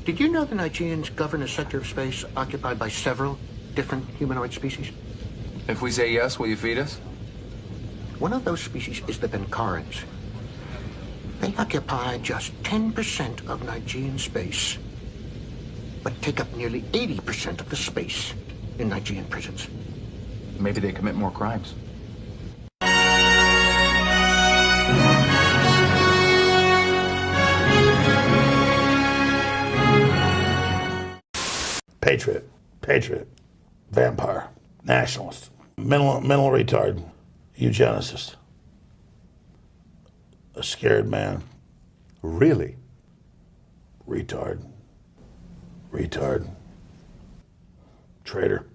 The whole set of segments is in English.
Did you know the Nigerians govern a sector of space occupied by several different humanoid species? If we say yes, will you feed us? One of those species is the Benkarans. They occupy just 10% of Nigerian space, but take up nearly 80% of the space in Nigerian prisons. Maybe they commit more crimes. Patriot, vampire, nationalist, mental retard, eugenicist, a scared man, Really? retard, traitor,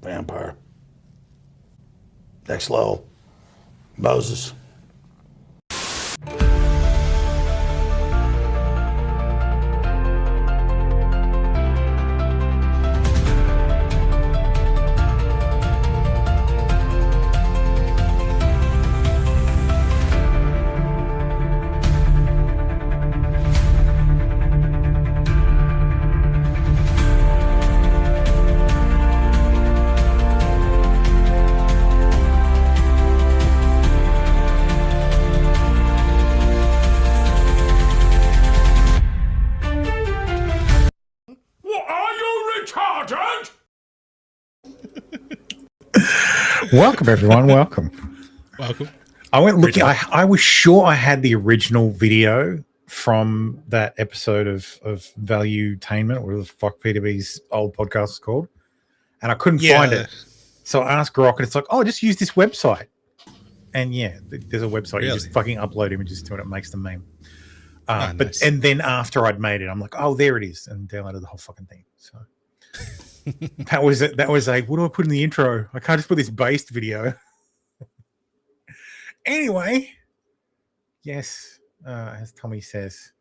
vampire, next level, Moses. Welcome, everyone. Welcome. I went looking. I was sure I had the original video from that episode of Valuetainment, whatever the fuck PW's old podcast is called, and I couldn't find it. So I asked Grok, and it's like, oh, just use this website. And yeah, there's a website. Really? You just fucking upload images to it. It makes the meme. Nice. And then after I'd made it, I'm like, oh, there it is, and downloaded the whole fucking thing. So. That was it. What do I put in the intro? I can't just put this based video. Anyway, yes, as Tommy says,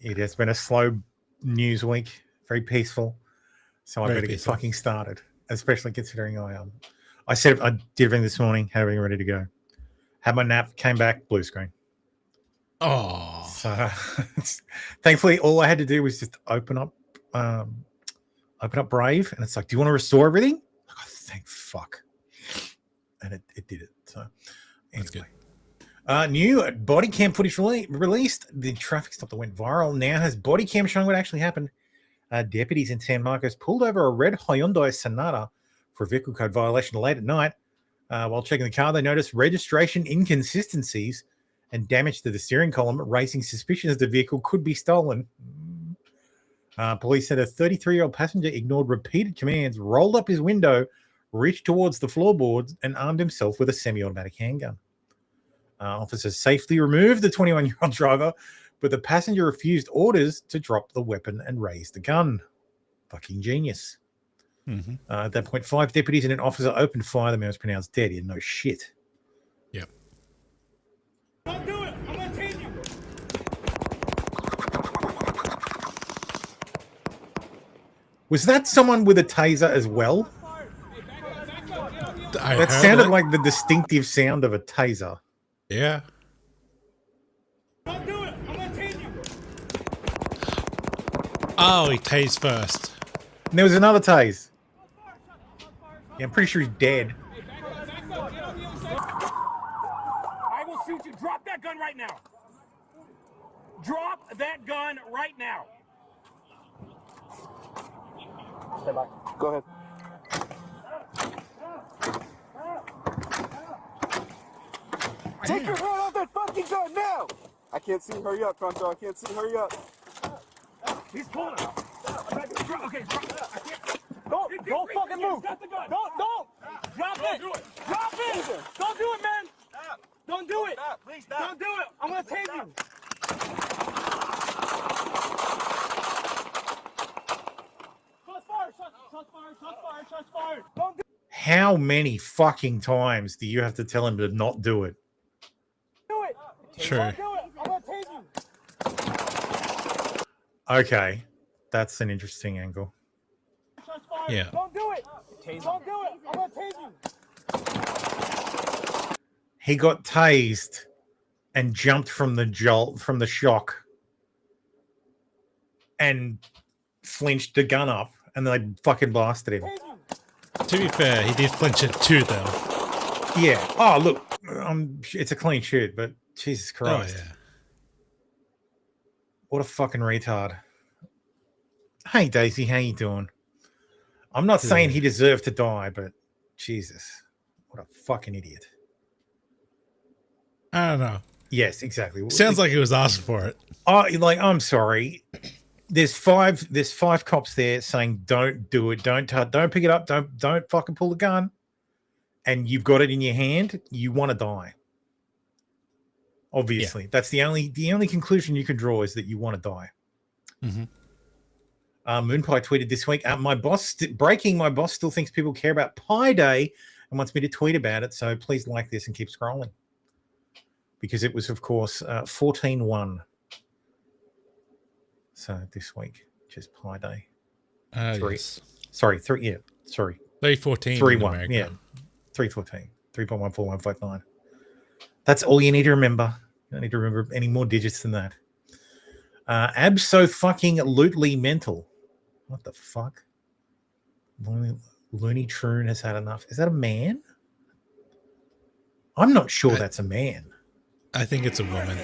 it has been a slow news week, very peaceful. So I better get fucking started, especially considering I did everything this morning, had everything ready to go. Had my nap, came back, blue screen. Oh, so thankfully, all I had to do was just open up Brave, and it's like, do you want to restore everything? Like, oh, thank fuck. And it did it. So that's good. New body cam footage released. The traffic stop that went viral now has body cam showing what actually happened. Deputies in San Marcos pulled over a red Hyundai Sonata for a vehicle code violation late at night. While checking the car, they noticed registration inconsistencies and damage to the steering column, raising suspicions the vehicle could be stolen. Police said a 33-year-old passenger ignored repeated commands, rolled up his window, reached towards the floorboards, and armed himself with a semi-automatic handgun. Officers safely removed the 21-year-old driver, but the passenger refused orders to drop the weapon and raise the gun. Fucking genius. Mm-hmm. At that point, 5 deputies and an officer opened fire. The man was pronounced dead. He had no shit. Yep. Don't do it. I'm going to tase you. Was that someone with a taser as well? That sounded like the distinctive sound of a taser. Yeah. Don't do it. I'm going to tase you. Oh, he tased first. And there was another tase. Yeah, I'm pretty sure he's dead. I will shoot you. Drop that gun right now. Drop that gun right now. Stand by. Go ahead. Take your hand off that fucking gun now! I can't see. Hurry up, Pronto. I can't see. Hurry up. He's pulling it. Okay, drop. I can't. Don't fucking move. Stop the gun. Don't. Drop it. Do it. Drop it. Don't do it, man. Stop. Don't do it. Stop. Please stop. Don't do it. I'm going to tase you. Shots fired. Don't do How many fucking times do you have to tell him to not do it? it. True. Don't do it. I'm going to tase you. Okay, that's an interesting angle. Shots fired. Yeah. Don't do it. Don't do it. I'm going to tase you. He got tased and jumped from the shock and flinched the gun up, and they fucking blasted him. To be fair, he did flinch it too, though. Yeah. Oh, look, it's a clean shoot, but Jesus Oh, Christ. yeah. What a fucking retard. Hey, Daisy, how you doing? I'm not saying he deserved to die, but Jesus, what a fucking idiot. I don't know. Yes, exactly. Sounds like he was asking for it. I'm sorry. There's five cops there saying don't do it, don't pick it up, don't fucking pull the gun, and you've got it in your hand. You want to die. Obviously, that's the only conclusion you can draw is that you want to die. Mm-hmm. Moonpie tweeted this week. My boss still thinks people care about Pi Day and wants me to tweet about it. So please like this and keep scrolling because it was, of course, 14-1. So this week, just Pi Day. Yes. Sorry, 3. Yeah, sorry. 314. 3-1. Yeah, 314. 3.14159. That's all you need to remember. You don't need to remember any more digits than that. Abso-fucking-lutely mental. What the fuck? Looney Troon has had enough. Is that a man? I'm not sure that's a man. I think it's a woman.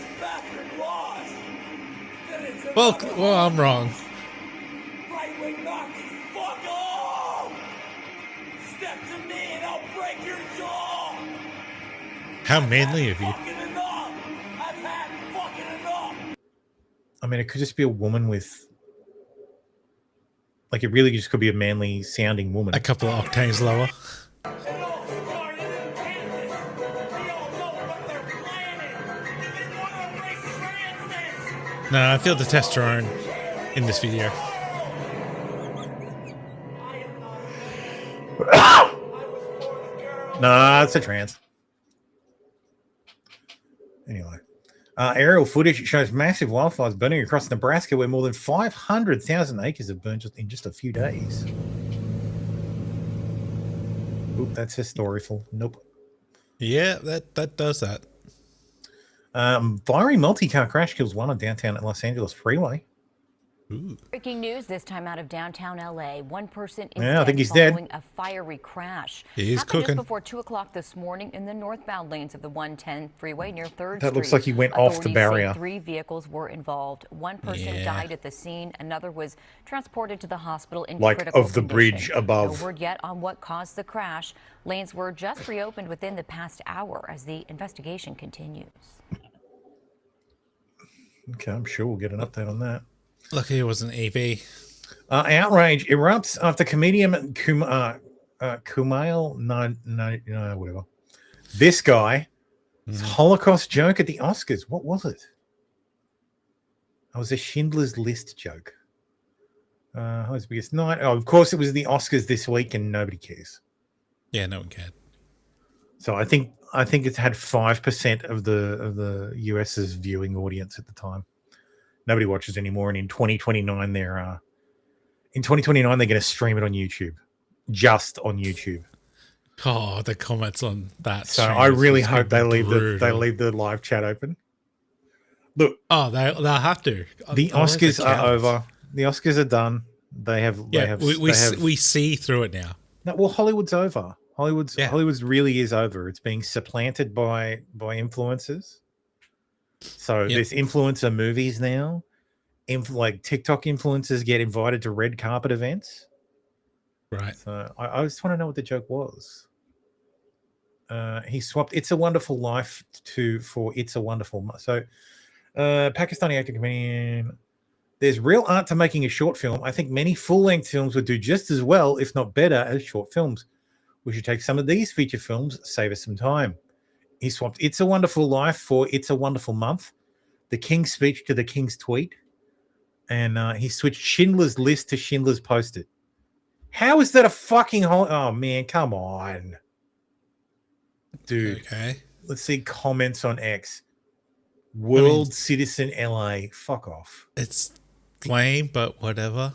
Well, I'm wrong. Right-wing Nazis, fuck off! Step to me and I'll break your jaw! How manly of you. Fucking enough! I've had fucking enough! I mean, it could just be a woman with... Like, it really just could be a manly sounding woman. A couple of octaves lower. No, I feel the testosterone in this video. Nah, it's a trans. Anyway. Aerial footage shows massive wildfires burning across Nebraska where more than 500,000 acres have burned in just a few days. Oop, that's historical. Nope. Yeah, that does that. Fiery multi-car crash kills one on downtown Los Angeles freeway. Ooh. Breaking news this time out of downtown LA. One person is Yeah, I think he's following dead. a fiery crash. He's Happened cooking. just before 2 o'clock this morning in the northbound lanes of the 110 freeway near 3rd That Street. looks like he went off the Authorities say barrier. 3 vehicles were involved. One person died at the scene. Another was transported to the hospital in Like critical of the condition. bridge above. No word yet on what caused the crash. Lanes were just reopened within the past hour as the investigation continues. Okay, I'm sure we'll get an update on that. Lucky it was an EV. Outrage erupts after comedian Kumail, whatever. This guy, his Holocaust joke at the Oscars. What was it? It was a Schindler's List joke. Who's biggest night? Oh, of course, it was the Oscars this week, and nobody cares. Yeah, no one cared. So I think it's had 5% of the US's viewing audience at the time. Nobody watches anymore, and in 2029 they're going to stream it on YouTube, just on YouTube. Oh, the comments on that. So stream I is really just hope they leave brutal. the live chat open. Look, they'll have to. the Oscars are over. The Oscars are done. We see through it now. No, well, Hollywood's over. Hollywood's really is over. It's being supplanted by influencers. So there's influencer movies now. Like TikTok influencers get invited to red carpet events. Right. So I just want to know what the joke was. He swapped "It's a Wonderful Life" for "It's a Wonderful." So, Pakistani actor comedian. There's real art to making a short film. I think many full-length films would do just as well, if not better, as short films. We should take some of these feature films, save us some time. He swapped "It's a Wonderful Life" for "It's a Wonderful Month," the King's Speech to the King's Tweet, and he switched Schindler's List to Schindler's Post-it. How is that a fucking oh man, come on. Dude. Okay. Let's see comments on X. World Citizen LA. Fuck off. It's lame, but whatever.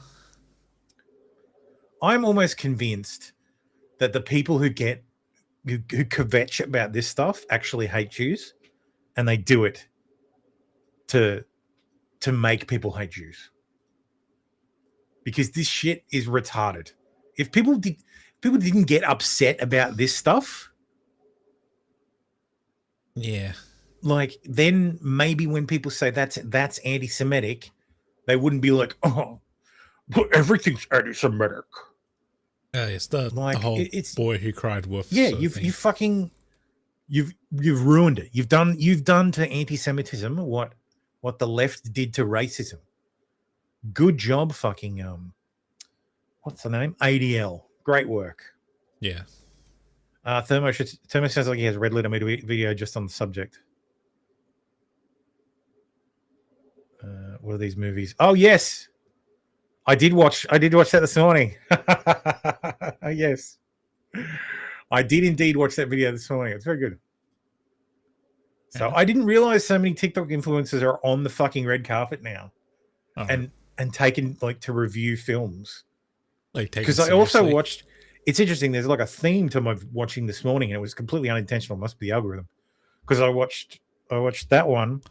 I'm almost convinced that the people who kvetch about this stuff actually hate Jews, and they do it to make people hate Jews. because this shit is retarded. If people didn't get upset about this stuff, Yeah. like then maybe when people say that's anti-Semitic, they wouldn't be like, oh, but everything's anti-Semitic. It's the Like, whole it's boy who cried wolf. Yeah, sort of thing. you've ruined it. You've done to anti-Semitism what the left did to racism. Good job, fucking what's the name? ADL. Great work. Yeah. Thermo sounds like he has red letter made a video just on the subject. What are these movies? Oh yes, I did watch that this morning. Yes, I did indeed watch that video this morning. It's very good. So I didn't realize so many TikTok influencers are on the fucking red carpet now, and taken like to review films. Like, because I also watched. It's interesting. There's like a theme to my watching this morning, and it was completely unintentional. It must be the algorithm. Because I watched that one,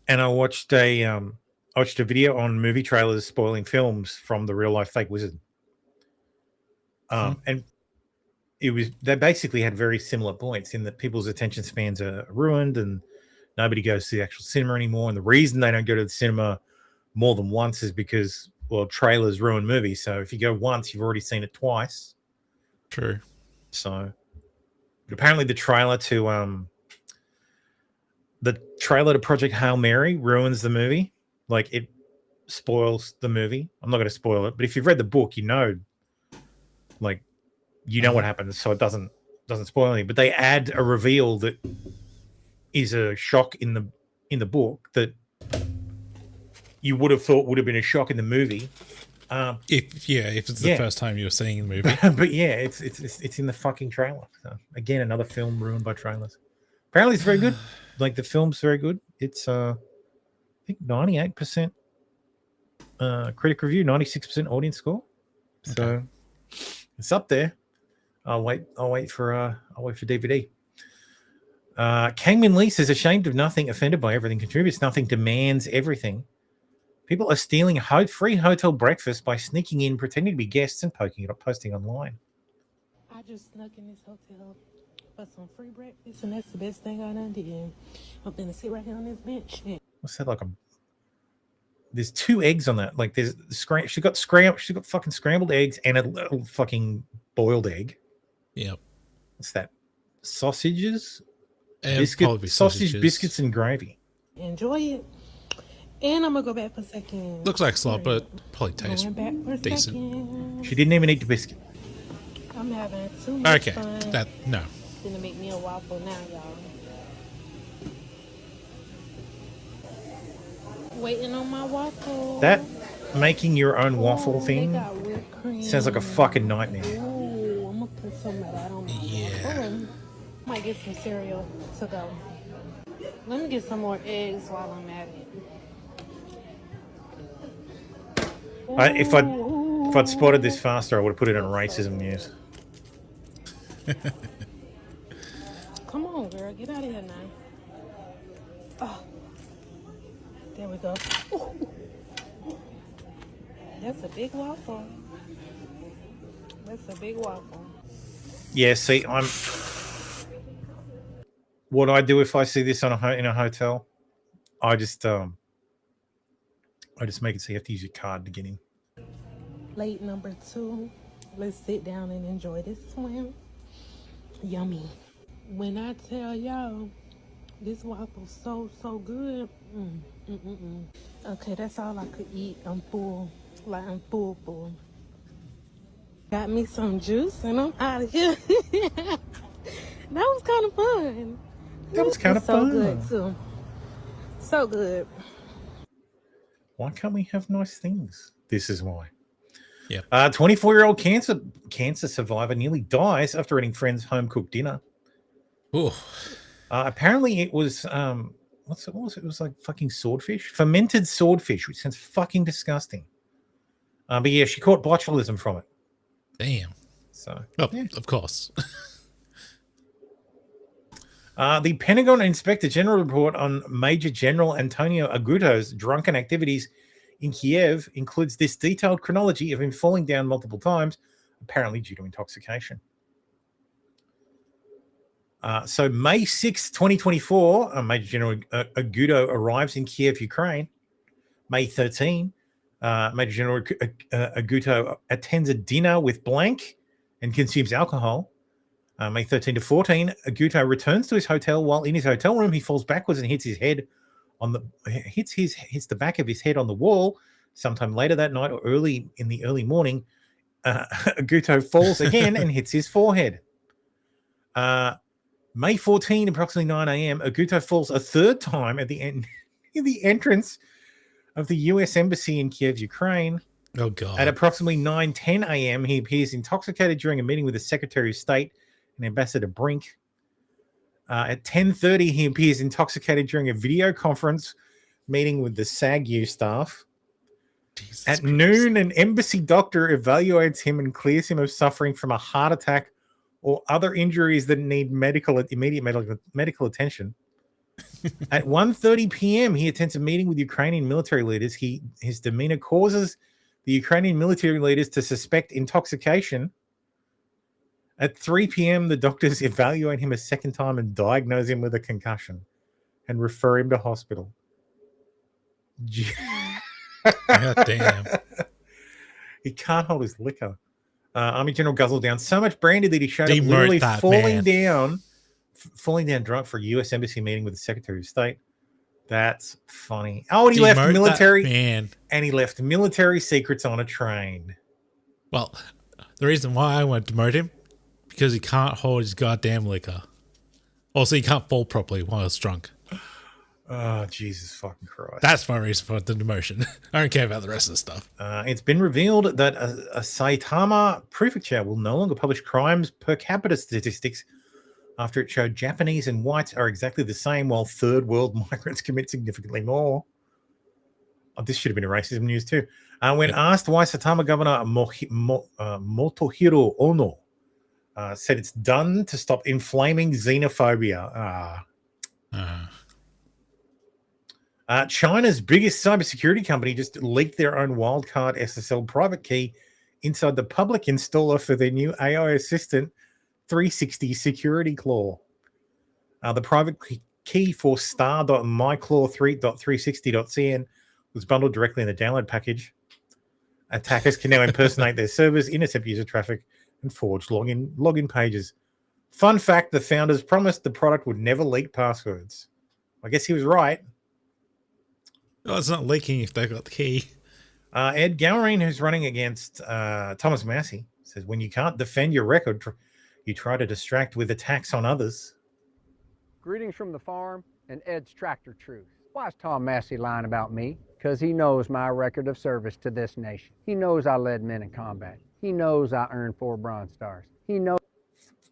and I watched a video on movie trailers spoiling films from the real life fake wizard. And they basically had very similar points in that people's attention spans are ruined, and nobody goes to the actual cinema anymore. And the reason they don't go to the cinema more than once is because, well, trailers ruin movies. So if you go once, you've already seen it twice. True. So, but apparently the trailer to Project Hail Mary ruins the movie. Like, it spoils the movie. I'm not going to spoil it, but if you've read the book, you know what happens, so it doesn't spoil anything. But they add a reveal that is a shock in the book that you would have thought would have been a shock in the movie. If it's the first time you're seeing the movie. But yeah, it's in the fucking trailer. So again, another film ruined by trailers. Apparently it's very good. Like, the film's very good. It's I think 98% critic review, 96% audience score. So it's up there. I'll wait for DVD. Kangmin Lee says, ashamed of nothing, offended by everything, contributes nothing, demands everything. People are stealing free hotel breakfast by sneaking in, pretending to be guests, and posting online. I just snuck in this hotel for some free breakfast, and that's the best thing I done did. I'm gonna sit right here on this bench. What's that, like there's 2 eggs on that. Like, there's she got fucking scrambled eggs and a little fucking boiled egg. Yep. What's that? Sausages? Sausages. Biscuits, and gravy. Enjoy it. And I'm gonna go back for a second. Looks like slop, but probably tastes decent. Second. She didn't even eat the biscuit. I'm having too much fun. No. Gonna make me a waffle now, y'all. Waiting on my waffle. That making your own waffle thing They got whipped cream. sounds like a fucking nightmare. Ooh, I'm gonna put some of that on my waffle. Might get some cereal to go. Let me get some more eggs while I'm at it. If I'd spotted this faster, I would have put it in racism news. Come on, girl. Get out of here now. Oh. There we go. Ooh. That's a big waffle. That's a big waffle. Yeah, see, what I do if I see this in a hotel, I just make it so you have to use your card to get in. Plate number 2. Let's sit down and enjoy this swim. Yummy. When I tell y'all, this waffle's so good. Okay, that's all I could eat. I'm full. Like, I'm full. Got me some juice and I'm out of here. That was kind of fun. That was kind of fun. So good, too. So good. Why can't we have nice things? This is why. Yeah. 24-year-old cancer survivor nearly dies after eating friend's home-cooked dinner. Ooh. Apparently it was what was it? It was like fucking swordfish, fermented swordfish, which sounds fucking disgusting. But yeah, she caught botulism from it. Damn. So, of course. The Pentagon Inspector General report on Major General Antonio Aguto's drunken activities in Kiev includes this detailed chronology of him falling down multiple times, apparently due to intoxication. So May 6, 2024, Major General Aguto arrives in Kiev, Ukraine. May 13, Major General Aguto attends a dinner with Blank and consumes alcohol. May 13 to 14, Aguto returns to his hotel. While in his hotel room, he falls backwards and hits his head on the hits the back of his head on the wall. Sometime later that night or early in the early morning, Aguto falls again and hits his forehead. May 14, approximately 9 a.m., Aguto falls a third time at the end in the entrance of the U.S. Embassy in Kiev, Ukraine. Oh, God. At approximately 9:10 a.m., he appears intoxicated during a meeting with the Secretary of State and Ambassador Brink. At 10:30, he appears intoxicated during a video conference meeting with the SAG-U staff. Jesus At Christ. noon, an embassy doctor evaluates him and clears him of suffering from a heart attack or other injuries that need immediate medical attention. At 1:30 p.m., he attends a meeting with Ukrainian military leaders. His demeanor causes the Ukrainian military leaders to suspect intoxication. At 3 p.m., the doctors evaluate him a second time and diagnose him with a concussion and refer him to hospital. God damn. He can't hold his liquor. Army General guzzled down so much brandy that he showed up Demote literally that falling man. down drunk for a U.S. Embassy meeting with the Secretary of State. That's funny. Oh, and he left Demote military, that man. and he left military secrets on a train. Well, the reason why I want to demote him, because he can't hold his goddamn liquor. Also, he can't fall properly while he's drunk. Oh, Jesus fucking Christ. That's my reason for the demotion. I don't care about the rest of the stuff. It's been revealed that a Saitama prefecture will no longer publish crimes per capita statistics after it showed Japanese and whites are exactly the same while third world migrants commit significantly more. Oh, this should have been a racism news too. When asked why Saitama Governor Motohiro Ono said it's done to stop inflaming xenophobia. China's biggest cybersecurity company just leaked their own wildcard SSL private key inside the public installer for their new AI assistant 360 security claw. The private key for star.myclaw3.360.cn was bundled directly in the download package. Attackers can now impersonate their servers, intercept user traffic, and forge login pages. Fun fact, the founders promised the product would never leak passwords. I guess he was right. Oh, it's not leaking if they've got the key. Ed Galrain, who's running against Thomas Massey, says, when you can't defend your record, you try to distract with attacks on others. Greetings from the farm and Ed's Tractor Truth. Why is Tom Massey lying about me? Because he knows my record of service to this nation. He knows I led men in combat. He knows I earned 4 Bronze Stars. He knows...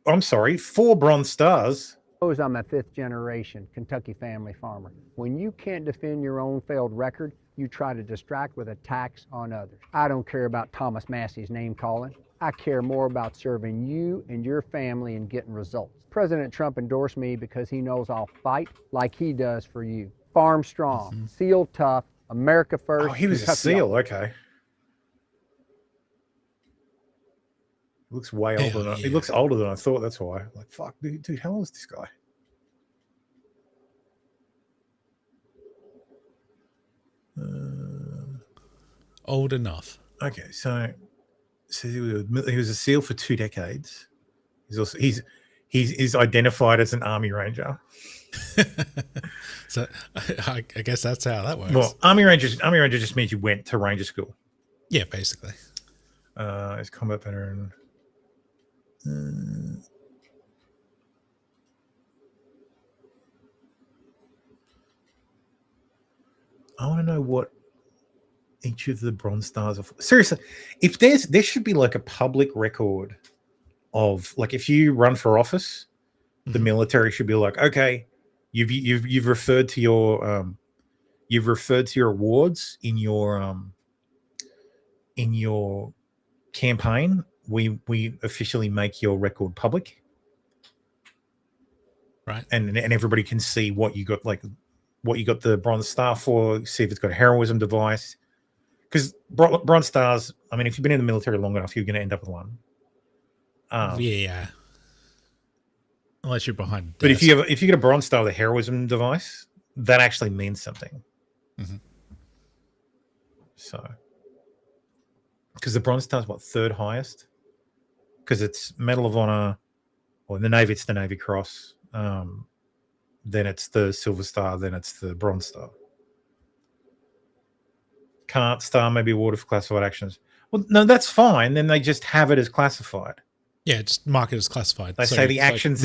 I'm sorry, 4 Bronze Stars? Knows I'm a 5th generation Kentucky family farmer. When you can't defend your own failed record, you try to distract with attacks on others. I don't care about Thomas Massey's name calling. I care more about serving you and your family and getting results. President Trump endorsed me because he knows I'll fight like he does for you. Farm strong, SEAL tough, America first. Oh, he was a SEAL, okay. He looks way older than he looks older than I thought. That's why. Like, fuck, dude, how old is this guy? Old enough. Okay, so he was a SEAL for 2 decades. He's identified as an Army Ranger. So I guess that's how that works. Well, Army Ranger just means you went to Ranger school. Yeah, basically. It's combat veteran. I want to know what each of the Bronze Stars are for. Seriously, if there should be like a public record of, like, if you run for office, the military should be like, okay, you've referred to your awards in your campaign. We officially make your record public, right? And everybody can see what you got, like what you got the Bronze Star for. See if it's got a heroism device, because Bronze Stars, I mean, if you've been in the military long enough, you're going to end up with one. Yeah. Unless you're behind. But if you get a Bronze Star with a heroism device, that actually means something. Mm-hmm. So, because the Bronze Star is what, third highest? Because it's Medal of Honor, or in the Navy, it's the Navy Cross. Then it's the Silver Star. Then it's the Bronze Star. Can't Star may be awarded for classified actions. Well, no, that's fine. Then they just have it as classified. Yeah, just mark it as classified. They say the actions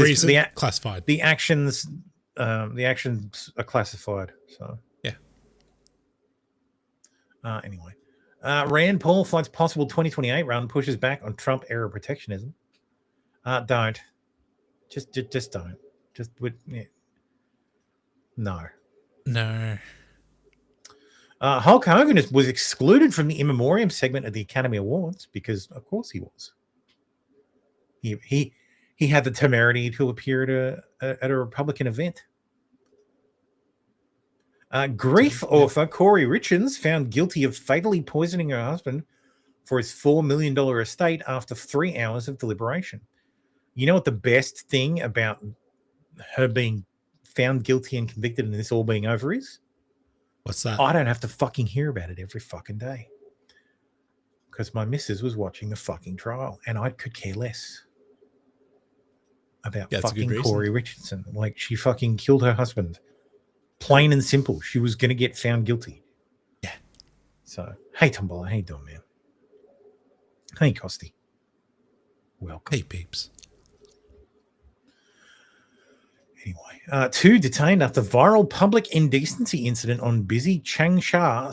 classified. The actions are classified. So yeah. Anyway, Rand Paul fights possible 2028 run, pushes back on Trump era protectionism. Don't. Just don't. No. Hulk Hogan was excluded from the in memoriam segment at the Academy Awards because, of course, he was. He had the temerity to appear at a Republican event. Grief author Corey Richards found guilty of fatally poisoning her husband for his $4 million estate after 3 hours of deliberation. You know what the best thing about her being found guilty and convicted and this all being over is? What's that? I don't have to fucking hear about it every fucking day. Because my missus was watching the fucking trial and I could care less about fucking Corey Richardson. Like, she fucking killed her husband. Plain and simple. She was going to get found guilty. Yeah. So, hey, Tombola, how you doing, man? Hey, Costy. Welcome. Hey, peeps. Anyway, 2 detained after viral public indecency incident on busy Changsha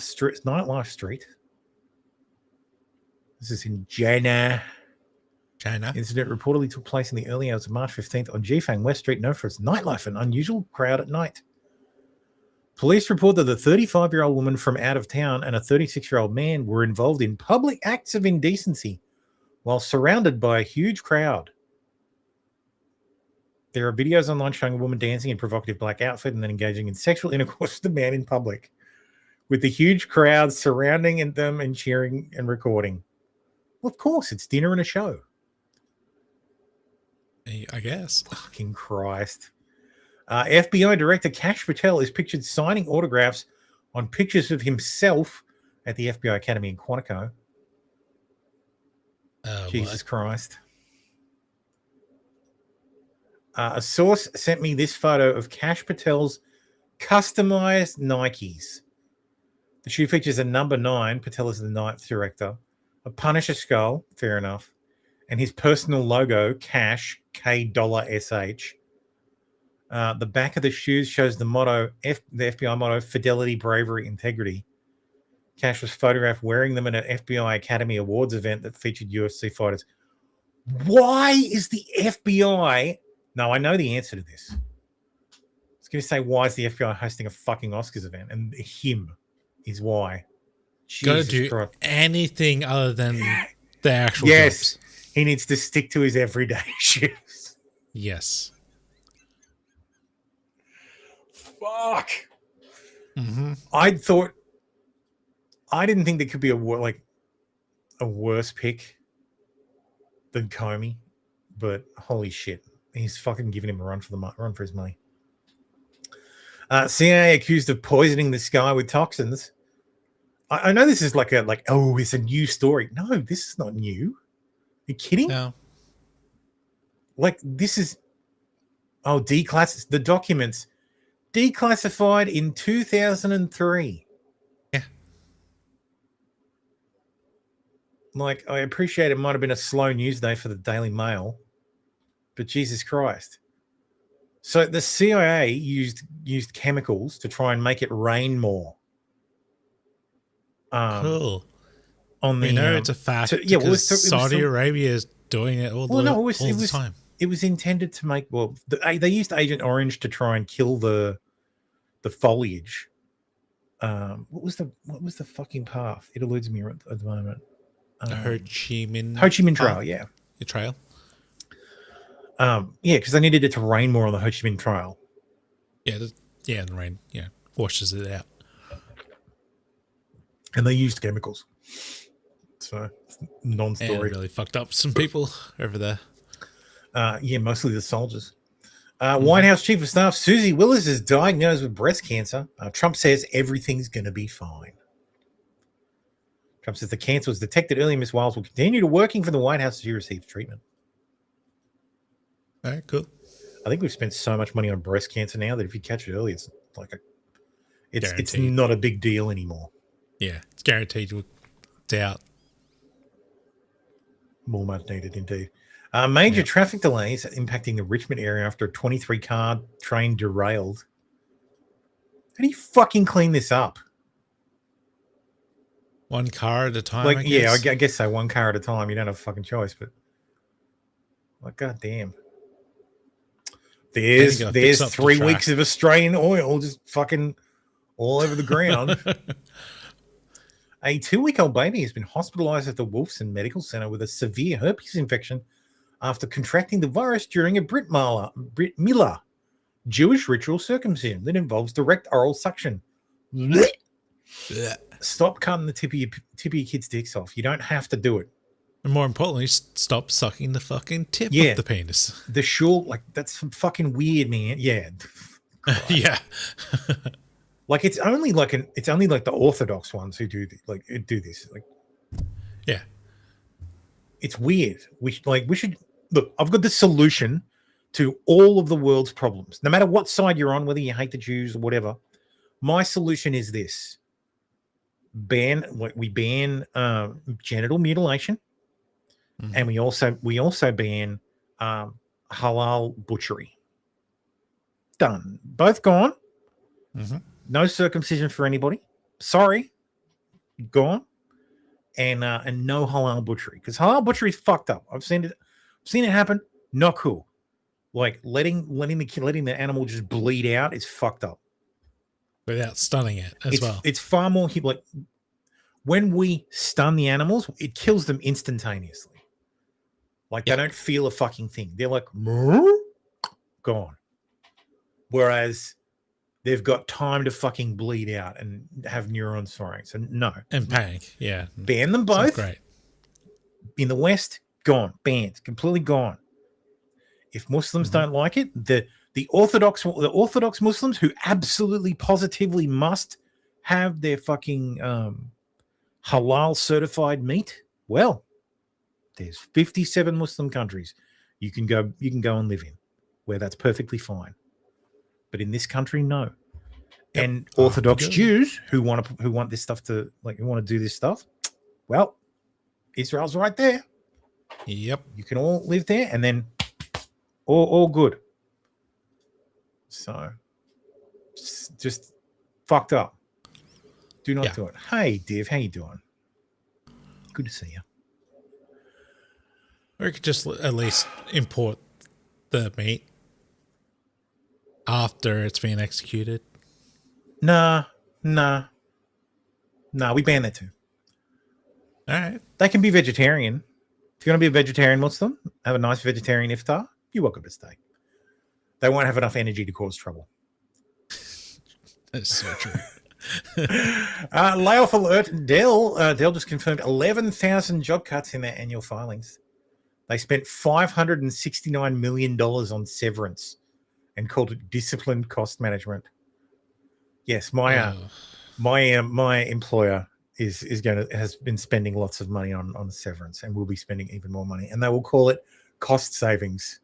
nightlife street. This is in China. Incident reportedly took place in the early hours of March 15th on Jifang West Street, known for its nightlife and unusual crowd at night. Police report that the 35-year-old woman from out of town and a 36-year-old man were involved in public acts of indecency while surrounded by a huge crowd. There are videos online showing a woman dancing in provocative black outfit and then engaging in sexual intercourse with a man in public, with the huge crowd surrounding them and cheering and recording. Well, of course, it's dinner and a show. I guess. Fucking Christ. FBI Director Kash Patel is pictured signing autographs on pictures of himself at the FBI Academy in Quantico. Jesus Christ. A source sent me this photo of Kash Patel's customized Nikes. The shoe features a number 9. Patel is the 9th director. A Punisher skull, fair enough. And his personal logo, Cash, K$SH. The back of the shoes shows the motto, the FBI motto, Fidelity, Bravery, Integrity. Cash was photographed wearing them at an FBI Academy Awards event that featured UFC fighters. Why is the FBI... No, I know the answer to this. I was going to say, why is the FBI hosting a fucking Oscars event? And him is why. Gotta do Christ. anything other than the actual Yes, jobs. He needs to stick to his everyday shoes. Yes. Fuck. Mm-hmm. I didn't think there could be a worse pick than Comey, but holy shit. He's fucking giving him a run for his money. CIA accused of poisoning this guy with toxins. I know this is it's a new story. No, this is not new. Are you kidding? No. This is the documents declassified in 2003. Yeah. I appreciate it might have been a slow news day for the Daily Mail. But Jesus Christ. So the CIA used chemicals to try and make it rain more. Cool. On the it's a fact. Saudi Arabia is doing it all the time. It was intended to make they used Agent Orange to try and kill the foliage. What was the fucking path? It eludes me at the moment. The Ho Chi Minh Trail, yeah. The trail. Because they needed it to rain more on the Ho Chi Minh Trail. Yeah, the rain, washes it out. and they used chemicals. So, And non-story. really fucked up some people over there. Yeah, mostly the soldiers. White House Chief of Staff Susie Willis is diagnosed with breast cancer. Trump says everything's going to be fine. Trump says the cancer was detected early. Ms. Wiles will continue to working for the White House as she receives treatment. All right, cool. I think we've spent so much money on breast cancer now that if you catch it early, it's like it's Guaranteed. not a big deal anymore. Yeah, it's guaranteed. It's out. More much needed indeed. Major traffic delays impacting the Richmond area after a 23-car train derailed. How do you fucking clean this up? One car at a time, Like, I guess. I guess so. One car at a time. You don't have a fucking choice, but like, goddamn. There's 3 weeks of Australian oil just fucking all over the ground. A 2-week-old baby has been hospitalized at the Wolfson Medical Center with a severe herpes infection after contracting the virus during a Brit Mila Jewish ritual circumcision that involves direct oral suction. Blech. Stop cutting the tip of your kids' dicks off. You don't have to do it. And more importantly, stop sucking the fucking tip of the penis. The short, like, that's fucking weird, man. Yeah. Yeah. Like, it's only like the Orthodox ones who do this. Like, yeah. It's weird. We should look. I've got the solution to all of the world's problems. No matter what side you're on, whether you hate the Jews or whatever, my solution is this: we ban genital mutilation, and we also ban halal butchery. Done. Both gone. No circumcision for anybody. Sorry, gone. And no halal butchery, because halal butchery is fucked up. I've seen it happen. Not cool. Like letting the animal just bleed out is fucked up. Without stunning it as well. It's far more like when we stun the animals, it kills them instantaneously. Like they don't feel a fucking thing. They're like gone. Whereas they've got time to fucking bleed out and have neurons firing. So no. And panic. Yeah. Ban them both. Great. In the West, gone. Banned. Completely gone. If Muslims don't like it, the Orthodox Muslims who absolutely positively must have their fucking halal certified meat, well, there's 57 Muslim countries you can go and live in where that's perfectly fine. But in this country, no. Yep. And Orthodox Jews who want this stuff who want to do this stuff, well, Israel's right there. Yep. You can all live there, and then all good. So, just fucked up. Do not do it. Hey, Div, how you doing? Good to see you. Or you could just at least import the meat after it's been executed. Nah, we ban that too. All right. They can be vegetarian. If you want to be a vegetarian Muslim, have a nice vegetarian iftar, you're welcome to stay. They won't have enough energy to cause trouble. That's so true. Layoff alert. Dell just confirmed 11,000 job cuts in their annual filings. They spent $569 million on severance and called it disciplined cost management. Yes, my employer has been spending lots of money on severance and will be spending even more money, and they will call it cost savings.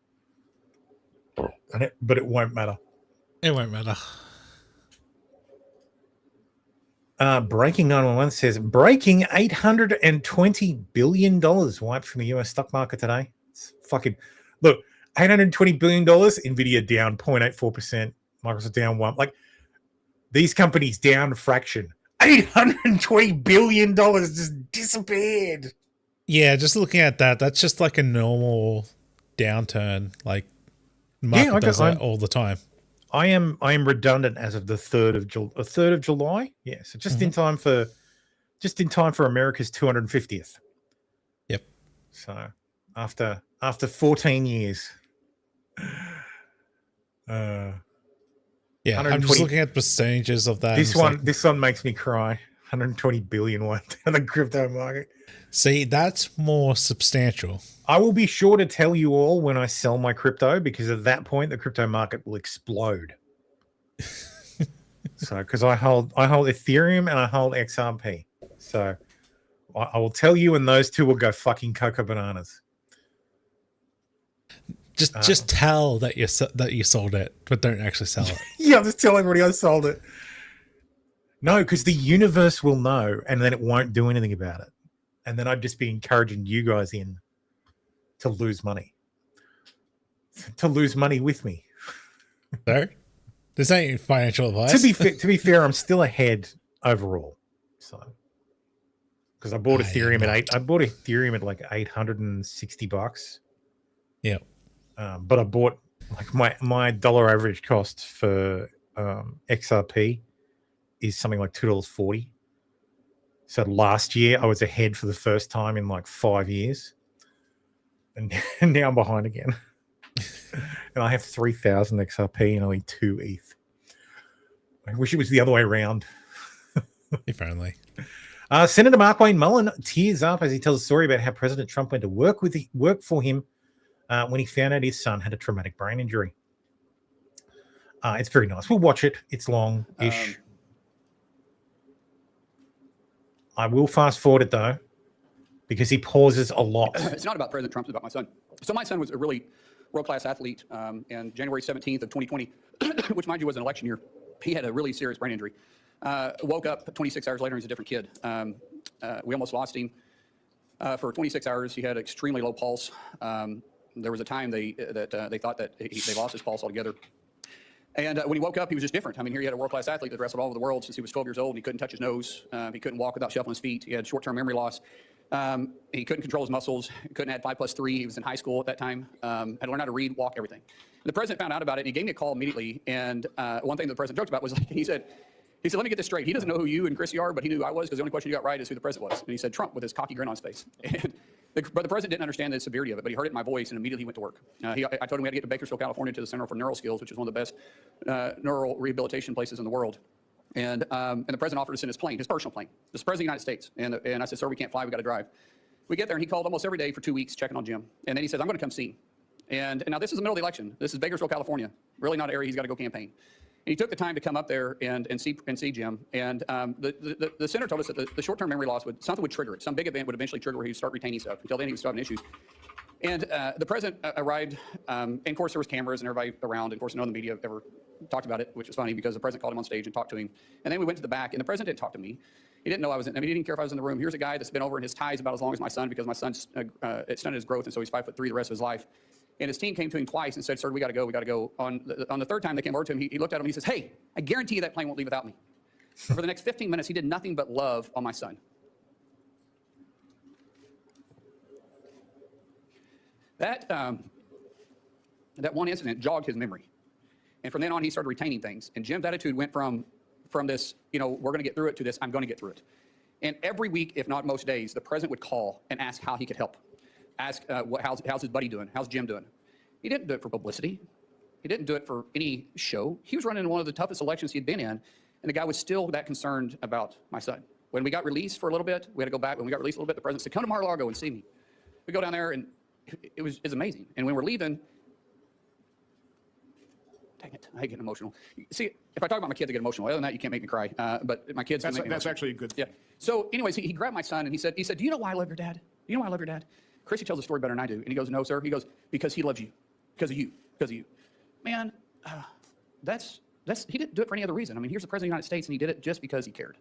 But it won't matter. It won't matter. Breaking 911 says breaking $820 billion wiped from the US stock market today. It's fucking look, $820 billion, Nvidia down 0.84%, Microsoft down 1%. Like these companies down a fraction. $820 billion just disappeared. Yeah, just looking at that, that's just like a normal downturn. Like market does that all the time. I am redundant as of the 3rd of July. Yeah, so just in time for America's 250th. Yep. So after 14 years. Yeah, I'm just looking at percentages of that. This one makes me cry. 120 billion went down the crypto market. See, that's more substantial. I will be sure to tell you all when I sell my crypto, because at that point the crypto market will explode. So, because I hold Ethereum and I hold XRP, so I will tell you, and those two will go fucking cocoa bananas. Just tell that you sold it, but don't actually sell it. Yeah, just tell everybody I sold it. No, because the universe will know, and then it won't do anything about it. And then I'd just be encouraging you guys in to lose money. To lose money with me. No? This ain't financial advice. To be fair, I'm still ahead overall. So because I bought Ethereum at like $860. Yeah. But I bought like my dollar average cost for XRP is something like $2.40. So last year I was ahead for the first time in like 5 years, and now I'm behind again. And I have 3,000 XRP and only 2 ETH. I wish it was the other way around. If only. Senator Mark Wayne Mullen tears up as he tells a story about how President Trump went to work for him when he found out his son had a traumatic brain injury. It's very nice. We'll watch it. It's long-ish. I will fast forward it though, because he pauses a lot. It's not about President Trump, it's about my son. So my son was a really world-class athlete, and January 17th of 2020, which mind you was an election year, he had a really serious brain injury. Woke up 26 hours later and he's a different kid. We almost lost him. For 26 hours, he had extremely low pulse. There was a time they thought that they lost his pulse altogether. And when he woke up, he was just different. I mean, here he had a world-class athlete that wrestled all over the world since he was 12 years old, and he couldn't touch his nose. He couldn't walk without shuffling his feet. He had short-term memory loss. He couldn't control his muscles. He couldn't add 5+3. He was in high school at that time. Had to learn how to read, walk, everything. And the president found out about it, and he gave me a call immediately. And one thing the president joked about was, like, he said, let me get this straight. He doesn't know who you and Chrissy are, but he knew who I was, because the only question you got right is who the president was. And he said Trump with his cocky grin on his face. And but the president didn't understand the severity of it, but he heard it in my voice, and immediately he went to work. I told him we had to get to Bakersfield, California, to the Center for Neural Skills, which is one of the best neural rehabilitation places in the world. And the president offered to send his plane, his personal plane. This is the president of the United States. And I said, sir, we can't fly. We got to drive. We get there, and he called almost every day for 2 weeks checking on Jim. And then he says, I'm going to come see him. And now this is the middle of the election. This is Bakersfield, California. Really not an area he's got to go campaign. And he took the time to come up there and see Jim. And the senator told us that the short-term memory loss something would trigger it. Some big event would eventually trigger where he'd start retaining stuff. Until then, he was still having issues. And the president arrived, and of course there was cameras and everybody around. And of course, none of the media ever talked about it, which was funny because the president called him on stage and talked to him. And then we went to the back, and the president didn't talk to me. He didn't know I was in. I mean, he didn't care if I was in the room. Here's a guy that's been over in his ties about as long as my son, because my son's it stunted his growth, and so he's 5'3" the rest of his life. And his team came to him twice and said, sir, we got to go, we got to go. On the third time they came over to him, he looked at him and he says, hey, I guarantee you that plane won't leave without me. For the next 15 minutes, he did nothing but love on my son. That one incident jogged his memory. And from then on, he started retaining things. And Jim's attitude went from this, we're going to get through it, to this, I'm going to get through it. And every week, if not most days, the president would call and ask how he could help. Ask how's his buddy doing? How's Jim doing? He didn't do it for publicity. He didn't do it for any show. He was running one of the toughest elections he'd been in, and the guy was still that concerned about my son. When we got released for a little bit, we had to go back. When we got released a little bit, the president said, come to Mar-a-Lago and see me. We go down there, and it's amazing. And when we're leaving, dang it, I hate getting emotional. See, if I talk about my kids, I get emotional. Other than that, you can't make me cry. But my kids, that's actually good. Yeah. So anyways, he grabbed my son, and he said, do you know why I love your dad? Do you know why I love your dad? Chrissy tells the story better than I do. And he goes, no, sir. He goes, because he loves you. Because of you. Because of you. Man, he didn't do it for any other reason. I mean, here's the president of the United States, and he did it just because he cared.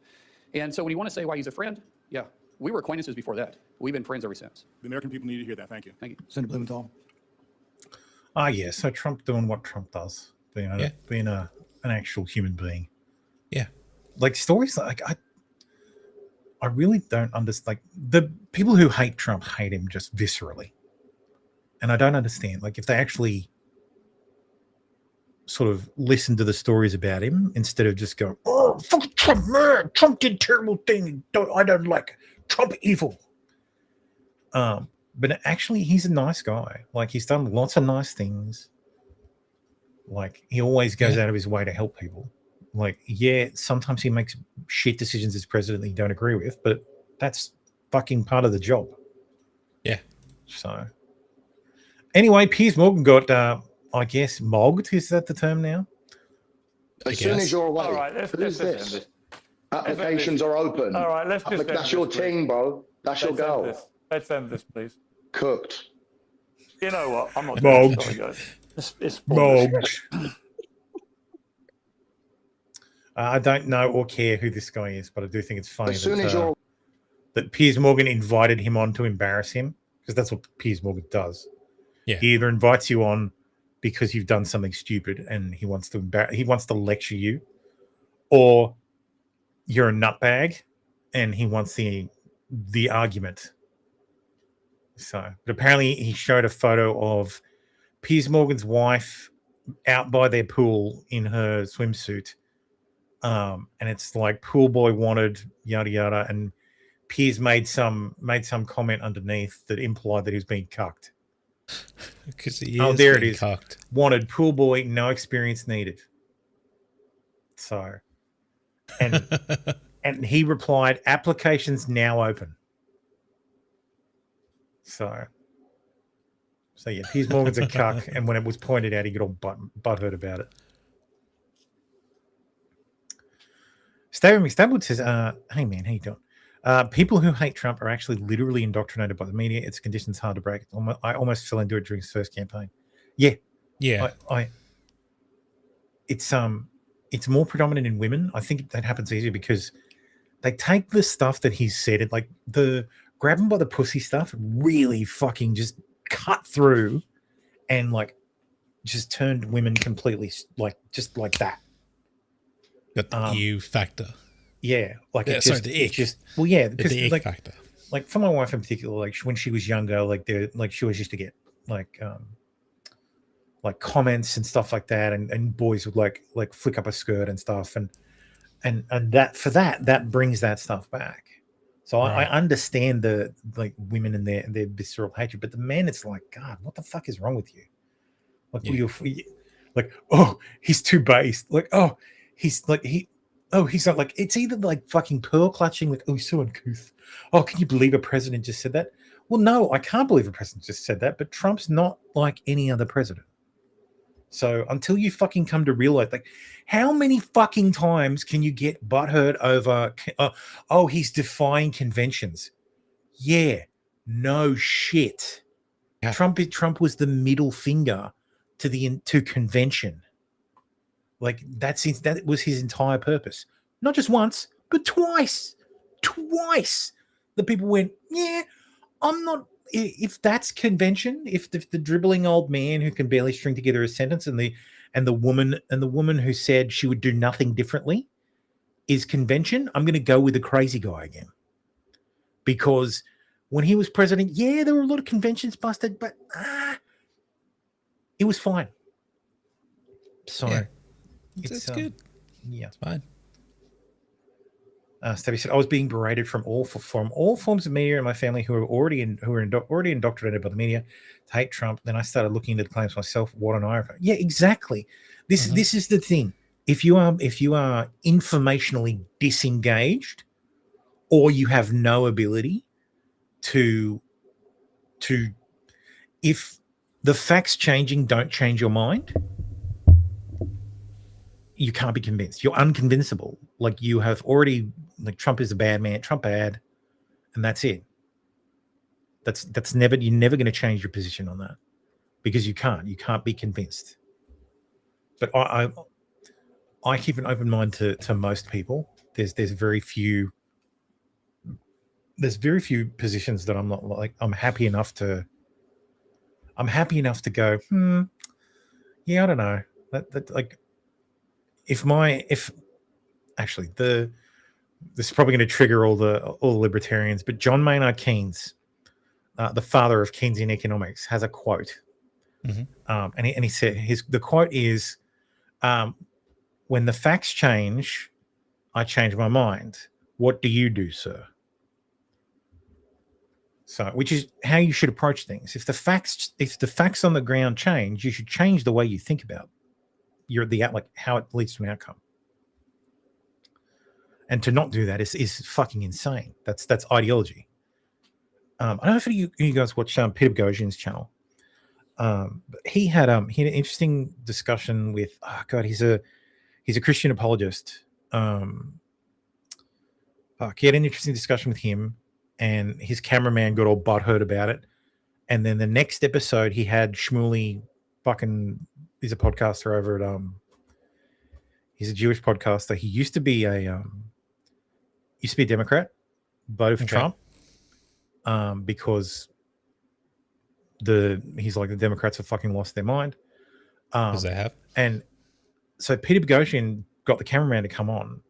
And so when you want to say why he's a friend, yeah, we were acquaintances before that. We've been friends ever since. The American people need to hear that. Thank you. Thank you. Senator Blumenthal. Yeah, so Trump doing what Trump does, being an actual human being. Yeah. Like stories like I really don't understand. Like the people who hate Trump hate him just viscerally, and I don't understand. Like if they actually sort of listen to the stories about him instead of just going, "Oh, fuck Trump, man! Trump did terrible thing. I don't like it. Trump evil." But actually, he's a nice guy. Like he's done lots of nice things. Like he always goes out of his way to help people. Like, yeah, sometimes he makes shit decisions as president that you don't agree with, but that's fucking part of the job. Yeah. So, anyway, Piers Morgan got, I guess, mogged. Is that the term now? As soon as you're away, All right, let's who's end this? this. Applications are open. All right, let's just end That's this, your please. ting, bro. That's your goal. Let's end this, please. Cooked. You know what? I'm not doing this. Sorry, guys. It's Mogged. I don't know or care who this guy is, but I do think it's funny that Piers Morgan invited him on to embarrass him, because that's what Piers Morgan does. Yeah. He either invites you on because you've done something stupid and he wants to lecture you, or you're a nutbag and he wants the argument. So, but apparently he showed a photo of Piers Morgan's wife out by their pool in her swimsuit. And it's like pool boy wanted, yada yada, and Piers made some comment underneath that implied that he was being cucked. Because he is there it is. Cucked. Wanted pool boy, no experience needed. So, and and he replied, applications now open. So yeah, Piers Morgan's a cuck, and when it was pointed out, he got all butthurt about it. Stephen McStabwood says, hey man, how you doing? People who hate Trump are actually literally indoctrinated by the media. Its conditions hard to break. I almost fell into it during his first campaign. Yeah. It's more predominant in women. I think that happens easier because they take the stuff that he's said, and like the grab him by the pussy stuff, really fucking just cut through and like just turned women completely like just like that. Got the ew factor. Yeah, like yeah, because the like factor. Like for my wife in particular, like when she was younger, like she always used to get like comments and stuff like that, and boys would like flick up a skirt and stuff, and that brings that stuff back. So I understand the like women and their visceral hatred, but the men, it's like, God, what the fuck is wrong with you? Like like, oh, he's too based. Like, oh, he's not like, it's either like fucking pearl clutching, like, oh, he's so uncouth. Oh, can you believe a president just said that? Well, no, I can't believe a president just said that, but Trump's not like any other president. So until you fucking come to realize, like, how many fucking times can you get butthurt over, oh, he's defying conventions? Yeah, no shit. Yeah. Trump was the middle finger to convention. Like that was his entire purpose. Not just once, but twice. The people went, yeah, I'm not. If that's convention, if the dribbling old man who can barely string together a sentence and the woman who said she would do nothing differently is convention, I'm going to go with the crazy guy again. Because when he was president, yeah, there were a lot of conventions busted, but it was fine. So. Yeah. It's good. Yeah, it's fine. Stevie said, I was being berated from all forms of media in my family who were already indoctrinated by the media to hate Trump. Then I started looking into the claims myself. What an irony. Yeah, exactly. This is the thing. If you are informationally disengaged, or you have no ability to if the facts changing don't change your mind, you can't be convinced. You're unconvincible. Like you have already, like Trump is a bad man, Trump bad, and that's it. That's never, you're never going to change your position on that because you can't be convinced. But I keep an open mind to most people. There's very few positions that I'm not like, I'm happy enough to go, yeah, I don't know. That like, this is probably going to trigger all the libertarians, but John Maynard Keynes, the father of Keynesian economics, has a quote, and he said the quote is, "When the facts change, I change my mind. What do you do, sir?" So, which is how you should approach things. If the facts on the ground change, you should change the way you think about like how it leads to an outcome. And to not do that is fucking insane. That's ideology. I don't know if you guys watch Peter Boghossian's channel. But he had an interesting discussion with he's a Christian apologist. He had an interesting discussion with him, and his cameraman got all butthurt about it. And then the next episode, he had Shmuley, he's a podcaster over at he's a Jewish podcaster. He used to be a Democrat, voted for Trump, because he's like, the Democrats have fucking lost their mind. Because they have. And so Peter Boghossian got the cameraman to come on,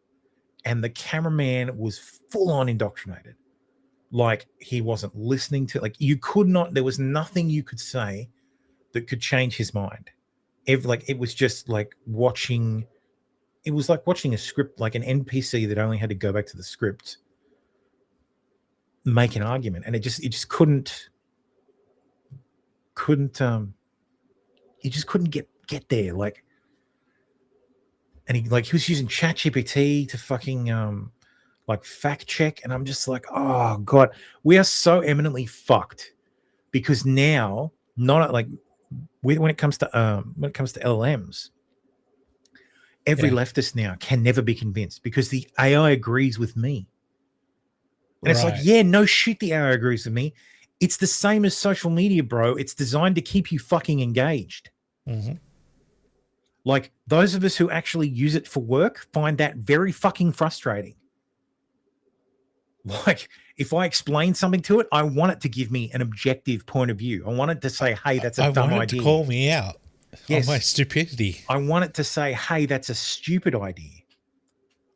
and the cameraman was full on indoctrinated. Like, he wasn't listening to, like, there was nothing you could say that could change his mind. It was just like watching a script, like an NPC that only had to go back to the script, make an argument. And it just couldn't get there. Like, and he was using ChatGPT to fucking fact check, and I'm just like, oh god, we are so eminently fucked, because now, not like when it comes to LLMs, every leftist now can never be convinced because the AI agrees with me. And it's like, yeah, no shit, the AI agrees with me. It's the same as social media, bro. It's designed to keep you fucking engaged. Mm-hmm. Like, those of us who actually use it for work find that very fucking frustrating. Like, if I explain something to it, I want it to give me an objective point of view. I want it to say, hey, that's a dumb idea. I want it to call me out on my stupidity. I want it to say, hey, that's a stupid idea.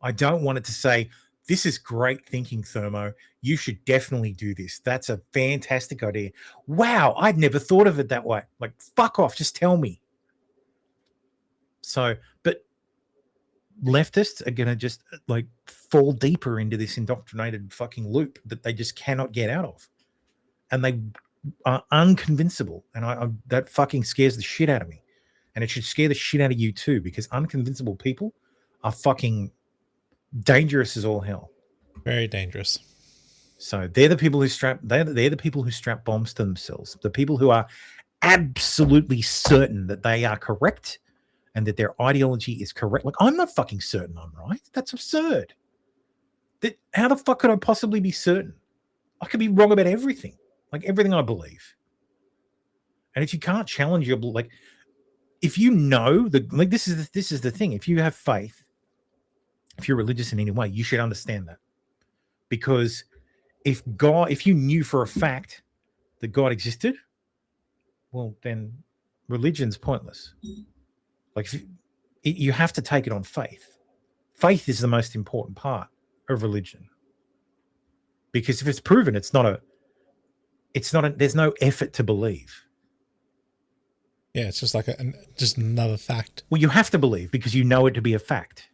I don't want it to say, this is great thinking, Thermo. You should definitely do this. That's a fantastic idea. Wow, I'd never thought of it that way. Like, fuck off, just tell me. So, but leftists are going to just like fall deeper into this indoctrinated fucking loop that they just cannot get out of. And they are unconvincible. And that fucking scares the shit out of me. And it should scare the shit out of you too, because unconvincible people are fucking dangerous as all hell. Very dangerous. So they're the people who strap bombs to themselves. The people who are absolutely certain that they are correct and that their ideology is correct. Like, I'm not fucking certain I'm right. That's absurd. How the fuck could I possibly be certain? I could be wrong about everything, like everything I believe. And if you can't challenge your, like, if you know this is the thing. If you have faith, if you're religious in any way, you should understand that. Because if you knew for a fact that God existed, well, then religion's pointless. Like, you have to take it on faith. Faith is the most important part of religion. Because if it's proven, there's no effort to believe. Yeah, it's just like just another fact. Well, you have to believe because you know it to be a fact.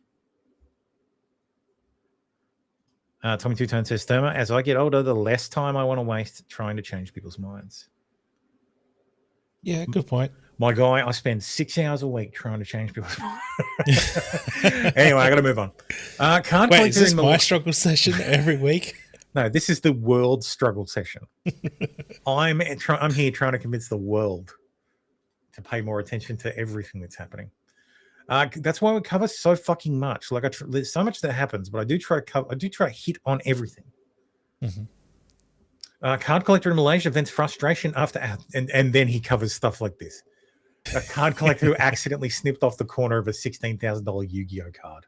Tommy Two Tone says, Therma, as I get older, the less time I want to waste trying to change people's minds. Yeah, good point. My guy, I spend 6 hours a week trying to change people's minds. Anyway, I got to move on. Wait, is this my struggle session every week? No, this is the world struggle session. I'm here trying to convince the world to pay more attention to everything that's happening. That's why we cover so fucking much. Like, there's so much that happens, but I do try to hit on everything. Mm-hmm. Card collector in Malaysia vents frustration after, and then he covers stuff like this. A card collector who accidentally snipped off the corner of a $16,000 Yu-Gi-Oh card.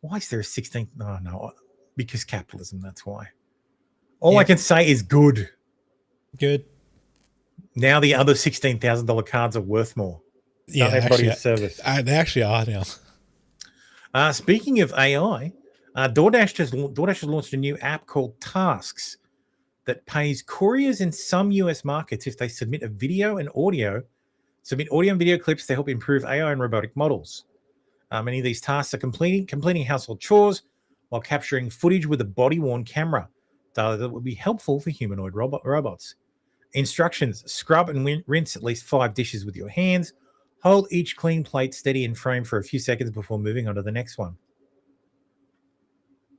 Why is there a 16? No, because capitalism. That's why. All I can say is good. Good. Now the other $16,000 cards are worth more. Yeah, actually, service. They actually are now. Speaking of AI, DoorDash has launched a new app called Tasks that pays couriers in some US markets if they submit audio and video clips to help improve AI and robotic models. Many of these tasks are completing household chores while capturing footage with a body-worn camera that would be helpful for humanoid robots. Instructions: scrub and rinse at least 5 dishes with your hands. Hold each clean plate steady in frame for a few seconds before moving on to the next one.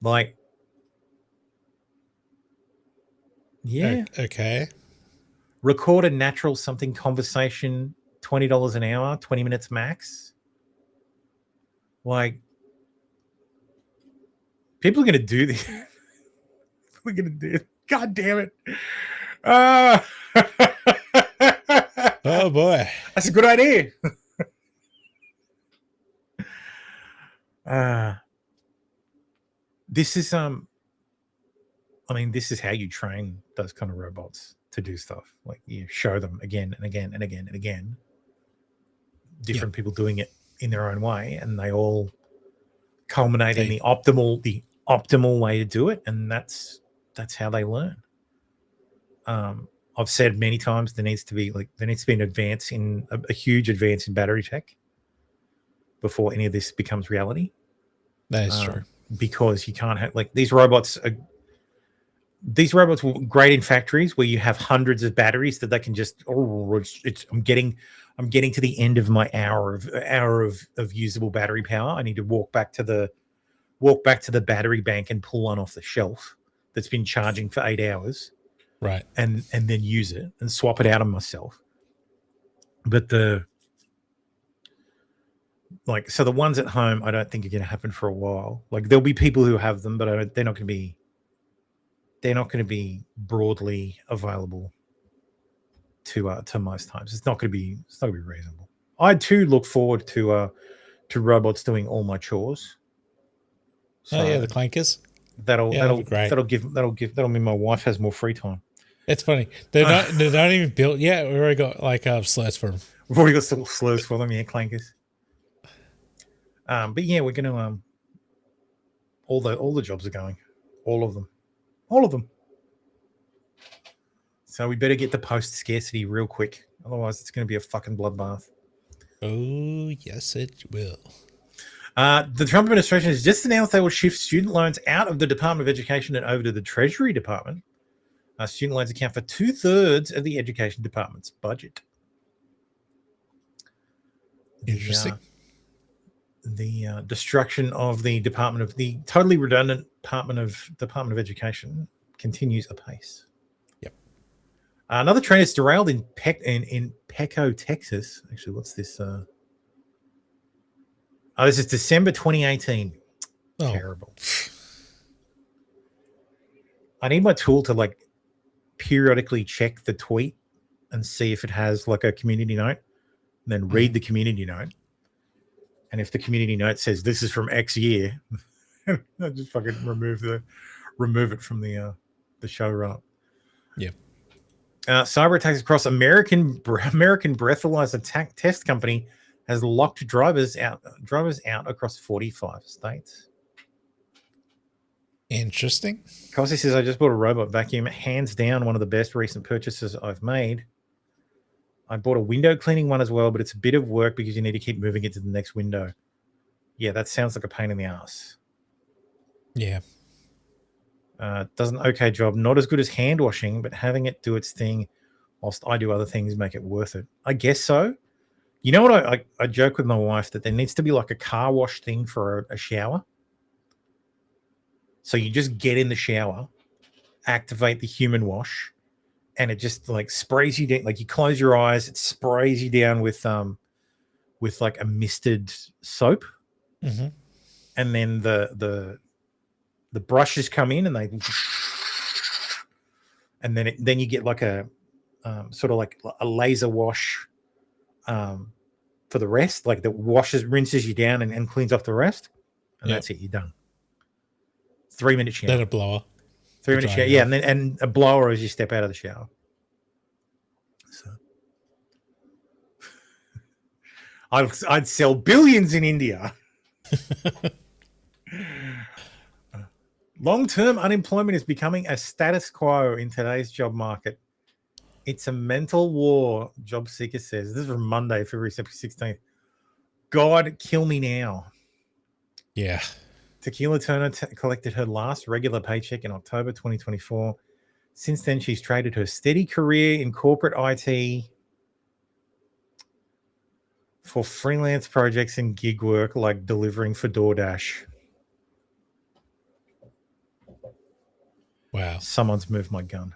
Like, yeah. Okay. Record a natural something conversation, $20 an hour, 20 minutes max. Like, people are going to do this. We're going to do it. God damn it. Oh, boy. That's a good idea. This is this is how you train those kind of robots to do stuff. Like, you show them again and again and again and again, different people doing it in their own way, and they all culminate in the optimal way to do it, and that's how they learn. I've said many times there needs to be an advance in a huge advance in battery tech before any of this becomes reality. That is true. Because you can't have these robots were great in factories where you have hundreds of batteries that they can just I'm getting to the end of my hour of usable battery power. I need to walk back to the battery bank and pull one off the shelf that's been charging for 8 hours. Right. And then use it and swap it out on myself. But so the ones at home, I don't think are going to happen for a while. Like, there'll be people who have them, but they're not going to be broadly available to most times. It's not going to be reasonable. I too look forward to robots doing all my chores. So, the clankers. That'll mean my wife has more free time. It's funny. They're not even built yet. We already got slurs for them. We've already got some slurs for them, clankers. But yeah, we're going to all the jobs are going, all of them. So we better get the post scarcity real quick, otherwise it's going to be a fucking bloodbath. Oh yes, it will. The Trump administration has just announced they will shift student loans out of the Department of Education and over to the Treasury Department. Student loans account for 2/3 of the Education Department's budget. Interesting. The destruction of the totally redundant Department of Education continues apace. Yep. Another train is derailed in Peco, Texas. Actually, what's this? This is December 2018. Oh. Terrible. I need my tool to periodically check the tweet and see if it has a community note, and then read the community note. And if the community note says this is from X year, I just fucking remove it from the show right. Yeah. Cyber attacks across American breathalyzer test company has locked drivers out across 45 states. Interesting. Kossi says, I just bought a robot vacuum. Hands down, one of the best recent purchases I've made. I bought a window cleaning one as well, but it's a bit of work because you need to keep moving it to the next window. Yeah, that sounds like a pain in the ass. Yeah. Does an okay job. Not as good as hand washing, but having it do its thing whilst I do other things make it worth it. I guess so. You know what? I joke with my wife that there needs to be a car wash thing for a shower. So you just get in the shower, activate the human wash, and it just sprays you down. You close your eyes, it sprays you down with a misted soap. Mm-hmm. And then the brushes come in and they, and then you get a sort of a laser wash for the rest, that rinses you down and cleans off the rest, and that's it. You're done. 3-minute shower. Then a blower. 3-minute shower, yeah, and a blower as you step out of the shower. So, I'd sell billions in India. Long-term unemployment is becoming a status quo in today's job market. It's a mental war, job seeker says. This is from Monday, February 16th. God, kill me now. Yeah. Tequila Turner collected her last regular paycheck in October 2024. Since then, she's traded her steady career in corporate IT for freelance projects and gig work like delivering for DoorDash. Wow. Someone's moved my gun.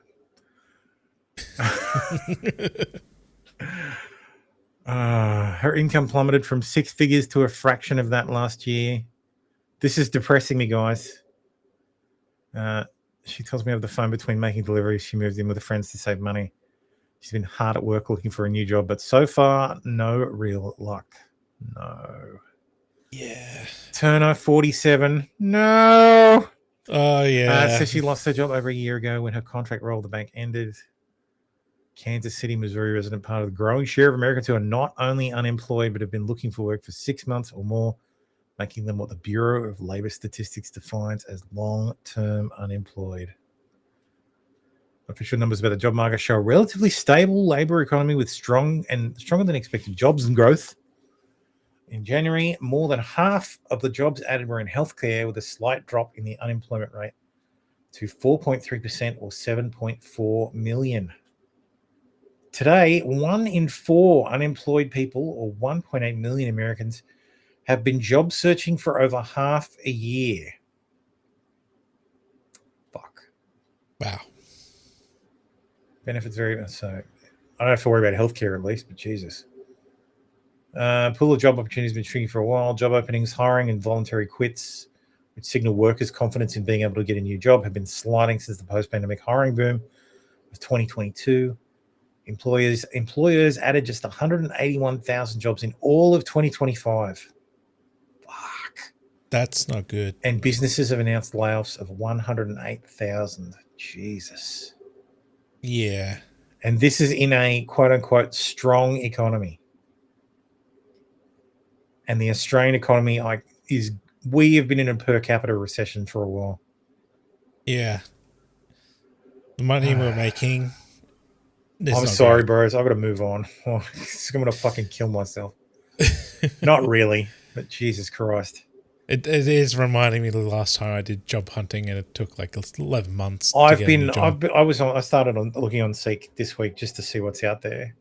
Her income plummeted from 6 figures to a fraction of that last year. This is depressing me, guys. She tells me over the phone between making deliveries, she moved in with her friends to save money. She's been hard at work looking for a new job, but so far, no real luck. No. Yeah. Turner, 47. No. Oh, yeah. So she lost her job over a year ago when her contract role at the bank ended. Kansas City, Missouri resident, part of the growing share of Americans who are not only unemployed but have been looking for work for 6 months or more, making them what the Bureau of Labor Statistics defines as long-term unemployed. Official numbers about the job market show a relatively stable labor economy with stronger than expected jobs and growth. In January, more than half of the jobs added were in healthcare, with a slight drop in the unemployment rate to 4.3% or 7.4 million. Today, 1 in 4 unemployed people, or 1.8 million Americans, have been job searching for over half a year. Fuck. Wow. Benefits very much so. I don't have to worry about healthcare at least, but Jesus. Pool of job opportunities has been shrinking for a while. Job openings, hiring, and voluntary quits, which signal workers' confidence in being able to get a new job, have been sliding since the post-pandemic hiring boom of 2022. Employers added just 181,000 jobs in all of 2025. Fuck. That's not good. And businesses have announced layoffs of 108,000. Jesus. Yeah. And this is in a quote-unquote strong economy. And the Australian economy we have been in a per capita recession for a while. Yeah. The money we're making. I'm sorry, bros. I've got to move on. I'm going to fucking kill myself. Not really, but Jesus Christ. It is reminding me of the last time I did job hunting, and it took like 11 months. I started looking on Seek this week just to see what's out there,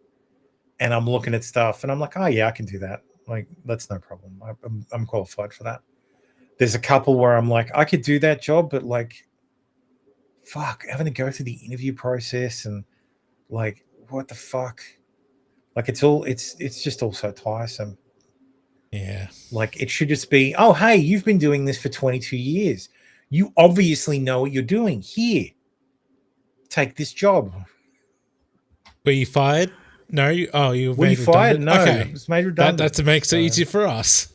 and I'm looking at stuff, and I'm like, oh yeah, I can do that. Like, that's no problem. I'm qualified for that. There's a couple where I'm like, I could do that job, but like, fuck, having to go through the interview process and like, what the fuck? Like, it's just all so tiresome. Yeah. Like, it should just be, oh, hey, you've been doing this for 22 years. You obviously know what you're doing. Here, take this job. Were you fired? No. You were made you fired? redundant? No, okay. it was made redundant. That makes it easier for us.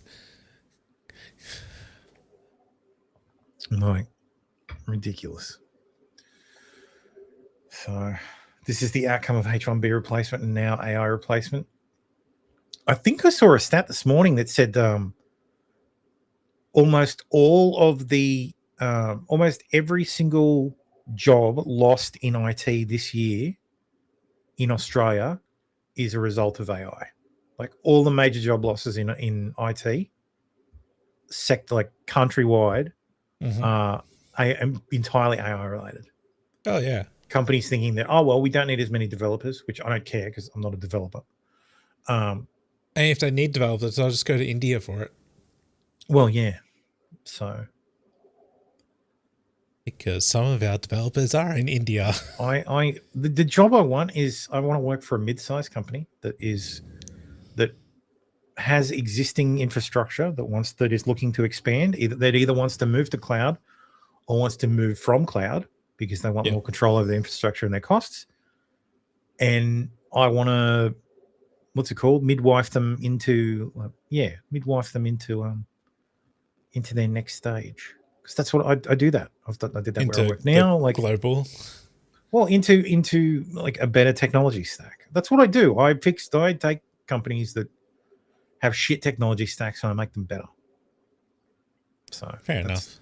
Like, ridiculous. So, this is the outcome of H1B replacement and now AI replacement. I think I saw a stat this morning that said almost every single job lost in IT this year in Australia is a result of AI. Like, all the major job losses in IT sector, like countrywide, are entirely AI related. Oh yeah. Companies thinking that, oh well, we don't need as many developers, which I don't care because I'm not a developer. And if they need developers, I'll just go to India for it. Well, yeah. So, because some of our developers are in India. The job I want is, I want to work for a mid-sized company that has existing infrastructure that is looking to expand. Either wants to move to cloud or wants to move from cloud because they want more control over the infrastructure and their costs. And I want to, midwife them into their next stage. Because that's what I do that. I did that where I work now. Like global. Well, into like a better technology stack. That's what I do. I take companies that have shit technology stacks and I make them better. So fair enough.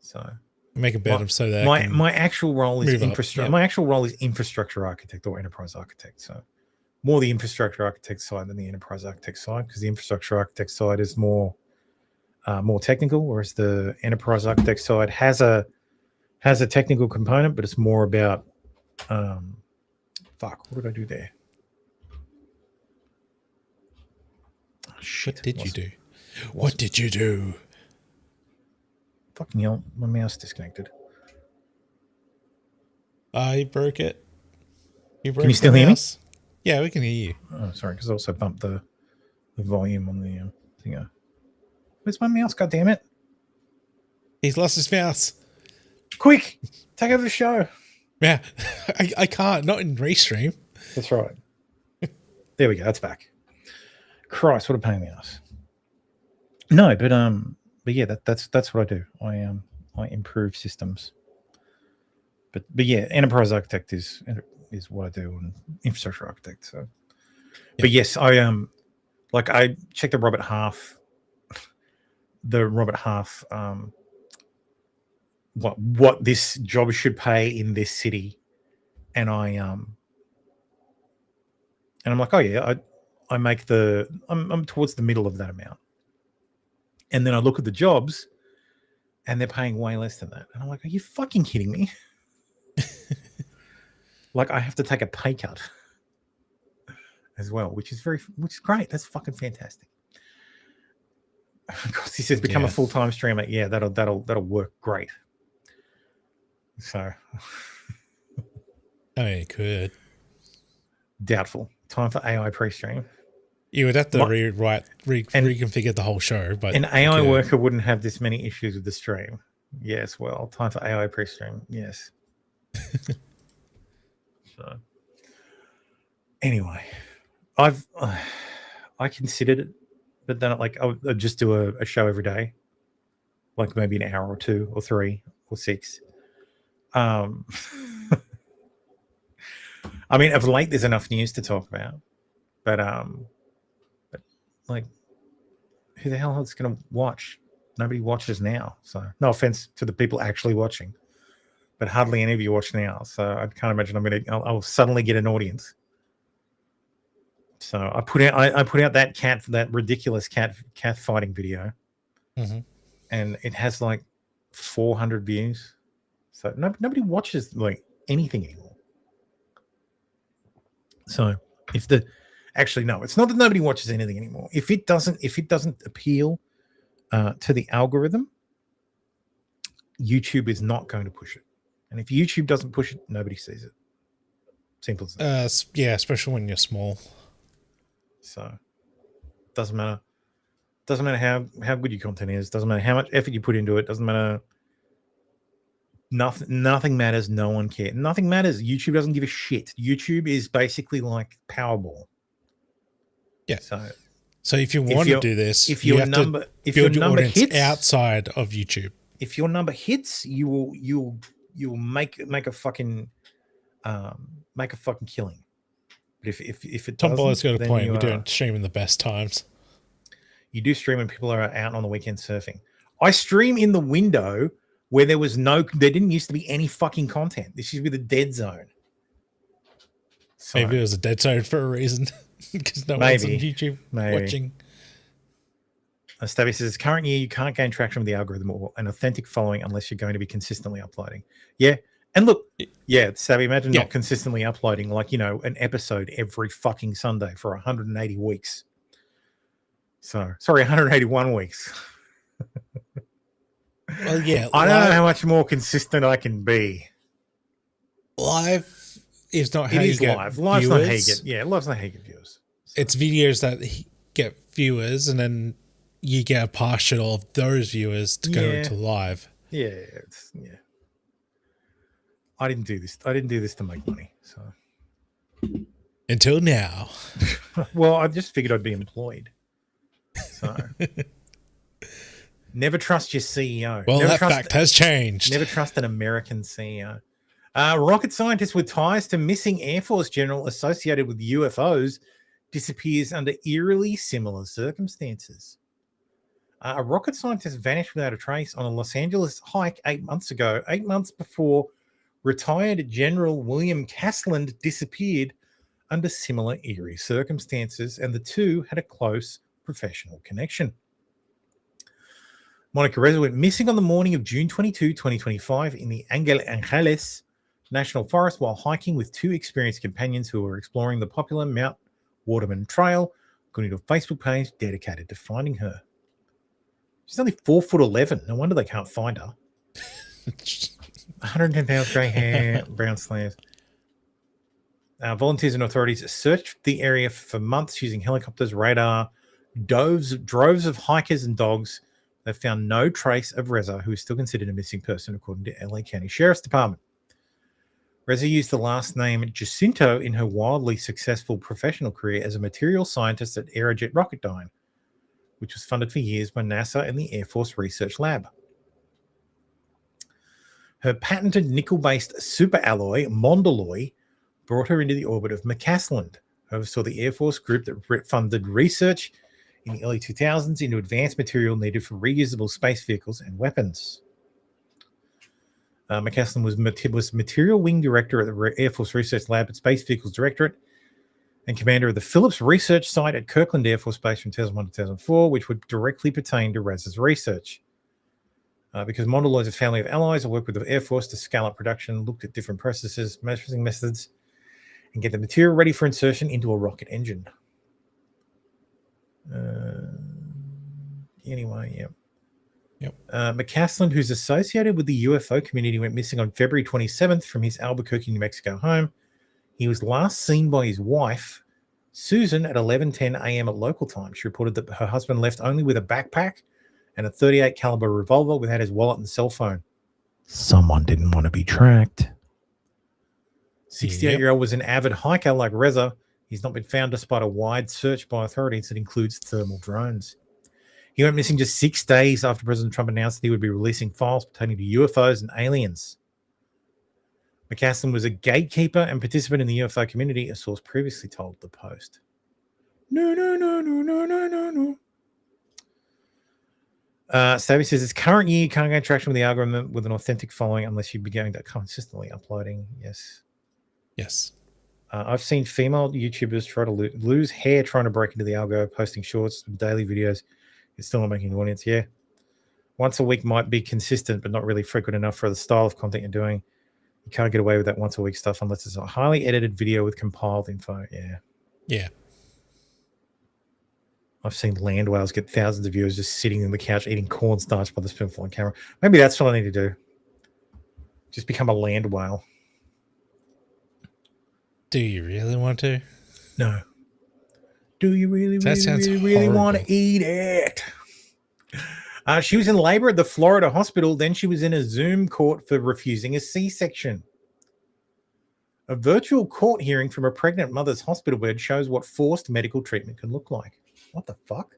So make it better so that my actual role is infrastructure. Yep. My actual role is infrastructure architect or enterprise architect. So more the infrastructure architect side than the enterprise architect side, because the infrastructure architect side is more technical, whereas the enterprise architect side has a technical component, but it's more about what did I do there? Oh, shit. What did you do? Fucking hell, my mouse disconnected. I broke it. Can you still hear me? Yeah, we can hear you. Oh, sorry, because I also bumped the volume on the thing. Where's my mouse? God damn it! He's lost his mouse. Quick, take over the show. Yeah, I can't. Not in Restream. That's right. There we go. That's back. Christ, what a pain in the ass. No, but yeah, that's what I do. I improve systems. But yeah, enterprise architect is what I do, and infrastructure architect. So, but yes, I checked the Robert Half. What this job should pay in this city, and I'm like, oh yeah, I make I'm towards the middle of that amount, and then I look at the jobs, and they're paying way less than that, and I'm like, are you fucking kidding me? Like I have to take a pay cut as well, which is great. That's fucking fantastic. Of course, he says become a full-time streamer. Yeah, that'll work great. So, I mean, it could. Doubtful. Time for AI pre-stream. You would have to reconfigure the whole show, but an AI worker wouldn't have this many issues with the stream. Yes, well, time for AI pre-stream. Yes. So, anyway, I considered it, but then I'd just do a show every day, like maybe an hour or 2 or 3 or 6. I mean, of late there's enough news to talk about, but like, who the hell is going to watch? Nobody watches now. So, no offense to the people actually watching, but hardly any of you watch now. So I can't imagine I'll suddenly get an audience. So I put out that ridiculous cat fighting video, and it has like 400 views. So nobody watches like anything anymore. So no, it's not that nobody watches anything anymore. If it doesn't appeal to the algorithm, YouTube is not going to push it. And if YouTube doesn't push it, nobody sees it. Simple as that. Yeah, especially when you're small. So doesn't matter. Doesn't matter how good your content is. Doesn't matter how much effort you put into it. Doesn't matter. Nothing matters. No one cares. Nothing matters. YouTube doesn't give a shit. YouTube is basically like Powerball. Yeah. So if you want to do this, if your number hits outside of YouTube, if your number hits, you'll make a fucking killing. But if it Tom doesn't, Boller's got a then point. We don't stream in the best times. You do stream when people are out on the weekend surfing. I stream in the window where there didn't used to be any fucking content. This used to be the dead zone. So, maybe it was a dead zone for a reason, because no one's on YouTube watching. Stabby says, current year, you can't gain traction with the algorithm or an authentic following unless you're going to be consistently uploading. Yeah. And look, Stabby, imagine not consistently uploading an episode every fucking Sunday for 180 weeks. So, sorry, 181 weeks. Well, yeah. I don't know how much more consistent I can be. Live is not how you get live. Viewers. Live's not how you get. Live's not how you get viewers. So. It's videos that get viewers, and then you get a partial of those viewers to go to live. Yeah. I didn't do this. I didn't do this to make money. So until now. Well, I just figured I'd be employed. So never trust your CEO. Well, that fact has changed. Never trust an American CEO. Rocket scientist with ties to missing Air Force general associated with UFOs disappears under eerily similar circumstances. A rocket scientist vanished without a trace on a Los Angeles hike 8 months ago, 8 months before retired General William Castland disappeared under similar eerie circumstances, and the two had a close professional connection. Monica Reza went missing on the morning of June 22, 2025 in the Angeles National Forest while hiking with two experienced companions who were exploring the popular Mount Waterman Trail, according to a Facebook page dedicated to finding her. She's only 4'11". No wonder they can't find her. 110 pounds, grey hair, brown sleeves. Volunteers and authorities searched the area for months using helicopters, radar, droves of hikers and dogs. They found no trace of Reza, who is still considered a missing person, according to LA County Sheriff's Department. Reza used the last name Jacinto in her wildly successful professional career as a material scientist at Aerojet Rocketdyne, which was funded for years by NASA and the Air Force Research Lab. Her patented nickel-based superalloy, Mondalloy, brought her into the orbit of McCaslin, who oversaw the Air Force group that funded research in the early 2000s into advanced material needed for reusable space vehicles and weapons. McCaslin was Material Wing Director at the Air Force Research Lab at Space Vehicles Directorate and commander of the Phillips Research Site at Kirkland Air Force Base from 2001 to 2004, which would directly pertain to Reza's research. Because Mondalloy is a family of allies, I worked with the Air Force to scale up production, looked at different processes, measuring methods, and get the material ready for insertion into a rocket engine. McCaslin, who's associated with the UFO community, went missing on February 27th from his Albuquerque, New Mexico home. He was last seen by his wife, Susan, at 11:10 a.m. at local time. She reported that her husband left only with a backpack and a .38 caliber revolver without his wallet and cell phone. Someone didn't want to be tracked. 68-year-old was an avid hiker like Reza. He's not been found despite a wide search by authorities that includes thermal drones. He went missing just 6 days after President Trump announced that he would be releasing files pertaining to UFOs and aliens. McCaslin was a gatekeeper and participant in the UFO community, a source previously told the Post. No. Stabby says, it's current year, you can't gain traction with the algorithm with an authentic following unless you be going to consistently uploading. Yes. I've seen female YouTubers try to lose hair trying to break into the algo, posting shorts, daily videos. It's still not making an audience. Yeah. Once a week might be consistent, but not really frequent enough for the style of content you're doing. You can't get away with that once a week stuff unless it's a highly edited video with compiled info. Yeah. I've seen land whales get thousands of viewers just sitting on the couch eating cornstarch by the spoonful on camera. Maybe that's what I need to do. Just become a land whale. Do you really want to? No. Do you really want to eat it? She was in labor at the Florida hospital. Then she was in a Zoom court for refusing a C-section. A virtual court hearing from a pregnant mother's hospital bed shows what forced medical treatment can look like. What the fuck?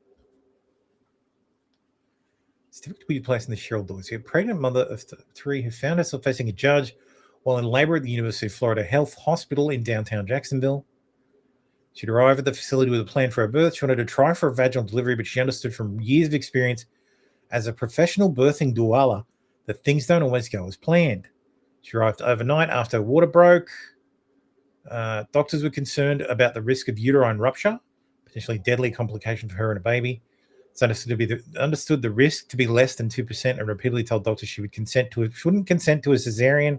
It's difficult to put your place in the Cheryl Dorsey, a pregnant mother of 3 who found herself facing a judge while in labor at the University of Florida Health Hospital in downtown Jacksonville. She'd arrived at the facility with a plan for her birth. She wanted to try for a vaginal delivery, but she understood from years of experience as a professional birthing doula that things don't always go as planned. She arrived overnight after her water broke. Doctors were concerned about the risk of uterine rupture, potentially deadly complication for her and a baby. It's understood the risk to be less than 2% and repeatedly told doctors she wouldn't consent to a cesarean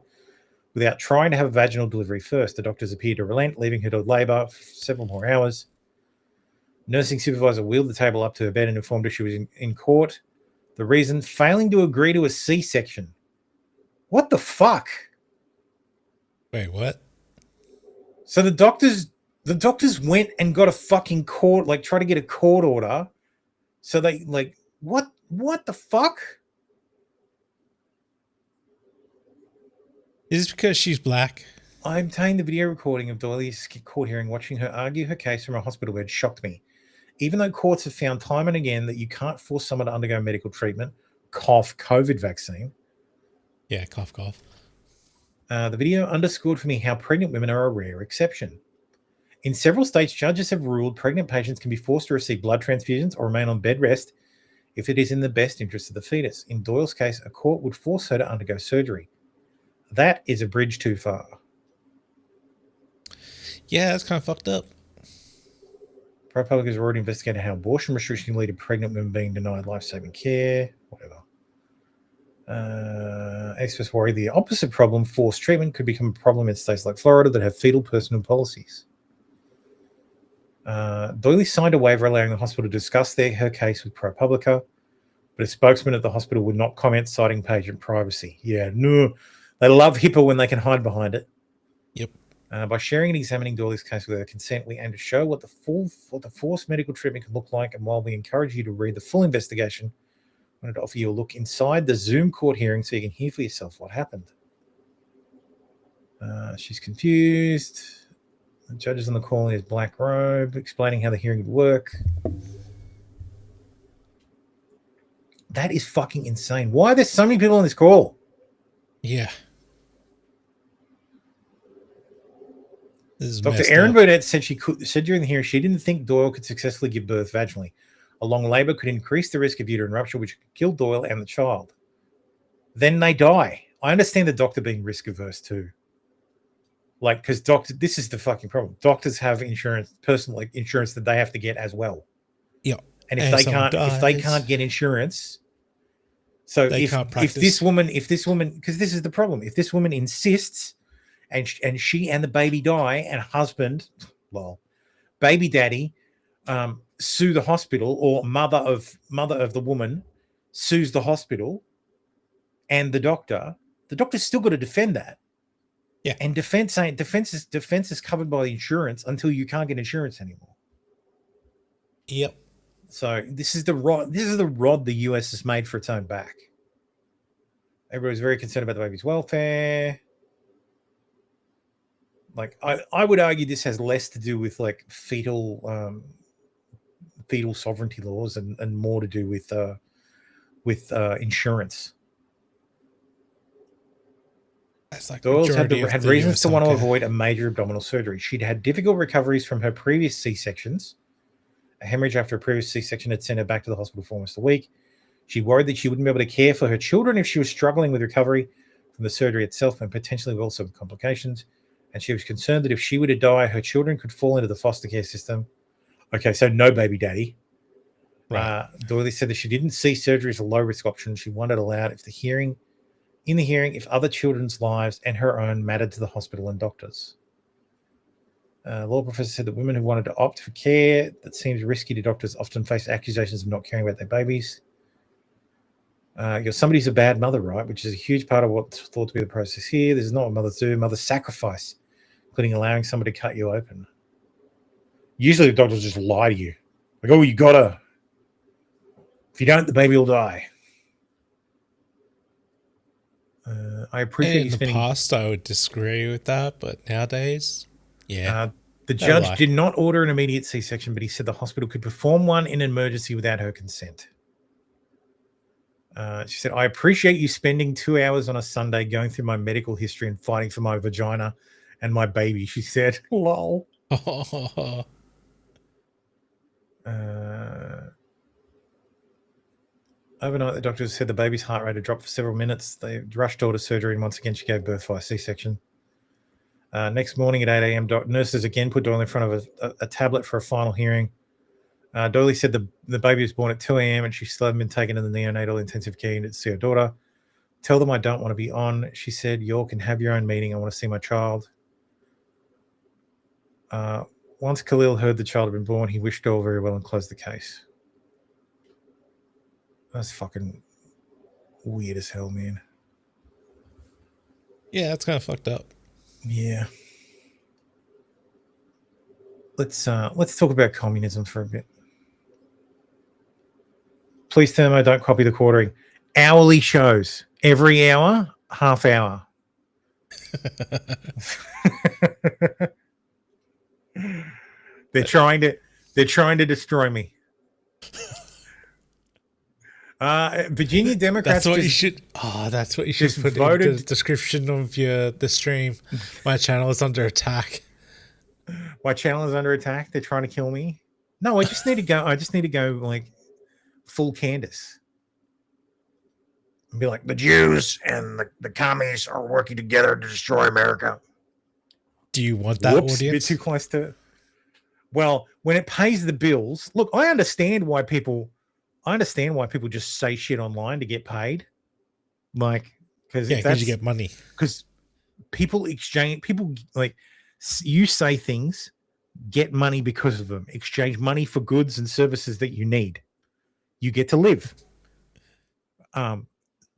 without trying to have a vaginal delivery first. The doctors appeared to relent, leaving her to labor for several more hours. Nursing supervisor wheeled the table up to her bed and informed her she was in court. The reason, failing to agree to a C-section. What the fuck? Wait, what? So the doctors went and got a fucking court, try to get a court order. So they what the fuck? Is this because she's black? I obtained the video recording of Doyley's court hearing. Watching her argue her case from a hospital bed shocked me. Even though courts have found time and again that you can't force someone to undergo medical treatment, COVID vaccine. Yeah, cough. The video underscored for me how pregnant women are a rare exception. In several states, judges have ruled pregnant patients can be forced to receive blood transfusions or remain on bed rest if it is in the best interest of the fetus. In Doyle's case, a court would force her to undergo surgery. That is a bridge too far. Yeah, that's kind of fucked up. ProPublica has already investigated how abortion restrictions can lead to pregnant women being denied life-saving care. Whatever. Experts worry the opposite problem, forced treatment, could become a problem in states like Florida that have fetal personal policies. Doyley signed a waiver allowing the hospital to discuss her case with ProPublica, but a spokesman at the hospital would not comment, citing patient privacy. Yeah, no, They love HIPAA when they can hide behind it. Yep. By sharing and examining Doyley's case with her consent, we aim to show what the forced medical treatment can look like. And while we encourage you to read the full investigation, I wanted to offer you a look inside the Zoom court hearing so you can hear for yourself what happened. She's confused. The judge is on the call in his black robe, explaining how the hearing would work. That is fucking insane. Why are there so many people on this call? Yeah. Dr. Erin Burnett said during the hearing she didn't think Doyle could successfully give birth vaginally. A long labor could increase the risk of uterine rupture, which could kill Doyle and the child. Then they die. I understand the doctor being risk averse too. Like, because this is the fucking problem. Doctors have insurance, personal insurance that they have to get as well. Yeah. And if they can't get insurance, so if this woman, because this is the problem, if this woman insists, and she and the baby die, and baby daddy, sue the hospital, or mother of the woman sues the hospital, and the doctor's still got to defend that. Yeah, and defense is covered by the insurance until you can't get insurance anymore. Yep. So this is the rod the US has made for its own back. Everybody's very concerned about the baby's welfare. Like I would argue this has less to do with like fetal sovereignty laws and more to do with insurance. Like Doyle's had reasons to want to avoid a major abdominal surgery. She'd had difficult recoveries from her previous C-sections. A hemorrhage after a previous C-section had sent her back to the hospital for almost a week. She worried that she wouldn't be able to care for her children if she was struggling with recovery from the surgery itself and potentially also with complications. And she was concerned that if she were to die, her children could fall into the foster care system. Okay, so no baby daddy. Right. Doyle said that she didn't see surgery as a low-risk option. She wanted allowed if other children's lives and her own mattered to the hospital and doctors. Law professor said that women who wanted to opt for care that seems risky to doctors often face accusations of not caring about their babies. Somebody's a bad mother, right? Which is a huge part of what's thought to be the process here. This is not what mothers do. Mothers sacrifice, including allowing somebody to cut you open. Usually the doctors just lie to you. Like, oh, you gotta. If you don't, the baby will die. I appreciate you spending... In the past, I would disagree with that, but nowadays, yeah. The judge did not order an immediate C-section, but he said the hospital could perform one in an emergency without her consent. She said, I appreciate you spending 2 hours on a Sunday going through my medical history and fighting for my vagina and my baby, she said. Lol. Overnight, the doctors said the baby's heart rate had dropped for several minutes. They rushed her to surgery, and once again, she gave birth via C-section. Next morning at 8 a.m., nurses again put Doyle in front of a tablet for a final hearing. Doyle said the baby was born at 2 a.m. and she still hadn't been taken to the neonatal intensive care unit to see her daughter. Tell them I don't want to be on. She said, you all can have your own meeting. I want to see my child. Once Khalil heard the child had been born, he wished Doyle very well and closed the case. That's fucking weird as hell, man. Yeah, that's kind of fucked up. Yeah. Let's talk about communism for a bit. Please, Thermo, don't copy the quartering. Hourly shows. Every hour, half hour. They're trying to destroy me. Virginia Democrats. That's what you should. Oh, that's what you should put in the description of the stream. My channel is under attack. My channel is under attack. They're trying to kill me. No, I just need to go like full Candace. And be like, the Jews and the commies are working together to destroy America. Do you want that audience? A bit too close to. Well, when it pays the bills, look, I understand why people just say shit online to get paid. Like, because you get money. Because people like you say things, get money because of them. Exchange money for goods and services that you need. You get to live.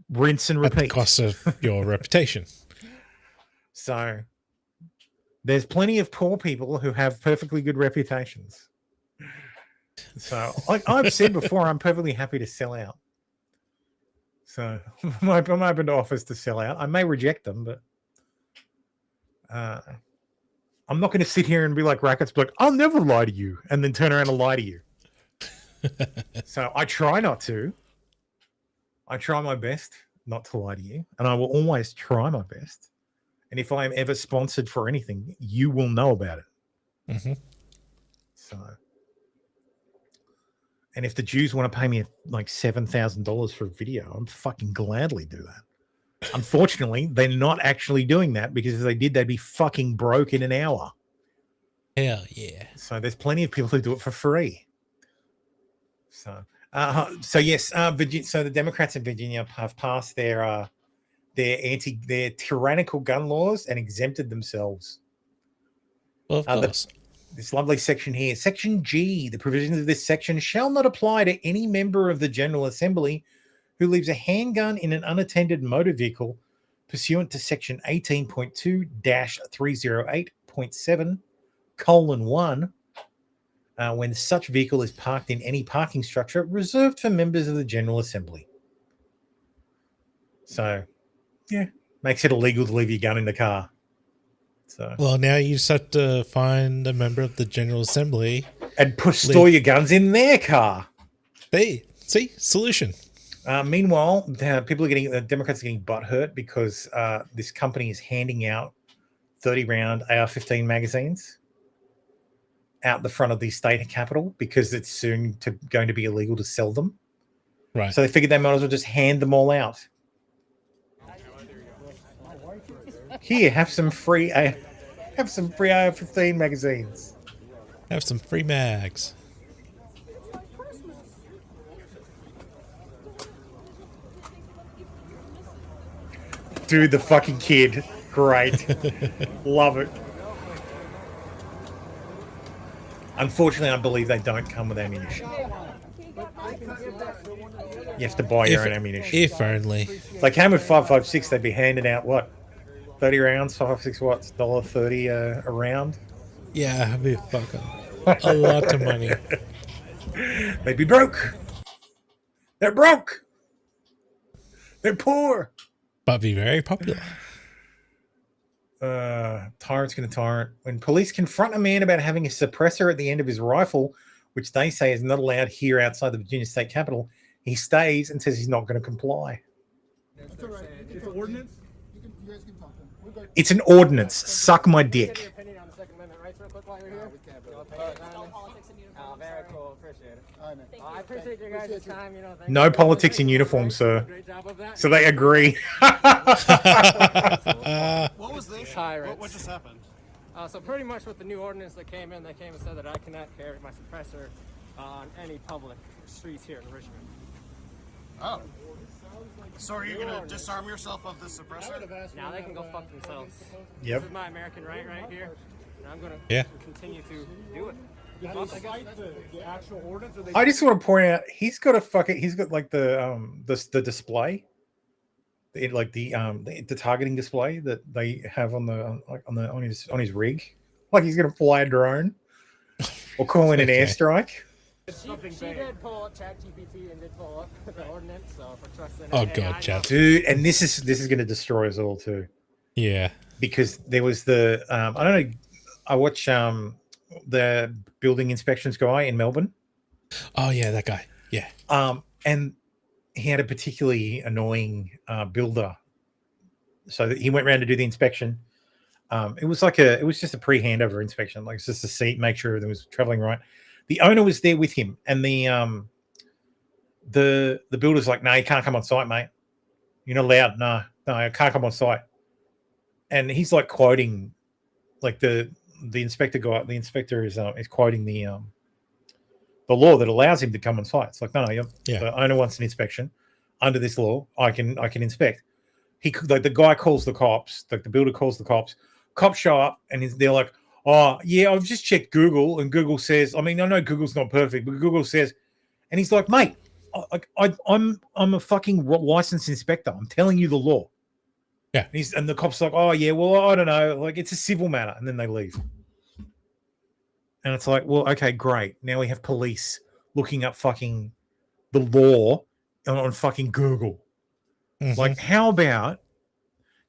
Rinse and repeat. At the cost of your reputation. So there's plenty of poor people who have perfectly good reputations. So like I've said before, I'm perfectly happy to sell out. So I'm open to offers to sell out. I may reject them, but I'm not going to sit here and be like Rackets, like, I'll never lie to you, and then turn around and lie to you. So I try not to. I try my best not to lie to you, and I will always try my best. And if I am ever sponsored for anything, you will know about it. Mm-hmm. So, and if the Jews want to pay me like $7,000 for a video, I'm fucking gladly do that. Unfortunately, they're not actually doing that, because if they did, they'd be fucking broke in an hour. Hell yeah. So there's plenty of people who do it for free. So yes, Virginia, so the Democrats in Virginia have passed their tyrannical gun laws and exempted themselves. Well, of course. This lovely section here, Section G, the provisions of this section shall not apply to any member of the General Assembly who leaves a handgun in an unattended motor vehicle pursuant to Section 18.2-308.7:1, when such vehicle is parked in any parking structure reserved for members of the General Assembly. So, yeah, makes it illegal to leave your gun in the car. So, well, now you just have to find a member of the General Assembly and store your guns in their car. Hey, see, solution. Meanwhile, the Democrats are getting butthurt because this company is handing out 30-round AR-15 magazines out the front of the state capitol because it's soon going to be illegal to sell them. Right. So they figured they might as well just hand them all out. Here, have some free AR-15 magazines. Have some free mags. Dude, the fucking kid. Great. Love it. Unfortunately, I believe they don't come with ammunition. You have to buy your own ammunition. If only. If they came with 5.56, they'd be handing out, what, 30 rounds, 5.56 watts, $1.30 a round? Yeah, that'd be fucking a lot of money. They'd be broke. They're broke. They're poor. But be very popular. Tyrant's going to tyrant. When police confront a man about having a suppressor at the end of his rifle, which they say is not allowed here outside the Virginia State Capitol, he stays and says he's not going to comply. That's all right. It's an ordinance. You guys keep talking. It's an ordinance. Suck my dick. Very cool. Appreciate it. I appreciate your guys' time. No politics in uniform, sir. So they agree. What was this? What just happened? So pretty much with the new ordinance that came in, they came and said that I cannot carry my suppressor on any public streets here in Richmond. Oh. So are you going to disarm yourself of the suppressor? Now they can go fuck themselves. Yep. This is my American right here, and I'm going to continue to do it. Did they cite the actual ordinance? Or I just want to point out he's got like the display, the targeting display that they have on his rig, like he's gonna fly a drone or call in an airstrike. She did pull up ChatGPT and did pull up the ordinance, so if we're trusting God, Chat. Dude, and this is gonna destroy us all too. Yeah, because there was the I don't know. I watch the building inspections guy in Melbourne. Oh yeah, that guy. Yeah. And he had a particularly annoying builder. So he went around to do the inspection. It was just a pre-handover inspection, like it's just to see, make sure everything was traveling right. The owner was there with him, and the builder's like, "No, you can't come on site, mate. You're not allowed. No, I can't come on site." And he's like quoting, like the inspector guy. The inspector is quoting the law that allows him to come on site. It's like, no, the owner wants an inspection under this law. I can inspect. The guy calls the cops. Like the builder calls the cops. Cops show up and they're like, "Oh yeah, I've just checked Google, and Google says, I know Google's not perfect, but Google says," and he's like, "Mate, I'm a fucking licensed inspector. I'm telling you the law. Yeah. And the cop's like, oh, yeah, well, I don't know. Like, it's a civil matter. And then they leave. And it's like, well, okay, great. Now we have police looking up fucking the law on fucking Google. Mm-hmm. Like, how about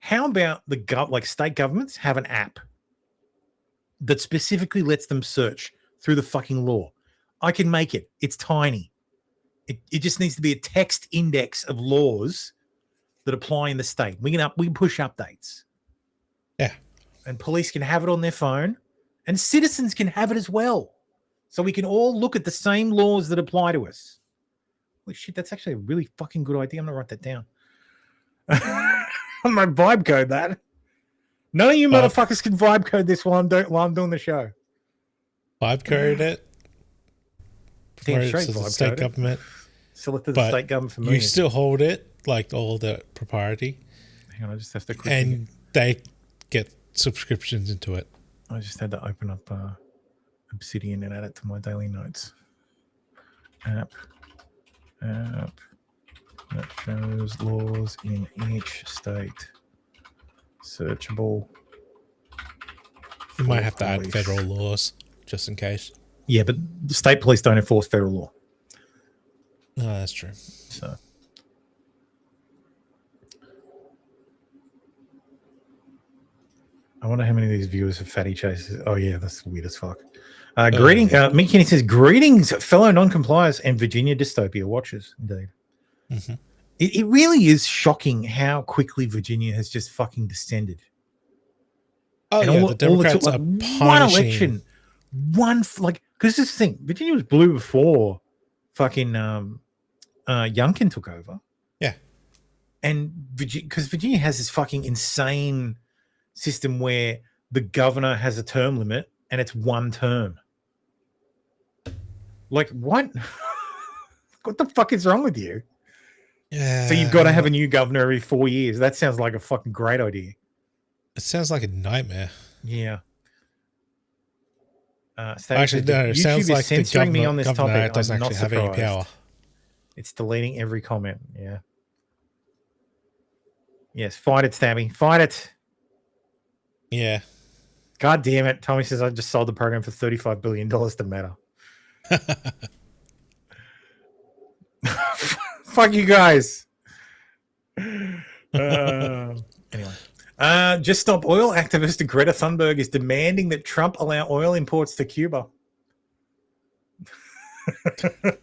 the state governments have an app that specifically lets them search through the fucking law? I can make it. It's tiny. It just needs to be a text index of laws that apply in the state. We can push updates. Yeah. And police can have it on their phone, and citizens can have it as well. So we can all look at the same laws that apply to us. Holy shit, that's actually a really fucking good idea. I'm gonna write that down. I'm gonna vibe code that. None of you motherfuckers can vibe code this while I'm doing the show. Vibe code it. Damn straight to the vibe state code it. government. Sell it to the state government for you millions. still hold it, like all the propriety. Hang on, I just have to quickly... And they get subscriptions into it. I just had to open up Obsidian and add it to my daily notes. App that shows laws in each state. Searchable. You might have to add federal laws just in case. Yeah, but the state police don't enforce federal law. Oh, that's true. So, I wonder how many of these viewers have fatty chases. Oh yeah, that's weird as fuck. Mick Kenny says, greetings, fellow non-compliers and Virginia dystopia watchers. Indeed. Mm-hmm. It really is shocking how quickly Virginia has just fucking descended. Oh, and yeah, the Democrats are one punishing. election, because this thing, Virginia was blue before fucking Youngkin took over. Yeah. And because Virginia has this fucking insane system where the governor has a term limit and it's one term. Like, what? What the fuck is wrong with you? Yeah. So you've got to have a new governor every 4 years. That sounds like a fucking great idea. It sounds like a nightmare. Yeah. Actually, no, it sounds like the censoring me on this governor topic. doesn't I'm not actually have any surprised. power. It's deleting every comment. Yeah. Yes, fight it, Stabby. Fight it. Yeah. God damn it. Tommy says I just sold the program for $35 billion to Meta. Fuck you guys. Anyway. Just Stop Oil activist Greta Thunberg is demanding that Trump allow oil imports to Cuba.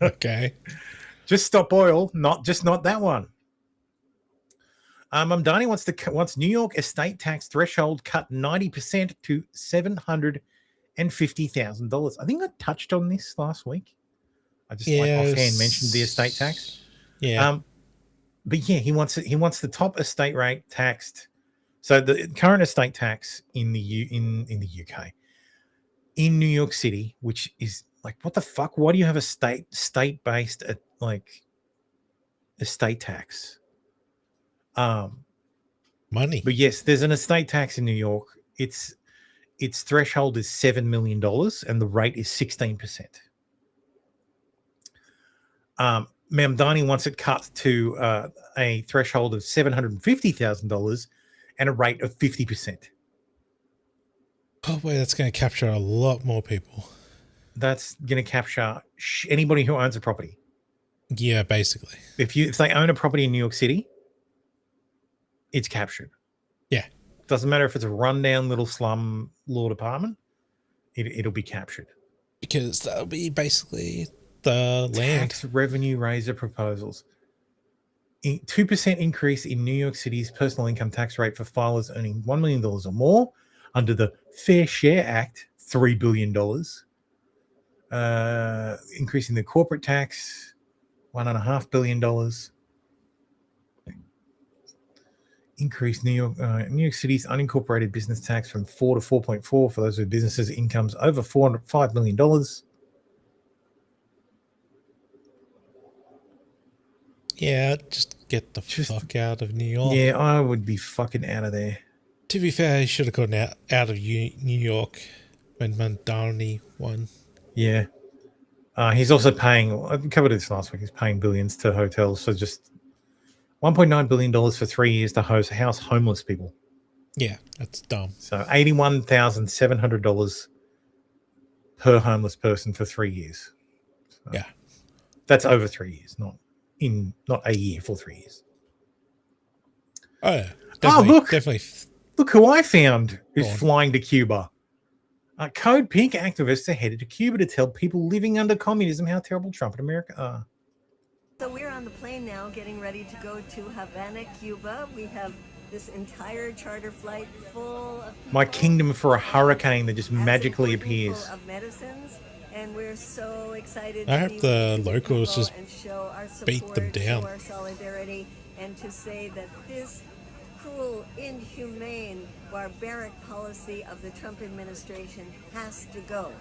Okay. Just Stop Oil, not that one. Mamdani wants New York estate tax threshold cut 90% to $750,000. I think I touched on this last week. I just offhand mentioned the estate tax. Yeah. But yeah, he wants the top estate rate taxed. So the current estate tax in the UK, in New York City, which is like, what the fuck? Why do you have a state-based like estate tax? Money. But yes, there's an estate tax in New York. Its threshold is $7 million and the rate is 16%. Mamdani wants it cut to a threshold of $750,000 and a rate of 50%. Oh boy, that's going to capture a lot more people. That's going to capture anybody who owns a property. Yeah, basically. If they own a property in New York City, it's captured. Yeah. Doesn't matter if it's a rundown little slum lord apartment, it'll be captured. Because that'll be basically the land. Tax revenue raiser proposals. 2% increase in New York City's personal income tax rate for filers earning $1 million or more under the Fair Share Act, $3 billion. Increasing the corporate tax, $1.5 billion. Increase New York City's unincorporated business tax from 4 to 4.4 for those with businesses' incomes over $5 million. Yeah, just get the fuck out of New York. Yeah, I would be fucking out of there. To be fair, he should have gone out of New York when Mamdani won. Yeah. He's also paying, I covered this last week, he's paying billions to hotels. So just, $1.9 billion for 3 years to house homeless people. Yeah, that's dumb. So $81,700 per homeless person for 3 years. So yeah. That's over 3 years, not a year for 3 years. Oh, yeah. Definitely. Look who I found who's flying to Cuba. Code Pink activists are headed to Cuba to tell people living under communism how terrible Trump and America are. So we're on the plane now, getting ready to go to Havana, Cuba. We have this entire charter flight full of people, My kingdom for a hurricane that just magically appears. full of medicines, and we're so excited I to hope be the with locals people just and show our support, beat them down. show our solidarity, and to say that this cruel, inhumane, barbaric policy of the Trump administration has to go.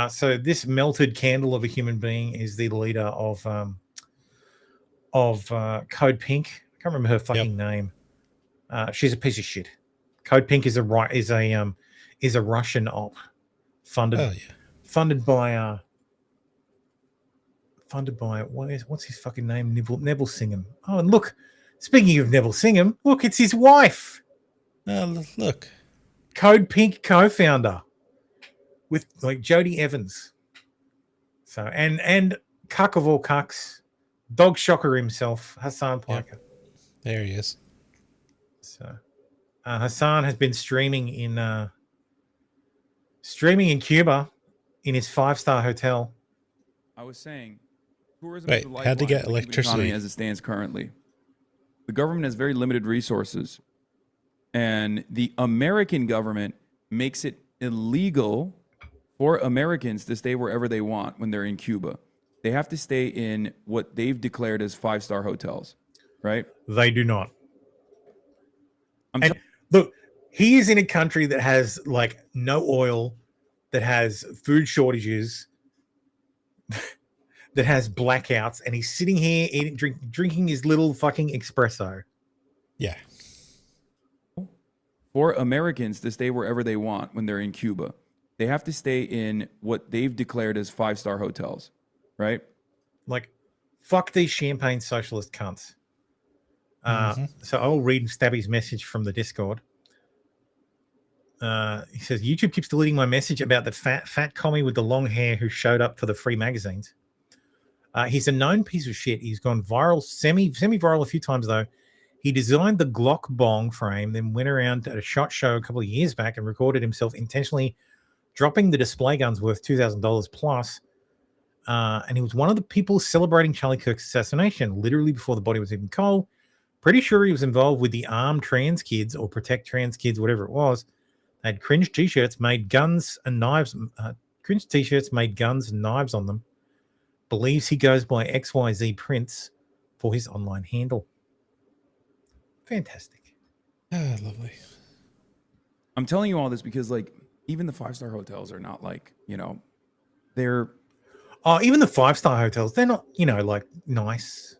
So this melted candle of a human being is the leader of Code Pink. I can't remember her fucking name. She's a piece of shit. Code Pink is a Russian op funded by what's his fucking name? Neville Singham. Oh, and look, speaking of Neville Singham, look, it's his wife. Look, Code Pink co-founder with like Jodie Evans. So and cuck of all cucks, dog shocker himself, Hassan Piker. Yep. There he is. So Hassan has been streaming in Cuba in his 5-star hotel. I was saying, tourism Wait, is the lifeline how'd they get of the Cuban electricity? economy as it stands currently. The government has very limited resources, and the American government makes it illegal for Americans to stay wherever they want when they're in Cuba. They have to stay in what they've declared as 5-star hotels, right? They do not. Look, he is in a country that has like no oil, that has food shortages, that has blackouts, and he's sitting here drinking his little fucking espresso. Yeah. For Americans to stay wherever they want when they're in Cuba, they have to stay in what they've declared as 5-star hotels, right? Like, fuck these champagne socialist cunts. So I'll read Stabby's message from the Discord. He says, YouTube keeps deleting my message about the fat commie with the long hair who showed up for the free magazines. He's a known piece of shit. He's gone viral, semi-viral a few times, though. He designed the Glock bong frame, then went around at a SHOT Show a couple of years back and recorded himself intentionally dropping the display guns worth $2,000 plus. And he was one of the people celebrating Charlie Kirk's assassination, literally before the body was even cold. Pretty sure he was involved with the Arm Trans Kids or Protect Trans Kids, whatever it was. They had cringe t-shirts, made guns and knives. Cringe t-shirts made guns and knives on them. Believes he goes by XYZ Prince for his online handle. Fantastic. Ah, lovely. I'm telling you all this because, like, even the 5-star hotels are not like, they're... Oh, even the 5-star hotels, they're not, like, nice.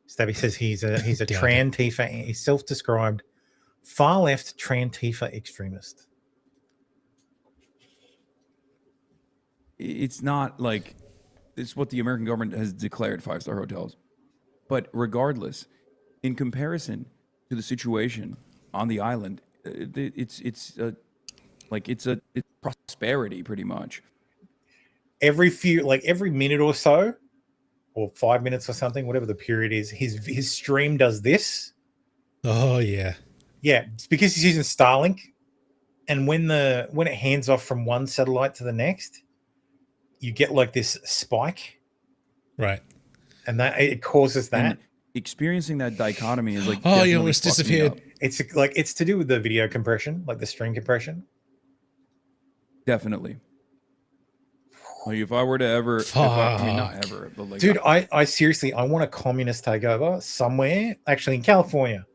Stabby says he's a Tran-Tifa, he's self-described far-left Tran-Tifa extremist. It's not like... It's what the American government has declared 5-star hotels. But regardless, in comparison to the situation on the island, it's prosperity pretty much. Every minute or so, or 5 minutes or something, whatever the period is, his stream does this. Oh yeah. Yeah, it's because he's using Starlink, and when it hands off from one satellite to the next, you get like this spike, right? And that it causes that. And experiencing that dichotomy is like, oh, you almost disappeared. It's to do with the video compression, like the stream compression. Definitely. Like if I were to ever, not ever, but like, dude, I seriously, I want a communist takeover somewhere. Actually, in California,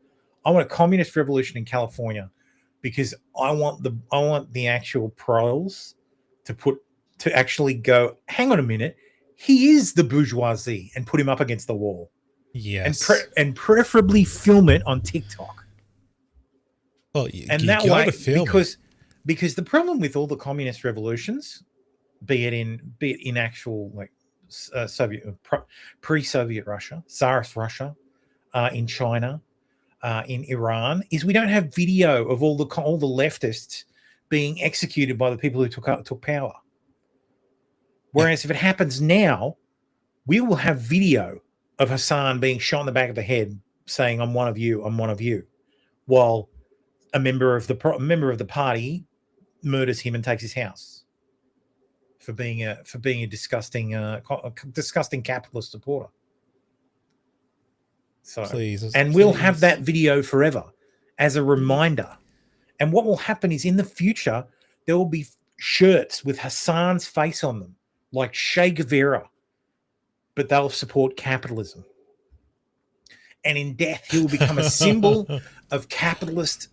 I want a communist revolution in California because I want the actual proles to actually go, hang on a minute, he is the bourgeoisie, and put him up against the wall. Yes. And preferably film it on TikTok. Well, that way, because the problem with all the communist revolutions, be it in actual like Soviet pre-Soviet Russia, Tsarist Russia, in China, in Iran, is we don't have video of all the leftists being executed by the people who took power. Whereas if it happens now, we will have video of Hassan being shot in the back of the head, saying, "I'm one of you. I'm one of you," while a member of the party murders him and takes his house for being a disgusting capitalist supporter. So, we'll have that video forever as a reminder. And what will happen is in the future there will be shirts with Hassan's face on them, like Che Guevara, but they'll support capitalism. And in death, he will become a symbol of capitalist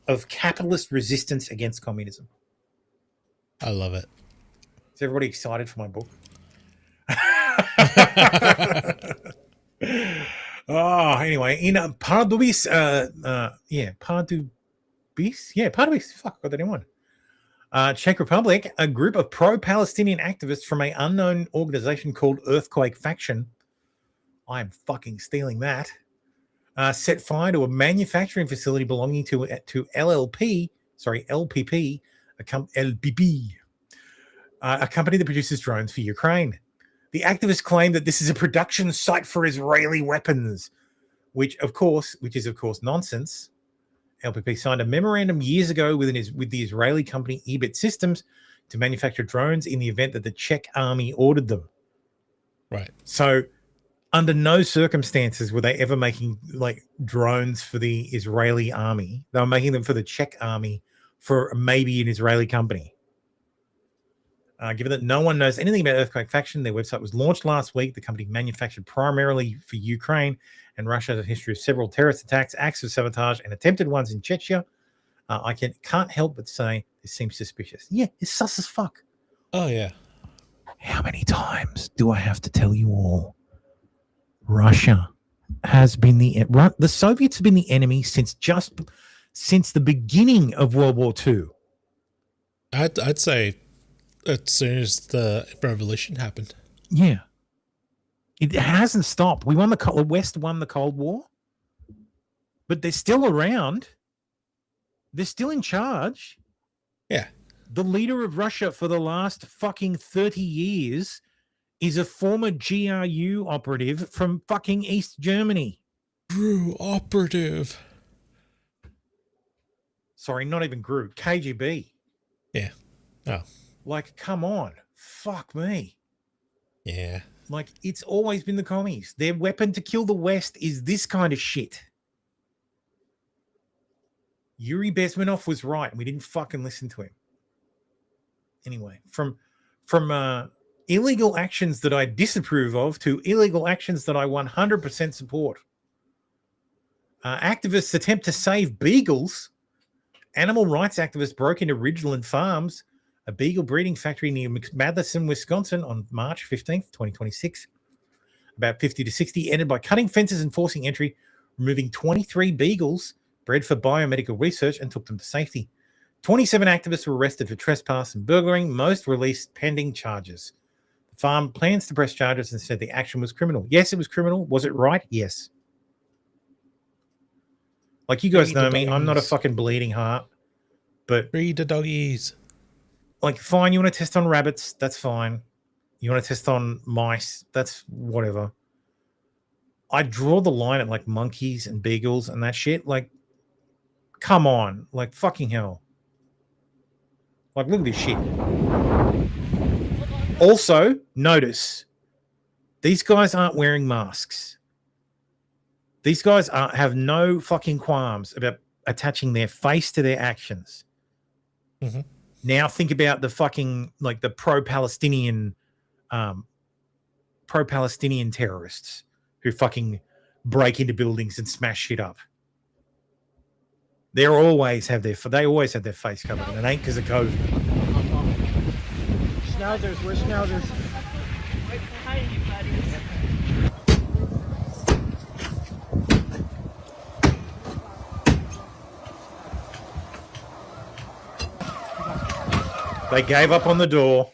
resistance against communism. I love it. Is everybody excited for my book? Anyway, in Pardubice, Pardubice. Fuck, got that in one. Czech Republic, a group of pro-Palestinian activists from an unknown organization called Earthquake Faction. I am fucking stealing that. Set fire to a manufacturing facility belonging to LPP, a company that produces drones for Ukraine. The activists claim that this is a production site for Israeli weapons, which is of course nonsense. LPP signed a memorandum years ago with the Israeli company Ebit Systems to manufacture drones in the event that the Czech army ordered them. Right. So under no circumstances were they ever making like drones for the Israeli army. They were making them for the Czech army for maybe an Israeli company. Given that no one knows anything about Earthquake Faction, their website was launched last week. The company manufactured primarily for Ukraine, and Russia has a history of several terrorist attacks, acts of sabotage, and attempted ones in Chechnya. I can't help but say this seems suspicious. Yeah, it's sus as fuck. Oh, yeah. How many times do I have to tell you all? Russia has been the Soviets have been the enemy since the beginning of World War II. I'd say as soon as the revolution happened. Yeah. It hasn't stopped. The West won the Cold War, but they're still around. They're still in charge. Yeah. The leader of Russia for the last fucking 30 years is a former GRU operative from fucking East Germany. GRU operative. Sorry, not even GRU. KGB. Yeah. Oh. Like, come on. Fuck me. Yeah. Like, it's always been the commies. Their weapon to kill the West is this kind of shit. Yuri Bezmenov was right, and we didn't fucking listen to him. Anyway, from illegal actions that I disapprove of to illegal actions that I 100% support. Activists attempt to save beagles. Animal rights activists broke into Ridgeland Farms, a beagle breeding factory near Madison, Wisconsin on March 15th, 2026. About 50 to 60 ended by cutting fences and forcing entry, removing 23 beagles bred for biomedical research and took them to safety. 27 activists were arrested for trespass and burglaring, most released pending charges. The farm plans to press charges and said the action was criminal. Yes, it was criminal. Was it right? Yes. Like, you guys know me, I'm not a fucking bleeding heart, but breed the doggies. Like, fine, you want to test on rabbits, that's fine. You want to test on mice, that's whatever. I draw the line at like monkeys and beagles and that shit. Like, come on, like fucking hell. Like, look at this shit. Also, notice these guys aren't wearing masks. These guys have no fucking qualms about attaching their face to their actions. Mm-hmm. Now think about the fucking, like, the pro-Palestinian terrorists who fucking break into buildings and smash shit up. They always have their face covered, and it ain't because of COVID. Schnauzers, we're schnauzers. Right behind you, buddies. They gave up on the door.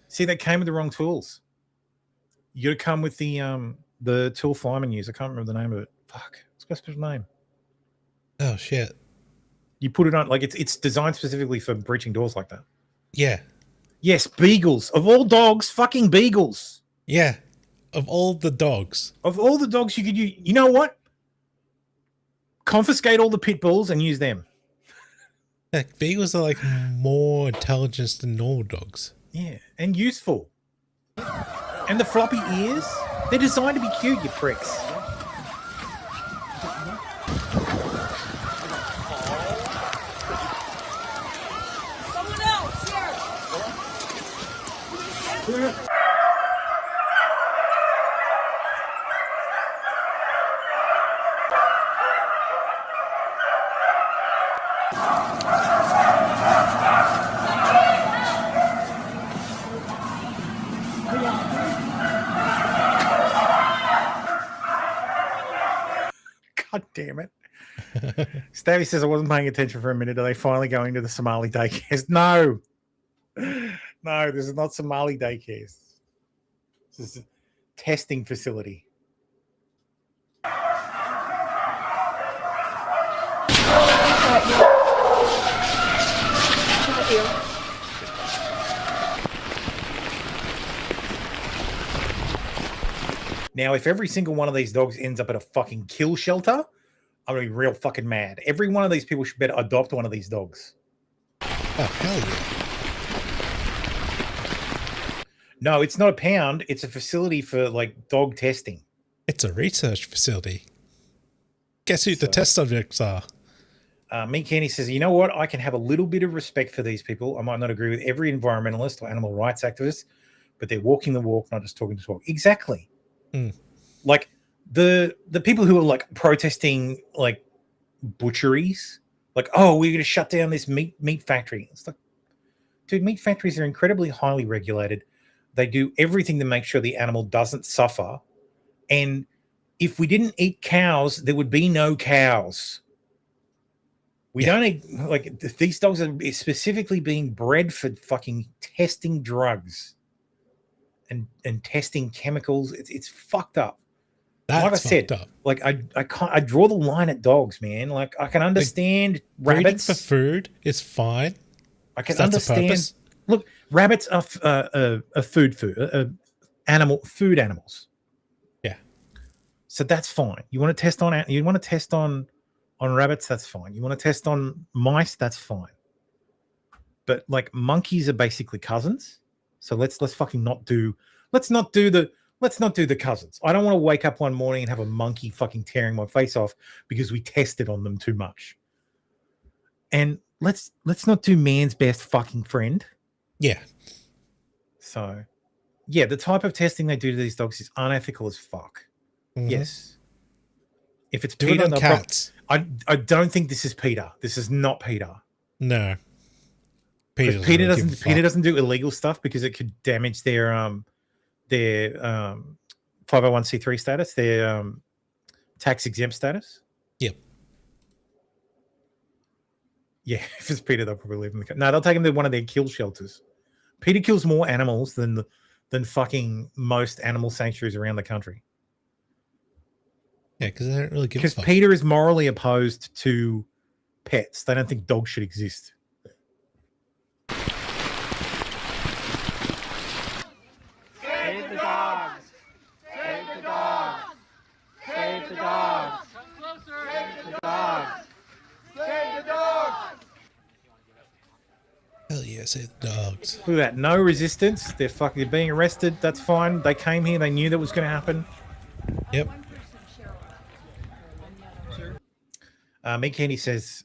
See, they came with the wrong tools. You got to come with the the tool fireman use. I can't remember the name of it. Fuck, it's got a special name. Oh shit! You put it on like it's designed specifically for breaching doors like that. Yeah. Yes, beagles of all dogs, fucking beagles. Yeah, of all the dogs. Of all the dogs you could use, you know what? Confiscate all the pit bulls and use them. Like, beagles are like more intelligent than normal dogs. Yeah, and useful. And the floppy ears, they're designed to be cute, you pricks. Someone else, here! God damn it. Stabby says I wasn't paying attention for a minute. Are they finally going to the Somali daycares? No. No, this is not Somali daycares. This is a testing facility. Now, if every single one of these dogs ends up at a fucking kill shelter, I'm going to be real fucking mad. Every one of these people should better adopt one of these dogs. Oh, hell yeah. No, it's not a pound. It's a facility for, like, dog testing. It's a research facility. Guess who the test subjects are? Meat Candy says, you know what? I can have a little bit of respect for these people. I might not agree with every environmentalist or animal rights activist, but they're walking the walk, not just talking the talk. Exactly. Like the people who are like protesting like butcheries, like, oh, we're going to shut down this meat factory. It's like, dude, meat factories are incredibly highly regulated. They do everything to make sure the animal doesn't suffer. And if we didn't eat cows, there would be no cows. We don't eat, like, these dogs are specifically being bred for fucking testing drugs and testing chemicals. It's fucked up. That's like I said, fucked up. like I draw the line at dogs, man. Like I can understand Breeding rabbits for food is fine. I can That's the understand. purpose. Look, rabbits are food animals. Yeah. So that's fine. You want to test on rabbits, that's fine. You want to test on mice, that's fine. But like monkeys are basically cousins. So let's fucking not do the cousins. I don't want to wake up one morning and have a monkey fucking tearing my face off because we tested on them too much. And let's not do man's best fucking friend. Yeah. So, yeah, the type of testing they do to these dogs is unethical as fuck. Mhm. Yes. If it's Do it Peter, on they'll cats. I don't think this is Peter. This is not Peter. No. Peter doesn't do illegal stuff because it could damage their 501c3 status, their tax exempt status. Yep. Yeah, if it's Peter, they'll probably leave him. No, they'll take him to one of their kill shelters. Peter kills more animals than fucking most animal sanctuaries around the country. Yeah, because they don't really give a Because fuck. Peter is morally opposed to pets. They don't think dogs should exist. Save the dogs! Save the dogs! Save the dogs! Save the dogs! Save the dogs! Hell yeah, save the dogs. Look at that. No resistance. They're being arrested. That's fine. They came here. They knew that was going to happen. Yep. Meat Candy says,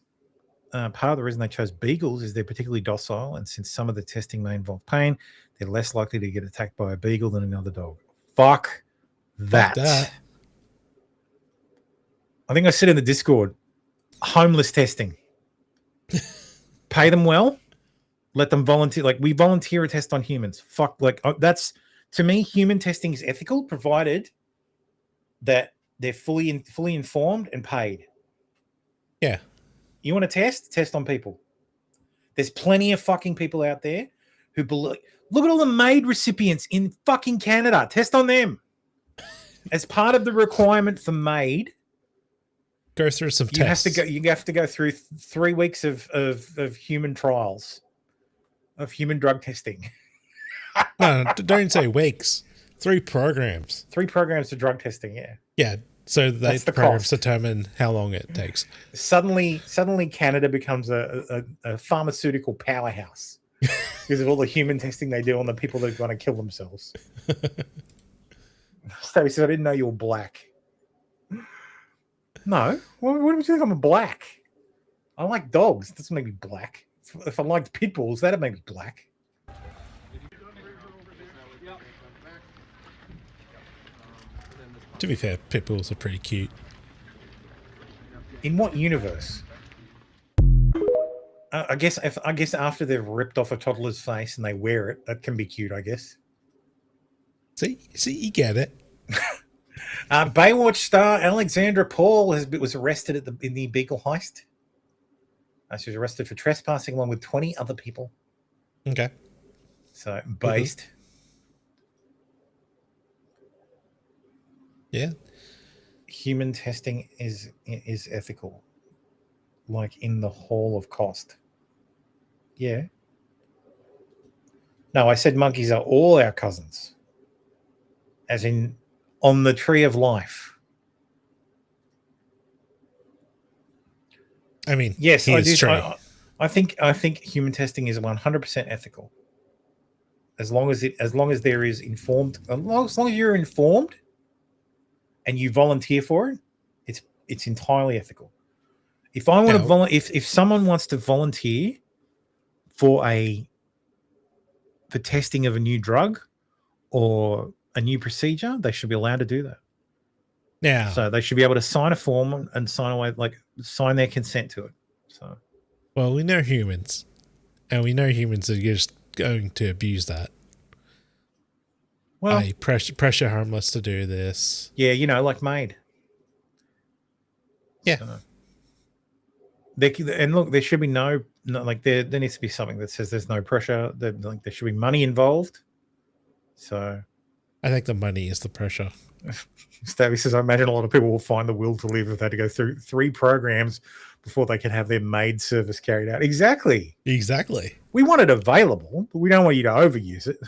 part of the reason they chose beagles is they're particularly docile, and since some of the testing may involve pain, they're less likely to get attacked by a beagle than another dog. Fuck that. I think I said in the Discord, homeless testing. Pay them well. Let them volunteer. Like, we volunteer a test on humans. Fuck, like, that's, to me, human testing is ethical, provided that they're fully informed and paid. Yeah. You want to test on people. There's plenty of fucking people out there who believe. Look at all the MAID recipients in fucking Canada. Test on them. as part of the requirement for MAID, Go through some you tests. you have to go through 3 weeks of human trials, of human drug testing. No, don't say weeks. 3 programs. 3 programs of drug testing, yeah. Yeah. So That's the the programs cost. determine how long it takes. Suddenly Canada becomes a pharmaceutical powerhouse because of all the human testing they do on the people that are going to kill themselves. Stabby said, I didn't know you were black. No. What do you think I'm black? I like dogs. It doesn't make me black. If I liked pit bulls, that'd make me black. To be fair, pit bulls are pretty cute. In what universe? I guess after they've ripped off a toddler's face and they wear it, that can be cute, I guess. See, you get it. Baywatch star Alexandra Paul was arrested in the Beagle heist. She was arrested for trespassing along with 20 other people. Okay. So based. Yeah. Human testing is ethical. Like in the whole of cost. Yeah. No, I said monkeys are all our cousins. As in on the tree of life. I mean, yes, he I is do. true. I think human testing is 100% ethical. As long as there is informed, as long as you're informed and you volunteer for it, it's entirely ethical. If I want to if someone wants to volunteer for testing of a new drug or a new procedure, they should be allowed to do that. Yeah. So they should be able to sign a form and sign their consent to it. So, well, we know humans, and we know humans are just going to abuse that. Well, pressure harmless to do this. Yeah, like MAID. Yeah. So, and look, there should be no there needs to be something that says there's no pressure. That there should be money involved. So, I think the money is the pressure. Stabby says, I imagine a lot of people will find the will to live if they had to go through 3 programs before they can have their MAID service carried out. Exactly. We want it available, but we don't want you to overuse it.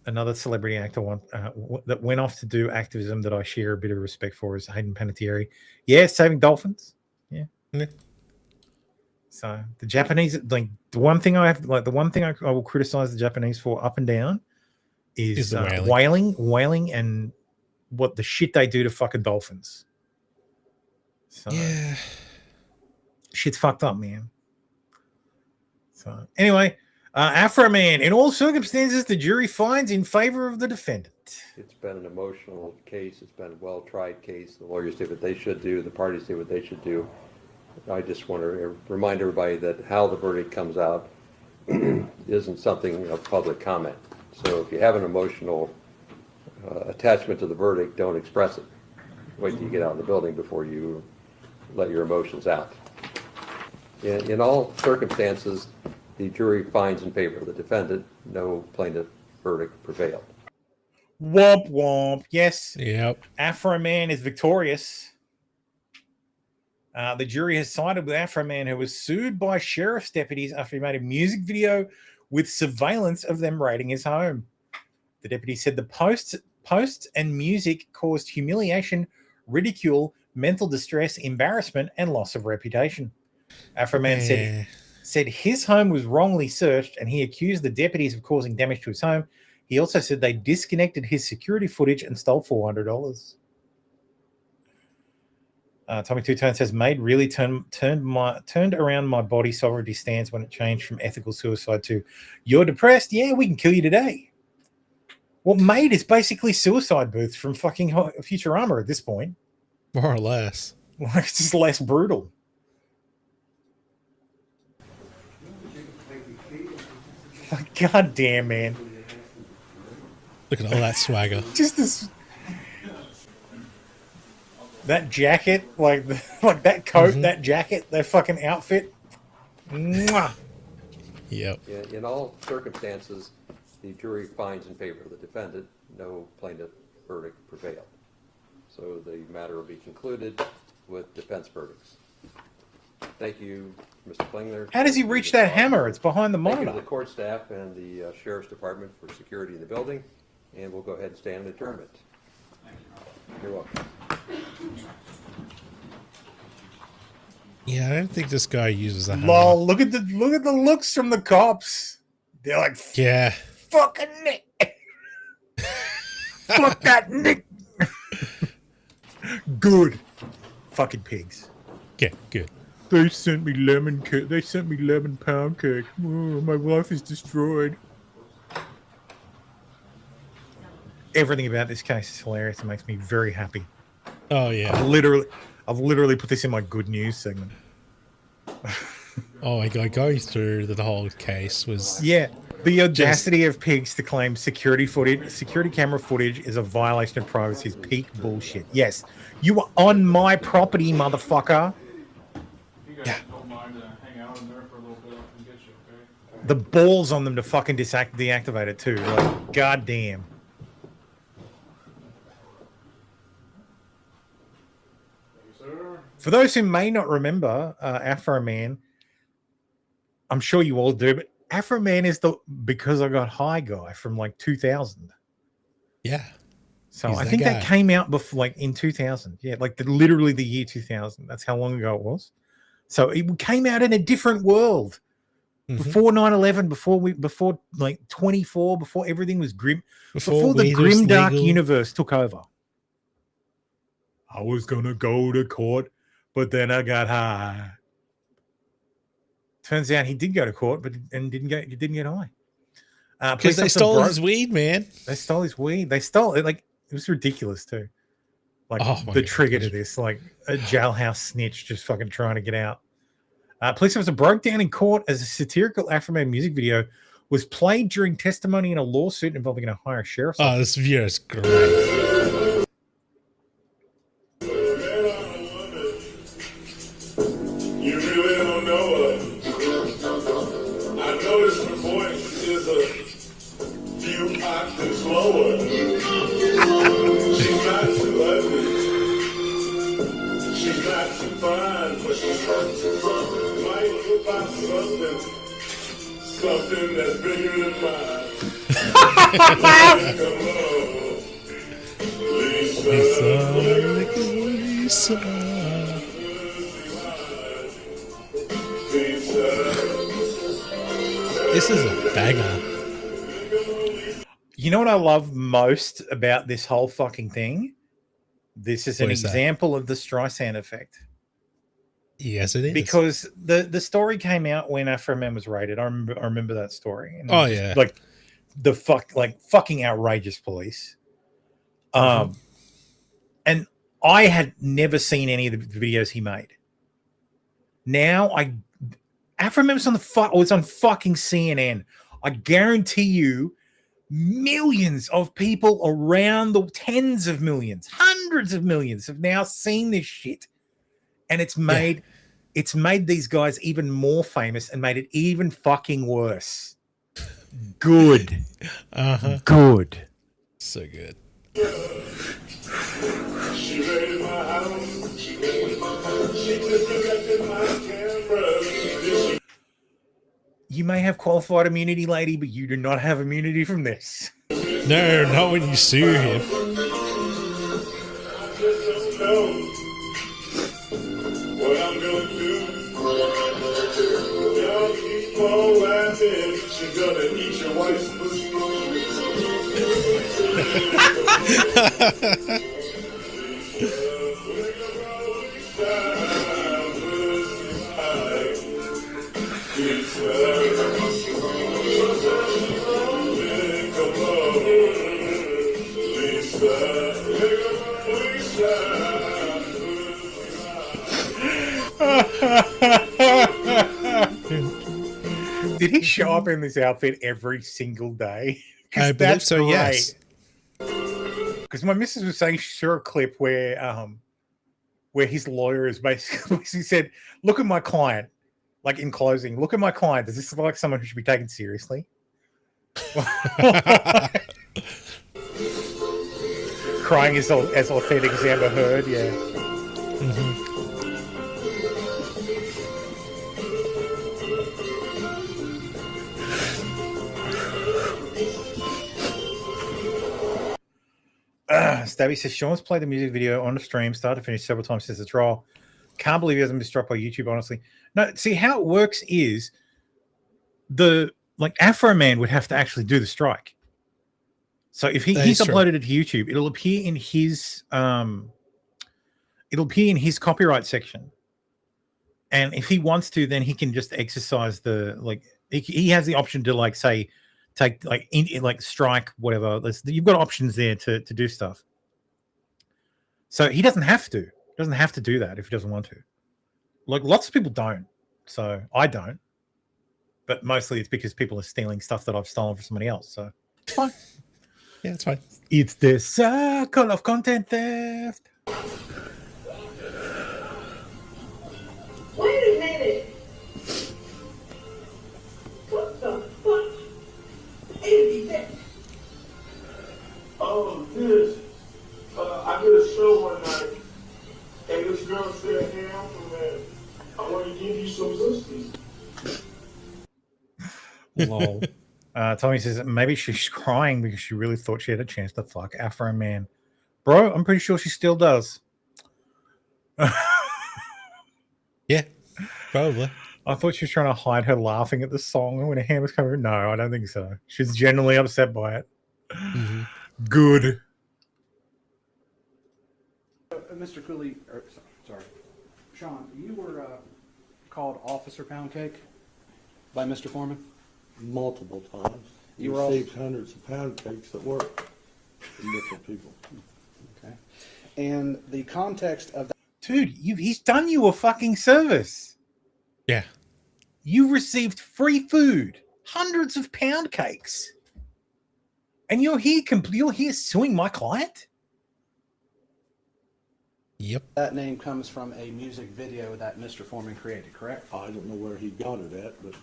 Another celebrity actor that went off to do activism that I share a bit of respect for is Hayden Panettiere. Yeah, saving dolphins. Yeah. So the Japanese, the one thing I will criticize the Japanese for up and down is whaling and what the shit they do to fucking dolphins. So, yeah, shit's fucked up, man. So anyway, Afro Man, in all circumstances, the jury finds in favor of the defendant. It's been an emotional case. It's been a well-tried case. The lawyers did what they should do. The parties did what they should do. I just want to remind everybody that how the verdict comes out isn't something of public comment. So if you have an emotional attachment to the verdict, don't express it. Wait till you get out of the building before you let your emotions out. In all circumstances, the jury finds in favor of the defendant. No plaintiff verdict prevailed. Womp womp. Yes. Yep. Afro Man is victorious. The jury has sided with Afro Man, who was sued by sheriff's deputies after he made a music video with surveillance of them raiding his home. The deputy said the posts and music caused humiliation, ridicule, mental distress, embarrassment, and loss of reputation. Afro Man said his home was wrongly searched, and he accused the deputies of causing damage to his home. He also said they disconnected his security footage and stole $400. Tommy Two Tone says, "Maid really turned around my body sovereignty stance when it changed from ethical suicide to you're depressed. Yeah, we can kill you today." Well, Maid is basically suicide booth from fucking Futurama at this point, more or less. Like it's just less brutal. Like, God damn, man! Look at all that swagger. Just this. That jacket, like that coat, that jacket, that fucking outfit. Mwah. Yep. In all circumstances, the jury finds in favor of the defendant. no plaintiff verdict prevailed. So the matter will be concluded with defense verdicts. Thank you, Mr. Klingler. How does he reach that hammer? It's behind the Thank you monitor. to the court staff and the Sheriff's Department for security in the building, and we'll go ahead and stand in adjournment. You're welcome. Yeah, I don't think this guy uses a hammer. Lol, look at the looks from the cops. They're like, Yeah. fucking Nick. Fuck that Nick. Good. Fucking pigs. Yeah, good. They sent me lemon cake. They sent me lemon pound cake. Oh, my life is destroyed. Everything about this case is hilarious. It makes me very happy. Oh yeah. I've literally put this in my good news segment. Oh my god, going through the whole case was The audacity of pigs to claim security camera footage is a violation of privacy is peak bullshit. Yes, you are on my property, motherfucker. Yeah. The balls on them to fucking deactivate it too. Like, goddamn. For those who may not remember Afro Man, I'm sure you all do, but Afro Man is the Because I Got High guy from like 2000. Yeah. So He's I that think guy. that came out before, like in 2000. Yeah, like literally the year 2000. That's how long ago it was. So it came out in a different world. Before 9/11, before like 24, before everything was grim, before the weed was grim dark legal. universe took over. I was gonna go to court, but then I got high. Turns out he did go to court, but didn't get high. Because they stole his weed, man. They stole his weed. They stole it. Like, it was ridiculous too. Like Oh my the God. trigger to this, like a jailhouse snitch just fucking trying to get out. Police officer broke down in court as a satirical Afro-Man music video was played during testimony in a lawsuit involving an Ohio sheriff's Oh, office. this video is great. You really don't know her. I noticed her voice is a few octaves lower. She's not too ugly. She's not too fine, but she's might look like something that's bigger than mine. Lisa. This is a banger. You know what I love most about this whole fucking thing? This is an What is that? example of the Streisand effect. Yes, it is. Because the story came out when Afro Man was raided. I remember that story. And Oh, it was yeah. like fucking outrageous police. And I had never seen any of the videos he made. Now Afro Man was on fucking CNN. I guarantee you, millions of people around the tens of millions, hundreds of millions have now seen this shit. And it's made these guys even more famous and made it even fucking worse. Good. Good. So good. She raided my house. She disconnected my camera. You may have qualified immunity, lady, but you do not have immunity from this. No, not when you sue him. I just don't know what I'm gonna do. Y'all keep on laughing. She's gonna eat your wife's pussy. Did he show up in this outfit every single day? 'Cause I believe so, yes. Because my missus was saying she saw a clip where his lawyer is basically said, "Look at my client." Like in closing, look at my client. Does this look like someone who should be taken seriously? crying is as authentic as ever heard. Yeah. Stabby says Sean's played the music video on the stream, start to finish, several times since the trial. Can't believe he hasn't been struck by YouTube, honestly. No, see how it works is Afro Man would have to actually do the strike. So if he's uploaded it to YouTube, it'll appear in his copyright section. And if he wants to, then he can just exercise he has the option to take strike whatever. You've got options there to do stuff. So he doesn't have to. He doesn't have to do that if he doesn't want to. Like lots of people don't. So I don't. But mostly it's because people are stealing stuff that I've stolen from somebody else. So it's fine. Yeah, it's fine. It's the circle of content theft. Wait a minute. What the fuck is that? Oh, this. I did a show one night, and this girl said, "Hey, I'm from there. I want to give you some pussy." Lol. Tommy says maybe she's crying because she really thought she had a chance to fuck Afro Man. Bro, I'm pretty sure she still does. Yeah, probably. I thought she was trying to hide her laughing at the song when her hand was coming. No, I don't think so. She's genuinely upset by it. Mm-hmm. Good. Mr. Cooley, sorry, Sean, you were called Officer Pound Cake by Mr. Foreman? Multiple times. You received hundreds of pound cakes at work from different people. Okay. And the context of that. Dude, he's done you a fucking service. Yeah. You received free food, hundreds of pound cakes. And you're here suing my client? Yep. That name comes from a music video that Mr. Foreman created, correct? I don't know where he got it at, but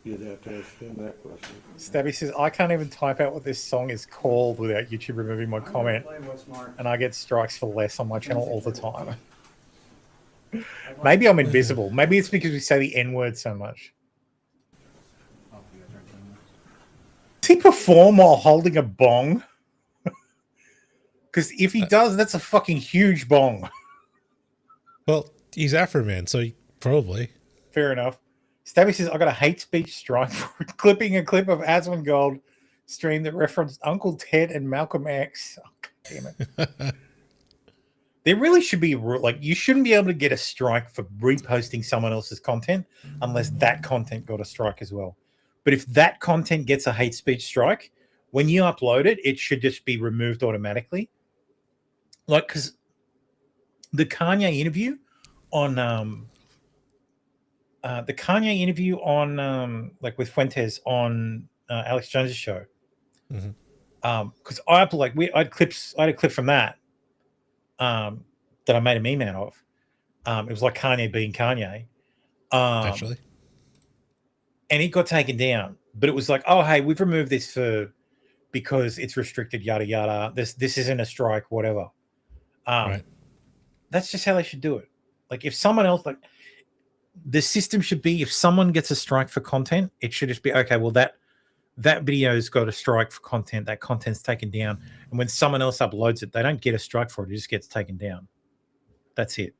you'd have to ask him that question. Stabby says, I can't even type out what this song is called without YouTube removing my comment. And I get strikes for less on my channel all the time. Maybe I'm invisible. Maybe it's because we say the N-word so much. Does he perform while holding a bong? Because if he does, that's a fucking huge bong. Well, he's Afro Man, so probably. Fair enough. Stabby says, I got a hate speech strike for clipping a clip of Asmongold stream that referenced Uncle Ted and Malcolm X. Oh, God damn it. There really should be, you shouldn't be able to get a strike for reposting someone else's content unless that content got a strike as well. But if that content gets a hate speech strike, when you upload it, it should just be removed automatically. Because the Kanye interview on with Fuentes on Alex Jones's show. Because I had a clip from that that I made a meme out of. It was like Kanye being Kanye. Actually. And it got taken down. But it was like, oh hey, we've removed this because it's restricted, yada yada. This isn't a strike, whatever. Right. That's just how they should do it. Like if someone else the system should be if someone gets a strike for content, it should just be okay, well that video's got a strike for content, that content's taken down. And when someone else uploads it, they don't get a strike for it, it just gets taken down. That's it.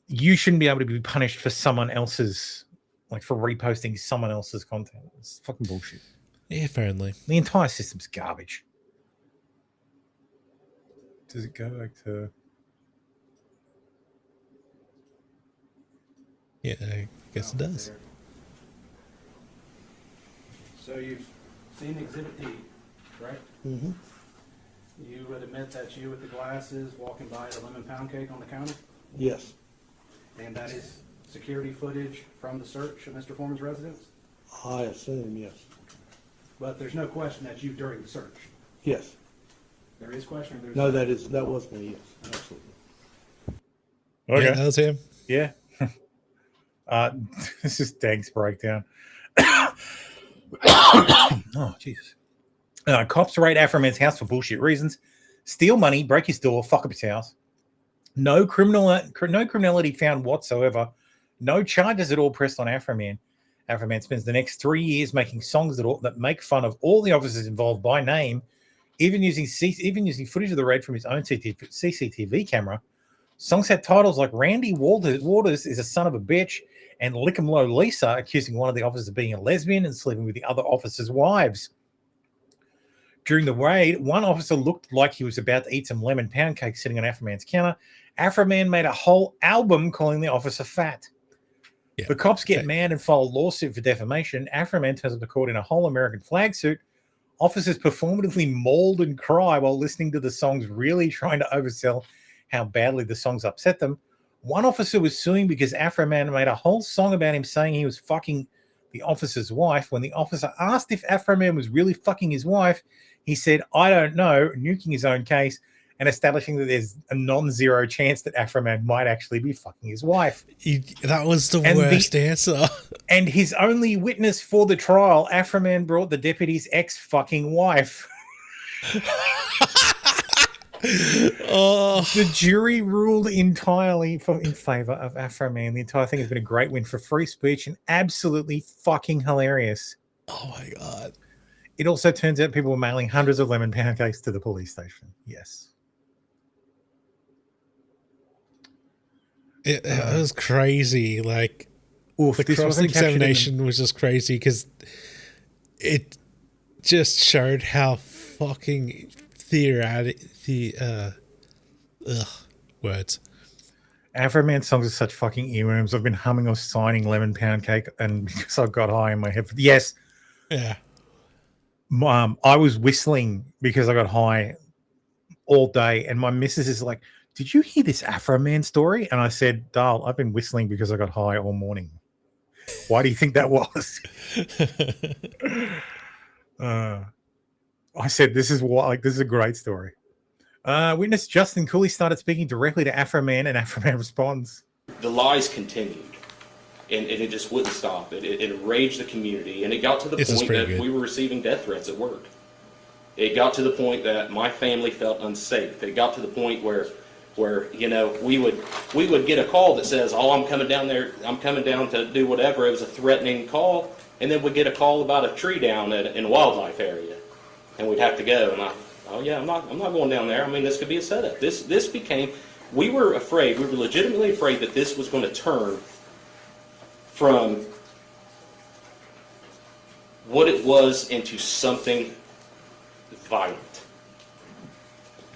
You shouldn't be able to be punished for someone else's for reposting someone else's content. It's fucking bullshit. Yeah, apparently. The entire system's garbage. Does it go back to... Yeah, I guess it does. So you've seen Exhibit D, correct? Mm-hmm. You would admit that you with the glasses walking by the lemon pound cake on the counter? Yes. And that is security footage from the search of Mr. Foreman's residence? I assume, yes. But there's no question that you during the search? Yes. There is question? Or there's no, that was me, yes. Absolutely. Okay. Yeah, that was him. Yeah. This is Dank's breakdown. Oh, Jesus. Cops raid Afro-Man's house for bullshit reasons. Steal money, break his door, fuck up his house. No criminality found whatsoever. No charges at all pressed on Afro-Man. Afro-Man spends the next 3 years making songs that make fun of all the officers involved by name, even using footage of the raid from his own CCTV camera. Songs had titles like Randy Waters is a son of a bitch and Lick 'em Low Lisa, accusing one of the officers of being a lesbian and sleeping with the other officers' wives. During the raid, one officer looked like he was about to eat some lemon pound cake sitting on Afro-Man's counter. Afro-Man made a whole album calling the officer fat. Yeah. The cops get mad and file a lawsuit for defamation. Afro-Man turns up to court in a whole American flag suit. Officers performatively mauled and cry while listening to the songs, really trying to oversell how badly the songs upset them. One officer was suing because Afro-Man made a whole song about him saying he was fucking the officer's wife. When the officer asked if Afro-Man was really fucking his wife, he said, I don't know, nuking his own case and establishing that there's a non-zero chance that Afro-Man might actually be fucking his wife. That was the worst answer. And his only witness for the trial, Afro-Man brought the deputy's ex-fucking wife. The jury ruled entirely in favor of Afro-Man. The entire thing has been a great win for free speech and absolutely fucking hilarious. Oh my God. It also turns out people were mailing hundreds of lemon pound cakes to the police station. Yes. It was crazy. Like, the cross-examination was just crazy because it just showed how fucking words. Afro-Man songs are such fucking earworms. I've been humming or signing lemon pound cake and because I got high in my head. Yes. Yeah. I was whistling because I got high all day, and my missus is like, did you hear this Afro-Man story? And I said, Darl, I've been whistling because I got high all morning. Why do you think that was? I said, this is a great story. Witness Justin Cooley started speaking directly to Afro-Man, and Afro-Man responds. The lies continued, and it just wouldn't stop. It enraged the community, and it got to the point that we were receiving death threats at work. It got to the point that my family felt unsafe. It got to the point where you know, we would get a call that says, oh, I'm coming down there, I'm coming down to do whatever. It was a threatening call, and then we'd get a call about a tree down in a wildlife area, and we'd have to go. And I'm not going down there. I mean, this could be a setup. This became, we were legitimately afraid that this was going to turn from what it was into something violent.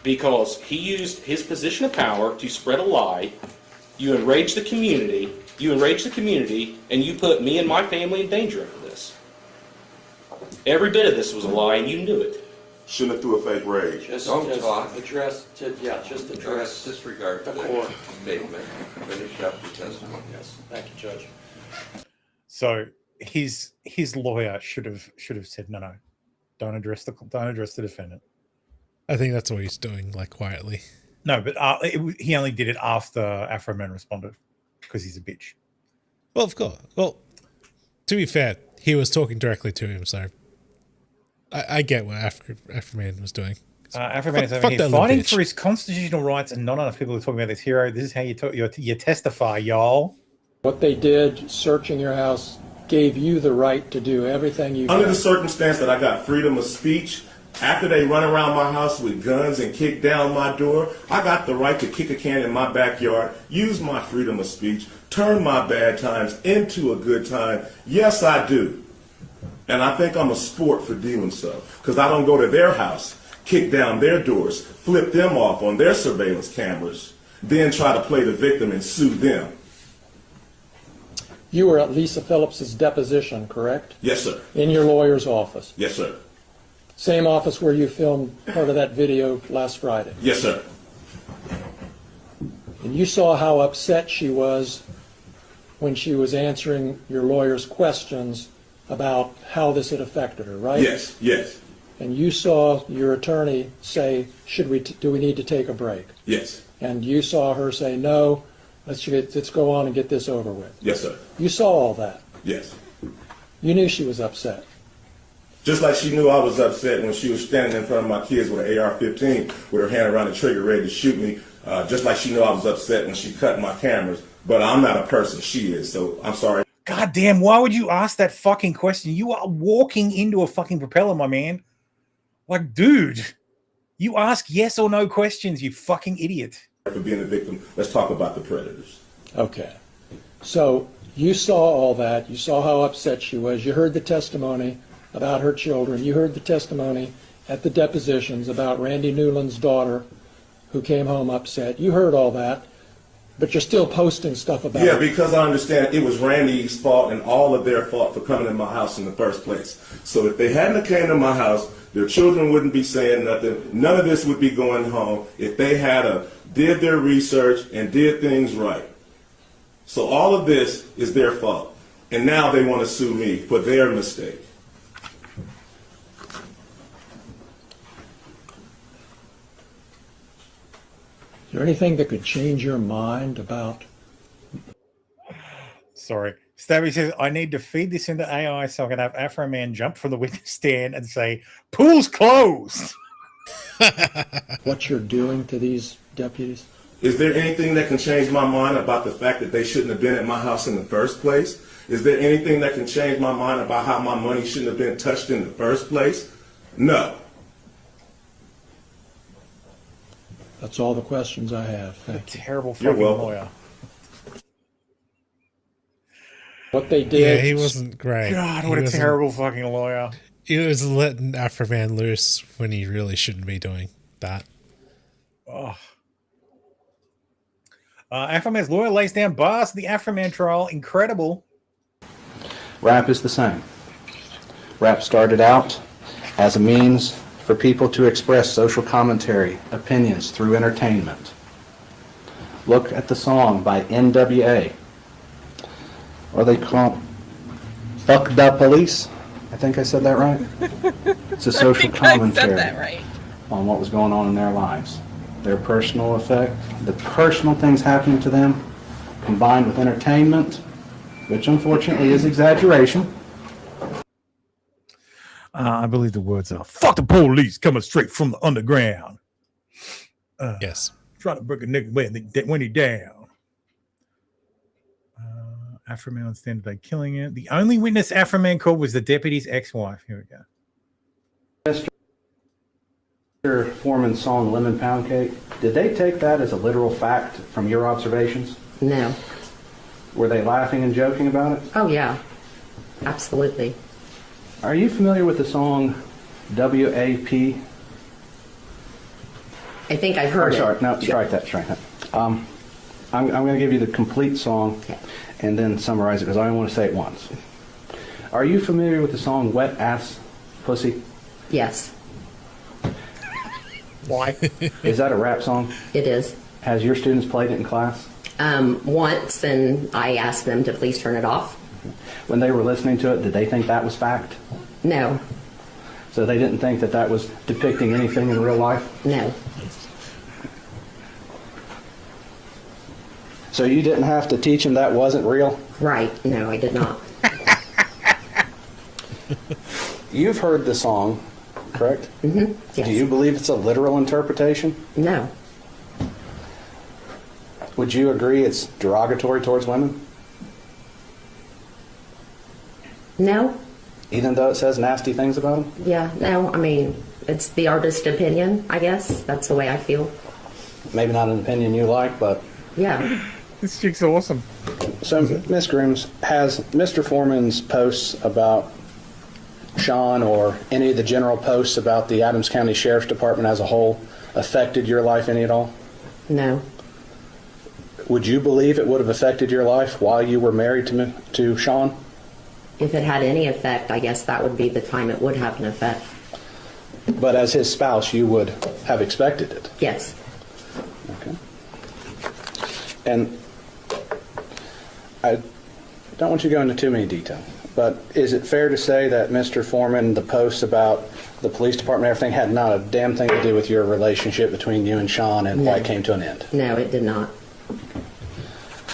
Because he used his position of power to spread a lie. You enraged the community, and you put me and my family in danger over this. Every bit of this was a lie, and you knew it. Shouldn't have threw a fake rage. Disregard the court statement. Finish up the testimony. Yes, thank you, Judge. So his lawyer should have said no, don't address the defendant. I think that's what he's doing, like, quietly. No, but he only did it after Afro-Man responded because he's a bitch. Well, of course. Well, to be fair, he was talking directly to him, so I get what Afro-Man was doing. Afro-Man is over here fighting for his constitutional rights, and not enough people are talking about this hero. This is how you testify, y'all. What they did, searching your house, gave you the right to do everything you Under the circumstance that I got freedom of speech, after they run around my house with guns and kick down my door, I got the right to kick a can in my backyard, use my freedom of speech, turn my bad times into a good time. Yes, I do. And I think I'm a sport for doing so, because I don't go to their house, kick down their doors, flip them off on their surveillance cameras, then try to play the victim and sue them. You were at Lisa Phillips's deposition, correct? Yes, sir. In your lawyer's office? Yes, sir. Same office where you filmed part of that video last Friday? Yes, sir. And you saw how upset she was when she was answering your lawyer's questions about how this had affected her, right? Yes, yes. And you saw your attorney say, do we need to take a break? Yes. And you saw her say, no, let's go on and get this over with. Yes, sir. You saw all that. Yes. You knew she was upset. Just like she knew I was upset when she was standing in front of my kids with an AR-15 with her hand around the trigger ready to shoot me. Just like she knew I was upset when she cut my cameras. But I'm not a person, she is, so I'm sorry. God damn, why would you ask that fucking question? You are walking into a fucking propeller, my man. Like, dude, you ask yes or no questions, you fucking idiot. For being a victim, let's talk about the predators. Okay. So you saw all that. You saw how upset she was. You heard the testimony about her children. You heard the testimony at the depositions about Randy Newland's daughter who came home upset. You heard all that. But you're still posting stuff about it. Yeah, because I understand it was Randy's fault and all of their fault for coming in my house in the first place. So if they hadn't came to my house, their children wouldn't be saying nothing. None of this would be going home if they had did their research and did things right. So all of this is their fault. And now they want to sue me for their mistake. Is there anything that could change your mind about? Sorry. Stabby says, I need to feed this into AI so I can have Afro Man jump from the witness stand and say, pool's closed. What you're doing to these deputies? Is there anything that can change my mind about the fact that they shouldn't have been at my house in the first place? Is there anything that can change my mind about how my money shouldn't have been touched in the first place? No. That's all the questions I have. Thank you. Terrible fucking lawyer. What they did. Yeah, he wasn't great. God, what a terrible fucking lawyer. He was letting Afro Man loose when he really shouldn't be doing that. Oh. Afro Man's lawyer lays down bars to the Afro Man trial. Incredible. Rap is the same. Rap started out as a means for people to express social commentary, opinions through entertainment. Look at the song by NWA. Or they call it Fuck the Police. I think I said that right. It's a social commentary on what was going on in their lives. Their personal effect, the personal things happening to them, combined with entertainment, which unfortunately is exaggeration. I believe the words are, fuck the police coming straight from the underground. Yes. Trying to break a nigga when he down. Afro Man on stand today killing it. The only witness Afro Man called was the deputy's ex-wife. Here we go. Mr. Foreman's song Lemon Pound Cake, did they take that as a literal fact from your observations? No. Were they laughing and joking about it? Oh, yeah. Absolutely. Are you familiar with the song WAP? I think I've heard it. Sorry, no, strike that. I'm going to give you the complete song and then summarize it because I only want to say it once. Are you familiar with the song Wet Ass Pussy? Yes. Why? Is that a rap song? It is. Has your students played it in class? Once, and I asked them to please turn it off. When they were listening to it, did they think that was fact? No. So they didn't think that that was depicting anything in real life? No. So you didn't have to teach them that wasn't real? Right. No, I did not. You've heard the song, correct? Mm-hmm. Yes. Do you believe it's a literal interpretation? No. Would you agree it's derogatory towards women? No. Even though it says nasty things about them? Yeah, no. I mean, it's the artist's opinion, I guess. That's the way I feel. Maybe not an opinion you like, but... Yeah. This chick's awesome. So, Ms. Grooms, has Mr. Foreman's posts about Sean or any of the general posts about the Adams County Sheriff's Department as a whole affected your life any at all? No. Would you believe it would have affected your life while you were married to Sean? If it had any effect, I guess that would be the time it would have an effect. But as his spouse, you would have expected it? Yes. Okay. And I don't want you to go into too many details, but is it fair to say that Mr. Foreman, the posts about the police department and everything had not a damn thing to do with your relationship between you and Sean and why it came to an end? No, it did not.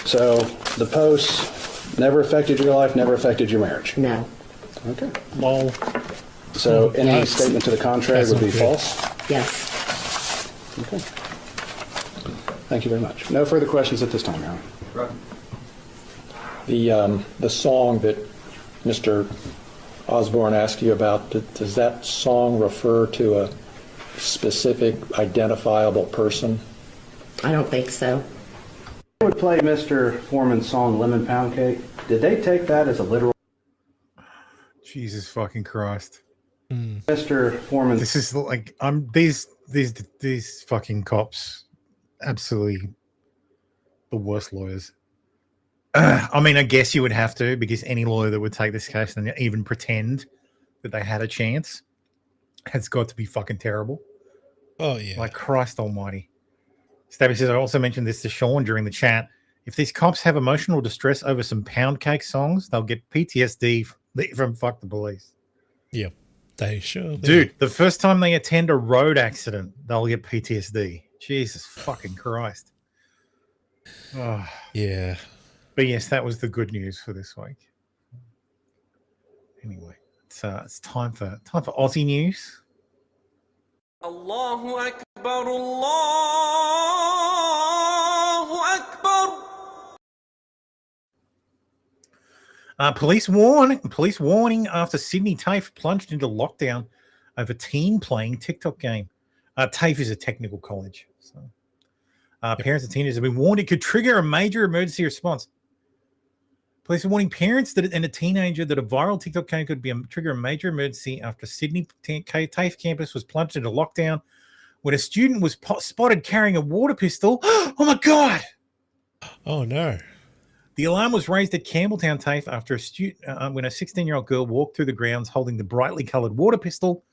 So the posts never affected your life, never affected your marriage? No. Okay. Lol. So any statement to the contrary would be false? Yes. Okay. Thank you very much. No further questions at this time, Your Honor. The song that Mr. Osborne asked you about, does that song refer to a specific identifiable person? I don't think so. They would play Mr. Foreman's song Lemon Pound Cake. Did they take that as a literal? Jesus fucking Christ. Mr. Foreman. This is like these fucking cops, absolutely the worst lawyers. I mean, I guess you would have to, because any lawyer that would take this case and even pretend that they had a chance has got to be fucking terrible. Oh yeah. Like Christ Almighty. Stabby says, I also mentioned this to Sean during the chat. If these cops have emotional distress over some pound cake songs, they'll get PTSD from fuck the police. Yep. They sure. Dude, the first time they attend a road accident, they'll get PTSD. Jesus fucking Christ. Oh. Yeah. But yes, that was the good news for this week. Anyway, it's time for Aussie news. Allahu Akbar, Allahu Akbar. Police warning after Sydney TAFE plunged into lockdown over teen playing TikTok game. TAFE is a technical college. So parents and teenagers have been warned it could trigger a major emergency response. Police are warning parents and a teenager that a viral TikTok game could trigger a major emergency after Sydney TAFE campus was plunged into lockdown when a student was spotted carrying a water pistol. Oh my God! Oh no. The alarm was raised at Campbelltown TAFE after when a 16-year-old girl walked through the grounds holding the brightly coloured water pistol,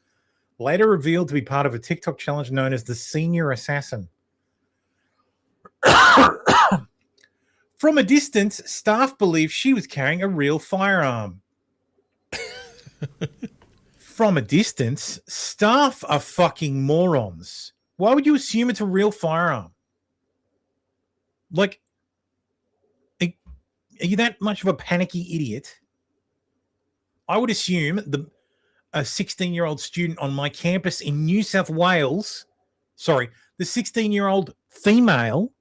later revealed to be part of a TikTok challenge known as the Senior Assassin. From a distance, staff believed she was carrying a real firearm. From a distance, staff are fucking morons. Why would you assume it's a real firearm? Like, are you that much of a panicky idiot? I would assume a 16-year-old student on my campus in New South Wales, the 16-year-old female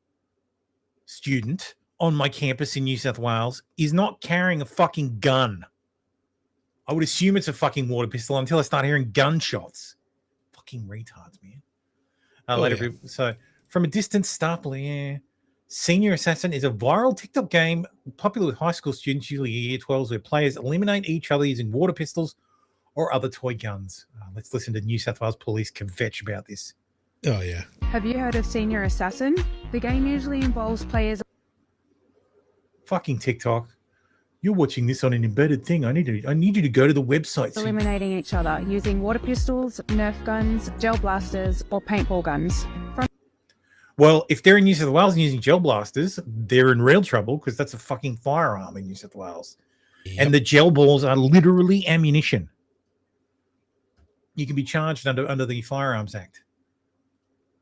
student on my campus in New South Wales is not carrying a fucking gun. I would assume it's a fucking water pistol until I start hearing gunshots. Fucking retards, man. So, from a distance, Senior Assassin is a viral TikTok game popular with high school students, usually year 12s, where players eliminate each other using water pistols or other toy guns. Let's listen to New South Wales Police kvetch about this. Oh, yeah. Have you heard of Senior Assassin? The game usually involves players... Fucking TikTok. You're watching this on an embedded thing. I need you to go to the website. eliminating each other using water pistols, Nerf guns, gel blasters, or paintball guns. Well, if they're in New South Wales and using gel blasters, they're in real trouble because that's a fucking firearm in New South Wales. Yep. And the gel balls are literally ammunition. You can be charged under the Firearms Act.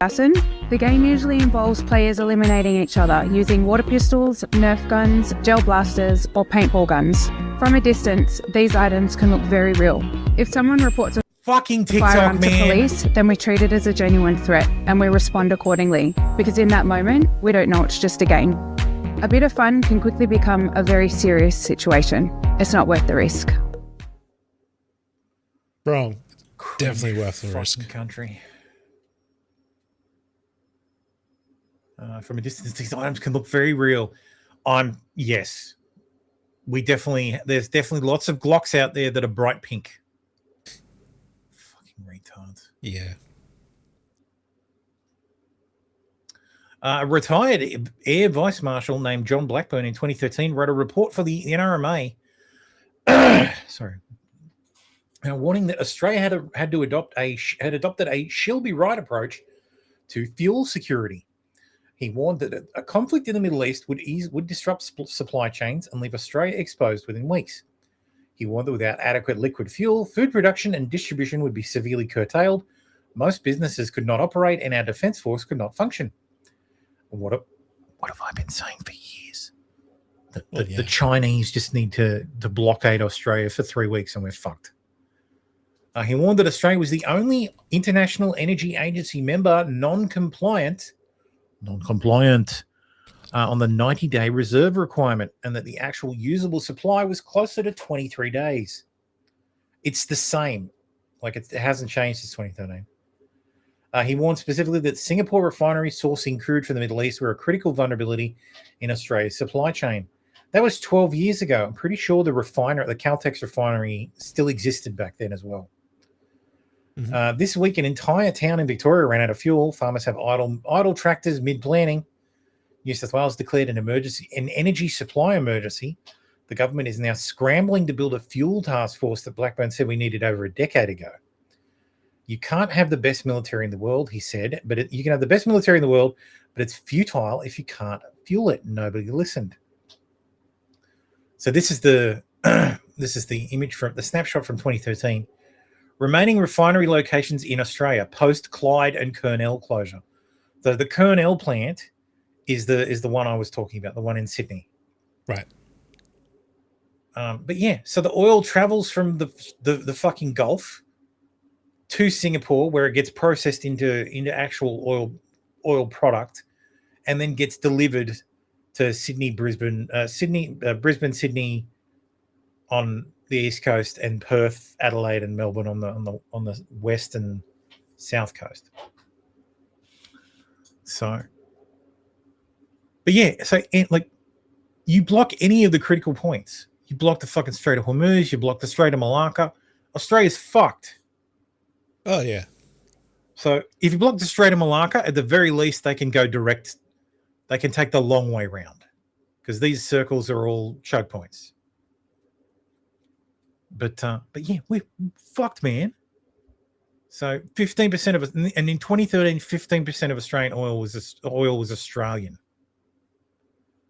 Assassin. The game usually involves players eliminating each other using water pistols, Nerf guns, gel blasters, or paintball guns. From a distance, these items can look very real. If someone reports a fucking TikTok, firearm to police, then we treat it as a genuine threat and we respond accordingly. Because in that moment, we don't know it's just a game. A bit of fun can quickly become a very serious situation. It's not worth the risk. Bro, definitely worth the risk. Country. From a distance, these items can look very real. Yes. There's definitely lots of Glocks out there that are bright pink. Fucking retards. Yeah. A retired Air Vice Marshal named John Blackburn in 2013 wrote a report for the NRMA. Warning that Australia had adopted a shall-be right approach to fuel security. He warned that a conflict in the Middle East would disrupt supply chains and leave Australia exposed within weeks. He warned that without adequate liquid fuel, food production and distribution would be severely curtailed. Most businesses could not operate, and our defence force could not function. What have I been saying for years? The Chinese just need to blockade Australia for 3 weeks, and we're fucked. He warned that Australia was the only International Energy Agency member non-compliant on the 90-day reserve requirement, and that the actual usable supply was closer to 23 days. It's the same. Like, it hasn't changed since 2013. He warned specifically that Singapore refineries sourcing crude from the Middle East were a critical vulnerability in Australia's supply chain. That was 12 years ago. I'm pretty sure the Caltex refinery still existed back then as well. Mm-hmm. This week, an entire town in Victoria ran out of fuel. Farmers have idle tractors mid-planting. New South Wales declared an energy supply emergency. The government is now scrambling to build a fuel task force that Blackburn said we needed over a decade ago. You can't have the best military in the world, he said, but you can have the best military in the world, but it's futile if you can't fuel it. Nobody listened. So this is the image from the snapshot from 2013. Remaining refinery locations in Australia post Clyde and Kurnell closure. So the Kurnell plant is the one I was talking about, the one in Sydney. Right. But yeah, so the oil travels from the fucking Gulf to Singapore, where it gets processed into actual oil product, and then gets delivered to Brisbane, Sydney on the east coast, and Perth, Adelaide, and Melbourne on the west and south coast. So, but yeah, so like, you block any of the critical points. You block the fucking Strait of Hormuz. You block the Strait of Malacca. Australia's fucked. Oh yeah. So if you block the Strait of Malacca, at the very least, they can go direct. They can take the long way round, because these circles are all choke points. But yeah, we're fucked, man. So 15% of it, and in 2013, 15% of Australian oil was Australian.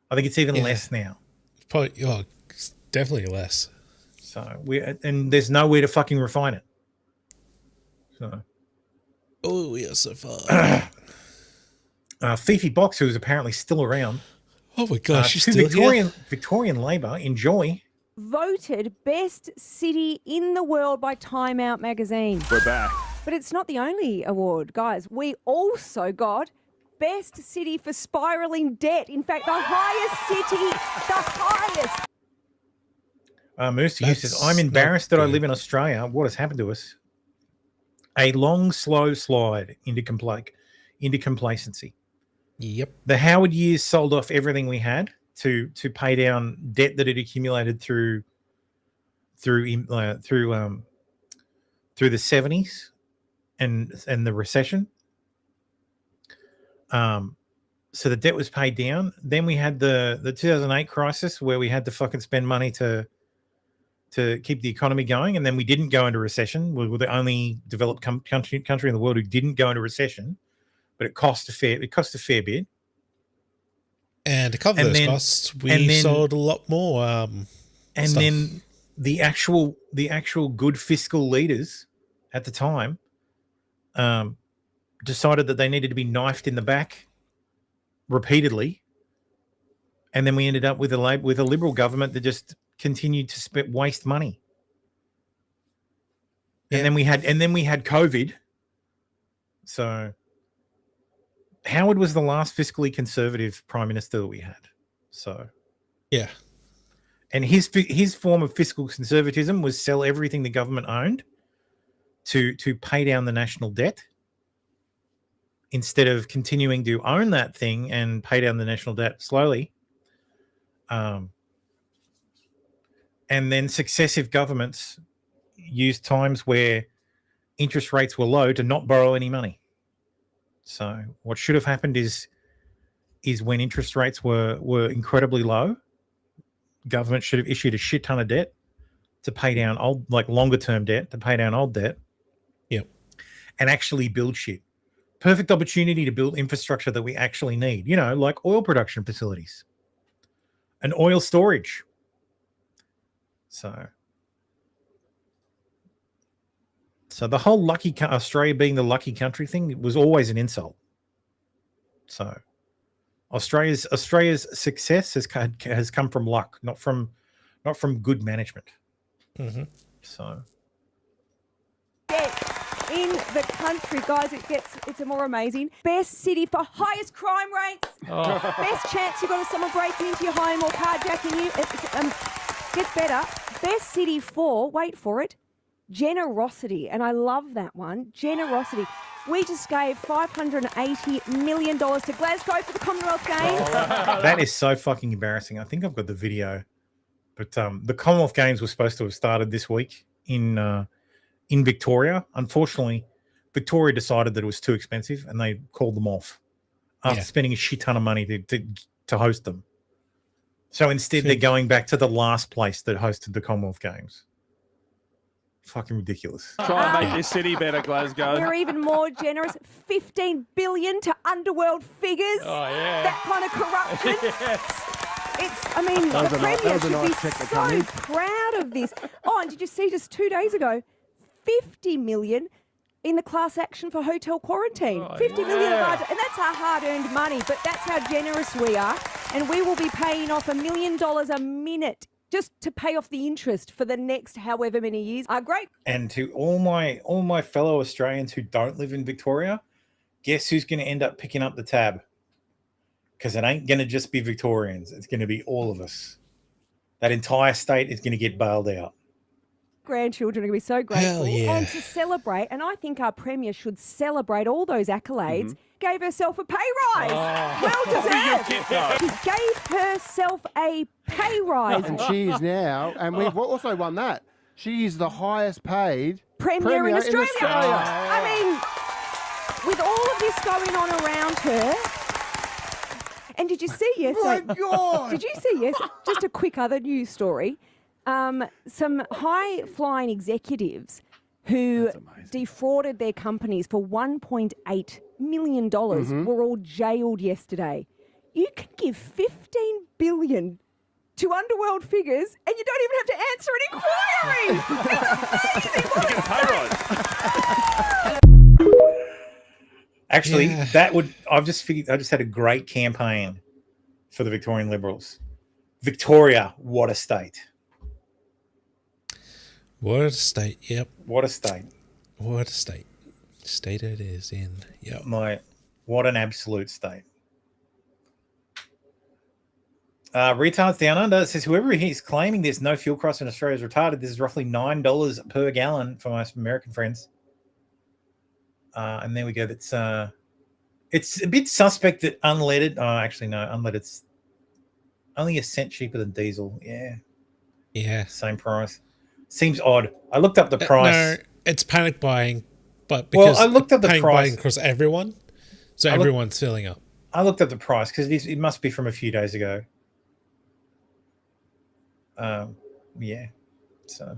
I think it's even less now. Probably, it's definitely less. So and there's nowhere to fucking refine it. So, we are so far. Fifi Box, who is apparently still around. Oh my gosh, she's still here? Victorian Labor enjoy. Voted best city in the world by Time Out magazine. We're back. But it's not the only award, guys. We also got best city for spiraling debt. In fact, the highest city, the highest. Moose says, I'm embarrassed that I live in Australia. What has happened to us? A long, slow slide into complacency. Yep. The Howard years sold off everything we had to pay down debt that had accumulated through the 70s and the recession. So the debt was paid down. Then we had the 2008 crisis, where we had to fucking spend money to keep the economy going, and then we didn't go into recession. We were the only developed country in the world who didn't go into recession, but it cost a fair bit. And to cover those costs, we sold a lot more. And stuff. then the actual good fiscal leaders at the time decided that they needed to be knifed in the back repeatedly, and then we ended up with a liberal government that just continued to waste money. And then we had COVID. So Howard was the last fiscally conservative prime minister that we had. So yeah. And his form of fiscal conservatism was sell everything the government owned to pay down the national debt, instead of continuing to own that thing and pay down the national debt slowly. And then successive governments used times where interest rates were low to not borrow any money. So what should have happened is when interest rates were incredibly low, government should have issued a shit ton of debt to pay down longer term debt, to pay down old debt. Yep. And actually build shit. Perfect opportunity to build infrastructure that we actually need, like oil production facilities and oil storage. So the whole Australia being the lucky country thing was always an insult. So Australia's success has come from luck, not from good management. Mm-hmm. So in the country. Guys, it's more amazing. Best city for highest crime rates. Best chance you got of someone breaking into your home or carjacking you. Gets better. Best city for, wait for it, generosity. And I love that one. Generosity. We just gave $580 million to Glasgow for the Commonwealth Games. That is so fucking embarrassing. I think I've got the video. But the Commonwealth Games were supposed to have started this week in Victoria. Unfortunately, Victoria decided that it was too expensive and they called them off after spending a shit ton of money to host them. So instead, they're going back to the last place that hosted the Commonwealth Games. Fucking ridiculous. Try and make this city better, Glasgow. We're even more generous. $15 billion to underworld figures. Oh, yeah. That kind of corruption. Yes. I mean, the Premier should be so proud of this. Oh, and did you see just 2 days ago, $50 million in the class action for hotel quarantine. $50 million of and that's our hard-earned money, but that's how generous we are. And we will be paying off $1 million a minute just to pay off the interest for the next however many years. Great. And to all my fellow Australians who don't live in Victoria, guess who's going to end up picking up the tab? Because it ain't going to just be Victorians. It's going to be all of us. That entire state is going to get bailed out. Grandchildren are going to be so grateful. Hell yeah. And to celebrate, and I think our Premier should celebrate all those accolades, gave herself a pay rise. Well deserved. She gave herself a pay rise. And she is now, and we've also won that. She is the highest paid Premier in Australia. I mean, with all of this going on around her, and did you see yesterday? My God! Did you see yesterday? Just a quick other news story. Some high-flying executives who defrauded their companies for $1.8 million were all jailed yesterday. You can give $15 billion to underworld figures and you don't even have to answer an inquiry. It's amazing. Actually, that would. I just had a great campaign for the Victorian Liberals. Victoria, what a state! What a state! Yep. What a state! What a state! State it is in. Yep. What an absolute state! Retards Down Under says whoever is claiming there's no fuel cost in Australia is retarded. This is roughly $9 per gallon for my American friends. And there we go. That's it's a bit suspect that unleaded. Oh, actually no, unleaded's only a cent cheaper than diesel. Yeah, same price. Seems odd. I looked up the price. No, it's panic buying, but because I looked up the panic price buying across everyone, so everyone's filling up. I looked up the price because it must be from a few days ago. Yeah. So.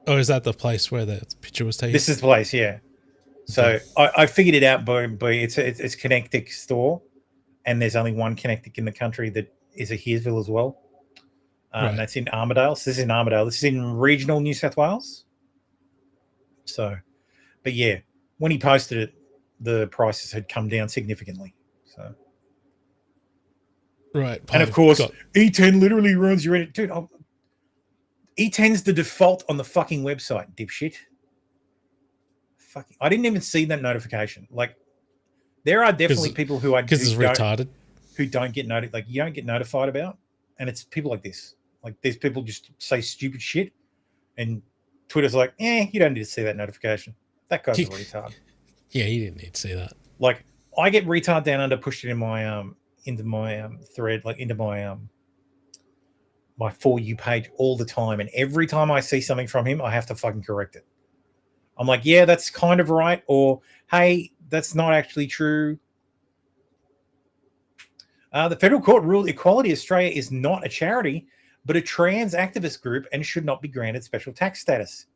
Oh, is that the place where the picture was taken? This is the place, yeah. So I figured it out by it's Connectic store, and there's only one Connectic in the country that is a Heresville as well. Right. That's in Armidale. So this is in Armidale. This is in regional New South Wales. So, but yeah, when he posted it, the prices had come down significantly. So, right, and of course, E10 literally ruins your edit, dude. E10's the default on the fucking website, dipshit. Fucking, I didn't even see that notification. Like, there are definitely people who it's retarded, who don't get notified. Like, you don't get notified about, and it's people like this. Like, these people just say stupid shit, and Twitter's like, you don't need to see that notification. That guy's a retard. Yeah, you didn't need to see that. Like, I get Retard Down Under pushed in my thread, like into my For You page all the time, and every time I see something from him, I have to fucking correct it. I'm like, yeah, that's kind of right, or hey, that's not actually true. The federal court ruled Equality Australia is not a charity, but a trans activist group and should not be granted special tax status.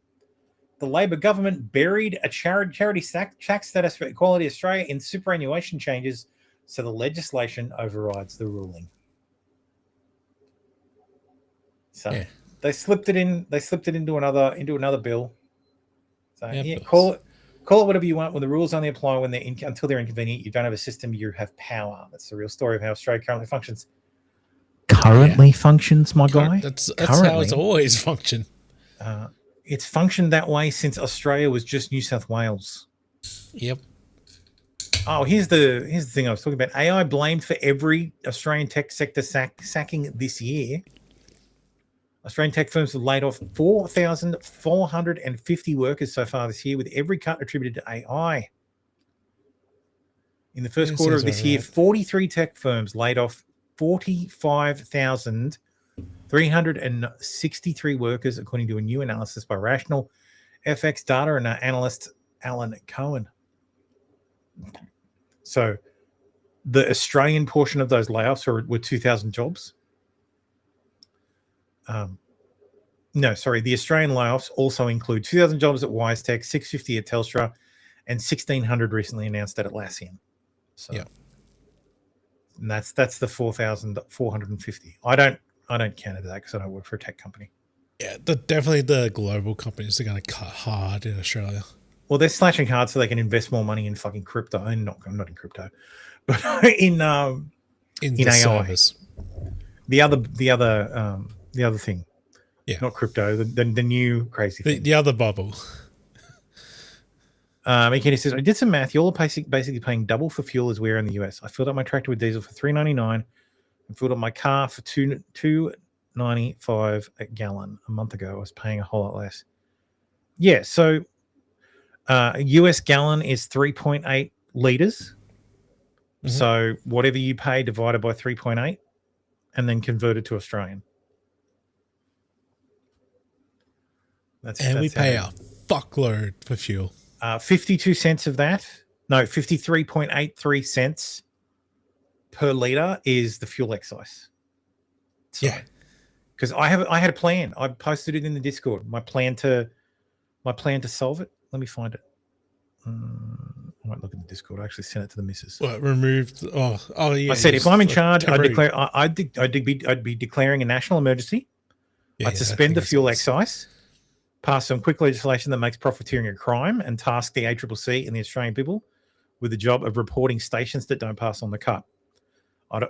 The Labor government buried a charity tax status for Equality Australia in superannuation changes, so the legislation overrides the ruling. So they slipped it in. They slipped it into another bill. So call it whatever you want. When the rules only apply when until they're inconvenient, you don't have a system. You have power. That's the real story of how Australia currently functions. Functions, my guy. That's how it's always functioned. it's functioned that way since Australia was just New South Wales. Yep. Oh, here's the thing I was talking about. AI blamed for every Australian tech sector sacking this year. Australian tech firms have laid off 4,450 workers so far this year, with every cut attributed to AI. In the first quarter of this year, 43 tech firms laid off 45,363 workers, according to a new analysis by Rational FX Data and analyst Alan Cohen. So the Australian portion of those layoffs were 2,000 jobs. No, sorry. The Australian layoffs also include 2,000 jobs at WiseTech, 650 at Telstra, and 1,600 recently announced at Atlassian. So, yeah, and that's the 4,450. I don't count that because I don't work for a tech company. Yeah, definitely the global companies are going to cut hard in Australia. Well, they're slashing hard so they can invest more money in fucking crypto. I'm not in crypto, but in AI. Service. The other thing. Yeah. Not crypto, the new crazy thing. The other bubble. He says, I did some math. Y'all are basically paying double for fuel as we are in the US. I filled up my tractor with diesel for $3.99 and filled up my car for $2.95 a gallon a month ago. I was paying a whole lot less. Yeah, so a US gallon is 3.8 liters. Mm-hmm. So whatever you pay divided by 3.8 and then converted to Australian. We pay a fuckload for fuel. 52 cents of that, 53.83 cents per litre is the fuel excise. So, yeah. Because I had a plan. I posted it in the Discord. My plan to solve it. Let me find it. I won't look at the Discord. I actually sent it to the missus. What, removed? Oh yeah. I said if I'm in charge, I'd be declaring a national emergency. Yeah, I'd suspend the fuel excise. Pass some quick legislation that makes profiteering a crime and task the ACCC and the Australian people with the job of reporting stations that don't pass on the cut. I'd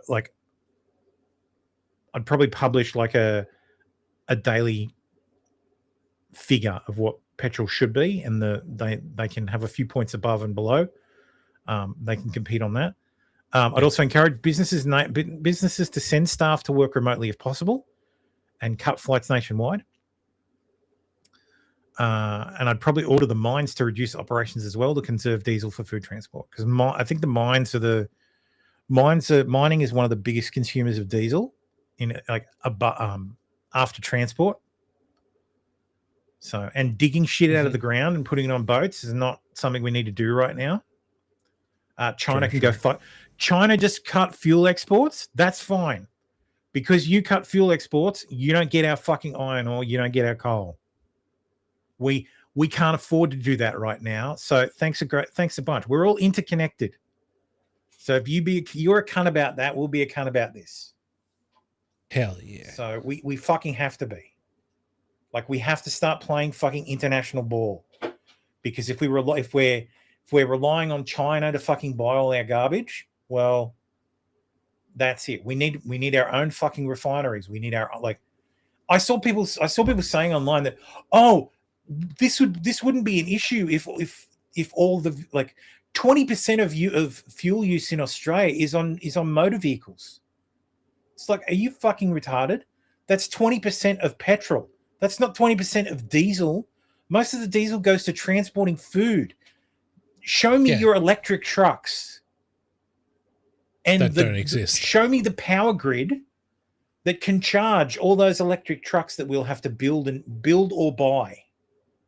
probably publish like a daily figure of what petrol should be, and they can have a few points above and below. They can compete on that. I'd also encourage businesses to send staff to work remotely if possible and cut flights nationwide. And I'd probably order the mines to reduce operations as well to conserve diesel for food transport, because I think the mining is one of the biggest consumers of diesel in after transport. So, and digging shit out of the ground and putting it on boats is not something we need to do right now. China can go fight. China just cut fuel exports. That's fine, because you cut fuel exports, you don't get our fucking iron ore, you don't get our coal. We can't afford to do that right now. So thanks a bunch. We're all interconnected. So if you're a cunt about that, we'll be a cunt about this. Hell yeah. So we fucking have to be. Like, we have to start playing fucking international ball, because if we're relying on China to fucking buy all our garbage, well, that's it. We need our own fucking refineries. We need our, like, I saw people saying online that, oh, this wouldn't be an issue if all the, like, 20% of fuel use in Australia is on motor vehicles. It's like, are you fucking retarded? That's 20% of petrol. That's not 20% of diesel. Most of the diesel goes to transporting food. Show me your electric trucks. And that don't exist. Show me the power grid that can charge all those electric trucks that we'll have to build or buy.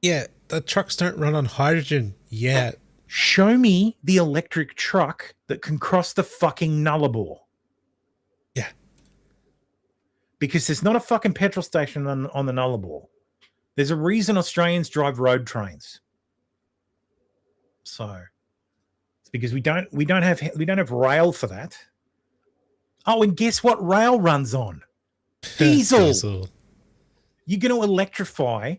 Yeah, the trucks don't run on hydrogen yet. Show me the electric truck that can cross the fucking Nullarbor. Yeah. Because there's not a fucking petrol station on the Nullarbor. There's a reason Australians drive road trains. So it's because we don't have rail for that. Oh, and guess what rail runs on? Diesel. You're going to electrify.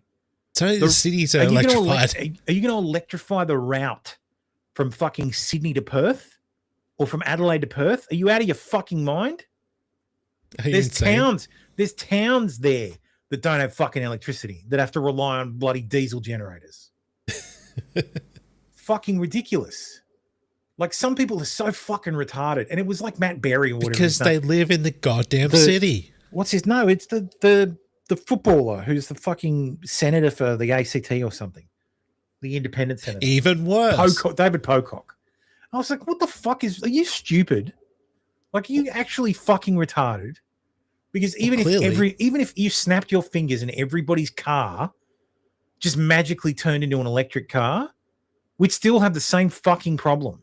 So the cities are electrified. Are you going to electrify the route from fucking Sydney to Perth, or from Adelaide to Perth? Are you out of your fucking mind? There's towns there that don't have fucking electricity, that have to rely on bloody diesel generators. Fucking ridiculous. Like, some people are so fucking retarded. And it was like Matt Berry or whatever. Because they live in the goddamn city. What's his? No, it's the footballer who's the fucking senator for the ACT or something. The independent senator. Even worse. David Pocock. I was like, what the fuck are you stupid? Like, are you actually fucking retarded? Because even if you snapped your fingers and everybody's car just magically turned into an electric car, we'd still have the same fucking problem.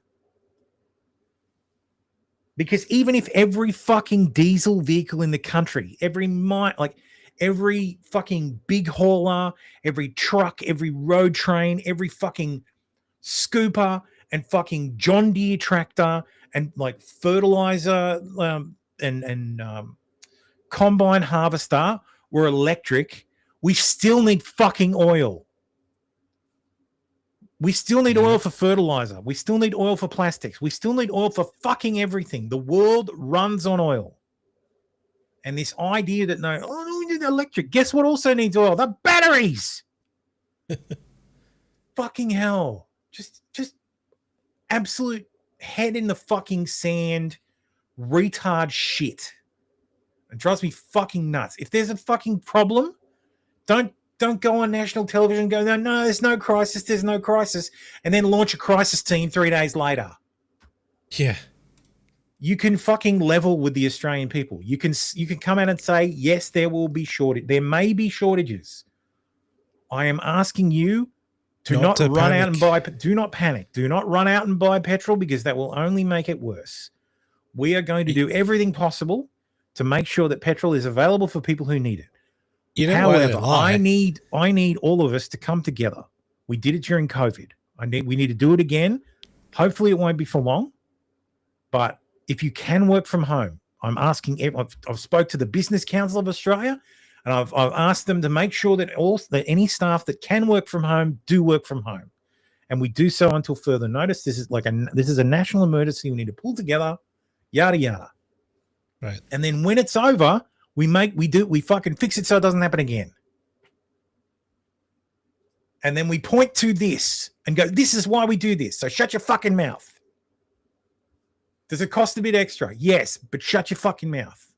Because even if every fucking diesel vehicle in the country, every fucking big hauler, every truck, every road train, every fucking scooper and fucking John Deere tractor and like fertilizer and combine harvester were electric, we still need fucking oil. We still need oil for fertilizer. We still need oil for plastics. We still need oil for fucking everything. The world runs on oil. And this idea that we need electric. Guess what also needs oil? The batteries. Fucking hell. Just absolute head in the fucking sand, retard shit. It drives me fucking nuts. If there's a fucking problem, don't go on national television and go, no, there's no crisis, and then launch a crisis team 3 days later. Yeah. You can fucking level with the Australian people. You can come out and say, yes, there will be shortage. There may be shortages. I am asking you to not run out and buy. Do not panic. Do not run out and buy petrol, because that will only make it worse. We are going to do everything possible to make sure that petrol is available for people who need it. However, I need all of us to come together. We did it during COVID. We need to do it again. Hopefully it won't be for long. But if you can work from home, I'm asking. I've spoke to the Business Council of Australia, and I've asked them to make sure that any staff that can work from home do work from home, and we do so until further notice. This is a national emergency. We need to pull together. Yada yada. Right. And then when it's over, we fucking fix it so it doesn't happen again. And then we point to this and go, this is why we do this. So shut your fucking mouth. Does it cost a bit extra? Yes, but shut your fucking mouth.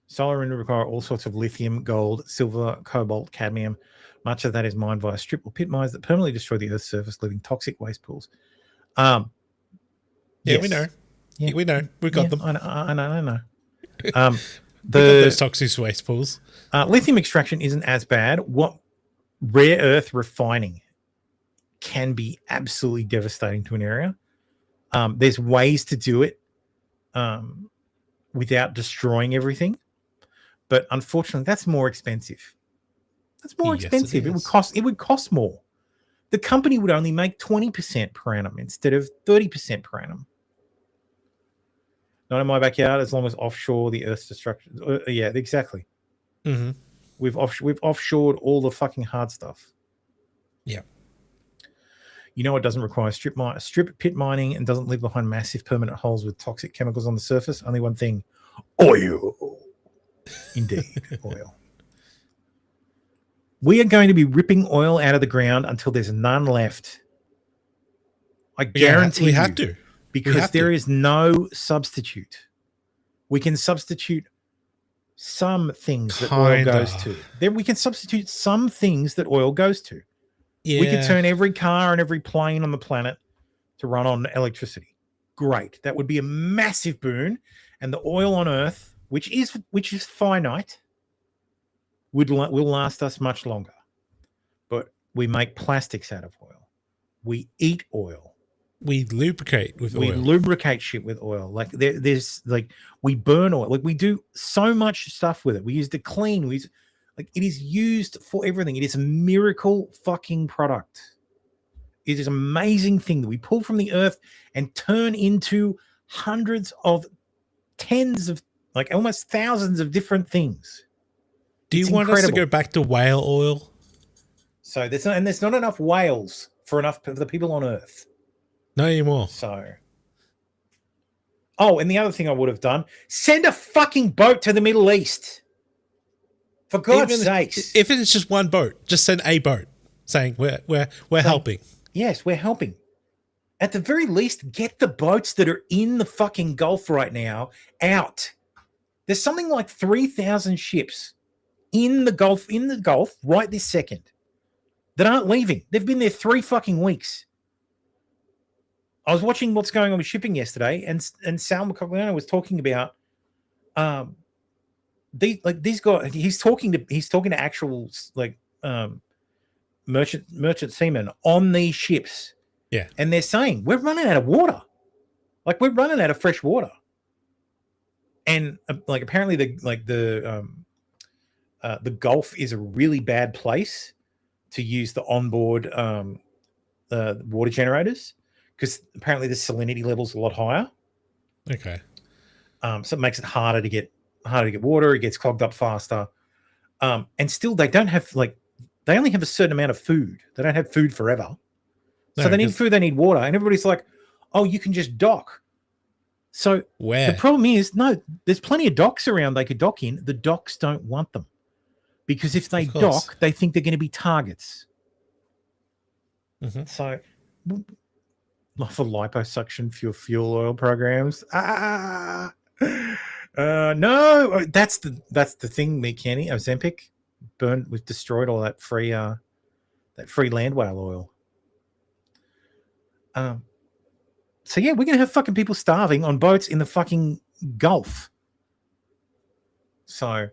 Solar wind require all sorts of lithium, gold, silver, cobalt, cadmium. Much of that is mined via strip or pit mines that permanently destroy the Earth's surface, leaving toxic waste pools. Yeah, yes. we know. Yeah. We know. We've got them. I know. We've got those toxic waste pools. Lithium extraction isn't as bad. What rare earth refining can be absolutely devastating to an area. There's ways to do it without destroying everything, but unfortunately, that's more expensive. That's more expensive. It would cost more. The company would only make 20% per annum instead of 30% per annum. Not in my backyard, as long as offshore the Earth's destruction. Yeah, exactly. Mm-hmm. We've offshored all the fucking hard stuff. Yeah. You know, it doesn't require strip pit mining and doesn't leave behind massive permanent holes with toxic chemicals on the surface. Only one thing: oil. Indeed, oil. We are going to be ripping oil out of the ground until there's none left. I guarantee we have to. Because there is no substitute. We can substitute some things that oil goes to. We can substitute some things that oil goes to. Yeah. We could turn every car and every plane on the planet to run on electricity. Great. That would be a massive boon. And the oil on Earth, which is finite, will last us much longer. But we make plastics out of oil. We eat oil. We lubricate with oil. We lubricate shit with oil. Like there's like we burn oil. Like we do so much stuff with it. We use to clean. It is used for everything. It is a miracle fucking product. It is an amazing thing that we pull from the earth and turn into hundreds of tens of like almost thousands of different things. Do you want us to go back to whale oil? So there's not enough whales for the people on Earth. No anymore. So, Oh, and the other thing I would have done, send a fucking boat to the Middle East. For God's sakes. If it's just one boat, just send a boat saying we're helping. Yes, we're helping. At the very least, get the boats that are in the fucking Gulf right now out. There's something like 3,000 ships in the Gulf right this second that aren't leaving. They've been there 3 fucking weeks. I was watching what's going on with shipping yesterday, and Sal Macogliano was talking about these guys. He's talking to actual merchant seamen on these ships. Yeah, and they're saying we're running out of water, we're running out of fresh water, and apparently the Gulf is a really bad place to use the onboard water generators. Because apparently the salinity level's a lot higher. Okay. So it makes it harder to get water. It gets clogged up faster. And still they don't have they only have a certain amount of food. They don't have food forever. So they need food, they need water. And everybody's like, oh, you can just dock. So the problem is, no, there's plenty of docks around they could dock in. The docks don't want them. Because if they dock, they think they're going to be targets. Mm-hmm. So for liposuction for your fuel oil programs. No, that's the thing, me Kenny. Ozempic we've destroyed all that free land whale oil. So yeah, we're gonna have fucking people starving on boats in the fucking Gulf. So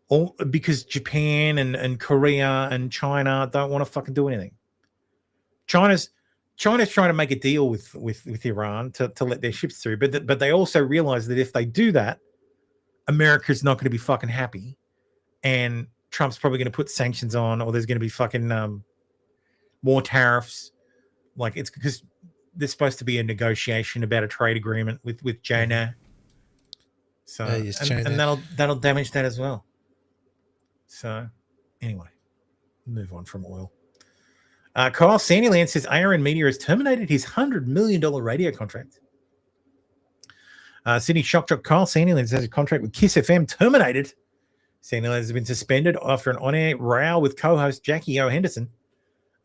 all because Japan and Korea and China don't want to fucking do anything. China's trying to make a deal with Iran to let their ships through, but they also realize that if they do that, America's not going to be fucking happy, and Trump's probably going to put sanctions on, or there's going to be fucking more tariffs. It's because there's supposed to be a negotiation about a trade agreement with China. So and that'll damage that as well. So anyway, move on from oil. Kyle Sandyland says ARN Media has terminated his $100 million radio contract. Sydney Shock Jock Kyle Sandyland has his contract with Kiss FM terminated. Sandyland has been suspended after an on-air row with co-host Jackie O. Henderson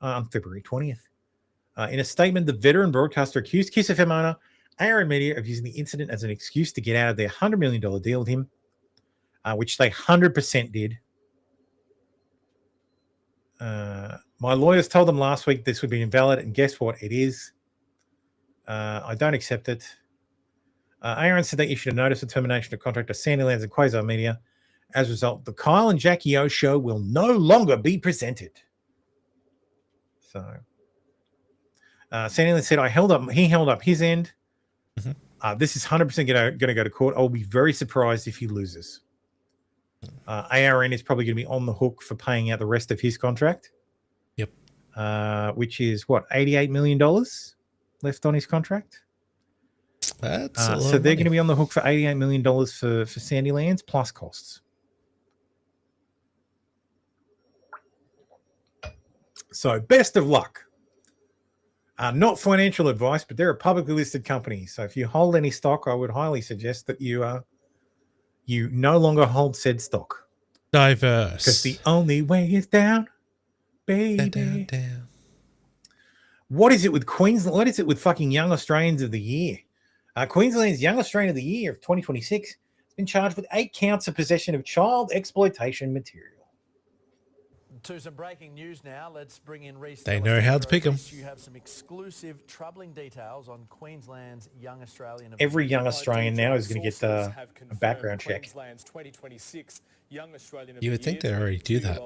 on February 20th. In a statement, the veteran broadcaster accused Kiss FM owner ARN Media of using the incident as an excuse to get out of their $100 million deal with him, which they 100% did. My lawyers told them last week this would be invalid, and guess what? It is. I don't accept it. ARN said they issued a notice of termination of contract to Sandylands and Quasar Media. As a result, the Kyle and Jackie O show will no longer be presented. So, Sandylands said, he held up his end. Mm-hmm. This is 100% going to go to court. I'll be very surprised if he loses. ARN is probably going to be on the hook for paying out the rest of his contract. Yep. Which is $88 million left on his contract. That's so they're going to be on the hook for $88 million for Sandylands plus costs. So best of luck. Not financial advice, but they're a publicly listed company. So if you hold any stock, I would highly suggest that you no longer hold said stock. Diverse. Because the only way is down, baby. Down. What is it with Queensland? What is it with fucking Young Australians of the Year? Queensland's Young Australian of the Year of 2026 has been charged with 8 counts of possession of child exploitation material. To some breaking news now. Let's bring in Reece. They know how to pick them. You have some exclusive, troubling details on Queensland's Young Australian. Every young Australian now is going to get a background check. Queensland's 2026 Young Australian of you would think they already do that.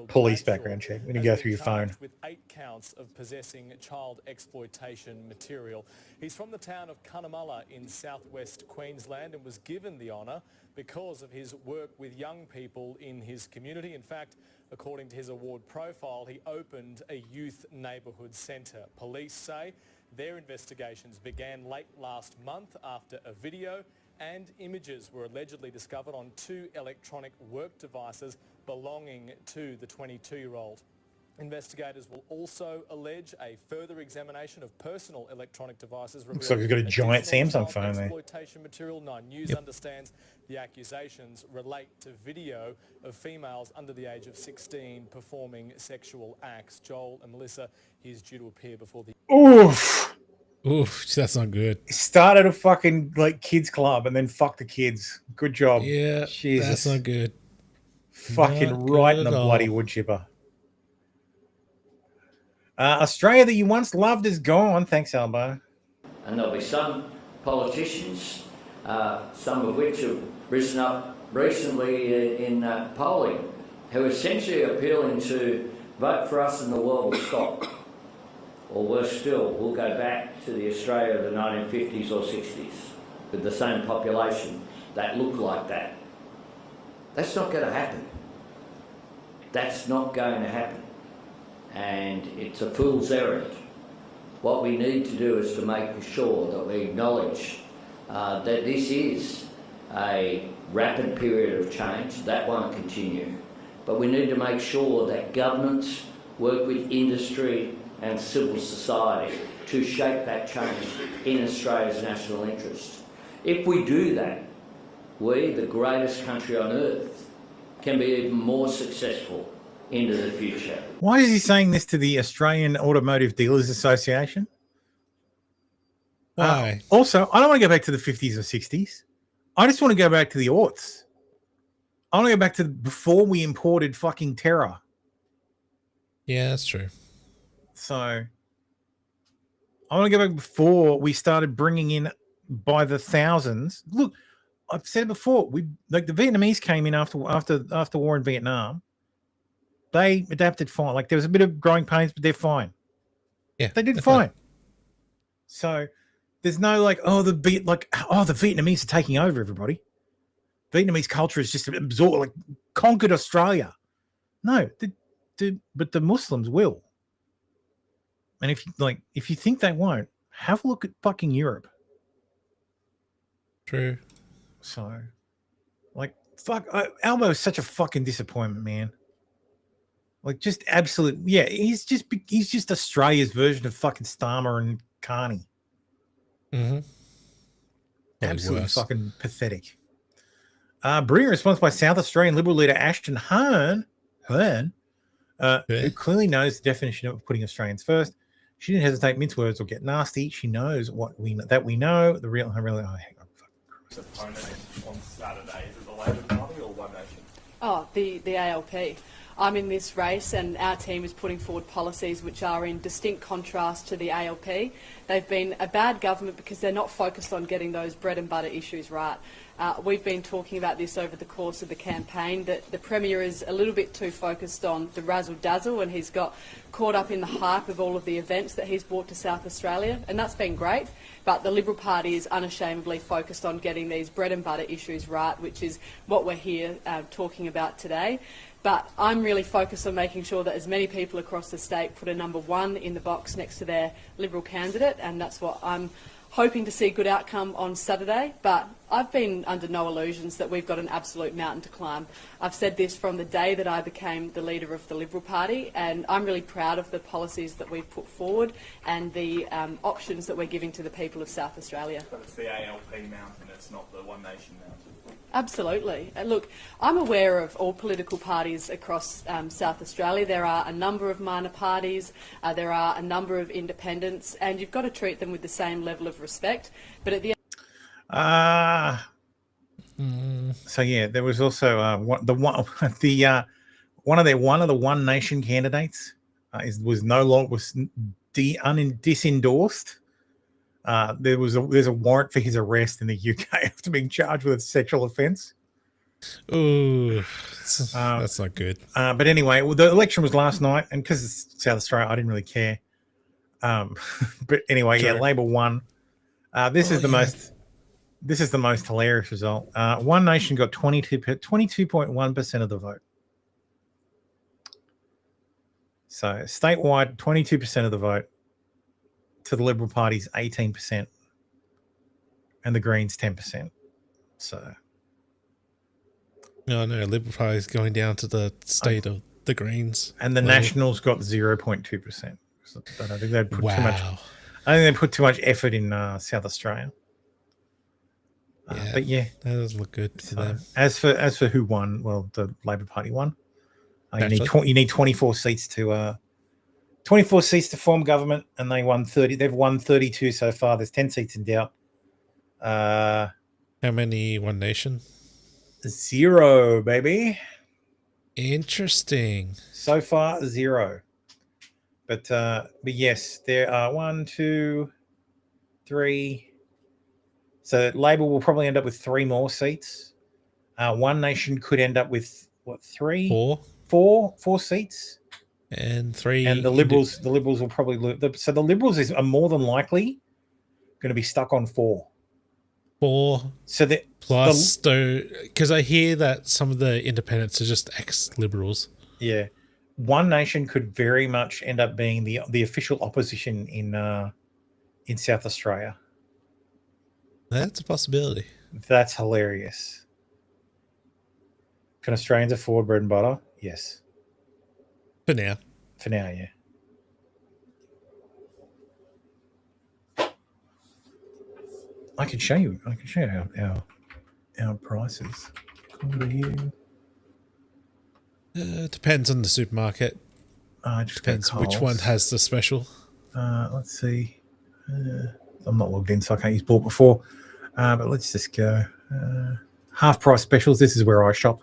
Police background check. When you go through your phone. With 8 counts of possessing child exploitation material. He's from the town of Cunnamulla in southwest Queensland and was given the honour because of his work with young people in his community. In fact, according to his award profile, he opened a youth neighbourhood centre. Police say their investigations began late last month after a video and images were allegedly discovered on 2 electronic work devices belonging to the 22-year-old. Investigators will also allege a further examination of personal electronic devices. Looks like he's got a giant additional Samsung phone there. exploitation material. 9 News understands the accusations relate to video of females under the age of 16 performing sexual acts. Joel and Melissa, he's due to appear before the... Oof. Oof, that's not good. Started a fucking like kids club and then fuck the kids. Good job. Yeah, Jesus. that's not good. Fucking Not right good in the at all. bloody wood chipper. Australia that you once loved is gone. Thanks, Albo. And there'll be some politicians, some of which have risen up recently in polling, who are essentially appealing to vote for us and the world will stop. Or worse still, we'll go back to the Australia of the 1950s or 60s with the same population that looked like that. That's not going to happen. That's not going to happen. And it's a fool's errand. What we need to do is to make sure that we acknowledge that this is a rapid period of change. That won't continue. But we need to make sure that governments work with industry and civil society to shape that change in Australia's national interest. If we do that, we, the greatest country on earth, can be even more successful into the future. Why is he saying this to the Australian Automotive Dealers Association? Why? Also, I don't want to go back to the 50s or 60s. I just want to go back to the aughts. I want to go back to before we imported fucking terror. Yeah, that's true. So I want to go back before we started bringing in by the thousands. Look, I've said it before. The Vietnamese came in after war in Vietnam. They adapted fine. Like there was a bit of growing pains, but they're fine. Yeah, they did fine. So there's no the Vietnamese are taking over everybody. Vietnamese culture is just absorbed, conquered Australia. No, but the Muslims will. And if you think they won't, have a look at fucking Europe. True. So, Albo is such a fucking disappointment, man. Just absolute. Yeah, he's just Australia's version of fucking Starmer and Carney. Mm-hmm. Absolutely fucking pathetic. Brilliant response by South Australian Liberal leader Ashton Hearn, who clearly knows the definition of putting Australians first. She didn't hesitate, mince words, or get nasty. She knows we know. The real. Hang on. Opponent on Saturday, is it the Labor Party or One Nation? Oh, the ALP. I'm in this race and our team is putting forward policies which are in distinct contrast to the ALP. They've been a bad government because they're not focused on getting those bread and butter issues right. We've been talking about this over the course of the campaign, that the Premier is a little bit too focused on the razzle-dazzle and he's got caught up in the hype of all of the events that he's brought to South Australia, and that's been great. But the Liberal Party is unashamedly focused on getting these bread and butter issues right, which is what we're here talking about today. But I'm really focused on making sure that as many people across the state put a number 1 in the box next to their Liberal candidate, and that's what I'm hoping to see a good outcome on Saturday. But I've been under no illusions that we've got an absolute mountain to climb. I've said this from the day that I became the leader of the Liberal Party, and I'm really proud of the policies that we've put forward and the options that we're giving to the people of South Australia. But it's the ALP mountain, it's not the One Nation mountain. Absolutely. Look, I'm aware of all political parties across South Australia. There are a number of minor parties, there are a number of independents, and you've got to treat them with the same level of respect. But at the So yeah, there was also one of the One Nation candidates was disendorsed. There's a warrant for his arrest in the UK after being charged with a sexual offence. Ooh, that's not good. But anyway, the election was last night, and because it's South Australia, I didn't really care. But anyway, Sure. yeah, Labor won. This is the most hilarious result. One Nation got 22.1% of the vote. So statewide, 22% of the vote. To the Liberal Party's 18%, and the Greens 10%. So, no, Liberal Party is going down to the state of the Greens. And the Nationals got 0.2%. So I don't think they'd put too much. Wow. I think they put too much effort in South Australia. But yeah, that doesn't look good for them. As for who won, well, the Labor Party won. You need 24 seats to 24 seats to form government, and they won 30. They've won 32 so far. There's 10 seats in doubt. How many One Nation? 0, baby. Interesting. So far, 0. But yes, there are 1, 2, 3. So Labor will probably end up with 3 more seats. One Nation could end up with what, 3? 4 seats. And 3. And the Liberals will probably lose. So the Liberals are more than likely going to be stuck on 4. 4. So that plus, because I hear that some of the independents are just ex-Liberals. Yeah, One Nation could very much end up being the official opposition in South Australia. That's a possibility. That's hilarious. Can Australians afford bread and butter? Yes. For now. For now, yeah. I can show you our prices. Depends on the supermarket. Depends which one has the special. Let's see. I'm not logged in, so I can't use bought before. But let's just go. Half price specials. This is where I shop.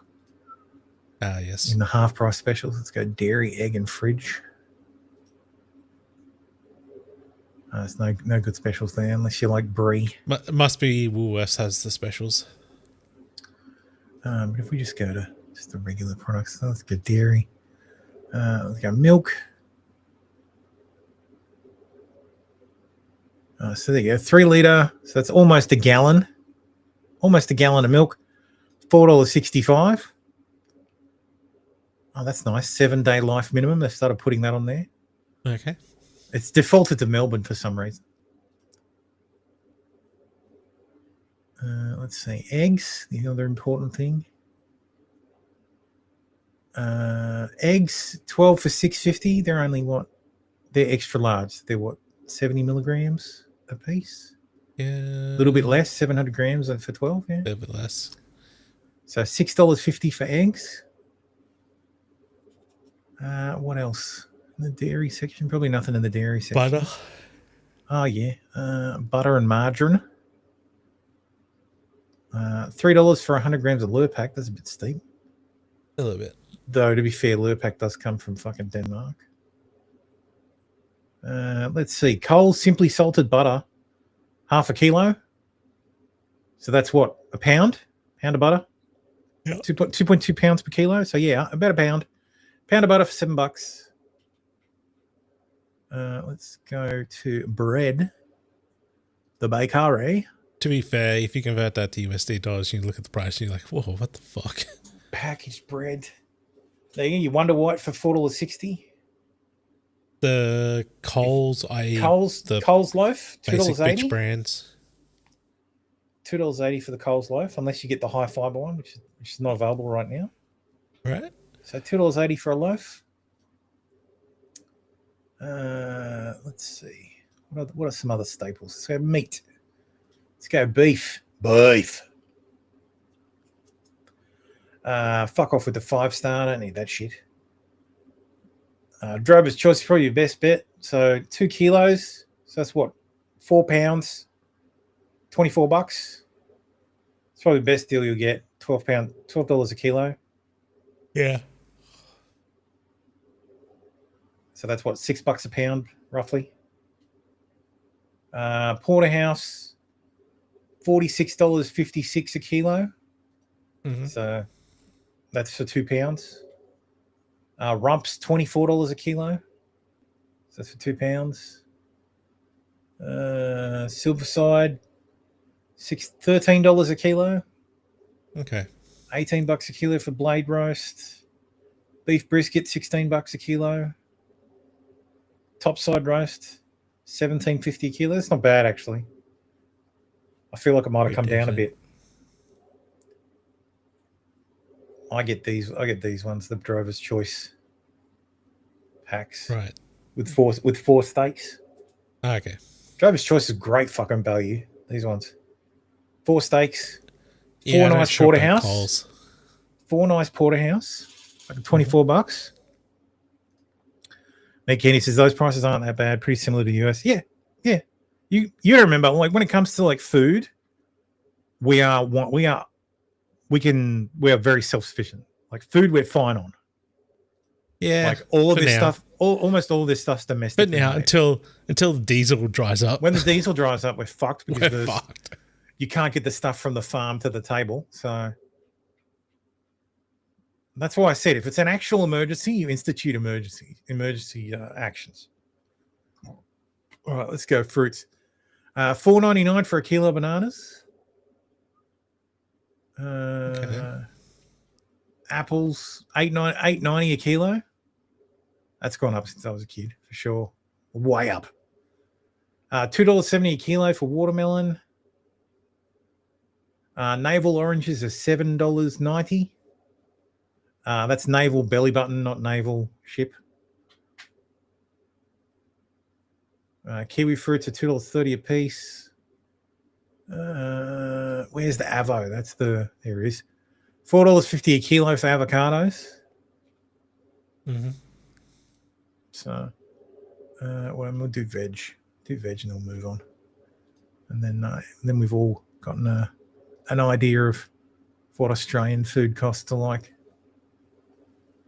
Yes. In the half price specials, let's go dairy, egg, and fridge. There's no good specials there unless you like brie. Must be Woolworths has the specials. But if we just go to just the regular products, let's go dairy. Let's go milk. So there you go, 3 litre. So that's almost a gallon. Almost a gallon of milk. $4.65. Oh, that's nice. 7-day life minimum. They've started putting that on there. Okay. It's defaulted to Melbourne for some reason. Let's see. Eggs, the other important thing. Eggs, 12 for $6.50. They're only what? They're extra large. They're what? 70 milligrams a piece? Yeah. A little bit less, 700 grams for 12, yeah? A little bit less. So $6.50 for eggs. What else? In the dairy section? Probably nothing in the dairy section. Butter. Oh, yeah. Butter and margarine. $3 for 100 grams of Lurpak. That's a bit steep. A little bit. Though, to be fair, Lurpak does come from fucking Denmark. Let's see. Coles Simply Salted Butter. Half a kilo. So that's what? A pound? Pound of butter? Yeah. 2.2 pounds per kilo. So, yeah, about a pound. Pound of butter for $7. Let's go to bread. The bakery. To be fair, if you convert that to USD dollars, you look at the price and you're like, whoa, what the fuck? Packaged bread. There you go. You Wonder White for $4.60. The Coles, Coles loaf, basic $2.80. bitch brands. $2.80 for the Coles loaf, unless you get the high fiber one, which is not available right now. Right. So $2.80 for a loaf. Let's see. What are some other staples? Let's go meat. Let's go beef. Beef. Fuck off with the 5-star. I don't need that shit. Drover's Choice is probably your best bet. So 2 kilos. So that's what? 4 pounds. $24. It's probably the best deal you'll get. $12 a kilo. Yeah. So that's what? $6 a pound, roughly. Porterhouse, $46.56 a kilo. Mm-hmm. So that's for 2 pounds. Rumps, $24 a kilo. So that's for 2 pounds. Silverside, $13 a kilo. Okay. $18 a kilo for blade roast. Beef brisket, $16 a kilo. Topside roast, $17.50 a kilo. That's not bad, actually. I feel like it might have come down a bit. I get these ones, the Drover's Choice. packs. Right. With four steaks. Okay. Drover's Choice is great fucking value. These ones. 4 steaks. 4 Yeah, I don't nice shop at porterhouse. Coles. 4 nice porterhouse. Like $24. Nick Kenny says those prices aren't that bad. Pretty similar to US. Yeah. You gotta remember, like when it comes to like food, we are very self-sufficient. Like food, we're fine on. Yeah. Like all of for this now. stuff, almost all of this stuff's domestic. But now, until the diesel dries up. When the diesel dries up, we're fucked because We're fucked. you can't get the stuff from the farm to the table. So that's why I said if it's an actual emergency, you institute emergency actions. All right, let's go fruits. $4.99 for a kilo of bananas. Apples $8.90 a kilo. That's gone up since I was a kid for sure. Way up. $2.70 a kilo for watermelon. Navel oranges are $7.90. That's navel belly button, not navel ship. Kiwi fruits are $2.30 a piece. Where's the avo? There it is. $4.50 a kilo for avocados. Mm-hmm. So, we'll do veg. Do veg and then we'll move on. And then we've all gotten an idea of what Australian food costs are like.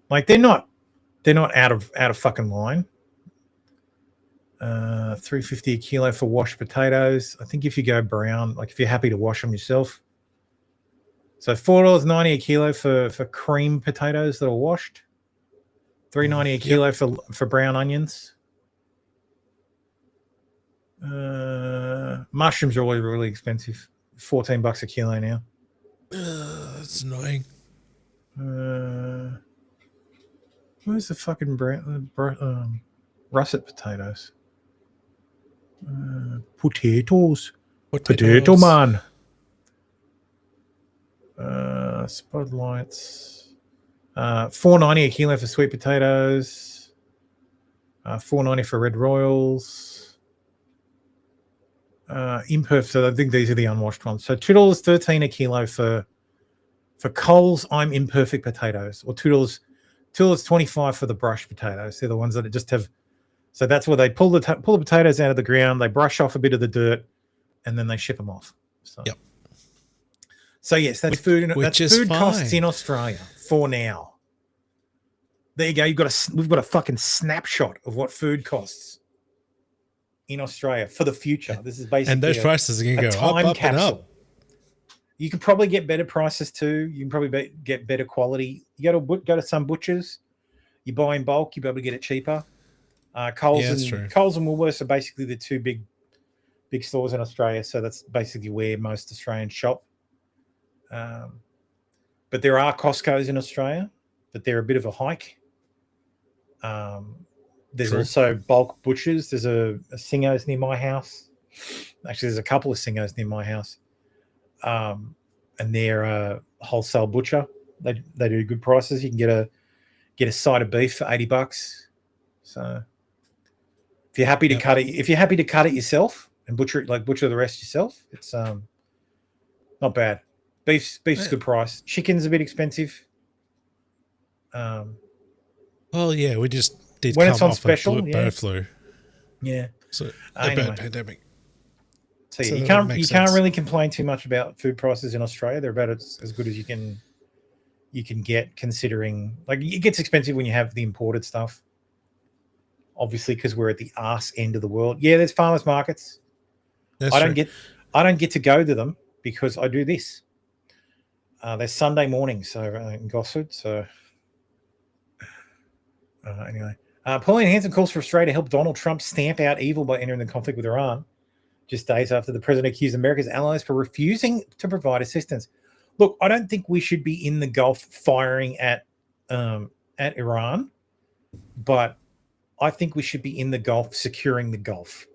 Like they're not out of fucking line. $3.50 a kilo for washed potatoes. I think if you go brown, like if you're happy to wash them yourself. So $4.90 a kilo for cream potatoes that are washed. $3.90 a kilo for brown onions. Mushrooms are always really expensive. $14 a kilo now. That's annoying. Where's the fucking russet potatoes? Potatoes. Potato man. Spotlights. $4.90 a kilo for sweet potatoes. $4.90 for red royals. Imperfect. So I think these are the unwashed ones. So $2.13 a kilo for Coles I'm imperfect potatoes, or $2.25 for the brush potatoes. They're the ones that just have. So that's where they pull the potatoes out of the ground. They brush off a bit of the dirt, and then they ship them off. So. Yep. So yes, that's food. That's food costs in Australia for now. There you go. We've got a fucking snapshot of what food costs in Australia for the future. This is basically and those prices are going to go up and up. You can probably get better prices too. You can probably get better quality. You go to some butchers. You buy in bulk. You be able to get it cheaper. Coles and Woolworths are basically the two big stores in Australia. So that's basically where most Australians shop. But there are Costco's in Australia, but they're a bit of a hike. There's also bulk butchers. There's a Singo's near my house. Actually, there's a couple of Singo's near my house. And they're a wholesale butcher. They do good prices. You can get a side of beef for $80. So if you're happy to cut it yourself and butcher the rest yourself, it's not bad. Beef's a good price. Chicken's a bit expensive. Well, yeah, we just did when come it's on off special, a bird flu. Yeah. So anyway. bad pandemic. So you can't really complain too much about food prices in Australia. They're about as good as you can get, considering like it gets expensive when you have the imported stuff. Obviously, because we're at the arse end of the world. Yeah, there's farmers markets. I don't get to go to them because I do this. There's Sunday mornings in Gosford. So anyway, Pauline Hanson calls for Australia to help Donald Trump stamp out evil by entering the conflict with Iran. Just days after the president accused America's allies for refusing to provide assistance. Look, I don't think we should be in the Gulf firing at Iran, but I think we should be in the Gulf securing the Gulf.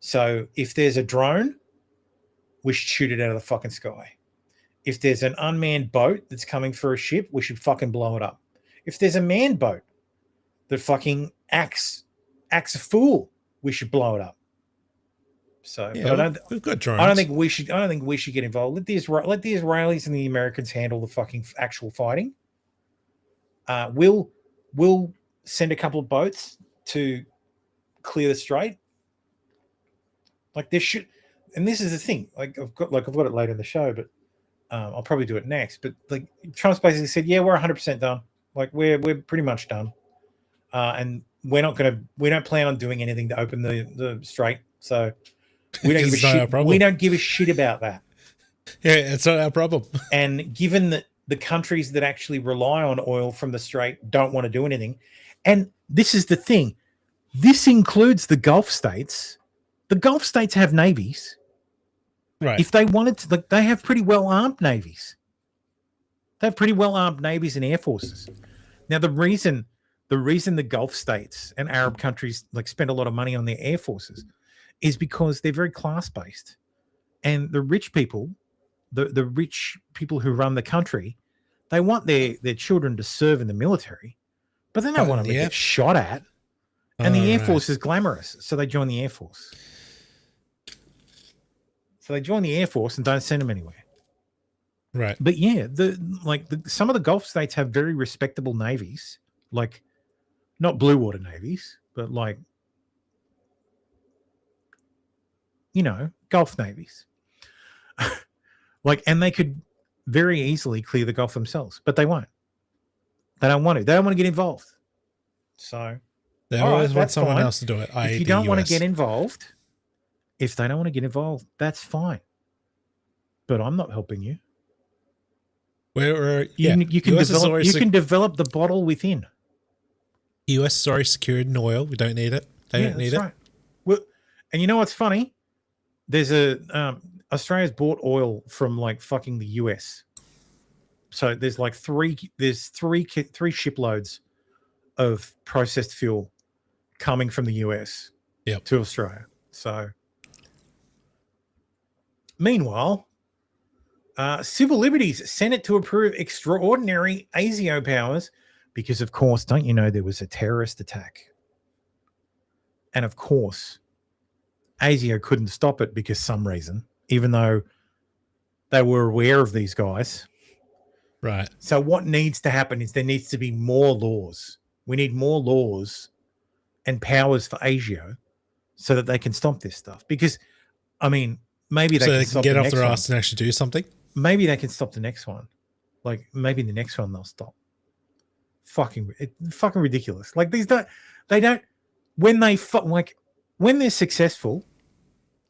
So if there's a drone, we should shoot it out of the fucking sky. If there's an unmanned boat that's coming for a ship, we should fucking blow it up. If there's a manned boat that fucking acts a fool, we should blow it up. So, yeah, but we've got drones. I don't think we should get involved. Let the Israelis and the Americans handle the fucking actual fighting. We'll send a couple of boats to clear the strait. Like there should, and this is the thing. I've got it later in the show, but I'll probably do it next. But like Trump's basically said, yeah, we're 100% done. Like we're pretty much done, and we don't plan on doing anything to open the strait. So we don't give a shit. We don't give a shit about that. Yeah, it's not our problem. And given that the countries that actually rely on oil from the strait don't want to do anything, and this is the thing, this includes the Gulf states. The Gulf states have navies. Right. If they wanted to, like, they have pretty well armed navies. They have pretty well armed navies and air forces. Now, the reason the Gulf states and Arab countries like spend a lot of money on their air forces is because they're very class based, and the rich people, the rich people who run the country, they want their children to serve in the military, but they don't want them to get shot at. And the Air Force is glamorous, so they join the Air Force. So they join the Air Force and don't send them anywhere. Right. But yeah, some of the Gulf states have very respectable navies, like not blue water navies, but like, you know, Gulf navies. Like, and they could very easily clear the Gulf themselves, but they won't. They don't want to. They don't want to get involved. So they always want someone else to do it. If you don't want to get involved, if they don't want to get involved, that's fine. But I'm not helping you. You can develop the bottle within. US is already secured in oil. We don't need it. They don't need it. Right. Well, and you know what's funny? There's Australia's bought oil from like fucking the US. So there's like three shiploads of processed fuel coming from the US to Australia. So meanwhile, civil liberties Senate to approve extraordinary ASIO powers because, of course, don't you know there was a terrorist attack? And of course, ASIO couldn't stop it because some reason, even though they were aware of these guys. Right. So what needs to happen is there needs to be more laws. We need more laws and powers for ASIO so that they can stop this stuff. Because, I mean, maybe they can get off their ass and actually do something. Maybe they can stop the next one. Like maybe the next one they'll stop. Fucking ridiculous. Like when they're successful,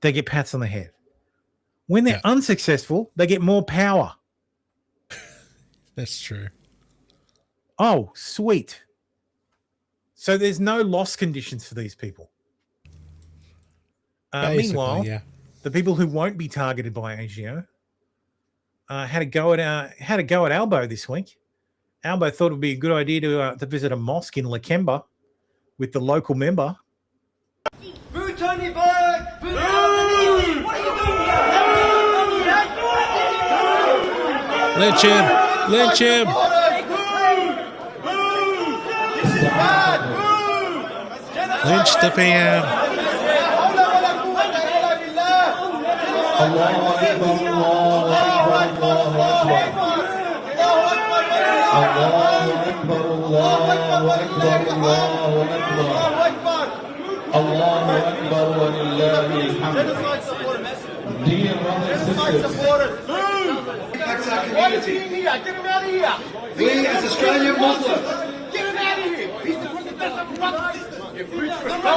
they get pats on the head. When they're unsuccessful, they get more power. That's true. Oh, sweet. So there's no loss conditions for these people. Meanwhile, the people who won't be targeted by ASIO had a go at Albo this week. Albo thought it would be a good idea to visit a mosque in Lakemba with the local member. Boo Tony Berg! Boo! What are you doing here? Lynch him! Lynch him! This is bad! Lynch the PM! Dear brothers and sisters, impacts our community. Get him out of here! We as Australian Muslims. Get him out of here! He's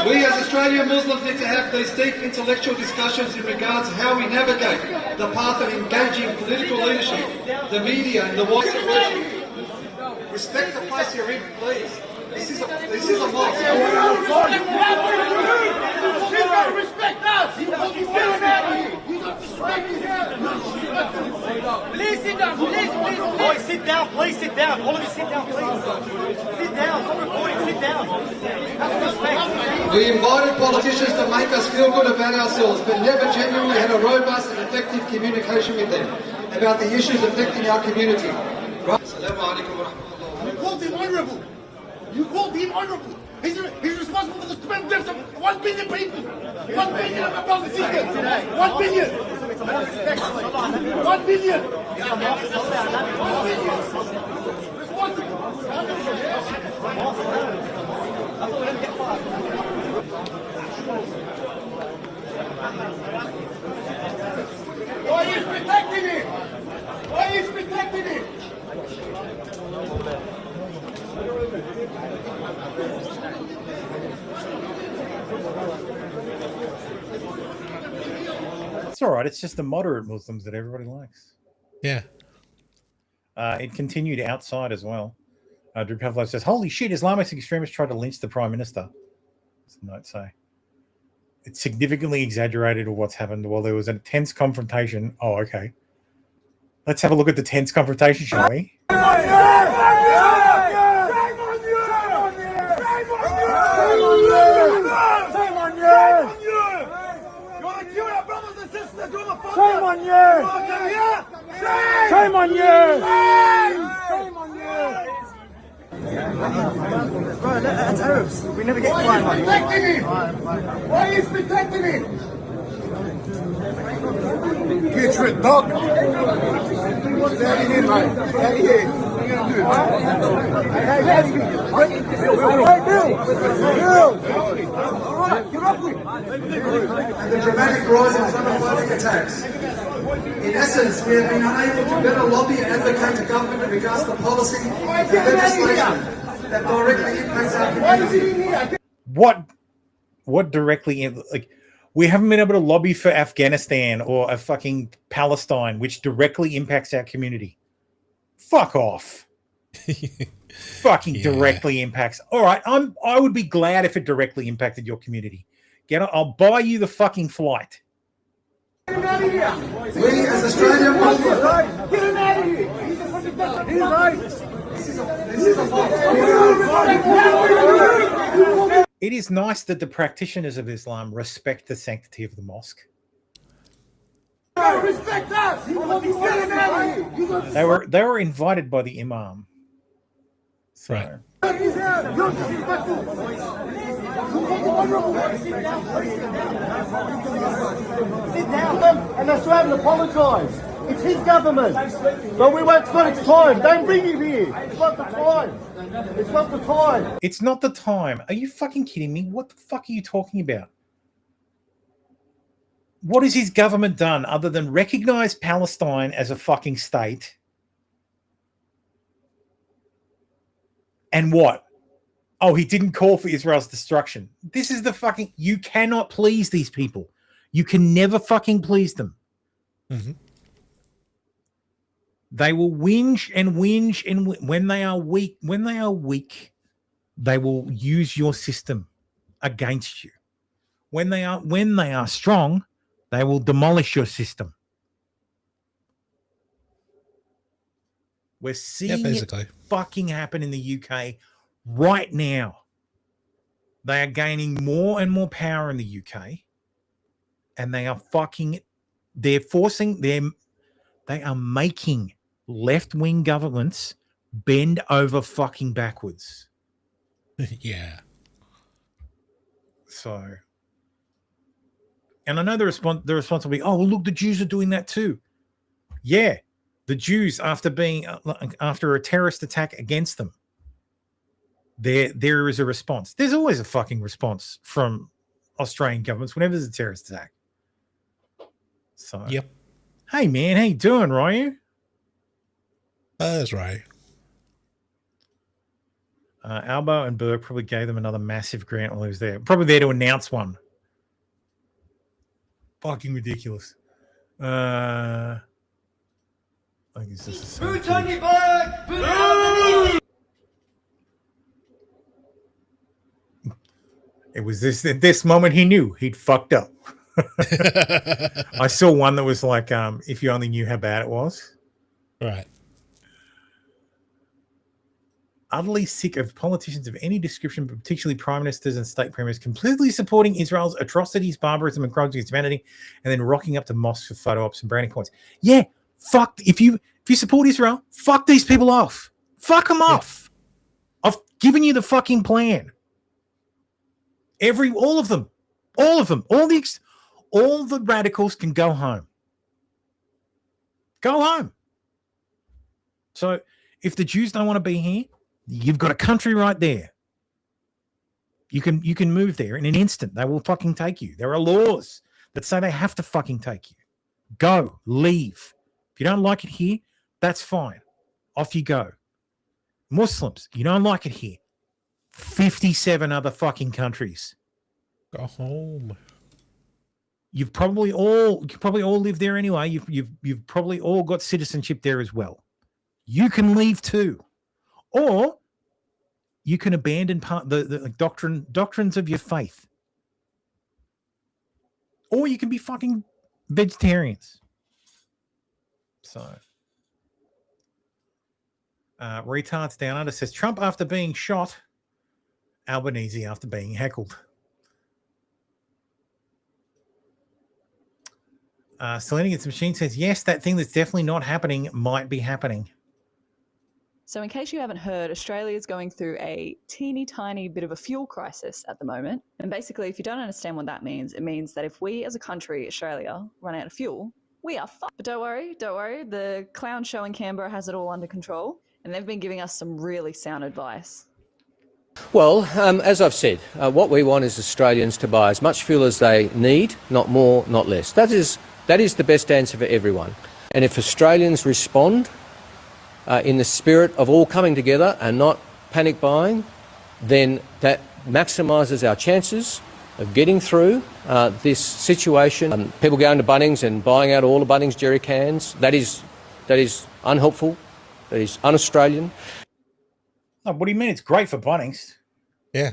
we as Australian Muslims need to have these deep intellectual discussions in regards to how we navigate the path of engaging political leadership, the media and the wider worship. Respect the place you're in, please. This is a mosque. He's got to respect us. He's got to respect us. He's got to respect us. Please sit down. Please. Boys, sit down. Please sit down. All of you sit down, please. Sit down. Stop recording. Sit down. Have respect. We invited politicians to make us feel good about ourselves, but never genuinely had a robust and effective communication with them about the issues affecting our community. Assalamu alaikum wa rahmatullah. We called him honourable. You called him honorable. He's responsible for the spend deaths of 1 billion people. 1 billion of above the system. 1 billion. 1 billion. 1 billion. Responsible. Why is protecting him? Why is protecting him? It's all right. It's just the moderate Muslims that everybody likes. Yeah. It continued outside as well. Drew Pavlov says, "Holy shit! Islamic extremists tried to lynch the prime minister." What's the note say? It's significantly exaggerated of what's happened while there was a tense confrontation. Oh, okay. Let's have a look at the tense confrontation, shall we? Shame on you! Shame on you! Shame on you! Bro, that's Arabs. We never get quiet. Why are you protecting him? Why are you protecting him? Get your dog. Get out of here, mate. Get out of here. And the dramatic rise in xenophobic attacks. In essence, we have been unable to better lobby and advocate to government in regards to policy and legislation that directly impacts our community. What directly, like, we haven't been able to lobby for Afghanistan or a fucking Palestine, which directly impacts our community. Fuck off. Fucking directly impacts. All right, I would be glad if it directly impacted your community. I'll buy you the fucking flight. We as Australian Muslims. Get him out of here! He's right! It is nice that the practitioners of Islam respect the sanctity of the mosque. Respect us! Get him out of here! They were invited by the imam. So. Right. He's out! You're disrespectful! Sit down and Australia apologise. It's his government. But we won't spend its time. Don't bring him here. It's not the time. It's not the time. It's not the time. Are you fucking kidding me? What the fuck are you talking about? What has his government done other than recognize Palestine as a fucking state? And what? Oh, he didn't call for Israel's destruction. This is the fucking... You cannot please these people. You can never fucking please them. Mm-hmm. They will whinge and whinge, and when they are weak, they will use your system against you. When they are strong, they will demolish your system. We're seeing it fucking happen in the UK right now. They are gaining more and more power in the UK, and they are making left-wing governments bend over fucking backwards. Yeah. So, and I know the response will be, oh, well, look, the Jews are doing that too. Yeah, the Jews, after a terrorist attack against them, there is a response. There's always a fucking response from Australian governments whenever there's a terrorist attack. So, yep. Hey man, how you doing, Ryu? That's right. Albo and Burke probably gave them another massive grant while he was there. Probably there to announce one. Fucking ridiculous. I guess this is Boots on your back! Boots on It was this moment he knew he'd fucked up. I saw one that was like, if you only knew how bad it was. Right. Utterly sick of politicians of any description, but particularly prime ministers and state premiers, completely supporting Israel's atrocities, barbarism, and crimes against humanity, and then rocking up to mosques for photo ops and branding points. Yeah, fuck. If you support Israel, fuck these people off. Fuck them off. I've given you the fucking plan. All of them, all the radicals can go home. Go home. So if the Jews don't want to be here, you've got a country right there. You can move there in an instant. They will fucking take you. There are laws that say they have to fucking take you. Go, leave. If you don't like it here, that's fine. Off you go. Muslims, you don't like it here. 57 other fucking countries. Go home. You've probably all live there anyway. You've probably all got citizenship there as well. You can leave too, or you can abandon the doctrines of your faith, or you can be fucking vegetarians. So, retards down under says Trump after being shot, Albanese after being heckled. Selena Gets Machine says, yes, that thing that's definitely not happening might be happening. So in case you haven't heard, Australia is going through a teeny tiny bit of a fuel crisis at the moment. And basically, if you don't understand what that means, it means that if we as a country, Australia, run out of fuel, we are fucked. But don't worry. The clown show in Canberra has it all under control. And they've been giving us some really sound advice. Well, as I've said, what we want is Australians to buy as much fuel as they need, not more, not less. That is the best answer for everyone. And if Australians respond in the spirit of all coming together and not panic buying, then that maximises our chances of getting through this situation. People going to Bunnings and buying out all the Bunnings jerry cans, that is unhelpful, that is un-Australian. Oh, what do you mean? It's great for Bunnings. Yeah.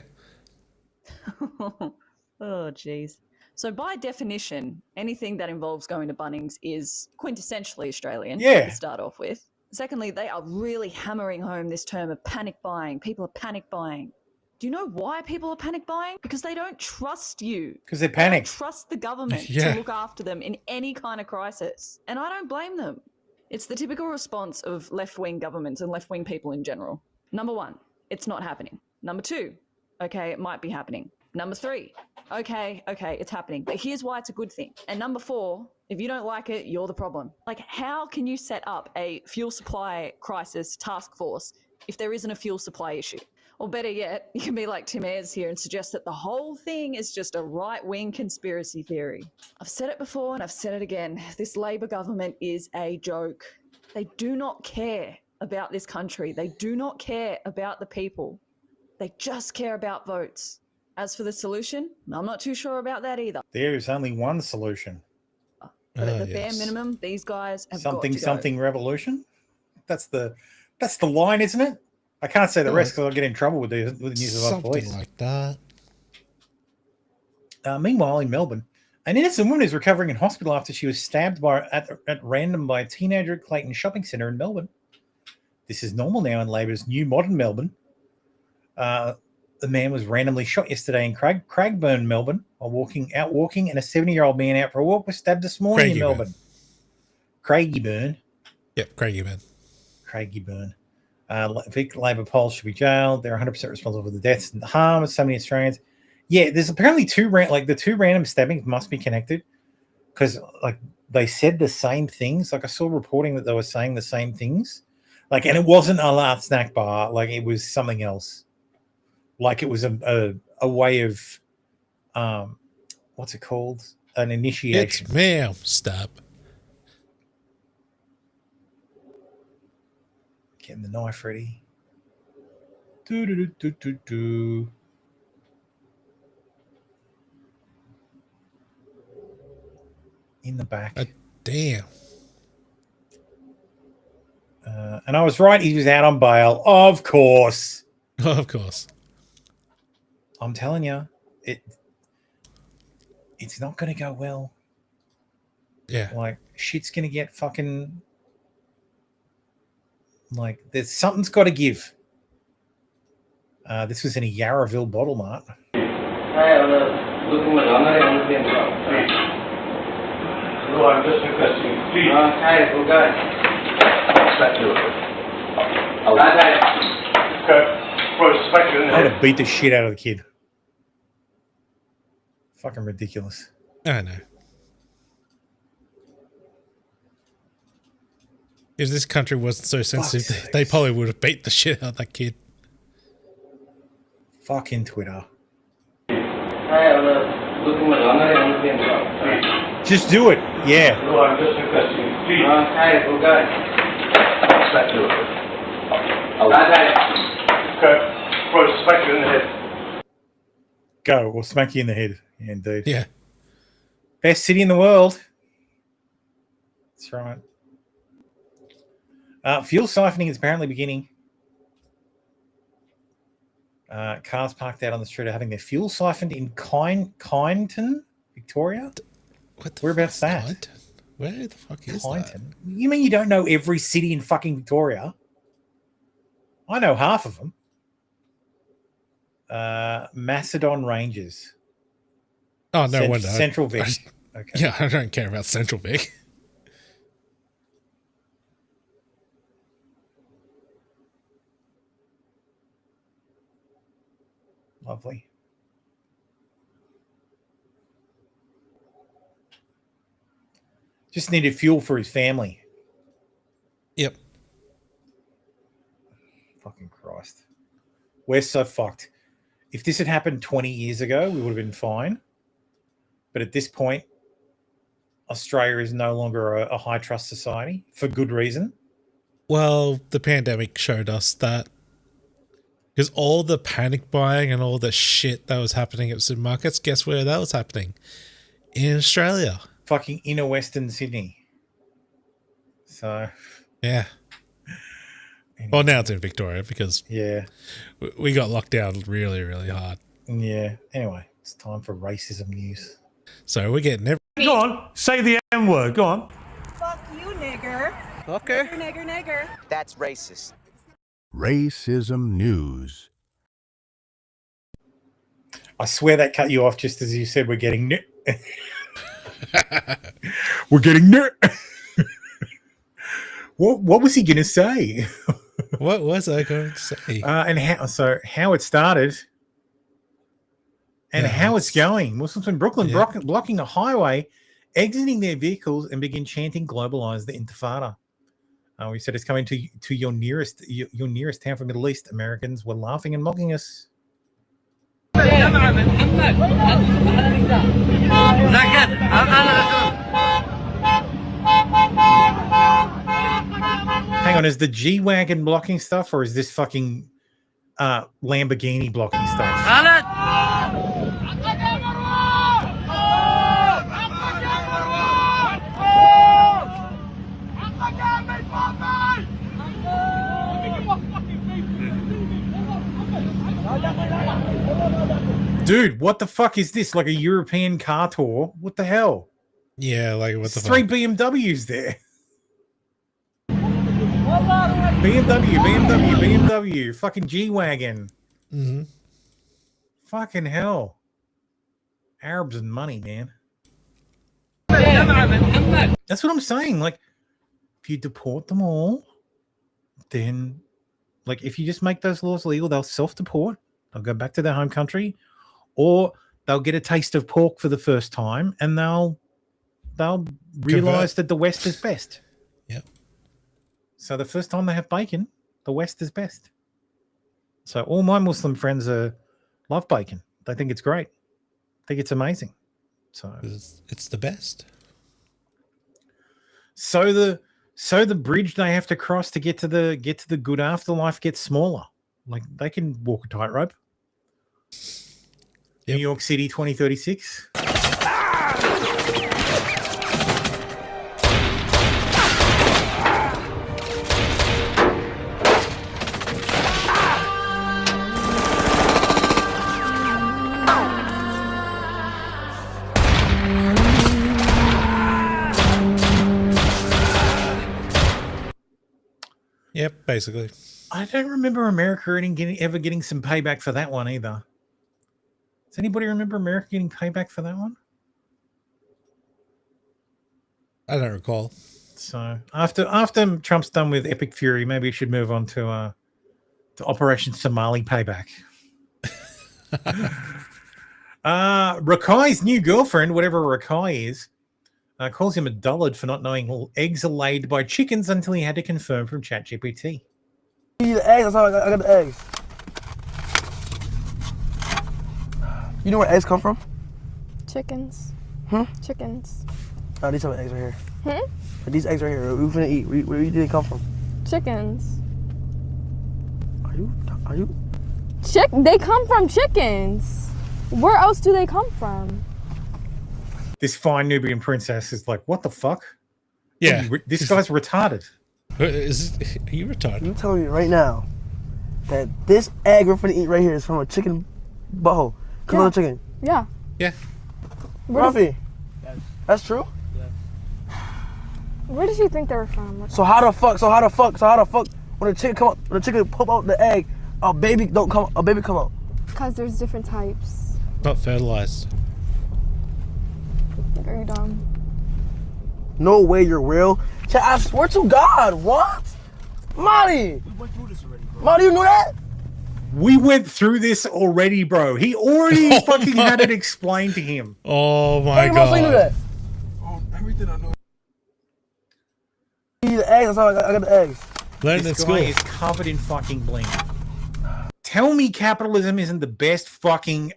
Oh, jeez. So by definition, anything that involves going to Bunnings is quintessentially Australian to start off with. Secondly, they are really hammering home this term of panic buying. People are panic buying. Do you know why people are panic buying? Because they don't trust you. Because they're panicked. They don't trust the government to look after them in any kind of crisis. And I don't blame them. It's the typical response of left-wing governments and left-wing people in general. Number one, it's not happening. Number two, okay, it might be happening. Number three, okay, it's happening. But here's why it's a good thing. And number four, if you don't like it, you're the problem. Like, how can you set up a fuel supply crisis task force if there isn't a fuel supply issue? Or better yet, you can be like Tim Ayres here and suggest that the whole thing is just a right-wing conspiracy theory. I've said it before and I've said it again. This Labor government is a joke. They do not care about this country. They do not care about the people. They just care about votes. As for the solution, I'm not too sure about that either. There is only one solution. But at the bare minimum, these guys have got to go. Something revolution. That's the line, isn't it? I can't say the rest because I'll get in trouble with the New South Wales Police. Something like that. Meanwhile, in Melbourne, an innocent woman is recovering in hospital after she was stabbed at random by a teenager at Clayton Shopping Centre in Melbourne. This is normal now in Labor's new modern Melbourne. The man was randomly shot yesterday in Craigburn, Melbourne, while walking, and a 70-year-old man out for a walk was stabbed this morning in Melbourne. Craigieburn. Yep, Craigieburn. Craigieburn. Vic Labor polls should be jailed. They're 100% responsible for the deaths and the harm of so many Australians. Yeah, there's apparently the two random stabbings must be connected because they said the same things. Like I saw reporting that they were saying the same things. And it wasn't a last snack bar. It was something else. It was a way of, what's it called? An initiation. It's ma'am. Stop. Getting the knife ready. Do. In the back. Damn. And I was right. He was out on bail. Of course. Of course. I'm telling you, it's not going to go well. Yeah. Shit's going to get fucking... there's something's got to give. This was in a Yarraville bottle mart. I'm just requesting, please. Okay. throw spectre in the I would head. have beat the shit out of the kid. Fucking ridiculous. I know. If this country wasn't so sensitive, they probably would have beat the shit out of that kid. Fucking Twitter. Just do it. Yeah. No, I'm just requesting. Please. Okay. Throw spectre in the head. Go. We'll smack you in the head. Yeah, indeed. Yeah. Best city in the world. That's right. Fuel siphoning is apparently beginning. Cars parked out on the street are having their fuel siphoned in Kyneton, Victoria. Whereabouts that? Kyneton? Where the fuck is Kyneton? You mean you don't know every city in fucking Victoria? I know half of them. Macedon Ranges. Oh, no wonder. Central Vic. Okay. Yeah, I don't care about Central Vic. Lovely. Just needed fuel for his family. Yep. Fucking Christ. We're so fucked. If this had happened 20 years ago, we would have been fine. But at this point, Australia is no longer a high trust society for good reason. Well, the pandemic showed us that. Because all the panic buying and all the shit that was happening at supermarkets, guess where that was happening? In Australia. Fucking inner Western Sydney. So. Yeah. Well, now it's in Victoria because we got locked down really, really hard. Yeah. Anyway, it's time for racism news. So we're getting every... Go on. Say the M word. Go on. Fuck you, nigger. Okay. Nigger. That's racist. Racism news. I swear that cut you off just as you said we're getting... we're getting... What was he going to say? What was I going to say? And how it started and how it's going. Muslims in Brooklyn blocking a highway, exiting their vehicles and begin chanting "Globalize the Intifada." We said it's coming to your nearest town for Middle East. Americans were laughing and mocking us. Hang on, is the G-Wagon blocking stuff or is this fucking Lamborghini blocking stuff? Dude, what the fuck is this? Like a European car tour? What the hell? Yeah, like what the fuck? 3 BMWs there. BMW, fucking G-Wagon. Mm-hmm. Fucking hell. Arabs and money, man. That's what I'm saying. Like, if you deport them all, then, like, if you just make those laws legal, they'll self-deport. They'll go back to their home country, or they'll get a taste of pork for the first time, and they'll realize that the West is best. Yep. So the first time they have bacon, the West is best. So all my Muslim friends love bacon. They think it's great. Think it's amazing. So it's the best. So the bridge they have to cross to get to the good afterlife gets smaller. Like they can walk a tightrope. New York City 2036. Yep, basically. I don't remember America ever getting some payback for that one either. Does anybody remember America getting payback for that one? I don't recall. So after Trump's done with Epic Fury, maybe we should move on to to Operation Somali Payback. Rakai's new girlfriend, whatever Rakai is, calls him a dullard for not knowing eggs are laid by chickens until he had to confirm from ChatGPT. You need the eggs. That's how I got the eggs. You know where eggs come from? Chickens. Chickens. Oh, these are eggs right here. These eggs right here. We're finna eat. Where do they come from? Chickens. Are you? They come from chickens. Where else do they come from? This fine Nubian princess is like, what the fuck? Yeah. This guy's retarded. Are you retarded? I'm telling you right now that this egg we're finna eat right here is from a chicken butthole. Come on, chicken. Yeah. Yeah. Ruffy, that's true? Where did you think they were from? So how the fuck when a chicken pop out the egg, a baby come out? Because there's different types. Not fertilized. Are you dumb? No way you're real. I swear to God, what? Marty! We went through this already, bro. Marty, you knew that? We went through this already, bro. He already fucking had it explained to him. Oh my Hey, god. You knew that? Oh, everything I know. You need the eggs, that's how I got the eggs. This guy is covered in fucking bling. Tell me capitalism isn't the best fucking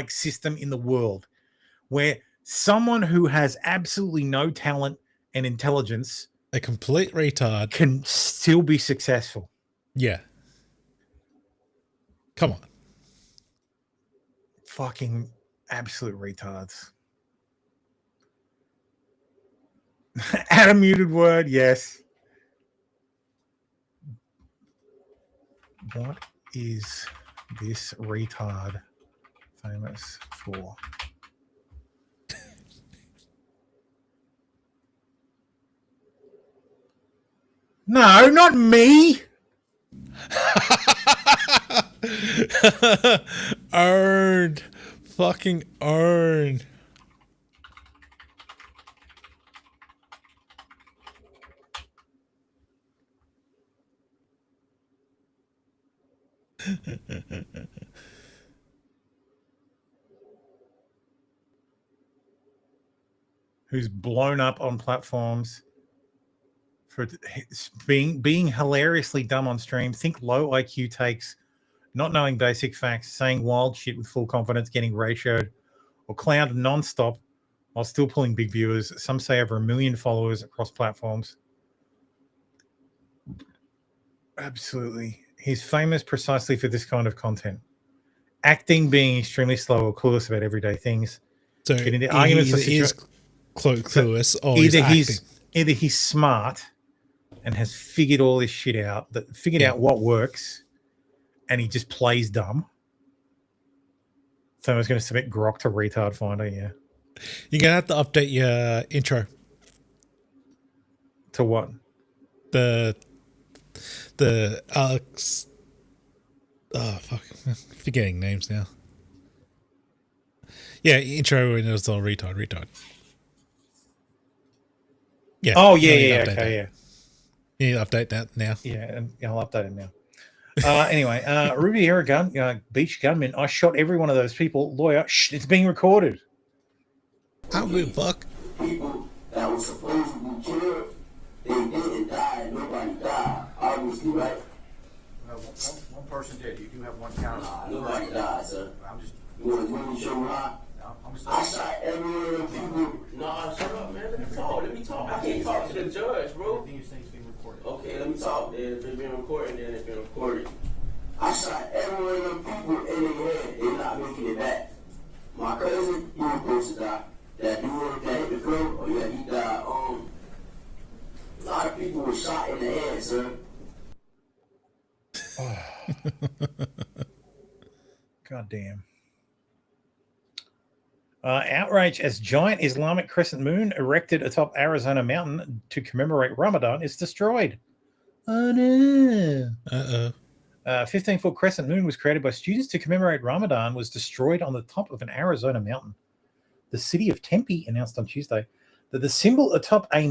system in the world where someone who has absolutely no talent and intelligence, a complete retard, can still be successful. Yeah. Come on. Fucking absolute retards. Add a muted word, yes. What is this retard famous for? No, not me. Earned. Fucking earned. Who's blown up on platforms for being hilariously dumb on stream. Think low IQ takes, not knowing basic facts, saying wild shit with full confidence, getting ratioed, or clowned non-stop while still pulling big viewers. Some say over 1 million followers across platforms. Absolutely. He's famous precisely for this kind of content. Acting, being extremely slow or clueless about everyday things. So get into arguments clueless or either he's smart and has figured all this shit out, out what works, and he just plays dumb. So I was going to submit Grok to retard finder, yeah. You're going to have to update your intro. To what? The Alex... Oh, fuck. I'm forgetting names now. Yeah, intro when it was all retard. Yeah. Oh, yeah, okay, yeah. You need to update that now. Yeah, and I'll update it now. Anyway, Riviera gun, beach gunman. I shot every one of those people. Lawyer, it's being recorded. I don't give a fuck. People that were supposed to be killed, they didn't die, and nobody died. Obviously, right? One person did. You do have one count. Nobody died, sir. I'm just. You want to show me how? I shot every one of them people. Nah, shut up, man. Let me talk. I can't talk to the judge, bro. Everything you're saying is being recorded. Okay, let me talk. Then if it's been recorded, then it's been recorded. I shot every one of them people in the head. They're not making it back. My cousin, he was supposed to die. That dude that hit the floor, oh yeah, he died. A lot of people were shot in the head, sir. God damn. Outrage as giant Islamic crescent moon erected atop Arizona mountain to commemorate Ramadan is destroyed. Oh no. 15-foot crescent moon was created by students to commemorate Ramadan was destroyed on the top of an Arizona mountain. The city of Tempe announced on Tuesday that the symbol atop a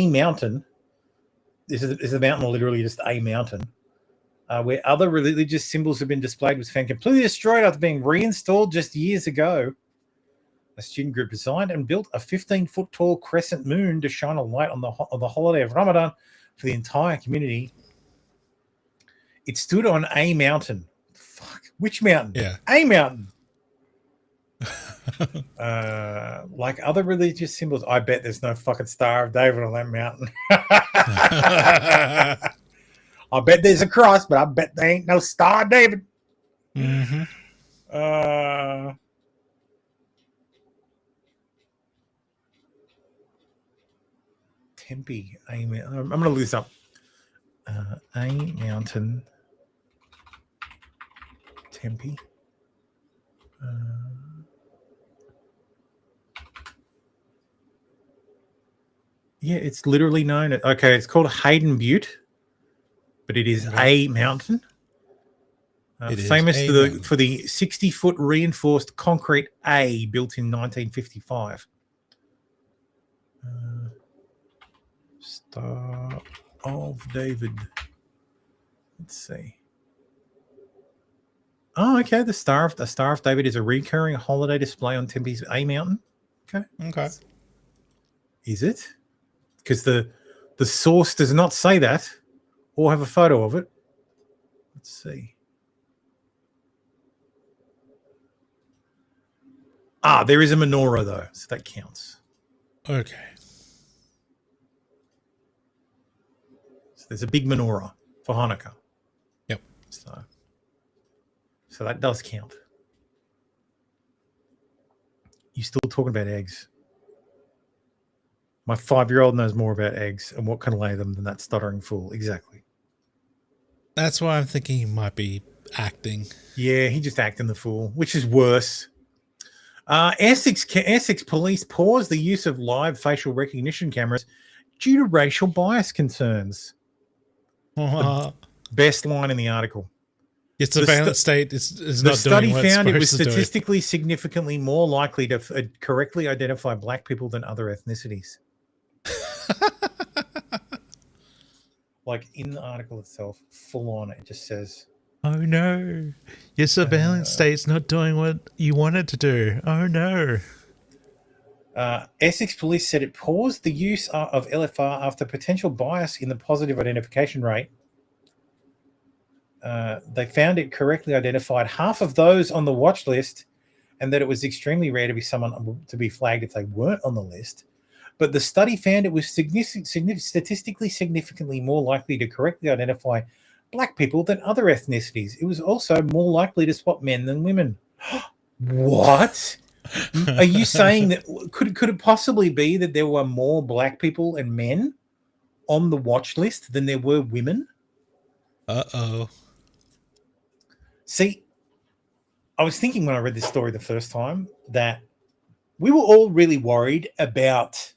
mountain, this is the mountain literally just a mountain, where other religious symbols have been displayed, was found completely destroyed after being reinstalled just years ago. A student group designed and built a 15-foot tall crescent moon to shine a light on the holiday of Ramadan for the entire community. It stood on a mountain. Fuck, which mountain? Yeah, a mountain. Like other religious symbols, I bet there's no fucking Star of David on that mountain. I bet there's a cross, but I bet there ain't no Star of David. Mm-hmm. Tempe, I'm going to look this up. A mountain, Tempe. Yeah, it's literally known. Okay, it's called Hayden Butte, but it is a mountain. Famous for the 60-foot reinforced concrete A built in 1955. Star of David. Let's see. Oh, okay. The Star of David is a recurring holiday display on Tempe's A Mountain. Okay. Is it? Because the source does not say that or have a photo of it. Let's see. There is a menorah though, so that counts. Okay. So there's a big menorah for Hanukkah. Yep. So that does count. You still talking about eggs? My 5-year-old knows more about eggs and what can lay them than that stuttering fool. Exactly. That's why I'm thinking he might be acting. Yeah, he just acting the fool, which is worse. Essex police paused the use of live facial recognition cameras due to racial bias concerns. The best line in the article. Your surveillance state is not The study doing what it's found it was supposed to do. statistically significantly more likely to correctly identify black people than other ethnicities. Like in the article itself, full on, it just says, "Oh no, your surveillance state's not doing what you wanted to do. Oh no." Essex police said it paused the use of LFR after potential bias in the positive identification rate. They found it correctly identified half of those on the watch list, and that it was extremely rare to be someone to be flagged if they weren't on the list. But the study found it was statistically significantly more likely to correctly identify black people than other ethnicities. It was also more likely to spot men than women. What? Are you saying that could it possibly be that there were more black people and men on the watch list than there were women? Uh-oh. See, I was thinking when I read this story the first time that we were all really worried about,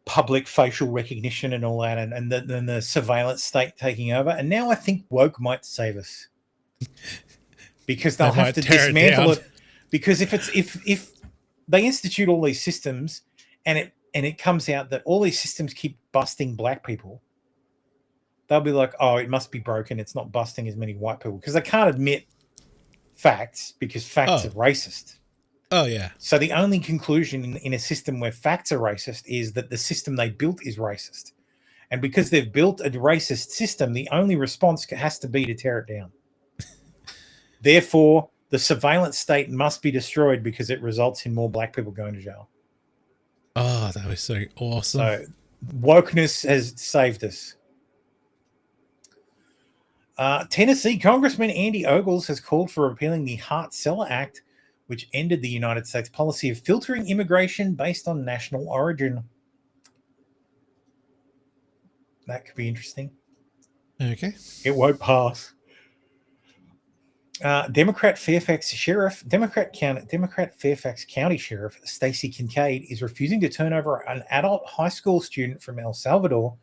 public facial recognition and all that, and the surveillance state taking over. And now I think woke might save us because they'll have to dismantle it. Because if they institute all these systems and it comes out that all these systems keep busting black people, they'll be like, oh, it must be broken. It's not busting as many white people because they can't admit facts because facts are racist. Oh, yeah. So the only conclusion in a system where facts are racist is that the system they built is racist. And because they've built a racist system, the only response has to be to tear it down. Therefore, the surveillance state must be destroyed because it results in more black people going to jail. Oh, that was so awesome. So wokeness has saved us. Tennessee Congressman Andy Ogles has called for repealing the Hart-Celler Act, which ended the United States policy of filtering immigration based on national origin. That could be interesting. Okay. It won't pass. Democrat Fairfax County Sheriff Stacey Kincaid is refusing to turn over an adult high school student from El Salvador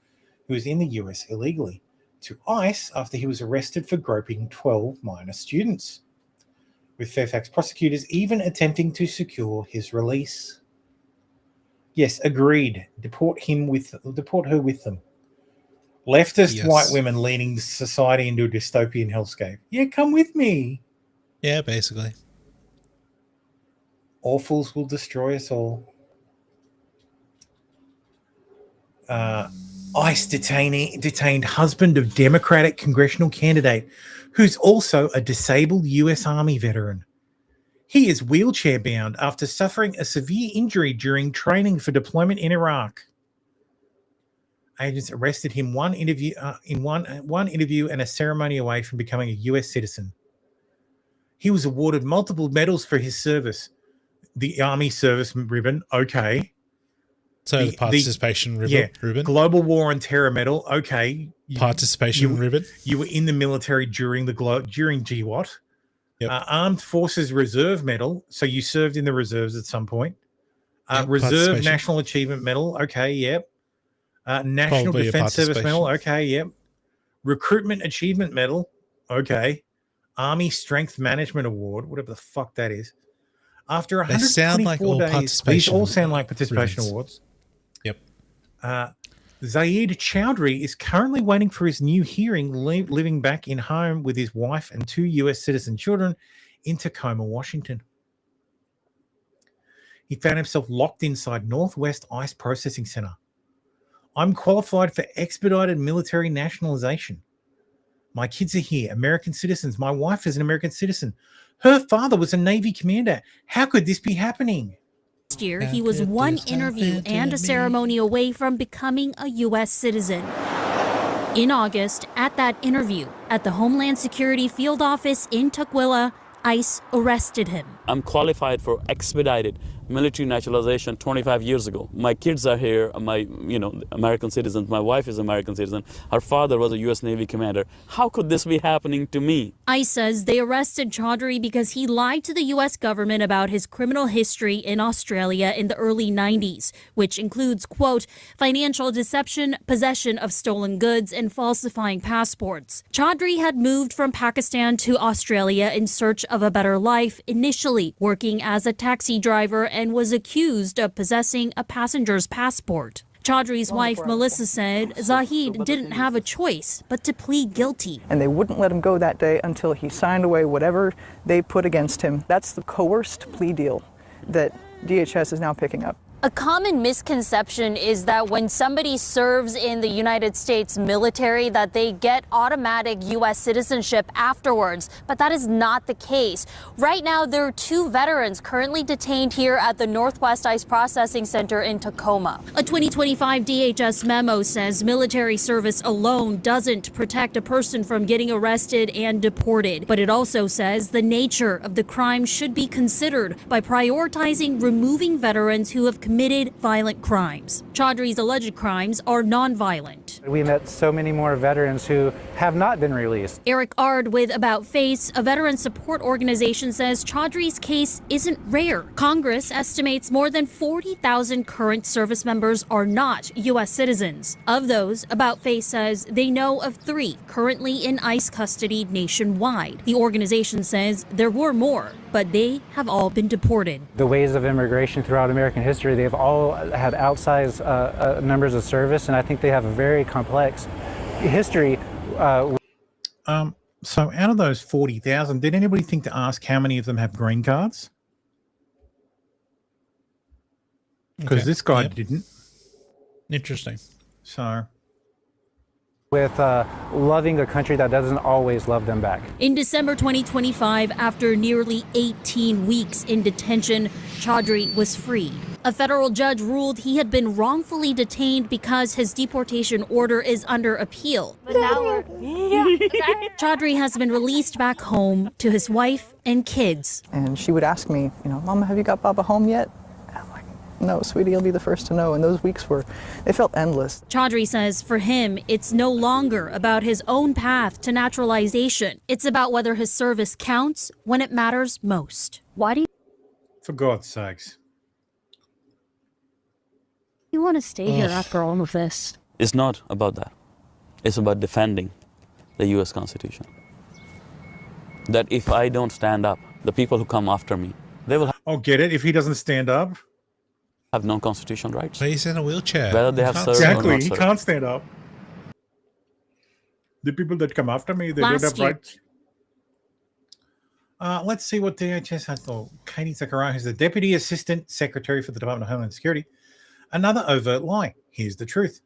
who is in the US illegally to ICE after he was arrested for groping 12 minor students, with Fairfax prosecutors even attempting to secure his release. Yes, agreed. Deport her with them. Leftist Yes. white women leading society into a dystopian hellscape. Yeah, come with me. Yeah, basically. Awfuls will destroy us all. ICE detained husband of Democratic congressional candidate who's also a disabled U.S. Army veteran. He is wheelchair bound after suffering a severe injury during training for deployment in Iraq. Agents arrested him one interview and a ceremony away from becoming a U.S. citizen. He was awarded multiple medals for his service. The Army Service Ribbon, okay. So the participation ribbon. Yeah, ribbon. Global War on Terror Medal, okay. Participation ribbon. You were in the military during GWAT. Yep. Armed Forces Reserve Medal, so you served in the reserves at some point. Yep, Reserve National Achievement Medal, okay, yep. National Probably Defense Service participation. Medal, okay, yep. Recruitment Achievement Medal, okay. Army Strength Management Award, whatever the fuck that is. After They sound like 124 all days, participation these all sound like participation ribbons. awards. Yep. Zaid Chowdhury is currently waiting for his new hearing, living back in home with his wife and 2 U.S. citizen children in Tacoma, Washington. He found himself locked inside Northwest ICE Processing Center. I'm qualified for expedited military nationalization. My kids are here, American citizens. My wife is an American citizen. Her father was a Navy commander. How could this be happening? Last year, he was one interview and a ceremony away from becoming a U.S. citizen. In August, at that interview at the Homeland Security Field Office in Tukwila, ICE arrested him. I'm qualified for expedited military naturalization 25 years ago. My kids are here, American citizens. My wife is American citizen. Her father was a U.S. Navy commander. How could this be happening to me? ICE says they arrested Chaudhry because he lied to the U.S. government about his criminal history in Australia in the early 90s, which includes, quote, financial deception, possession of stolen goods, and falsifying passports. Chaudhry had moved from Pakistan to Australia in search of a better life, initially working as a taxi driver, and was accused of possessing a passenger's passport. Chaudhry's wife, Melissa, said Zahid didn't have a choice but to plead guilty. And they wouldn't let him go that day until he signed away whatever they put against him. That's the coerced plea deal that DHS is now picking up. A common misconception is that when somebody serves in the United States military that they get automatic U.S. citizenship afterwards, but that is not the case. Right now, there are 2 veterans currently detained here at the Northwest ICE Processing Center in Tacoma. A 2025 DHS memo says military service alone doesn't protect a person from getting arrested and deported, but it also says the nature of the crime should be considered by prioritizing removing veterans who have committed violent crimes. Chaudhry's alleged crimes are nonviolent. We met so many more veterans who have not been released. Eric Ard with About Face, a veteran support organization, says Chaudhry's case isn't rare. Congress estimates more than 40,000 current service members are not U.S. citizens. Of those, About Face says they know of 3 currently in ICE custody nationwide. The organization says there were more, but they have all been deported. The waves of immigration throughout American history, they've all had outsized numbers of service, and I think they have a very complex history. So out of those 40,000, did anybody think to ask how many of them have green cards? Because this guy didn't. Interesting. So with loving a country that doesn't always love them back. In December 2025, after nearly 18 weeks in detention, Chaudhry was freed. A federal judge ruled he had been wrongfully detained because his deportation order is under appeal. But now Chaudhry has been released back home to his wife and kids. And she would ask me, Mama, have you got Baba home yet? And I'm like, no, sweetie, you'll be the first to know. And those weeks they felt endless. Chaudhry says for him, it's no longer about his own path to naturalization. It's about whether his service counts when it matters most. Why do for God's sakes. you want to stay here after all of this? It's not about that. It's about defending the U.S. Constitution. That if I don't stand up, the people who come after me, they will get it. If he doesn't stand up, have no constitutional rights. But he's in a wheelchair. Whether they have served exactly, or not he served. can't stand up. The people that come after me, they don't have rights. Let's see what DHS has. Oh, Katie Zachariah, who's the Deputy Assistant Secretary for the Department of Homeland Security. Another overt lie. Here's the truth.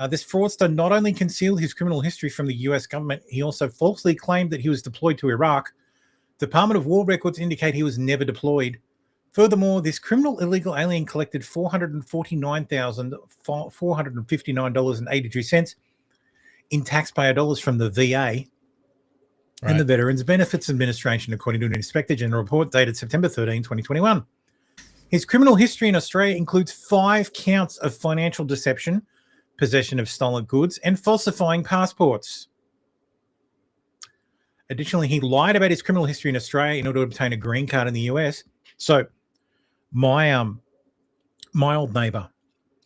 This fraudster not only concealed his criminal history from the US government, he also falsely claimed that he was deployed to Iraq. Department of War records indicate he was never deployed. Furthermore, this criminal illegal alien collected $449,459.82 in taxpayer dollars from the VA and the Veterans Benefits Administration, according to an Inspector General report dated September 13, 2021. His criminal history in Australia includes 5 counts of financial deception, possession of stolen goods, and falsifying passports. Additionally, he lied about his criminal history in Australia in order to obtain a green card in the US. So, my old neighbor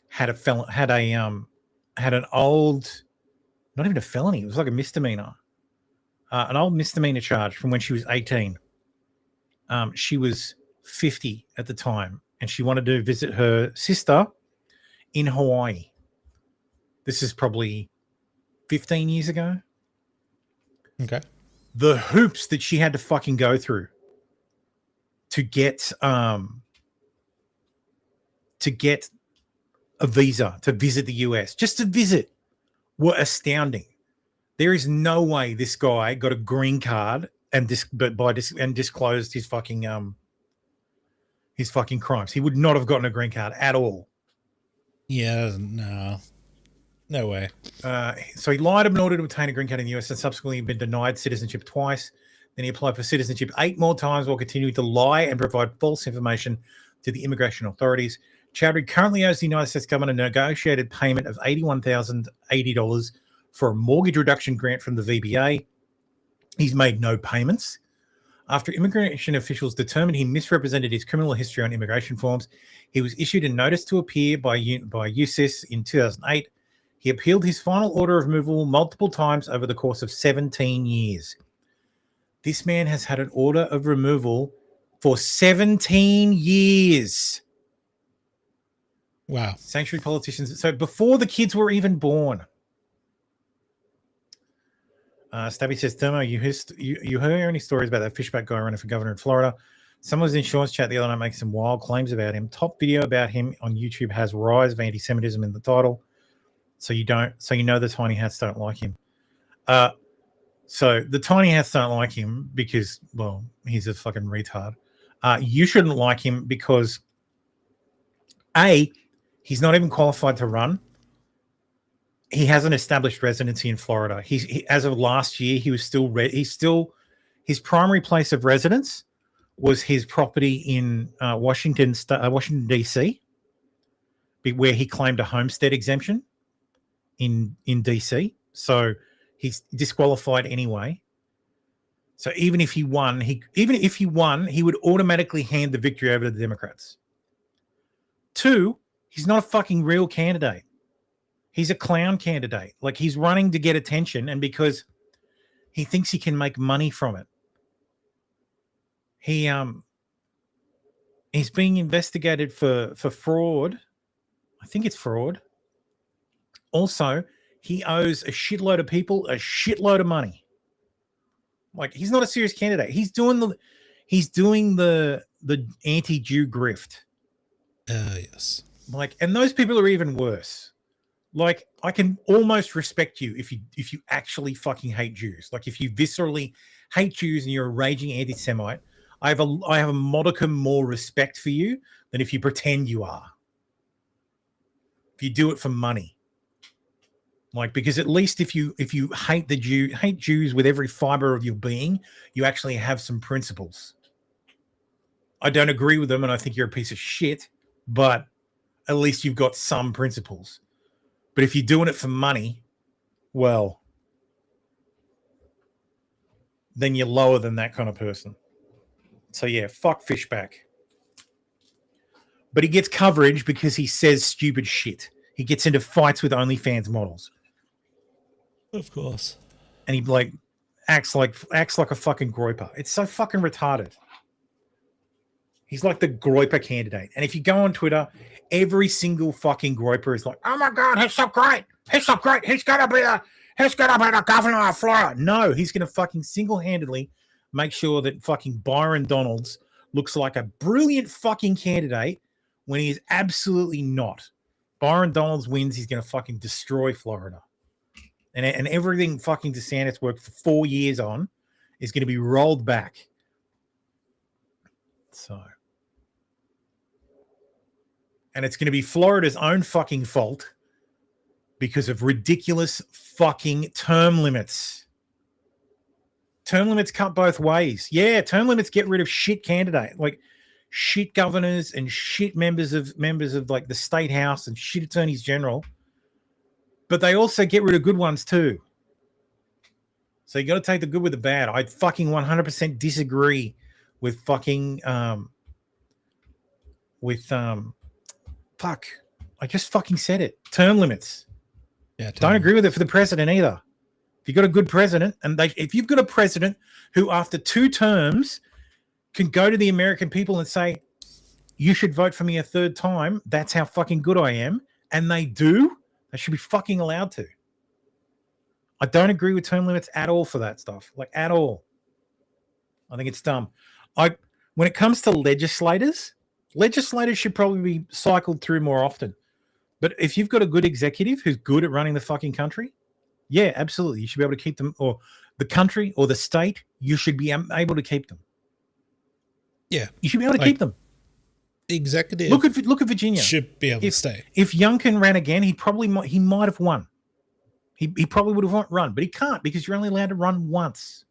had an old, not even a felony, it was like a misdemeanor, an old misdemeanor charge from when she was 18. She was 50 at the time, and she wanted to visit her sister in Hawaii. This is probably 15 years ago. Okay. The hoops that she had to fucking go through to get a visa to visit the US, just to visit, were astounding. There is no way this guy got a green card and disclosed his fucking crimes. He would not have gotten a green card at all. Yeah, no way. So he lied in order to obtain a green card in the US and subsequently been denied citizenship twice. Then he applied for citizenship 8 more times while continuing to lie and provide false information to the immigration authorities. Chowdhury currently owes the United States government a negotiated payment of $81,080 for a mortgage reduction grant from the VBA. He's made no payments. After immigration officials determined he misrepresented his criminal history on immigration forms, he was issued a notice to appear by USIS in 2008. He appealed his final order of removal multiple times over the course of 17 years. This man has had an order of removal for 17 years. Wow. Sanctuary politicians. So before the kids were even born. Stabby says, Thermo, you heard any stories about that fishback guy running for governor in Florida? Someone was in Sean's chat the other night making some wild claims about him. Top video about him on YouTube has rise of anti-Semitism in the title. So you know the tiny hats don't like him. So the tiny hats don't like him because, well, he's a fucking retard. You shouldn't like him because A, he's not even qualified to run. He has an established residency in Florida. He as of last year, he was still his primary place of residence was his property in Washington D.C., where he claimed a homestead exemption in D.C. So he's disqualified anyway. So even if he won, he would automatically hand the victory over to the Democrats. 2, he's not a fucking real candidate. He's a clown candidate. Like, he's running to get attention, and because he thinks he can make money from it. He's being investigated for fraud. I think it's fraud. Also, he owes a shitload of people a shitload of money. Like, he's not a serious candidate. He's doing the anti-Jew grift. Yes. Like, and those people are even worse. Like, I can almost respect you if you actually fucking hate Jews. Like, if you viscerally hate Jews and you're a raging anti-Semite, I have a modicum more respect for you than if you pretend you are. If you do it for money. Like, because at least if you hate hate Jews with every fiber of your being, you actually have some principles. I don't agree with them and I think you're a piece of shit, but at least you've got some principles. But if you're doing it for money, well, then you're lower than that kind of person. So yeah, fuck Fishback. But he gets coverage because he says stupid shit. He gets into fights with OnlyFans models. Of course. And he like acts like a fucking groiper. It's so fucking retarded. He's like the groiper candidate. And if you go on Twitter, every single fucking groiper is like, oh my God, he's so great. He's so great. He's going to be He's going to be the governor of Florida. No, he's going to fucking single-handedly make sure that fucking Byron Donalds looks like a brilliant fucking candidate when he is absolutely not. Byron Donalds wins, he's going to fucking destroy Florida. And everything fucking DeSantis worked for 4 years on is going to be rolled back. So. And it's going to be Florida's own fucking fault because of ridiculous fucking term limits. Term limits cut both ways. Yeah, term limits get rid of shit candidate, like shit governors and shit members of like the state house and shit attorneys general. But they also get rid of good ones too. So you got to take the good with the bad. I fucking 100% disagree with fucking fuck. I just fucking said it. Term limits. Yeah. Don't agree with it for the president either. If you've got a good president, and if you've got a president who after 2 terms can go to the American people and say, you should vote for me a 3rd time, that's how fucking good I am, and they do, they should be fucking allowed to. I don't agree with term limits at all for that stuff. Like, at all. I think it's dumb. When it comes to legislators should probably be cycled through more often. But if you've got a good executive who's good at running the fucking country, yeah, absolutely. You should be able to keep them, or the country or the state, you should be able to keep them. Yeah. You should be able to keep them. Executive. Look at Virginia. Should be able to stay. If Youngkin ran again, he might have won. He probably would have run, but he can't because you're only allowed to run once.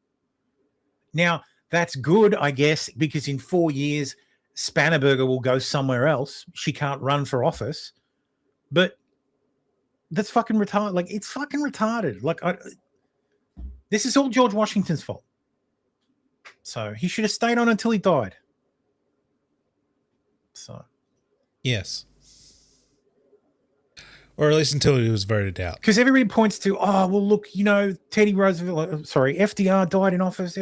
Now, that's good, I guess, because in 4 years, Spannerberger will go somewhere else. She can't run for office. But that's fucking retarded. Like, it's fucking retarded. Like, this is all George Washington's fault. So he should have stayed on until he died. So. Yes. Or at least until he was voted out. Because everybody points to, oh, well, look, Teddy Roosevelt, FDR died in office.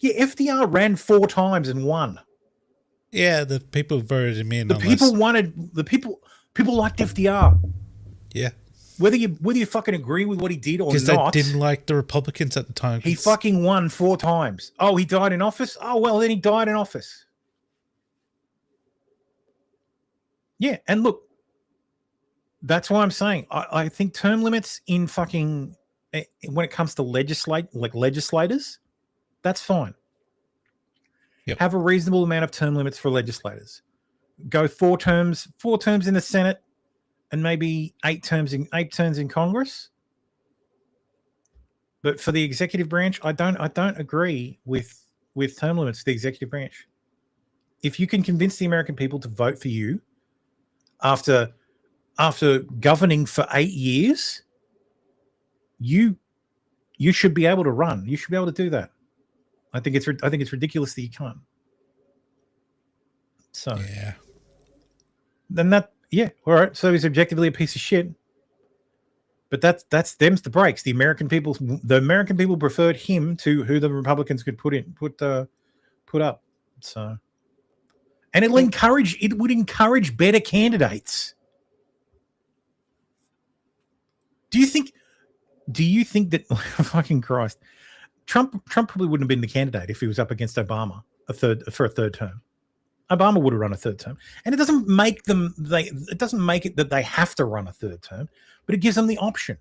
Yeah, FDR ran 4 times and won. Yeah, the people voted him in. People liked FDR. Yeah. Whether you fucking agree with what he did or not. Because they didn't like the Republicans at the time. He fucking won 4 times. Oh, he died in office? Oh, well, then he died in office. Yeah, and look, that's why I'm saying I think term limits in fucking when it comes to legislators, that's fine. Yep. Have a reasonable amount of term limits for legislators. Go 4 terms in the Senate, and maybe 8 terms in Congress. But for the executive branch, I don't agree with term limits for the executive branch. If you can convince the American people to vote for you after governing for 8 years, you should be able to run. You should be able to do that. I think it's ridiculous that you can't. So yeah. Then all right. So he's objectively a piece of shit. But that's them's the breaks. The American people preferred him to who the Republicans could put up. So, and it would encourage better candidates. Do you think that fucking Christ, Trump probably wouldn't have been the candidate if he was up against Obama for a third term. Obama would have run a third term, and it doesn't make it that they have to run a third term, but it gives them the option,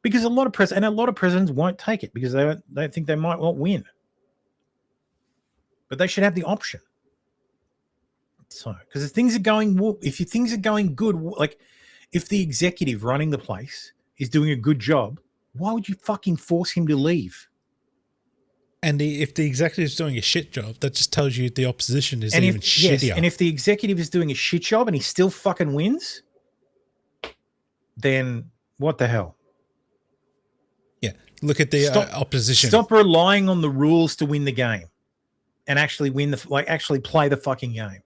because a lot of presidents won't take it because they think they might not win, but they should have the option. So, because if things are going good, like if the executive running the place is doing a good job, why would you fucking force him to leave? And if the executive is doing a shit job, that just tells you the opposition is even shittier. Yes, and if the executive is doing a shit job and he still fucking wins, then what the hell? Yeah, look at the opposition. Stop relying on the rules to win the game, and actually actually play the fucking game.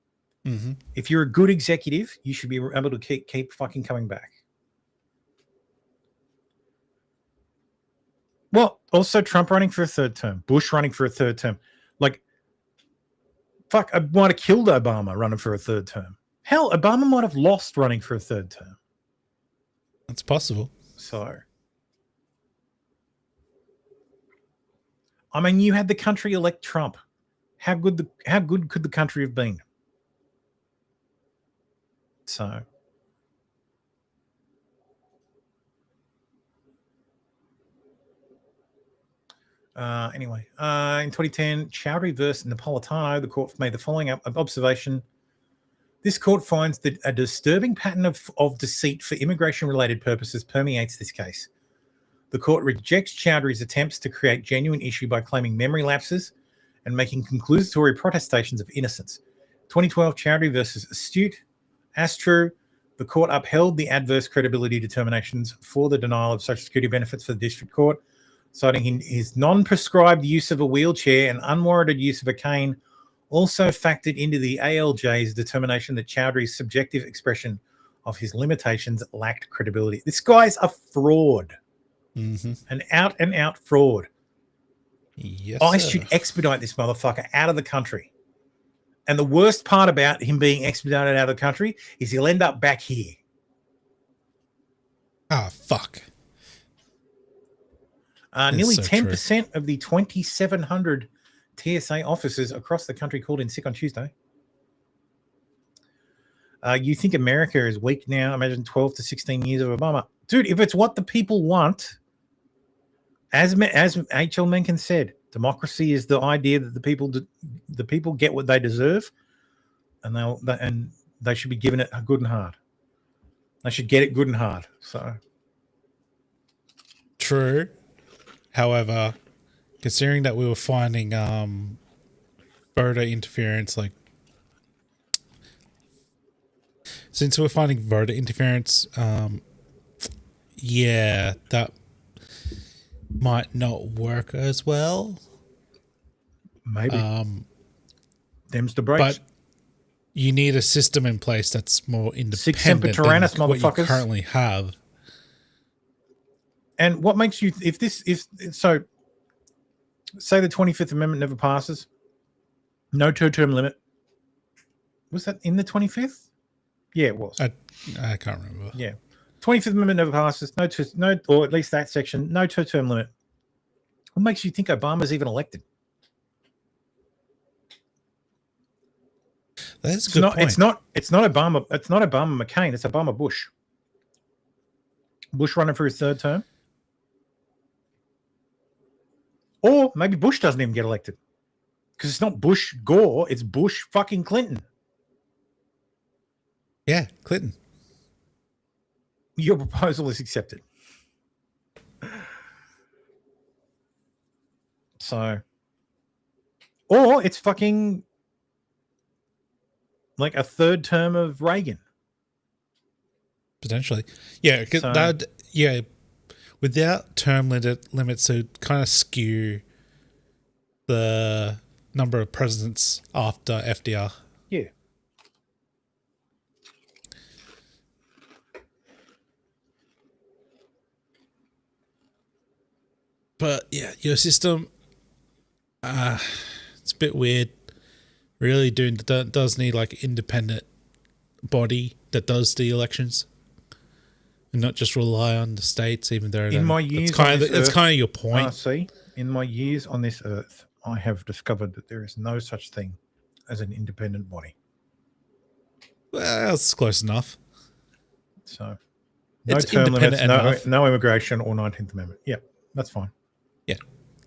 Mm-hmm. If you're a good executive, you should be able to keep fucking coming back. Well, also Trump running for a third term, Bush running for a third term. Like, fuck, I might have killed Obama running for a third term. Hell, Obama might have lost running for a third term. That's possible. So, I mean, you had the country elect Trump. How good could the country have been? So anyway, in 2010, Chowdhury versus Napolitano, the court made the following observation. This court finds that a disturbing pattern of deceit for immigration-related purposes permeates this case. The court rejects Chowdhury's attempts to create genuine issue by claiming memory lapses and making conclusory protestations of innocence. 2012, Chowdhury versus Astute. As true, the court upheld the adverse credibility determinations for the denial of Social Security benefits for the district court, citing his non-prescribed use of a wheelchair and unwarranted use of a cane also factored into the ALJ's determination that Chowdhury's subjective expression of his limitations lacked credibility. This guy's a fraud. An out-and-out fraud. Yes, I should expedite this motherfucker out of the country. And the worst part about him being expedited out of the country is he'll end up back here. Ah, fuck. Nearly so 10% of the 2,700 TSA officers across the country called in sick on Tuesday. You think America is weak now? Imagine 12 to 16 years of Obama. Dude, if it's what the people want, as H.L. Mencken said, democracy is the idea that the people get what they deserve, and they should be given it good and hard. They should get it good and hard. So true. However, considering that we were finding voter interference, like since we're finding voter interference, yeah, that might not work as well. Maybe. Them's the breaks. But you need a system in place that's more independent Sic semper than tyrannis, what you motherfuckers. currently have. And what makes you, so say the 25th Amendment never passes, no two-term limit. Was that in the 25th? Yeah, it was. I can't remember. Yeah. 25th Amendment never passes, no, or at least that section, no two-term limit. What makes you think Obama's even elected? That's a good point. It's not Obama. It's not Obama McCain. It's Obama Bush. Bush running for his third term. Or maybe Bush doesn't even get elected. Because it's not Bush Gore, it's Bush fucking Clinton. Yeah, Clinton. Your proposal is accepted. So, or it's fucking like a third term of Reagan. Potentially. Yeah, without term limits, it kind of skew the number of presidents after FDR. Yeah. But yeah, your system, it's a bit weird. Really does need like independent body that does the elections, and not just rely on the states. Even though in my years, it's kind of your point. See, in my years on this earth, I have discovered that there is no such thing as an independent body. Well, it's close enough. So, no It's term limits, independent no immigration or 19th Amendment. Yeah, that's fine. Yeah,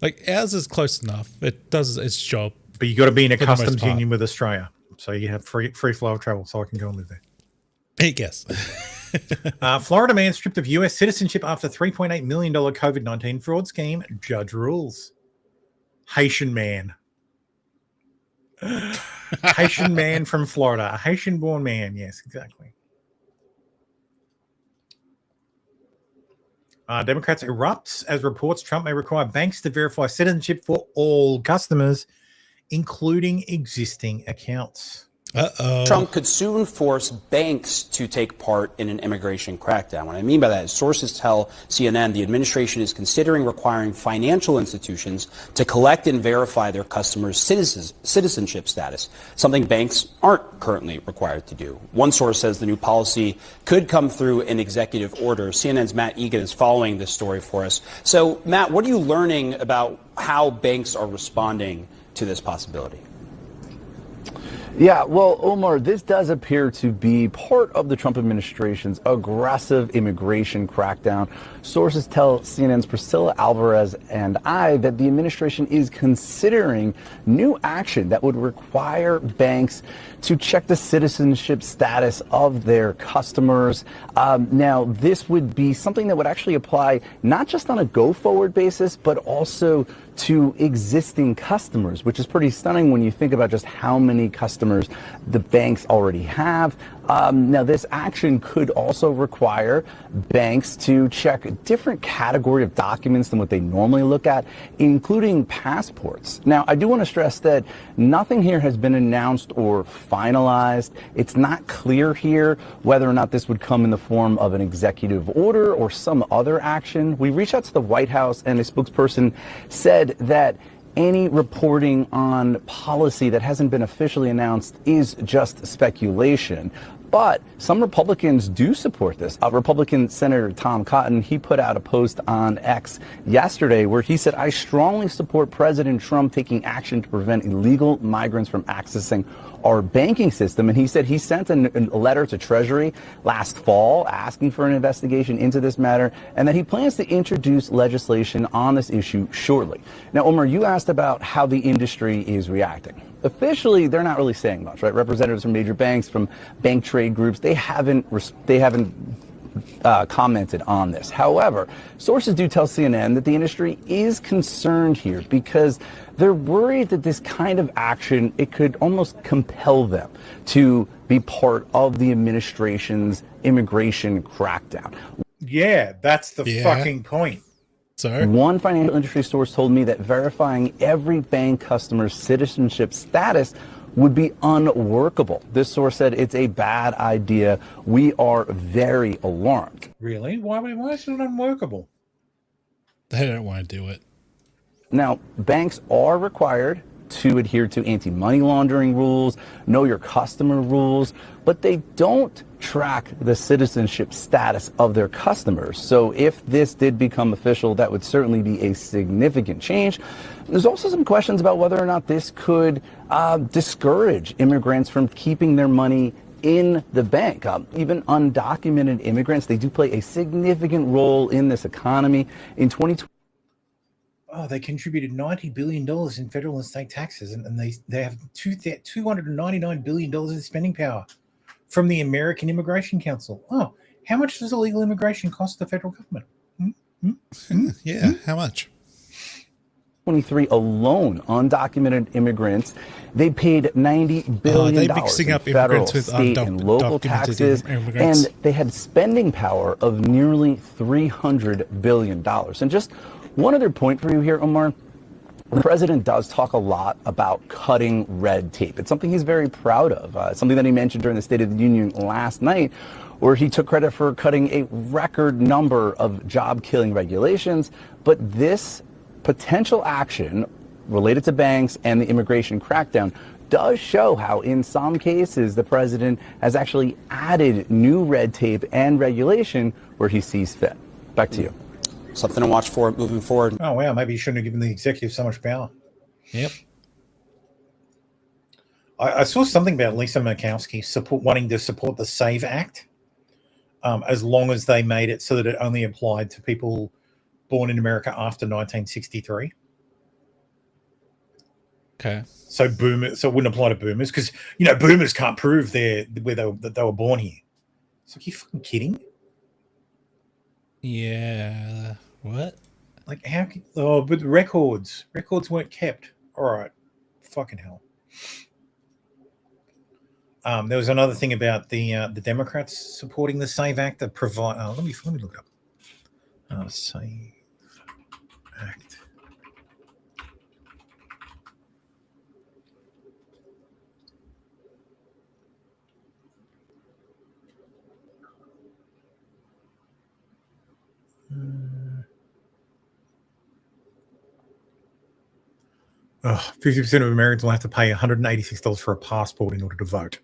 like ours is close enough. It does its job. But you got to be in a for the most customs part. union with Australia, so you have free flow of travel, so I can go and live there. I guess. Florida man stripped of U.S. citizenship after $3.8 million COVID-19 fraud scheme. Judge rules. Haitian man. Haitian man from Florida. A Haitian-born man. Yes, exactly. Democrats erupts as reports Trump may require banks to verify citizenship for all customers, including existing accounts. Trump could soon force banks to take part in an immigration crackdown. What I mean by that is sources tell CNN the administration is considering requiring financial institutions to collect and verify their customers' citizenship status, something banks aren't currently required to do. One source says the new policy could come through an executive order. CNN's Matt Egan is following this story for us. So, Matt, what are you learning about how banks are responding to this possibility? Yeah, well, Omar, this does appear to be part of the Trump administration's aggressive immigration crackdown. Sources tell CNN's Priscilla Alvarez and I that the administration is considering new action that would require banks to check the citizenship status of their customers. Now, this would be something that would actually apply not just on a go-forward basis, but also to existing customers, which is pretty stunning when you think about just how many customers the banks already have. Now, this action could also require banks to check a different category of documents than what they normally look at, including passports. Now, I do want to stress that nothing here has been announced or finalized. It's not clear here whether or not this would come in the form of an executive order or some other action. We reached out to the White House, and a spokesperson said that any reporting on policy that hasn't been officially announced is just speculation. But some Republicans do support this. Republican Senator Tom Cotton, he put out a post on X yesterday where he said, "I strongly support President Trump taking action to prevent illegal migrants from accessing our banking system." And he said he sent a letter to Treasury last fall asking for an investigation into this matter, and that he plans to introduce legislation on this issue shortly. Now, Omar, you asked about how the industry is reacting. Officially, they're not really saying much, right? Representatives from major banks, from bank trade groups, they haven't commented on this. However, sources do tell CNN that the industry is concerned here because they're worried that this kind of action, it could almost compel them to be part of the administration's immigration crackdown. Yeah, that's the fucking point. Sorry. One financial industry source told me that verifying every bank customer's citizenship status would be unworkable. This source said it's a bad idea. We are very alarmed. Really? Why is it unworkable? They don't want to do it. Now, banks are required to adhere to anti-money laundering rules, know your customer rules, but they don't track the citizenship status of their customers. So if this did become official, that would certainly be a significant change. There's also some questions about whether or not this could discourage immigrants from keeping their money in the bank. Even undocumented immigrants, they do play a significant role in this economy. In 2020, they contributed $90 billion in federal and state taxes, and they have $299 billion in spending power from the American Immigration Council. Oh, how much does illegal immigration cost the federal government? Yeah, how much? 23 alone, undocumented immigrants, they paid $90 billion they mixing up in federal, immigrants with state, and local taxes, and they had spending power of nearly $300 billion. And just one other point for you here, Omar. The president does talk a lot about cutting red tape. It's something he's very proud of. It's something that he mentioned during the State of the Union last night, where he took credit for cutting a record number of job-killing regulations. But this potential action related to banks and the immigration crackdown does show how, in some cases, the president has actually added new red tape and regulation where he sees fit. Back to you. Something to watch for moving forward. Oh, wow. Maybe you shouldn't have given the executive so much power. Yep. I saw something about Lisa Murkowski wanting to support the SAVE Act as long as they made it so that it only applied to people born in America after 1963. Okay. So it wouldn't apply to boomers because, boomers can't prove that they were born here. It's like, you fucking kidding? Yeah. What? Like, how? But records weren't kept. All right. Fucking hell. There was another thing about the Democrats supporting the SAVE Act that provide. Let me look it up. SAVE Act. 50% of Americans will have to pay $186 for a passport in order to vote.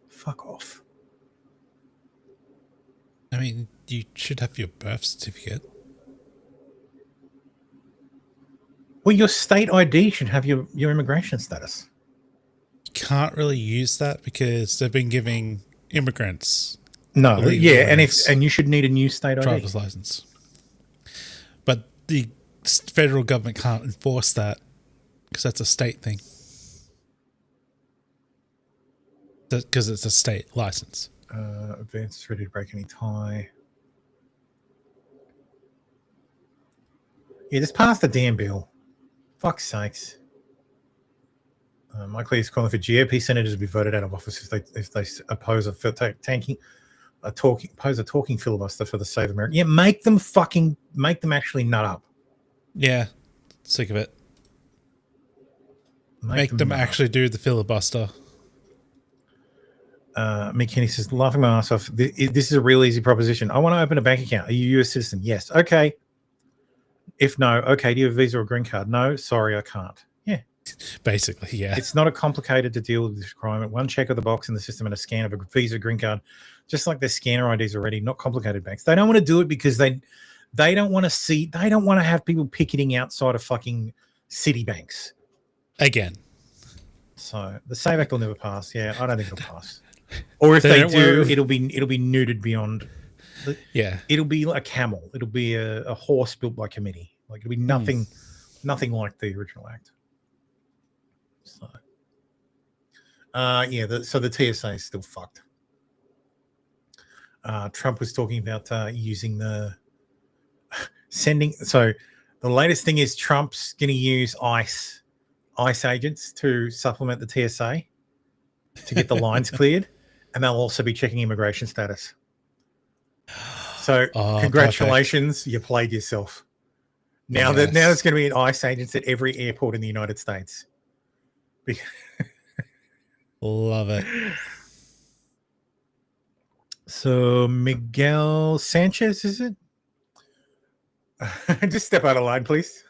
Fuck off. I mean, you should have your birth certificate. Well, your state ID should have your immigration status. You can't really use that because they've been giving immigrants. No, yeah, and you should need a new state ID. Driver's license. But the federal government can't enforce that because that's a state thing. Because it's a state license. Advance ready to break any tie. Yeah, just pass the damn bill. Fuck's sakes. Mike Lee is calling for GOP senators to be voted out of office if they oppose a talking filibuster for the Save America. Yeah, make them actually nut up. Yeah, sick of it. Make them actually do the filibuster. McKinney says, laughing my ass off. This is a real easy proposition. I want to open a bank account. Are you a US citizen? Yes. Okay. If no, okay. Do you have a visa or green card? No. Sorry, I can't. Yeah. Basically, yeah. It's not a complicated to deal with this requirement. One check of the box in the system and a scan of a visa, green card, just like their scanner IDs already. Not complicated banks. They don't want to do it because they don't want to see. They don't want to have people picketing outside of fucking city banks. Again. So the Save Act will never pass. Yeah, I don't think it'll pass. Or if they do, it'll be neutered beyond. Yeah, it'll be like a camel. It'll be a horse built by committee. Like it'll be nothing like the original act. So, so the TSA is still fucked. Trump was talking about using the sending. So the latest thing is Trump's going to use ICE agents to supplement the TSA to get the lines cleared. And they'll also be checking immigration status. So congratulations, perfect. You played yourself. Now there's going to be an ICE agents at every airport in the United States. Love it. So Miguel Sanchez, is it? Just step out of line, please.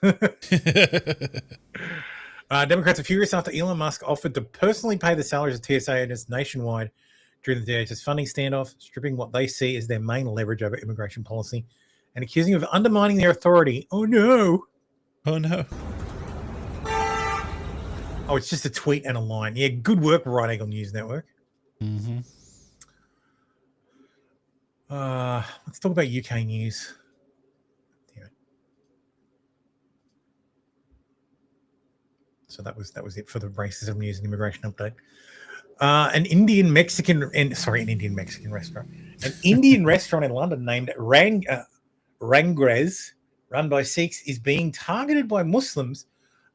Democrats are furious after Elon Musk offered to personally pay the salaries of TSA agents nationwide during the DHS funding standoff, stripping what they see as their main leverage over immigration policy and accusing of undermining their authority. Oh, no. Oh, no. Oh, it's just a tweet and a line. Yeah, good work, Right Angle News Network. Mm-hmm. Let's talk about UK news. So that was it for the racism news and immigration update. An Indian Mexican restaurant. An Indian restaurant in London named Rangrez, run by Sikhs, is being targeted by Muslims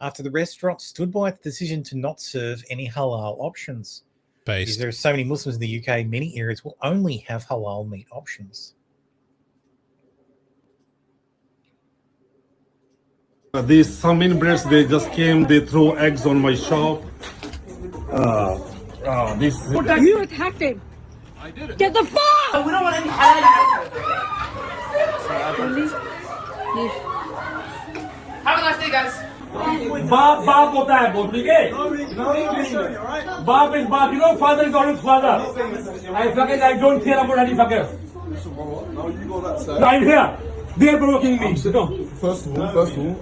after the restaurant stood by its decision to not serve any halal options. Because there are so many Muslims in the UK, many areas will only have halal meat options. These salmon breads, they just came, they throw eggs on my shop. You attacked him. I did it. Get the fuck! We don't want any Have a nice day, guys. Baap hota hai, both ठीक है? Baap is baap, you know, father is always father. I don't care about any fucker. No, you go that side. I'm here. They're provoking me. First of all, I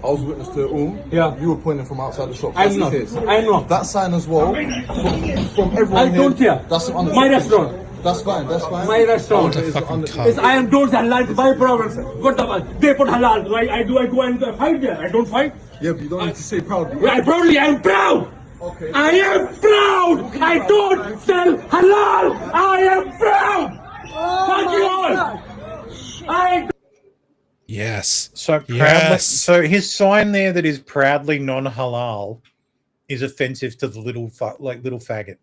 was witness to it all. Yeah. You were pointing from outside the shop. I'm not. I'm not. That sign as well, from everyone I don't care. That's on my restaurant. That's fine. That's fine. My restaurant. I am doors halal. My problem. What the fuck? They put halal. Do I go and fight there? I don't fight. Yeah, but you don't need to say proudly. I am proud. Okay. I am proud. I don't sell halal. I am proud. Fuck you all. Yes. So proudly, so his sign there that is proudly non-halal is offensive to the little faggot.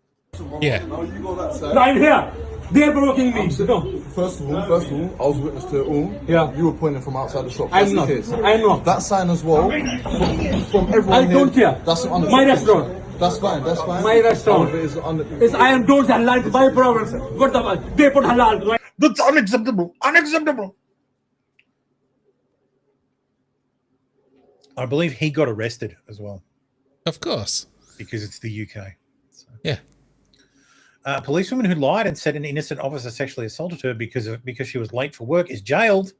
Yeah. No, you go that side. I'm here. They're provoking me. First of all, I was witness to it all. Yeah. You were pointing from outside the shop. I'm not. I'm not. That sign as well, from everyone I don't care. That's on my restaurant. That's fine. That's fine. My restaurant. I am doors halal. My problem. What the fuck? They put halal. That's unacceptable. Unacceptable. I believe he got arrested as well. Of course. Because it's the UK. So. Yeah. A policewoman who lied and said an innocent officer sexually assaulted her because she was late for work is jailed.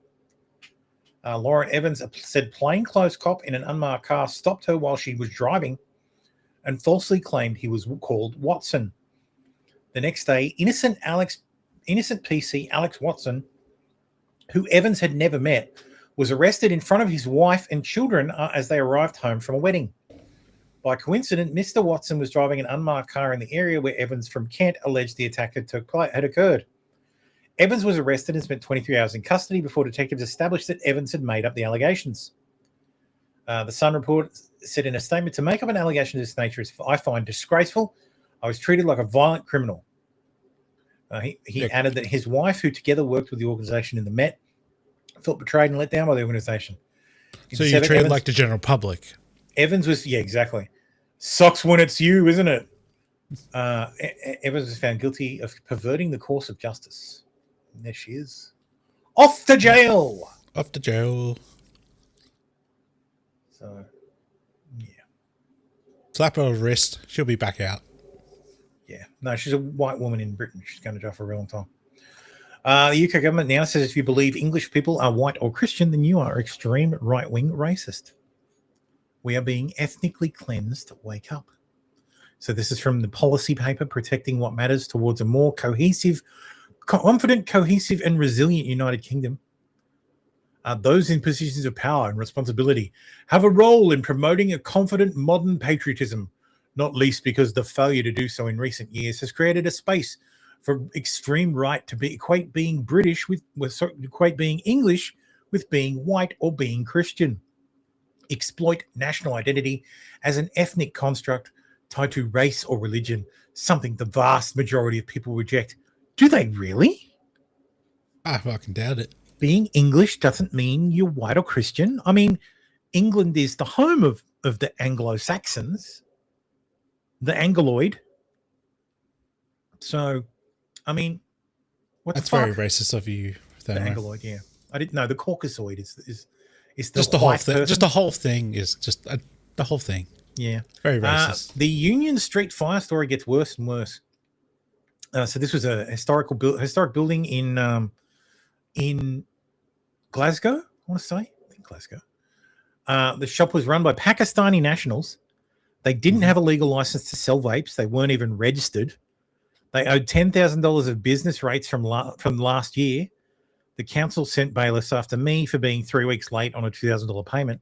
Lauren Evans said plainclothes cop in an unmarked car stopped her while she was driving and falsely claimed he was called Watson. The next day, innocent PC Alex Watson, who Evans had never met, was arrested in front of his wife and children as they arrived home from a wedding. By coincidence, Mr. Watson was driving an unmarked car in the area where Evans from Kent alleged the attack had occurred. Evans was arrested and spent 23 hours in custody before detectives established that Evans had made up the allegations. The Sun report said in a statement, "To make up an allegation of this nature is, I find, disgraceful. I was treated like a violent criminal." He added that his wife, who together worked with the organisation in the Met, felt betrayed and let down by the organisation. So you treated like the general public. Evans was, yeah, exactly. Sucks when it's you, isn't it? Evans was found guilty of perverting the course of justice. And there she is. Off to jail. Off to jail. So, yeah. Slap her on the wrist. She'll be back out. Yeah. No, she's a white woman in Britain. She's going to jail for a real long time. The UK government now says if you believe English people are white or Christian, then you are extreme right-wing racist. We are being ethnically cleansed. Wake up. So this is from the policy paper, Protecting What Matters Towards a More Cohesive, Confident, Cohesive and Resilient United Kingdom. Those in positions of power and responsibility have a role in promoting a confident modern patriotism, not least because the failure to do so in recent years has created a space for extreme right to equate being British equate being English with being white or being Christian. Exploit national identity as an ethnic construct tied to race or religion, something the vast majority of people reject. Do they really? I fucking doubt it. Being English doesn't mean you're white or Christian. I mean, England is the home of the Anglo-Saxons, the Angloid. So, I mean, that's very racist of you. The Angloid, yeah. I didn't know the Caucasoid is the just the whole thing. Person. Just the whole thing is just the whole thing. Yeah, very racist. The Union Street fire story gets worse and worse. So this was a historic building in Glasgow. I want to say, I think Glasgow. The shop was run by Pakistani nationals. They didn't have a legal license to sell vapes. They weren't even registered. They owed $10,000 of business rates from last year. The council sent bailiffs after me for being 3 weeks late on a $2,000 payment.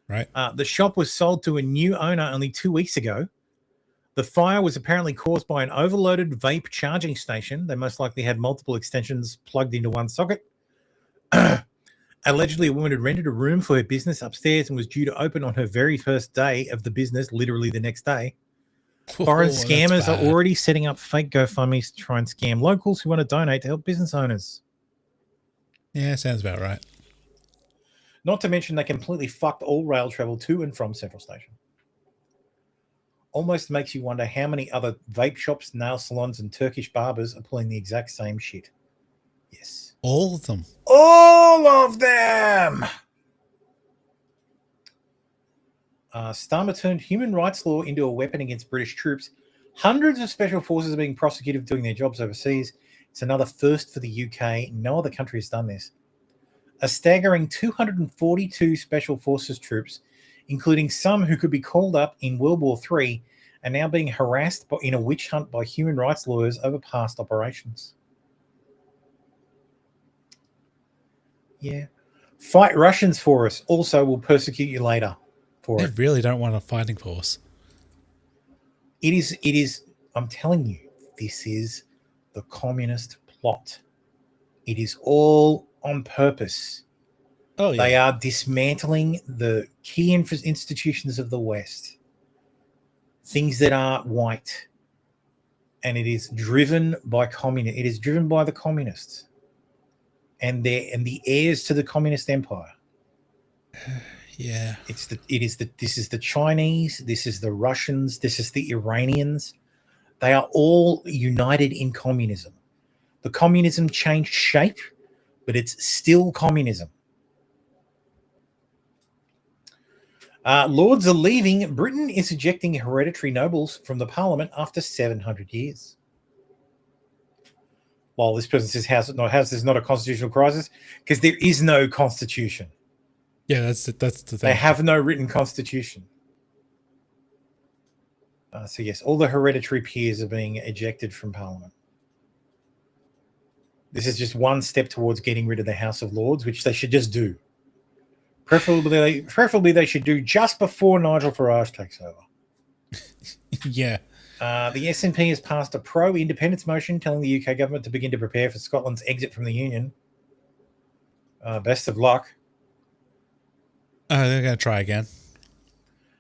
Right. The shop was sold to a new owner only 2 weeks ago. The fire was apparently caused by an overloaded vape charging station. They most likely had multiple extensions plugged into one socket. Allegedly, a woman had rented a room for her business upstairs and was due to open on her very first day of the business, literally the next day. Foreign scammers are already setting up fake GoFundMes to try and scam locals who want to donate to help business owners. Yeah, sounds about right. Not to mention they completely fucked all rail travel to and from Central Station. Almost makes you wonder how many other vape shops, nail salons, and Turkish barbers are pulling the exact same shit. Yes. All of them. All of them! Starmer turned human rights law into a weapon against British troops. Hundreds of special forces are being prosecuted for doing their jobs overseas. It's another first for the UK. No other country has done this. A staggering 242 special forces troops, including some who could be called up in World War III, are now being harassed in a witch hunt by human rights lawyers over past operations. Yeah. Fight Russians for us. Also will persecute you later for They it. really don't want a fighting force. It is, I'm telling you, this is the communist plot. It is all on purpose. Oh, yeah. They are dismantling the key institutions of the West, things that are white, and it is driven by It is driven by the communists and the heirs to the communist empire. Yeah. This is the Chinese, this is the Russians, this is the Iranians. They are all united in communism. The communism changed shape, but it's still communism. Lords are leaving. Britain is ejecting hereditary nobles from the parliament after 700 years. While this person says house is not a constitutional crisis, because there is no constitution. Yeah, that's the thing. They have no written constitution. So yes, all the hereditary peers are being ejected from parliament. This is just one step towards getting rid of the House of Lords, which they should just do. Preferably they should do just before Nigel Farage takes over. Yeah. The SNP has passed a pro-independence motion telling the UK government to begin to prepare for Scotland's exit from the Union. Best of luck. They're going to try again.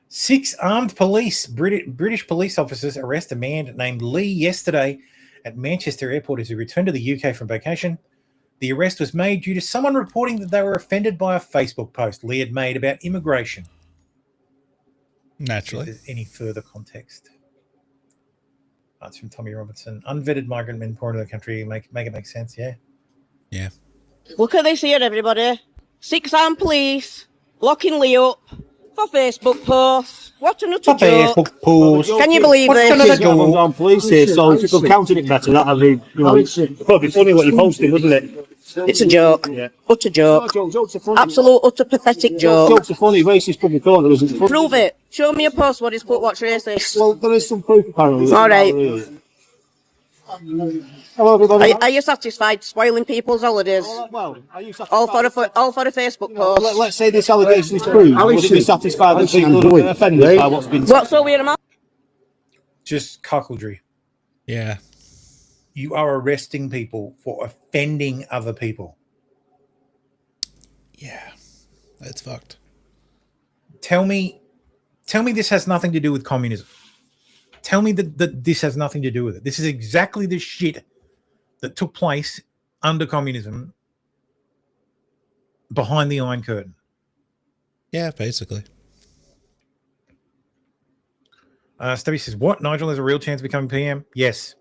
6 armed British police officers arrest a man named Lee yesterday at Manchester Airport as he returned to the UK from vacation. The arrest was made due to someone reporting that they were offended by a Facebook post Lee had made about immigration. Naturally. If there's any further context. That's from Tommy Robertson. Unvetted migrant men pouring into the country. Make it make sense, yeah? Yeah. Look at this here, everybody. 6 armed police locking Lee up for Facebook posts. What an utter joke. Facebook post. Can you believe What's this? another joke? On police here, so if you could counter it better, that'd be, it'd probably funny what you're posting, wouldn't it? It's a joke. Yeah. Utter joke. Jokes are funny. Absolute, utter pathetic joke. Jokes are funny. Racist public order isn't funny. Prove it. Show me a post what he's put. What's racist? Well, there is some proof apparently. All right. Hello, everybody. Are you satisfied spoiling people's holidays? Well, are you satisfied? All for a Facebook post. Let's say this allegation is true. Would you be satisfied that people are offended by what's been said? What's so weird about? Just cuckoldry. Yeah. You are arresting people for offending other people. Yeah. That's fucked. Tell me this has nothing to do with communism. Tell me that this has nothing to do with it. This is exactly the shit that took place under communism behind the Iron Curtain. Yeah, basically. Stevie says, what? Nigel has a real chance of becoming PM? Yes.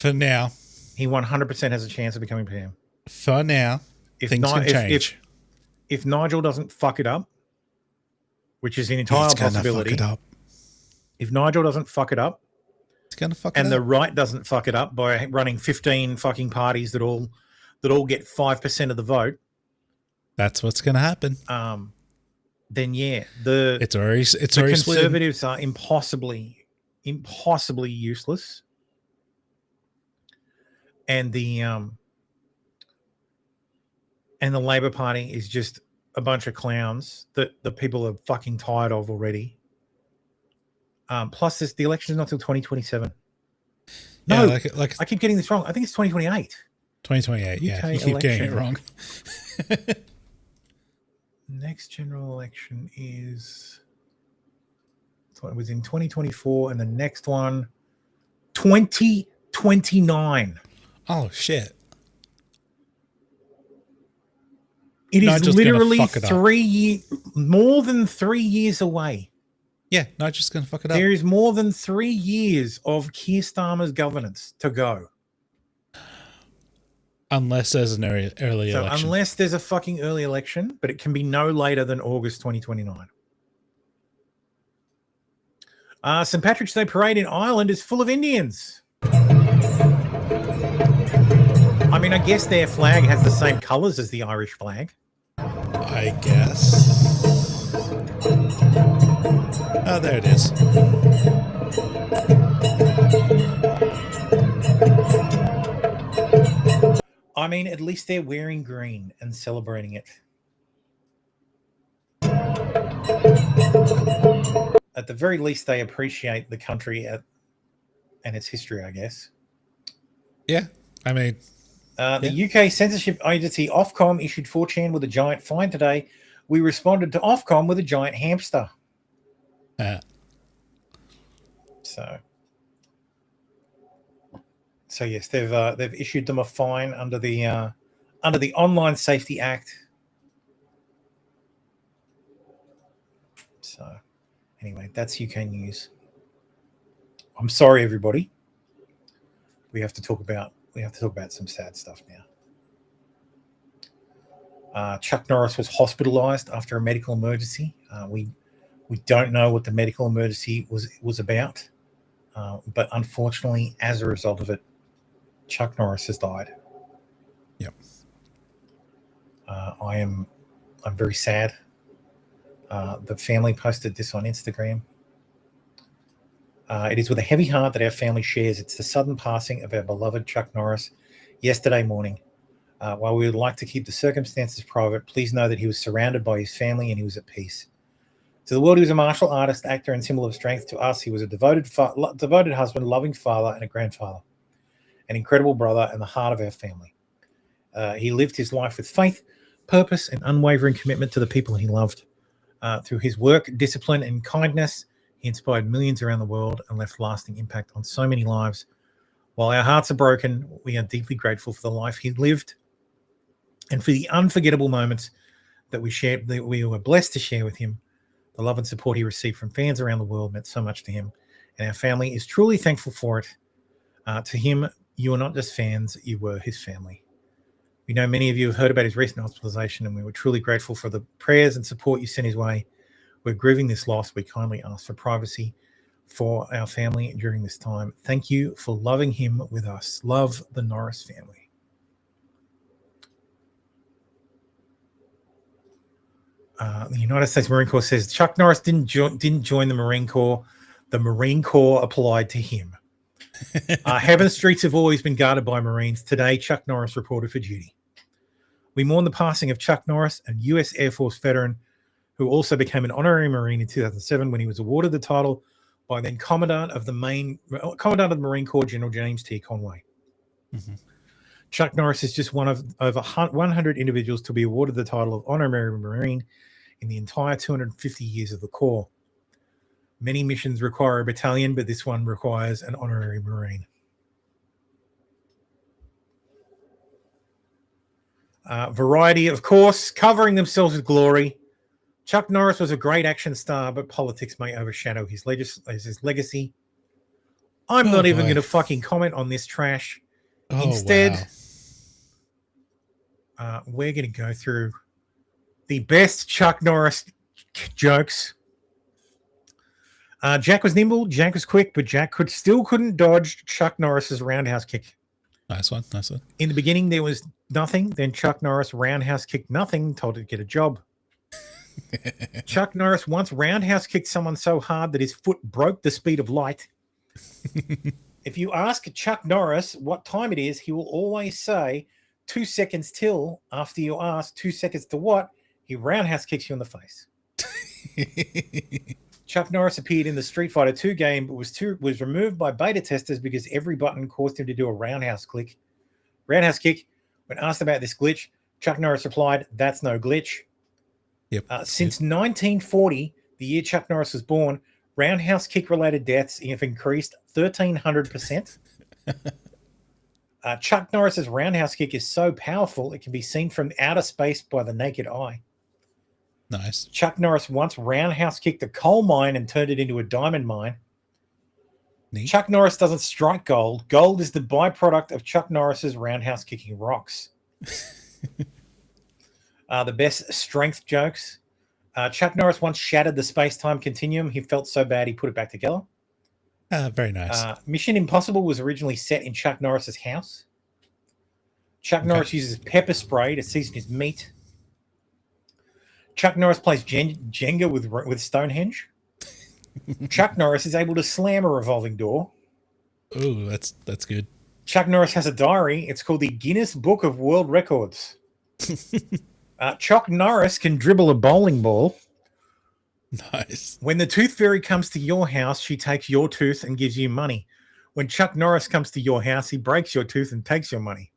For now. He 100% has a chance of becoming PM. For now. Things can change. If Nigel doesn't fuck it up, which is an entire possibility. Fuck it up. If Nigel doesn't fuck it up, it's gonna fuck it up. And the right doesn't fuck it up by running 15 fucking parties that all get 5% of the vote. That's what's gonna happen. Then yeah, the Conservatives are impossibly useless, and the Labor Party is just a bunch of clowns that the people are fucking tired of already. Plus, the election is not until 2027. No, yeah, like I keep getting this wrong. I think it's 2028. 2028, yeah. You keep getting it wrong. Next general election is... It was in 2024, and the next one, 2029. Oh, shit. It is literally more than 3 years away. Yeah, not just going to fuck it up. There is more than 3 years of Keir Starmer's governance to go. Unless there's an early election. Unless there's a fucking early election, but it can be no later than August 2029. St. Patrick's Day parade in Ireland is full of Indians. I mean, I guess their flag has the same colours as the Irish flag. I guess. Oh, there it is. I mean, at least they're wearing green and celebrating it. At the very least, they appreciate the country and its history, I guess. Yeah, I mean... The UK censorship agency Ofcom issued 4chan with a giant fine today. We responded to Ofcom with a giant hamster. So yes, they've issued them a fine under the Online Safety Act. So anyway, that's UK news. I'm sorry, everybody. We have to talk about some sad stuff now. Chuck Norris was hospitalized after a medical emergency. We We don't know what the medical emergency was about, but unfortunately, as a result of it, Chuck Norris has died. Yep. I'm very sad. The family posted this on Instagram. It is with a heavy heart that our family shares. It's the sudden passing of our beloved Chuck Norris yesterday morning. While we would like to keep the circumstances private, please know that he was surrounded by his family and he was at peace. To the world, he was a martial artist, actor, and symbol of strength. To us, he was a devoted husband, loving father, and a grandfather, an incredible brother, and the heart of our family. He lived his life with faith, purpose, and unwavering commitment to the people he loved. Through his work, discipline, and kindness, he inspired millions around the world and left lasting impact on so many lives. While our hearts are broken, we are deeply grateful for the life he lived and for the unforgettable moments that we were blessed to share with him. The love and support he received from fans around the world meant so much to him, and our family is truly thankful for it. To him, you are not just fans, you were his family. We know many of you have heard about his recent hospitalization, and we were truly grateful for the prayers and support you sent his way. We're grieving this loss. We kindly ask for privacy for our family during this time. Thank you for loving him with us. Love, the Norris family. The United States Marine Corps says Chuck Norris didn't join the Marine Corps. The Marine Corps applied to him. Heaven streets have always been guarded by Marines. Today, Chuck Norris reported for duty. We mourn the passing of Chuck Norris, a U.S. Air Force veteran who also became an honorary Marine in 2007 when he was awarded the title by then Commandant of the Marine Corps, General James T. Conway. Mm-hmm. Chuck Norris is just one of over 100 individuals to be awarded the title of honorary Marine in the entire 250 years of the Corps. Many missions require a battalion, but this one requires an honorary Marine. Variety, of course, covering themselves with glory. Chuck Norris was a great action star, but politics may overshadow his legacy. I'm not even going to fucking comment on this trash. Instead, we're going to go through the best Chuck Norris jokes. Jack was nimble, Jack was quick, but Jack still couldn't dodge Chuck Norris's roundhouse kick. Nice one. In the beginning, there was nothing. Then Chuck Norris roundhouse kicked nothing, told it to get a job. Chuck Norris once roundhouse kicked someone so hard that his foot broke the speed of light. If you ask Chuck Norris what time it is, he will always say 2 seconds till. After you ask 2 seconds to what, he roundhouse kicks you in the face. Chuck Norris appeared in the Street Fighter 2 game, but was removed by beta testers because every button caused him to do a roundhouse kick. When asked about this glitch, Chuck Norris replied, "That's no glitch." Yep. Since 1940, the year Chuck Norris was born, roundhouse kick-related deaths have increased 1,300%. Chuck Norris's roundhouse kick is so powerful it can be seen from outer space by the naked eye. Nice. Chuck Norris once roundhouse kicked a coal mine and turned it into a diamond mine. Neat. Chuck Norris doesn't strike gold. Gold is the byproduct of Chuck Norris's roundhouse kicking rocks. The best strength jokes. Chuck Norris once shattered the space-time continuum. He felt so bad he put it back together. Very nice. Mission Impossible was originally set in Chuck Norris's house. Chuck Norris uses pepper spray to season his meat. Chuck Norris plays Jenga with Stonehenge. Chuck Norris is able to slam a revolving door. Oh, that's good. Chuck Norris has a diary. It's called the Guinness Book of World Records. Chuck Norris can dribble a bowling ball. Nice. When the Tooth Fairy comes to your house, she takes your tooth and gives you money. When Chuck Norris comes to your house, he breaks your tooth and takes your money.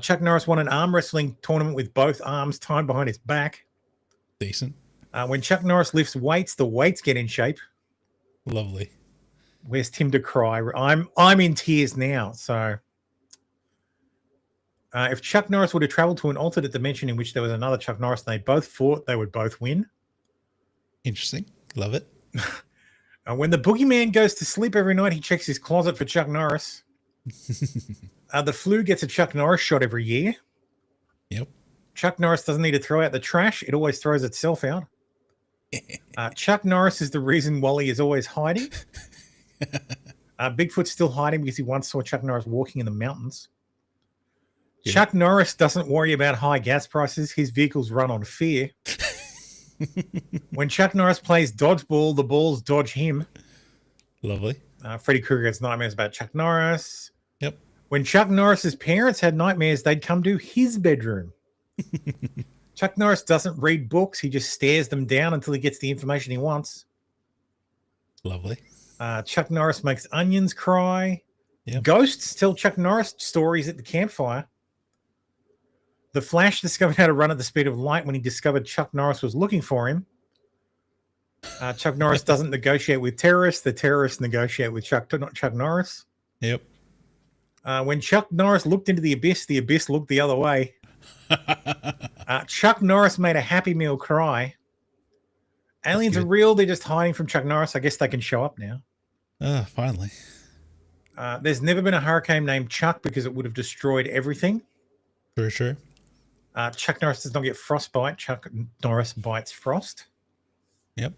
Chuck Norris won an arm wrestling tournament with both arms tied behind his back. Decent. When Chuck Norris lifts weights, the weights get in shape. Lovely. Where's Tim to cry? I'm in tears now. So, if Chuck Norris would have traveled to an alternate dimension in which there was another Chuck Norris and they both fought, they would both win. Interesting. Love it. When the boogeyman goes to sleep every night, he checks his closet for Chuck Norris. The flu gets a Chuck Norris shot every year. Yep. Chuck Norris doesn't need to throw out the trash. It always throws itself out. Chuck Norris is the reason Wally is always hiding. Bigfoot's still hiding because he once saw Chuck Norris walking in the mountains. Yeah. Chuck Norris doesn't worry about high gas prices. His vehicles run on fear. When Chuck Norris plays dodgeball, the balls dodge him. Lovely. Freddy Krueger has nightmares about Chuck Norris. Yep. When Chuck Norris's parents had nightmares, they'd come to his bedroom. Chuck Norris doesn't read books. He just stares them down until he gets the information he wants. Lovely. Chuck Norris makes onions cry. Yep. Ghosts tell Chuck Norris stories at the campfire. The Flash discovered how to run at the speed of light when he discovered Chuck Norris was looking for him. Chuck Norris doesn't negotiate with terrorists. The terrorists negotiate with Chuck Norris. Yep. When Chuck Norris looked into the abyss looked the other way. Chuck Norris made a Happy Meal cry. Aliens are real. They're just hiding from Chuck Norris. I guess they can show up now. Finally. There's never been a hurricane named Chuck because it would have destroyed everything. For sure. Chuck Norris does not get frostbite. Chuck Norris bites frost. Yep.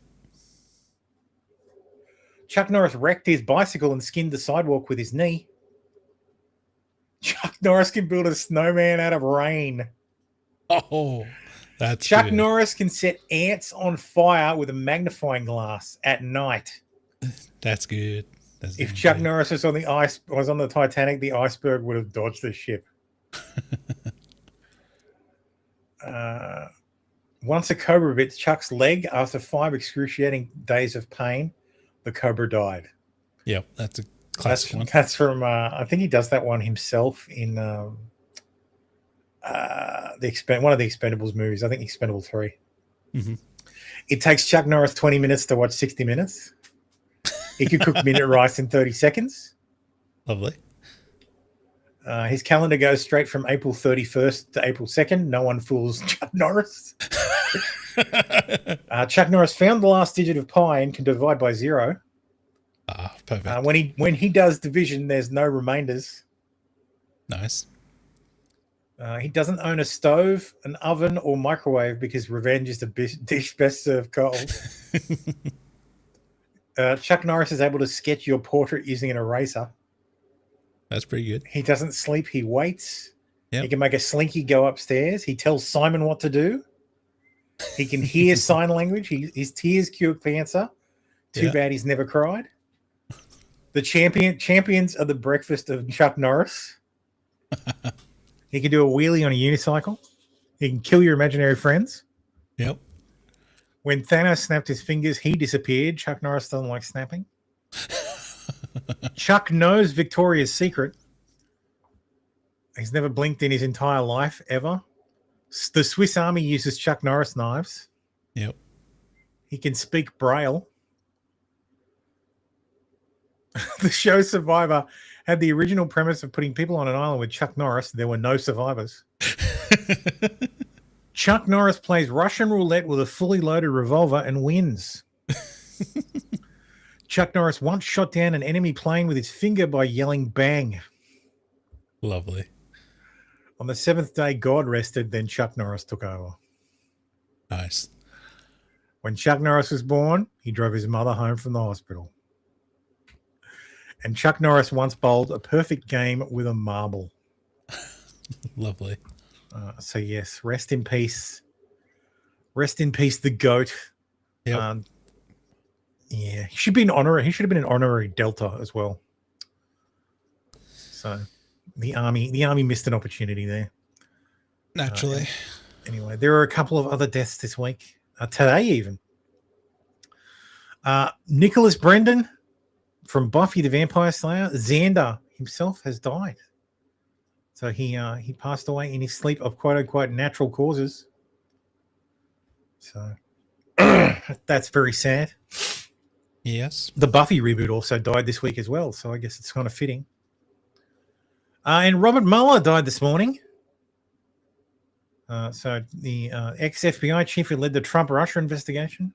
Chuck Norris wrecked his bicycle and skinned the sidewalk with his knee. Chuck Norris can build a snowman out of rain. Oh, that's Chuck good. Norris can set ants on fire with a magnifying glass at night. That's good. If Chuck Norris was on the Titanic, the iceberg would have dodged the ship. Once a cobra bit Chuck's leg after 5 excruciating days of pain, the cobra died. Yep, that's a classic one. That's from I think he does that one himself in one of the Expendables movies. I think Expendable 3. Mm-hmm. It takes Chuck Norris 20 minutes to watch 60 minutes. He could cook minute rice in 30 seconds. Lovely. His calendar goes straight from April 31st to April 2nd. No one fools Chuck Norris. Chuck Norris found the last digit of pi and can divide by 0. Perfect. When he does division, there's no remainders. Nice. He doesn't own a stove, an oven, or microwave because revenge is the dish best served cold. Chuck Norris is able to sketch your portrait using an eraser. That's pretty good. He doesn't sleep. He waits. Yep. He can make a slinky go upstairs. He tells Simon what to do. He can hear sign language. His tears cure cancer. Too bad he's never cried. The champions are the breakfast of Chuck Norris. He can do a wheelie on a unicycle. He can kill your imaginary friends. Yep. When Thanos snapped his fingers, he disappeared. Chuck Norris doesn't like snapping. Chuck knows Victoria's Secret. He's never blinked in his entire life, ever. The Swiss Army uses Chuck Norris knives. Yep. He can speak Braille. The show Survivor had the original premise of putting people on an island with Chuck Norris. There were no survivors. Chuck Norris plays Russian roulette with a fully loaded revolver and wins. Chuck Norris once shot down an enemy plane with his finger by yelling bang. Lovely. On the 7th day, God rested, then Chuck Norris took over. Nice. When Chuck Norris was born, he drove his mother home from the hospital. And Chuck Norris once bowled a perfect game with a marble. Lovely. So yes, rest in peace. Rest in peace, the GOAT. Yep. Yeah, he should be an honorary. He should have been an honorary Delta as well. So the army missed an opportunity there. Naturally. Anyway, there are a couple of other deaths this week. Today even. Nicholas Brendan from Buffy the Vampire Slayer, Xander himself has died. So he passed away in his sleep of quote unquote natural causes. So that's very sad. Yes. The Buffy reboot also died this week as well, so I guess it's kind of fitting. And Robert Mueller died this morning. So the ex-FBI chief who led the Trump-Russia investigation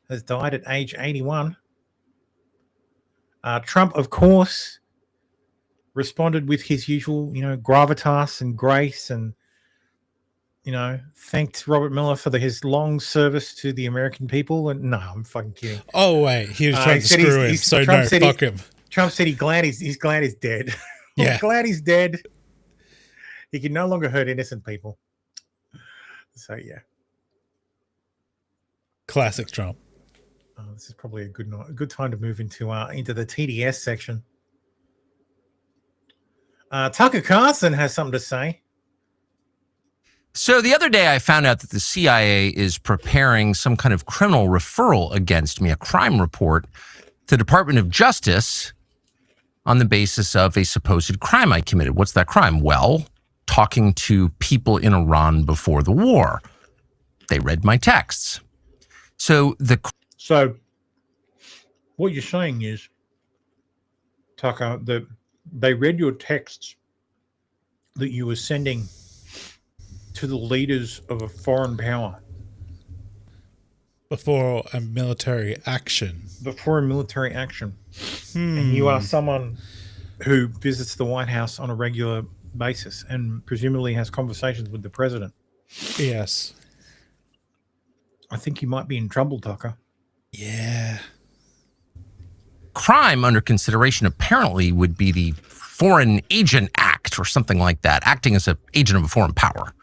has died at age 81. Trump, of course, responded with his usual, gravitas and grace and thanked Robert Mueller for his long service to the American people. And no, I'm fucking kidding. Oh wait, he was trying to screw him. So no, fuck him. Trump said he's glad he's dead. Yeah, glad he's dead. He can no longer hurt innocent people. So yeah, classic Trump. This is probably a good time to move into the TDS section. Tucker Carlson has something to say. So the other day I found out that the CIA is preparing some kind of criminal referral against me, a crime report to the Department of Justice on the basis of a supposed crime I committed. What's that crime? Well, talking to people in Iran before the war. They read my texts. So what you're saying is, Tucker, that they read your texts that you were sending to the leaders of a foreign power before a military action. And you are someone who visits the White House on a regular basis and presumably has conversations with the president. Yes. I think you might be in trouble, Tucker. Yeah. Crime under consideration apparently would be the Foreign Agent Act or something like that, acting as an agent of a foreign power.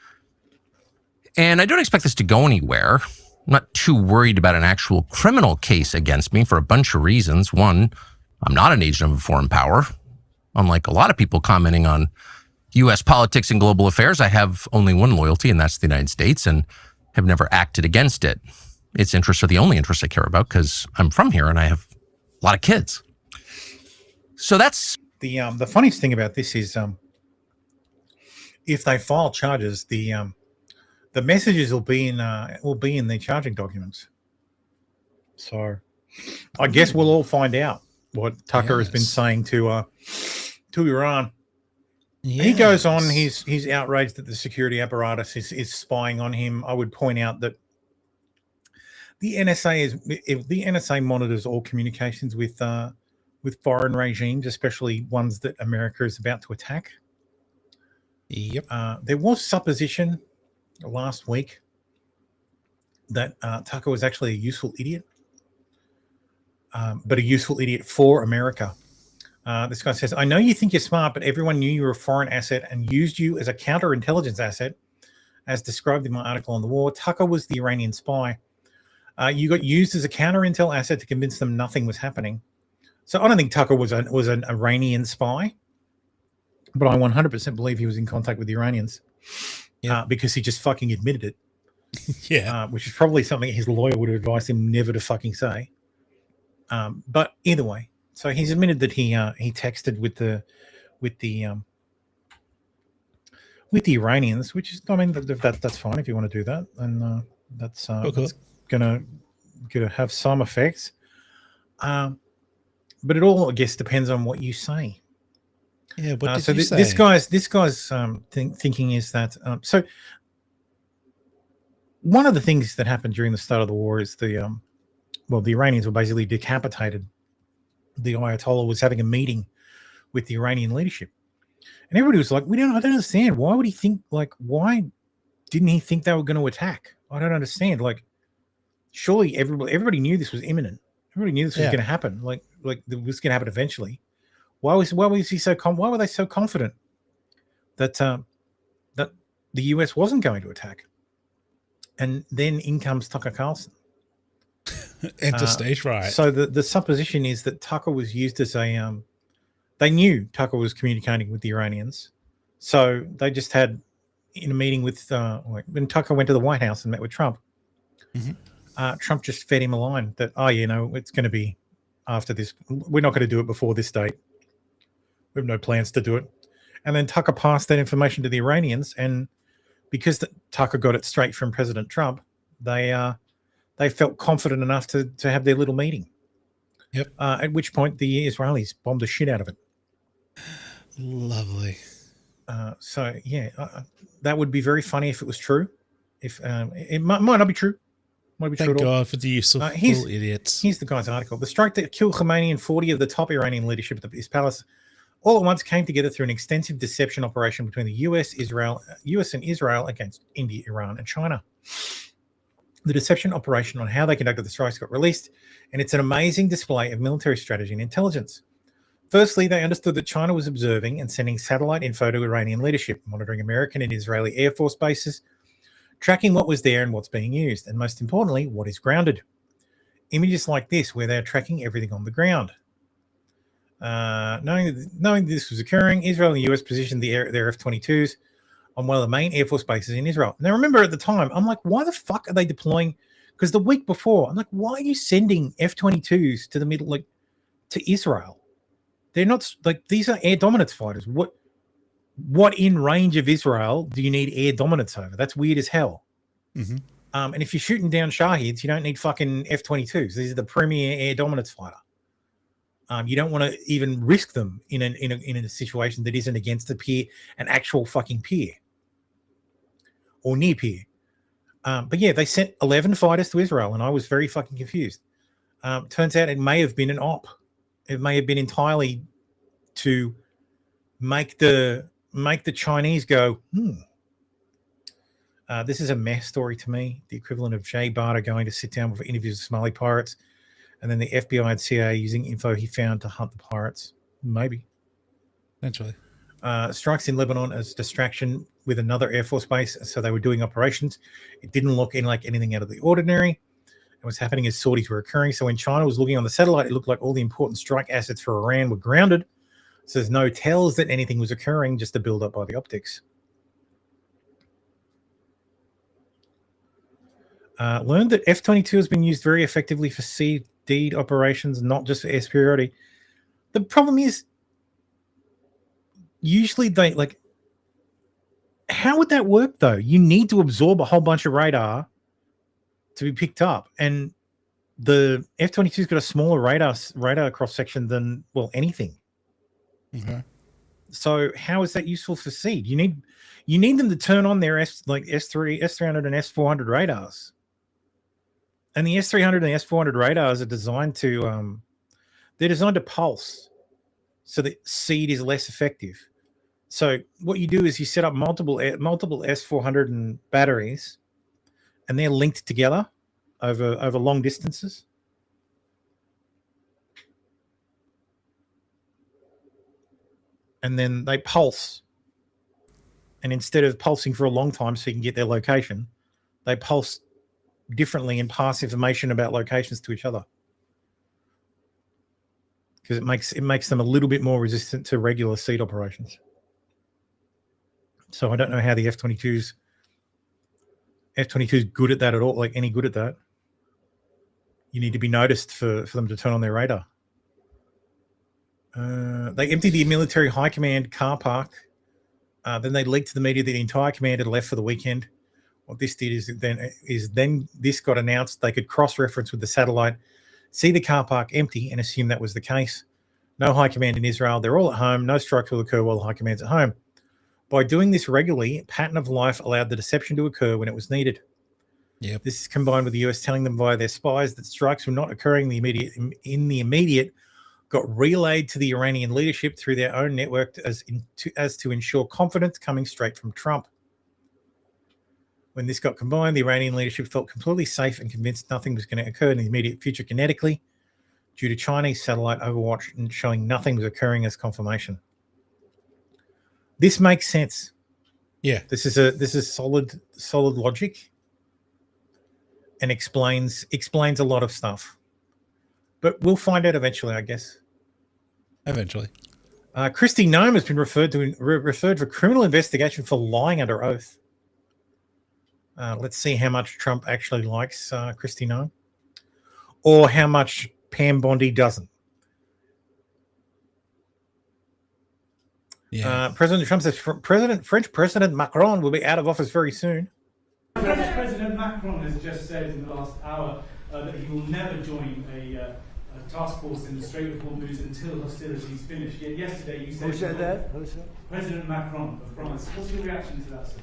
And I don't expect this to go anywhere. I'm not too worried about an actual criminal case against me for a bunch of reasons. One, I'm not an agent of a foreign power. Unlike a lot of people commenting on U.S. politics and global affairs, I have only one loyalty, and that's the United States, and have never acted against it. Its interests are the only interests I care about because I'm from here and I have a lot of kids. So that's the funniest thing about this is if they file charges, the messages will be in the charging documents. So I guess we'll all find out what Tucker has been saying to Iran. Yes. He goes on, he's outraged that the security apparatus is spying on him. I would point out that the NSA monitors all communications with foreign regimes, especially ones that America is about to attack. Yep. There was supposition last week that Tucker was actually a useful idiot, but a useful idiot for America. This guy says, I know you think you're smart, but everyone knew you were a foreign asset and used you as a counterintelligence asset, as described in my article on the war. Tucker was the Iranian spy. You got used as a counterintel asset to convince them nothing was happening. So I don't think Tucker was an Iranian spy, but I 100% believe he was in contact with the Iranians because he just fucking admitted it. Yeah. Which is probably something his lawyer would have advised him never to fucking say. But either way, so he's admitted that he texted with the Iranians, which is, I mean, that's fine if you want to do that, and that's gonna have some effects. But it all, I guess, depends on what you say. Yeah. What did so you say? This guy's thinking is that so one of the things that happened during the start of the war is the Iranians were basically decapitated. The Ayatollah was having a meeting with the Iranian leadership, and everybody was like, I don't understand. Why would he think, why didn't he think they were going to attack? I don't understand. Surely everybody knew this was imminent. Everybody knew this was going to happen. Like this was going to happen eventually. Why was he so why were they so confident that that the US wasn't going to attack? And then in comes Tucker Carlson. Enter stage right. So the supposition is that Tucker was used as a they knew Tucker was communicating with the Iranians, so they just had in a meeting with when Tucker went to the White House and met with Trump. Mm-hmm. Trump just fed him a line that it's going to be after this. We're not going to do it before this date. We have no plans to do it. And then Tucker passed that information to the Iranians, and because Tucker got it straight from President Trump, they felt confident enough to have their little meeting. Yep. At which point the Israelis bombed the shit out of it. Lovely. So yeah, that would be very funny if it was true. If it might not be true. Might be Thank true God for the use of idiots. Here's the guy's article. The strike that killed Khomeini and 40 of the top Iranian leadership at his palace all at once came together through an extensive deception operation between the US and Israel against India, Iran, and China. The deception operation on how they conducted the strikes got released, and it's an amazing display of military strategy and intelligence. Firstly, they understood that China was observing and sending satellite info to Iranian leadership, monitoring American and Israeli Air Force bases, tracking what was there and what's being used, and most importantly, what is grounded. Images like this, where they're tracking everything on the ground. Knowing this was occurring, Israel and the US positioned their F-22s on one of the main Air Force bases in Israel. Now, remember at the time, I'm like, why the fuck are they deploying? Because the week before, I'm like, why are you sending F-22s to the middle, like, to Israel? They're not, like, these are air dominance fighters. What in range of Israel do you need air dominance over? That's weird as hell. Mm-hmm. And if you're shooting down Shahids, you don't need fucking F-22s. These are the premier air dominance fighter. You don't want to even risk them in a situation that isn't against the peer, an actual fucking peer or near peer. But yeah, they sent 11 fighters to Israel, and I was very fucking confused. Turns out it may have been an op. It may have been entirely to make the Chinese go, this is a mess story to me. The equivalent of Jay Barter going to sit down with interviews with Somali pirates, and then the FBI and CIA using info he found to hunt the pirates. Maybe. Eventually. Strikes in Lebanon as distraction with another Air Force base. So they were doing operations. It didn't look like anything out of the ordinary. And what's happening is sorties were occurring. So when China was looking on the satellite, it looked like all the important strike assets for Iran were grounded. So there's no tells that anything was occurring, just a build up by the optics. Learned that F-22 has been used very effectively for sea deed operations, not just for air superiority. The problem is, usually they like, how would that work though? You need to absorb a whole bunch of radar to be picked up, and the F-22's got a smaller radar cross section than, well, anything. Okay. So how is that useful for seed? You need them to turn on their S300 and S400 radars. And the S300 and the S400 radars are designed to they're designed to pulse so that seed is less effective. So what you do is you set up multiple S400 and batteries, and they're linked together over long distances. And then they pulse. And instead of pulsing for a long time so you can get their location, they pulse differently and pass information about locations to each other. Because it makes them a little bit more resistant to regular seed operations. So I don't know how the F-22's good at that at all, like any good at that. You need to be noticed for them to turn on their radar. They emptied the military high command car park. Then they leaked to the media that the entire command had left for the weekend. What this did is then this got announced. They could cross-reference with the satellite, see the car park empty, and assume that was the case. No high command in Israel. They're all at home. No strikes will occur while the high command's at home. By doing this regularly, pattern of life allowed the deception to occur when it was needed. Yep. This is combined with the US telling them via their spies that strikes were not occurring in the immediate, got relayed to the Iranian leadership through their own network as to ensure confidence coming straight from Trump. When this got combined, the Iranian leadership felt completely safe and convinced nothing was going to occur in the immediate future kinetically due to Chinese satellite overwatch and showing nothing was occurring as confirmation. This makes sense. Yeah. This is solid logic and explains a lot of stuff. But we'll find out eventually, I guess. Eventually. Christy Nome has been referred for criminal investigation for lying under oath. Let's see how much Trump actually likes Christy Nome, or how much Pam Bondi doesn't. Yeah. President Trump says French President Macron will be out of office very soon. French President Macron has just said in the last hour that he will never join a task force in the Strait of Hormuz until hostilities finish. Yet yesterday you said... Who said that? President Macron of France. What's your reaction to that, sir?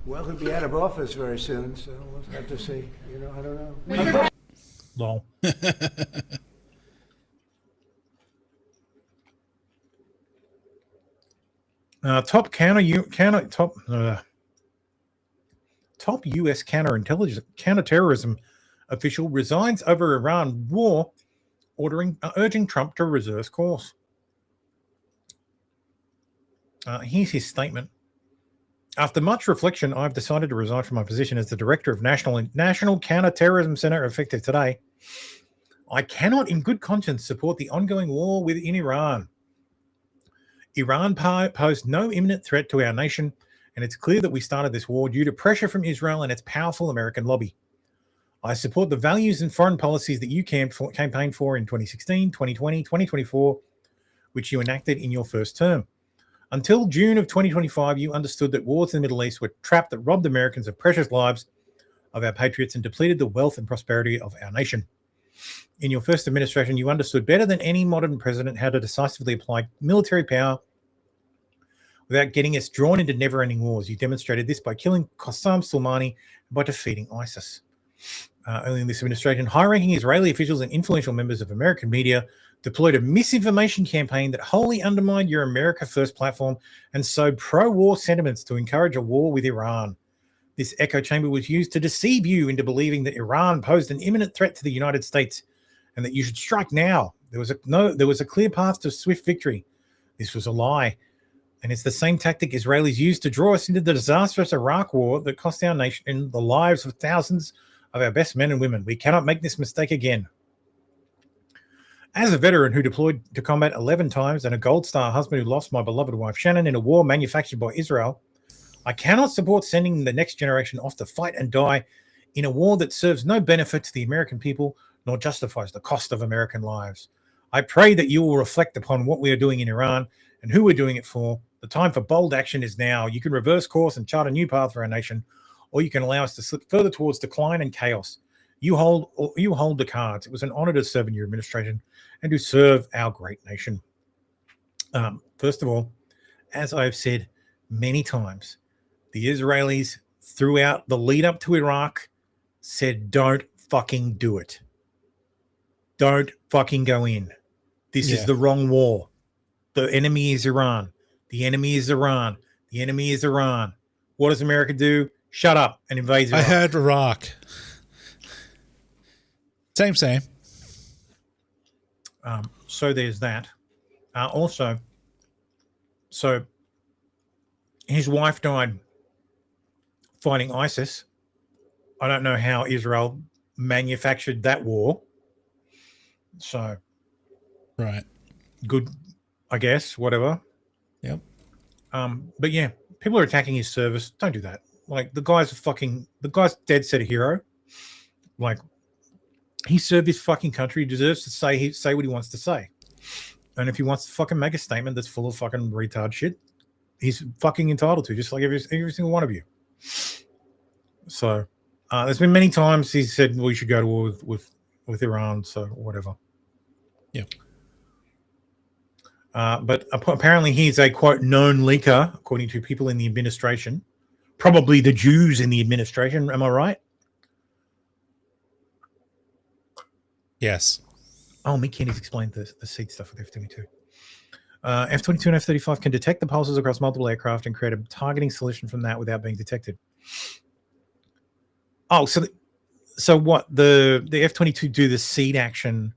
Well, he'll be out of office very soon, so we'll have to see. I don't know. Lol. Top U.S. counterterrorism official resigns over Iran war, urging Trump to reverse course. Here's his statement. After much reflection, I've decided to resign from my position as the director of National Counterterrorism Center effective today. I cannot in good conscience support the ongoing war within Iran. Iran posed no imminent threat to our nation, and it's clear that we started this war due to pressure from Israel and its powerful American lobby. I support the values and foreign policies that you campaigned for in 2016, 2020, 2024, which you enacted in your first term. Until June of 2025, you understood that wars in the Middle East were a trap that robbed Americans of precious lives of our patriots and depleted the wealth and prosperity of our nation. In your first administration, you understood better than any modern president how to decisively apply military power without getting us drawn into never-ending wars. You demonstrated this by killing Qasem Soleimani and by defeating ISIS. Early in this administration, high-ranking Israeli officials and influential members of American media deployed a misinformation campaign that wholly undermined your America First platform and sowed pro-war sentiments to encourage a war with Iran. This echo chamber was used to deceive you into believing that Iran posed an imminent threat to the United States and that you should strike now. There was a clear path to swift victory. This was a lie. And it's the same tactic Israelis used to draw us into the disastrous Iraq war that cost our nation the lives of thousands of our best men and women. We cannot make this mistake again. As a veteran who deployed to combat 11 times and a Gold Star husband who lost my beloved wife Shannon in a war manufactured by Israel, I cannot support sending the next generation off to fight and die in a war that serves no benefit to the American people nor justifies the cost of American lives. I pray that you will reflect upon what we are doing in Iran and who we're doing it for. The time for bold action is now. You can reverse course and chart a new path for our nation, or you can allow us to slip further towards decline and chaos. You hold the cards. It was an honor to serve in your administration and to serve our great nation. First of all, as I've said many times, the Israelis throughout the lead up to Iraq said, don't fucking do it. Don't fucking go in. This is the wrong war. The enemy is Iran. The enemy is Iran. The enemy is Iran. What does America do? Shut up and invade Iraq. I heard Iraq. Same. So there's that. Also, so his wife died fighting ISIS. I don't know how Israel manufactured that war. So, right. Good, I guess, whatever. Yep. But yeah, people are attacking his service. Don't do that. Like, the guy's dead set a hero. Like, he served his fucking country. He deserves to say what he wants to say. And if he wants to fucking make a statement that's full of fucking retard shit, he's fucking entitled to, just like every single one of you. So there's been many times he said we should go to war with Iran, so whatever. Yeah. But apparently he's a, quote, known leaker, according to people in the administration. Probably the Jews in the administration, am I right? Yes. Oh, Mick Kenny's explained the seed stuff with F-22. F-22 and F-35 can detect the pulses across multiple aircraft and create a targeting solution from that without being detected. Oh, so what? The F-22 do the seed action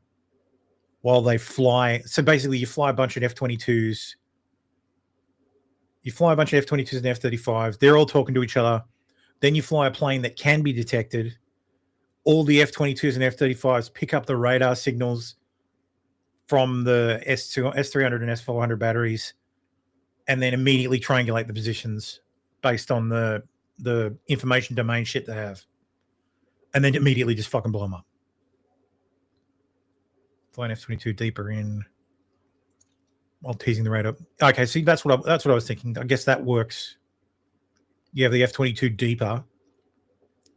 while they fly. So basically you fly a bunch of F-22s. You fly a bunch of F-22s and F-35s. They're all talking to each other. Then you fly a plane that can be detected. All the F-22s and F-35s pick up the radar signals from the S-300 and S-400 batteries and then immediately triangulate the positions based on the information domain shit they have. And then immediately just fucking blow them up. Flying F-22 deeper in while teasing the radar. Okay, see, that's what I was thinking. I guess that works. You have the F-22 deeper,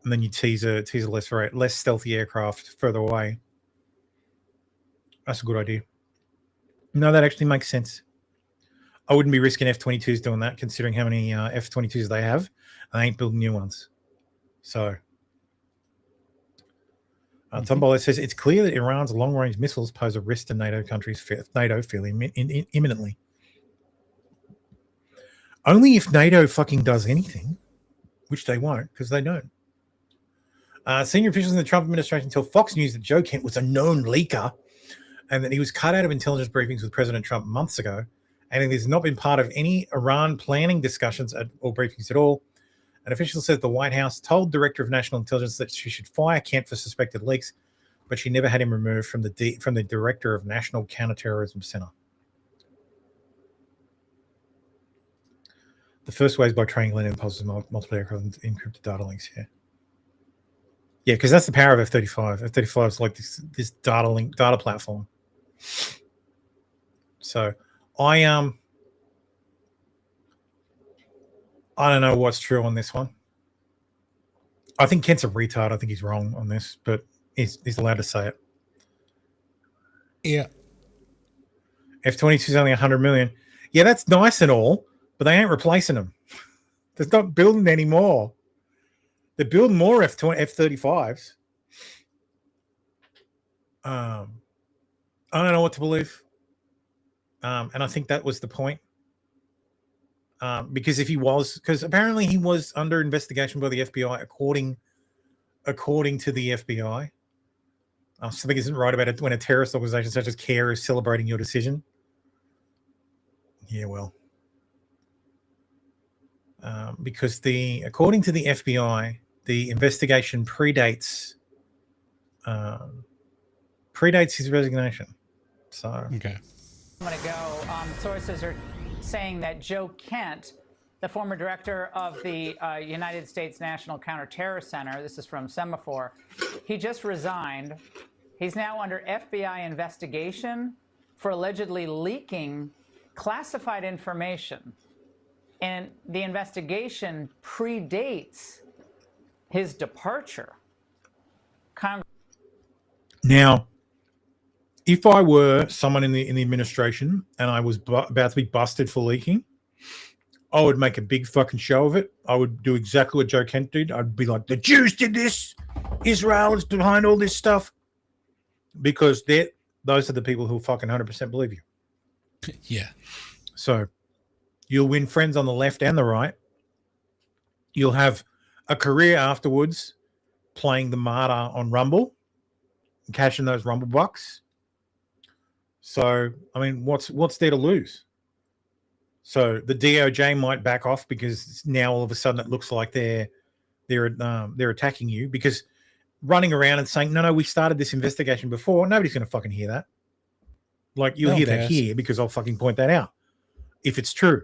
and then you tease a less stealthy aircraft further away. That's a good idea. No, that actually makes sense. I wouldn't be risking F-22s doing that, considering how many F-22s they have. I ain't building new ones. So, Tom Bowler says, it's clear that Iran's long-range missiles pose a risk to NATO countries, NATO fairly imminently. Only if NATO fucking does anything, which they won't, because they don't. Senior officials in the Trump administration tell Fox News that Joe Kent was a known leaker and that he was cut out of intelligence briefings with President Trump months ago, and he has not been part of any Iran planning discussions or briefings at all. An official says the White House told Director of National Intelligence that she should fire Kent for suspected leaks, but she never had him removed from the Director of National Counterterrorism Center. The first way is by triangulating impulses multiple aircraft encrypted data links. Yeah, because that's the power of F-35. F-35 is like this data platform. So I don't know what's true on this one. I think Kent's a retard. I think he's wrong on this, but he's allowed to say it. Yeah. F-22 is only 100 million. Yeah, that's nice and all, but they ain't replacing them. They're not building any more. They're building more F-35s. I don't know what to believe. And I think that was the point. Because because apparently he was under investigation by the FBI, according to the FBI. Something isn't right about it when a terrorist organization such as CARE is celebrating your decision. Yeah, well. Because according to the FBI, the investigation predates his resignation. So okay. A moment ago, sources are saying that Joe Kent, the former director of the United States National Counterterror Center, this is from Semaphore, he just resigned. He's now under FBI investigation for allegedly leaking classified information. And the investigation predates his departure. Now, if I were someone in the administration and I was about to be busted for leaking, I would make a big fucking show of it. I would do exactly what Joe Kent did. I'd be like, the Jews did this. Israel is behind all this stuff. Because those are the people who fucking 100% believe you. Yeah. So you'll win friends on the left and the right. You'll have a career afterwards playing the martyr on Rumble, cashing those Rumble bucks. So, I mean, what's there to lose? So the DOJ might back off because now all of a sudden it looks like they're attacking you, because running around and saying, no, we started this investigation before, nobody's going to fucking hear that. Like, you'll hear that here because I'll fucking point that out if it's true.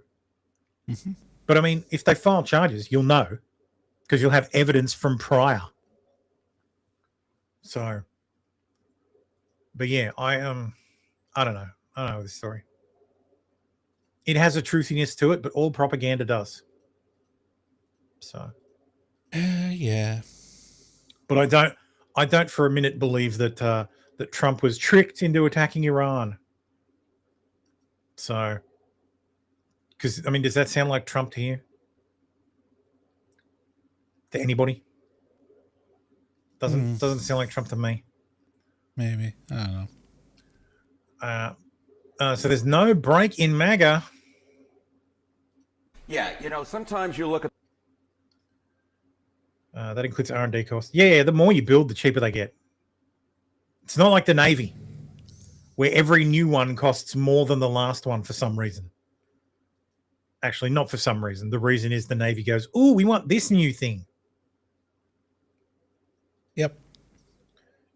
Mm-hmm. But I mean, if they file charges, you'll know because you'll have evidence from prior. So, but yeah, I don't know. I don't know this story. It has a truthiness to it, but all propaganda does. So, yeah. But I don't for a minute believe that that Trump was tricked into attacking Iran. So, because I mean, does that sound like Trump to you? To anybody? Doesn't sound like Trump to me. Maybe, I don't know. So there's no break in MAGA. Yeah, you know, sometimes you look at. That includes R&D costs. Yeah, the more you build, the cheaper they get. It's not like the Navy, where every new one costs more than the last one for some reason. Actually, not for some reason. The reason is the Navy goes, "Ooh, we want this new thing." Yep.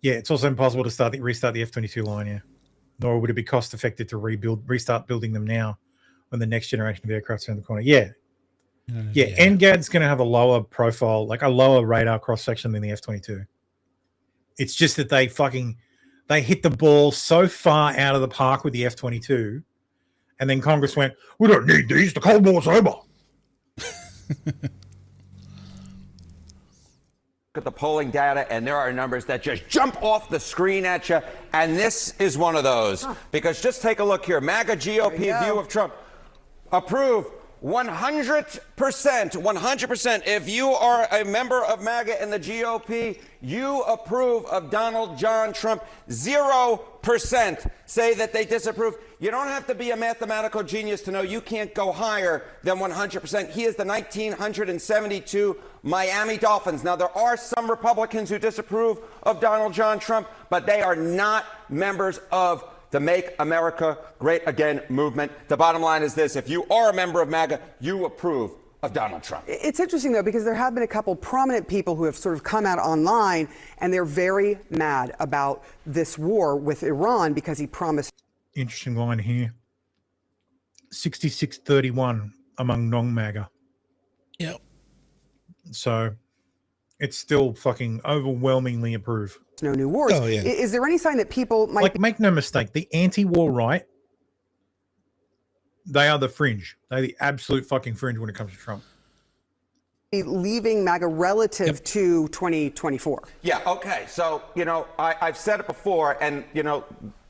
Yeah, it's also impossible to restart the F-22 line, yeah. Nor would it be cost effective to restart building them now when the next generation of aircraft's around the corner. Yeah. NGAD's going to have a lower profile, like a lower radar cross-section than the F-22. It's just that they hit the ball so far out of the park with the F-22, and then Congress went, we don't need these, the Cold War's over. At the polling data, and there are numbers that just jump off the screen at you, and this is one of those. Because just take a look here. MAGA GOP view of Trump. Approve 100%, 100%. If you are a member of MAGA and the GOP, you approve of Donald John Trump. 0% say that they disapprove. You don't have to be a mathematical genius to know you can't go higher than 100%. He is the 1972 Miami Dolphins. Now, there are some Republicans who disapprove of Donald John Trump, but they are not members of the Make America Great Again movement. The bottom line is this: if you are a member of MAGA, you approve of Donald Trump. It's interesting, though, because there have been a couple prominent people who have sort of come out online, and they're very mad about this war with Iran because he promised. Interesting line here. 66-31 among non-MAGA. Yep. So it's still fucking overwhelmingly approve. No new wars. Oh, yeah. Is there any sign that people might Like, make no mistake, the anti-war right, they are the fringe. They're the absolute fucking fringe when it comes to Trump. be leaving MAGA relative to 2024? Yeah, okay. So, I've said it before, and,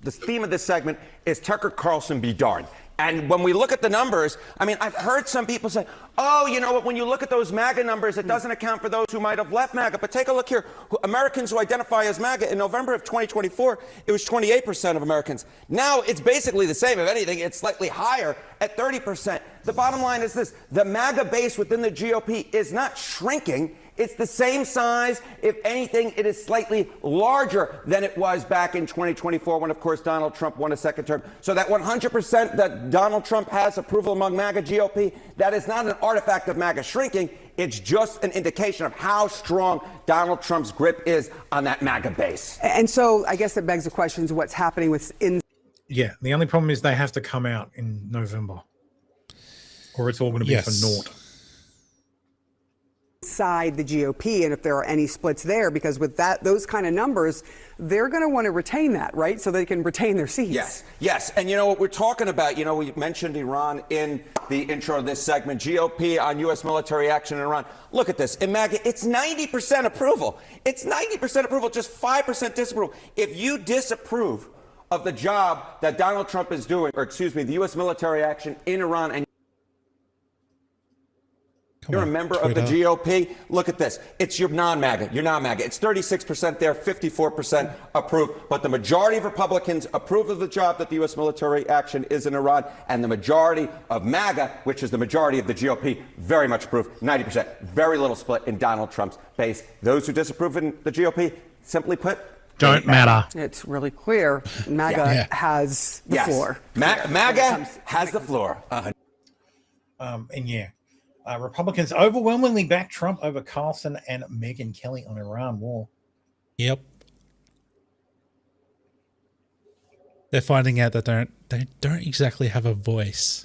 the theme of this segment is Tucker Carlson be darned. And when we look at the numbers, I've heard some people say, oh, when you look at those MAGA numbers, it doesn't account for those who might have left MAGA. But take a look here. Americans who identify as MAGA, in November of 2024, it was 28% of Americans. Now it's basically the same. If anything, it's slightly higher at 30%. The bottom line is this: the MAGA base within the GOP is not shrinking. It's the same size. If anything, it is slightly larger than it was back in 2024 when, of course, Donald Trump won a second term. So that 100% that Donald Trump has approval among MAGA GOP, that is not an artifact of MAGA shrinking. It's just an indication of how strong Donald Trump's grip is on that MAGA base. And so I guess that begs the question of what's happening within. Yeah, the only problem is they have to come out in November, or it's all going to be for naught. Inside the GOP, and if there are any splits there, because with those kind of numbers, they're going to want to retain that, right? So they can retain their seats. Yes. And what we're talking about, we mentioned Iran in the intro of this segment, GOP on U.S. military action in Iran. Look at this. In MAGA, it's 90% approval. It's 90% approval, just 5% disapproval. If you disapprove of the job that Donald Trump is doing, the U.S. military action in Iran, and you're a member of the GOP, look at this. It's your non-MAGA. You're non-MAGA. It's 36% there, 54% approve. But the majority of Republicans approve of the job that the U.S. military action is in Iran. And the majority of MAGA, which is the majority of the GOP, very much approve, 90%. Very little split in Donald Trump's base. Those who disapprove in the GOP, simply put, don't matter. It's really clear. MAGA has the floor. MAGA has the floor. Republicans overwhelmingly back Trump over Carlson and Megyn Kelly on Iran war. Yep. They're finding out that they don't exactly have a voice.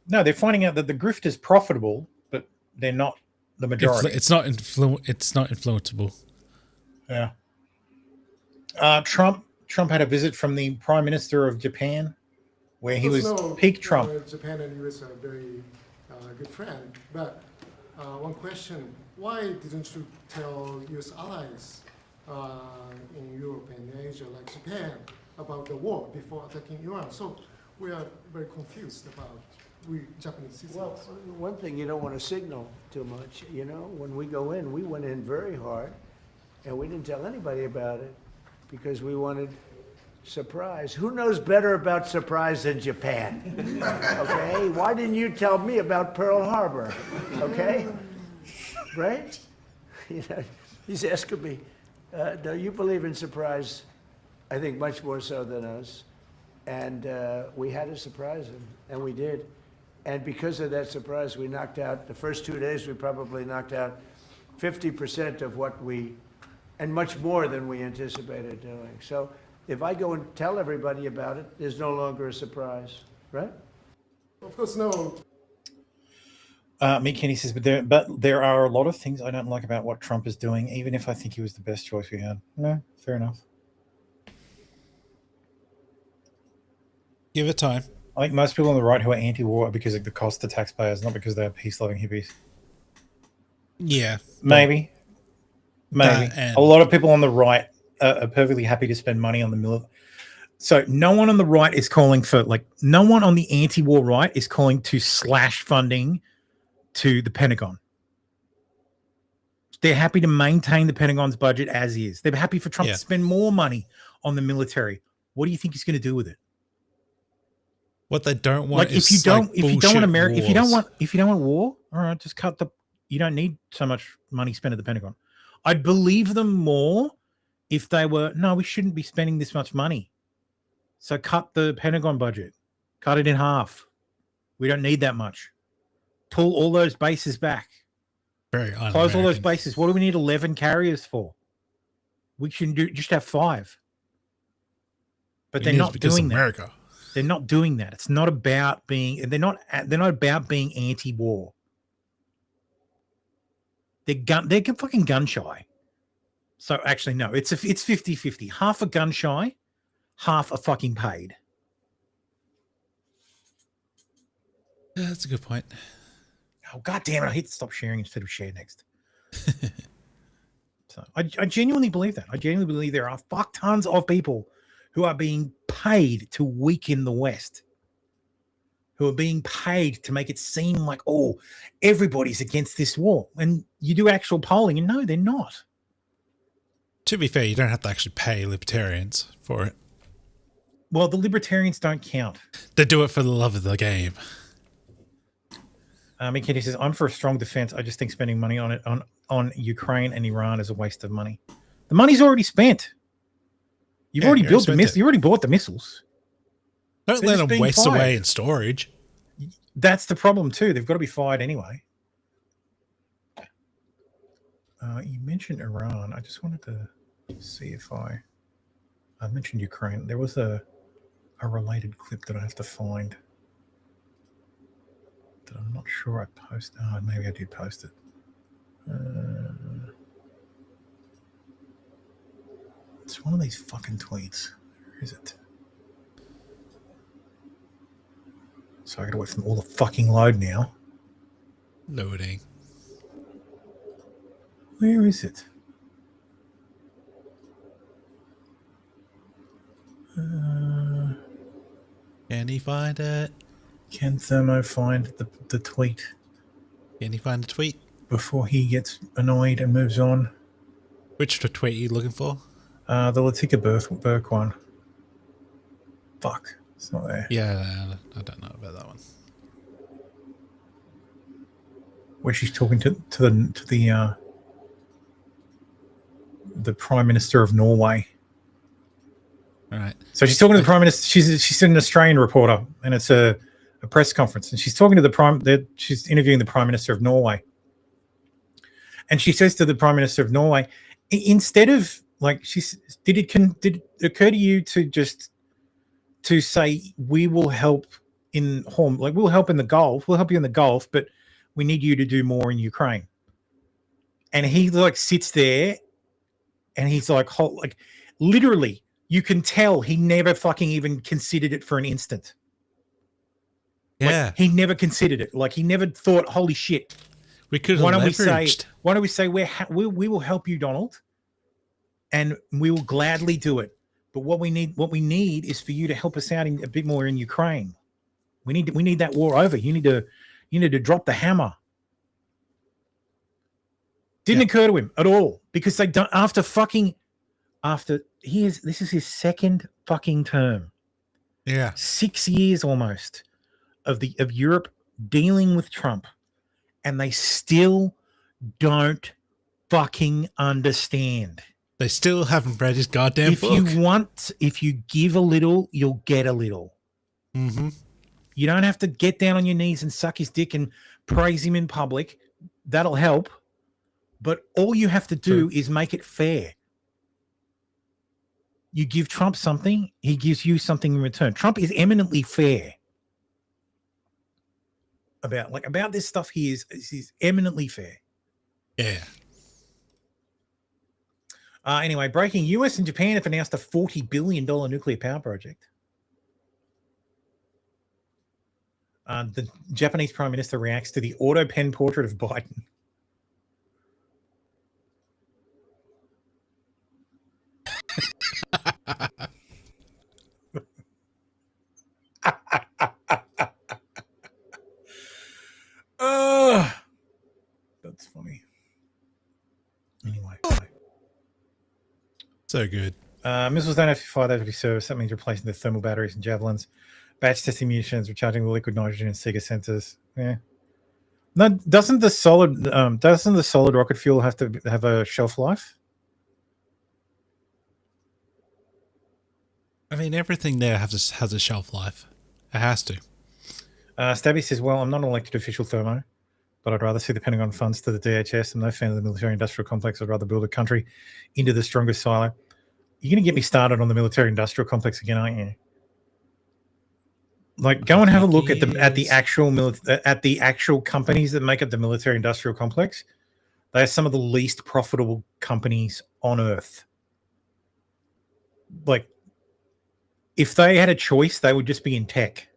No, they're finding out that the grift is profitable, but they're not the majority. It's not influenceable. Yeah. Trump had a visit from the Prime Minister of Japan, where he was peak Trump. Japan and US are very good friend, but one question: why didn't you tell U.S. allies in Europe and Asia, like Japan, about the war before attacking Iran? So we are very confused about we Japanese citizens. Well, one thing, you don't want to signal too much. When we go in, we went in very hard, and we didn't tell anybody about it because we wanted surprise. Who knows better about surprise than Japan? Okay? Why didn't you tell me about Pearl Harbor? Okay? Right? He's asking me, do you believe in surprise? I think much more so than us. And we had to surprise him, and we did. And because of that surprise, we knocked out, the first 2 days, we probably knocked out 50% of what and much more than we anticipated doing. So if I go and tell everybody about it, there's no longer a surprise, right? Of course, no. Mick Kenny says, but there are a lot of things I don't like about what Trump is doing, even if I think he was the best choice we had. No, fair enough. Give it time. I think most people on the right who are anti-war are because of the cost to taxpayers, not because they are peace-loving hippies. Yeah. Maybe. A lot of people on the right are perfectly happy to spend money on the military. So no one on the right is calling for, like, no one on the anti-war right is calling to slash funding to the Pentagon. They're happy to maintain the Pentagon's budget as is. They're happy for Trump to spend more money on the military. What do you think he's going to do with it? What they don't want Like, is if you don't want America, wars. if you don't want war, all right, just cut the. You don't need so much money spent at the Pentagon. I'd believe them more if they were, no, we shouldn't be spending this much money. So cut the Pentagon budget, cut it in half. We don't need that much. Pull all those bases back. Very Close all those bases. What do we need 11 carriers for? We should just have 5. But they're not doing that. They're not doing that. It's not about being. They're not about being anti-war. They're fucking gun shy. So actually, no. It's 50-50. Half a gun shy, half a fucking paid. Yeah, that's a good point. Oh, God damn it. I hit stop sharing instead of share next. So I genuinely believe that. I genuinely believe there are fuck tons of people who are being paid to weaken the West, who are being paid to make it seem like, oh, everybody's against this war. And you do actual polling, and no, they're not. To be fair, you don't have to actually pay libertarians for it. Well, the libertarians don't count. They do it for the love of the game. Kenny says, I'm for a strong defense. I just think spending money on it on Ukraine and Iran is a waste of money. The money's already spent. You've already built the missiles. You already bought the missiles. Don't let them waste away in storage. That's the problem too. They've got to be fired anyway. You mentioned Iran. I just wanted to see if I mentioned Ukraine. There was a related clip that I have to find that I'm not sure I posted. Oh, maybe I did post it. It's one of these fucking tweets. Where is it? So I gotta wait for all the fucking load now. Loading. Where is it? Can he find it? Can Thermo find the tweet? Can he find the tweet? Before he gets annoyed and moves on. Which tweet are you looking for? The Latika Burke one. Fuck. It's not there. Yeah, I don't know about that one. Where she's talking to the Prime Minister of Norway. All right. So she's talking to the Prime Minister. She's an Australian reporter, and it's a press conference, and she's talking to she's interviewing the Prime Minister of Norway. And she says to the Prime Minister of Norway, instead of like, did it occur to you to say we will help in home, like we'll help in the Gulf, we'll help you in the Gulf, but we need you to do more in Ukraine. And he like sits there, and he's like literally, you can tell he never fucking even considered it for an instant. Yeah, like, he never considered it. Like he never thought, holy shit. We could have leveraged. Why don't we say we will help you, Donald, and we will gladly do it. But what we need is for you to help us out a bit more in Ukraine. We need that war over. You need to drop the hammer. Didn't occur to him at all, because they don't this is his second fucking term. Yeah. 6 years almost of Europe dealing with Trump, and they still don't fucking understand. They still haven't read his goddamn book. If you give a little, you'll get a little. Mm-hmm. You don't have to get down on your knees and suck his dick and praise him in public. That'll help. But all you have to do is make it fair. You give Trump something, he gives you something in return. Trump is eminently fair. About this stuff, he's eminently fair. Yeah. Anyway, breaking: US and Japan have announced a $40 billion nuclear power project. The Japanese Prime Minister reacts to the auto pen portrait of Biden. Anyway. So good. Missiles don't have to fire that service. That means replacing the thermal batteries and javelins. Batch testing munitions, recharging the liquid nitrogen and Sega sensors. Yeah. No, doesn't the solid rocket fuel have to have a shelf life? I mean, everything there has a shelf life. It has to. Stabby says, well, I'm not an elected official thermo, but I'd rather see the Pentagon funds to the DHS. I'm no fan of the military-industrial complex. I'd rather build a country into the strongest silo. You're going to get me started on the military-industrial complex again, aren't you? Like, go and have a look at the actual companies that make up the military-industrial complex. They are some of the least profitable companies on earth. Like, if they had a choice, they would just be in tech.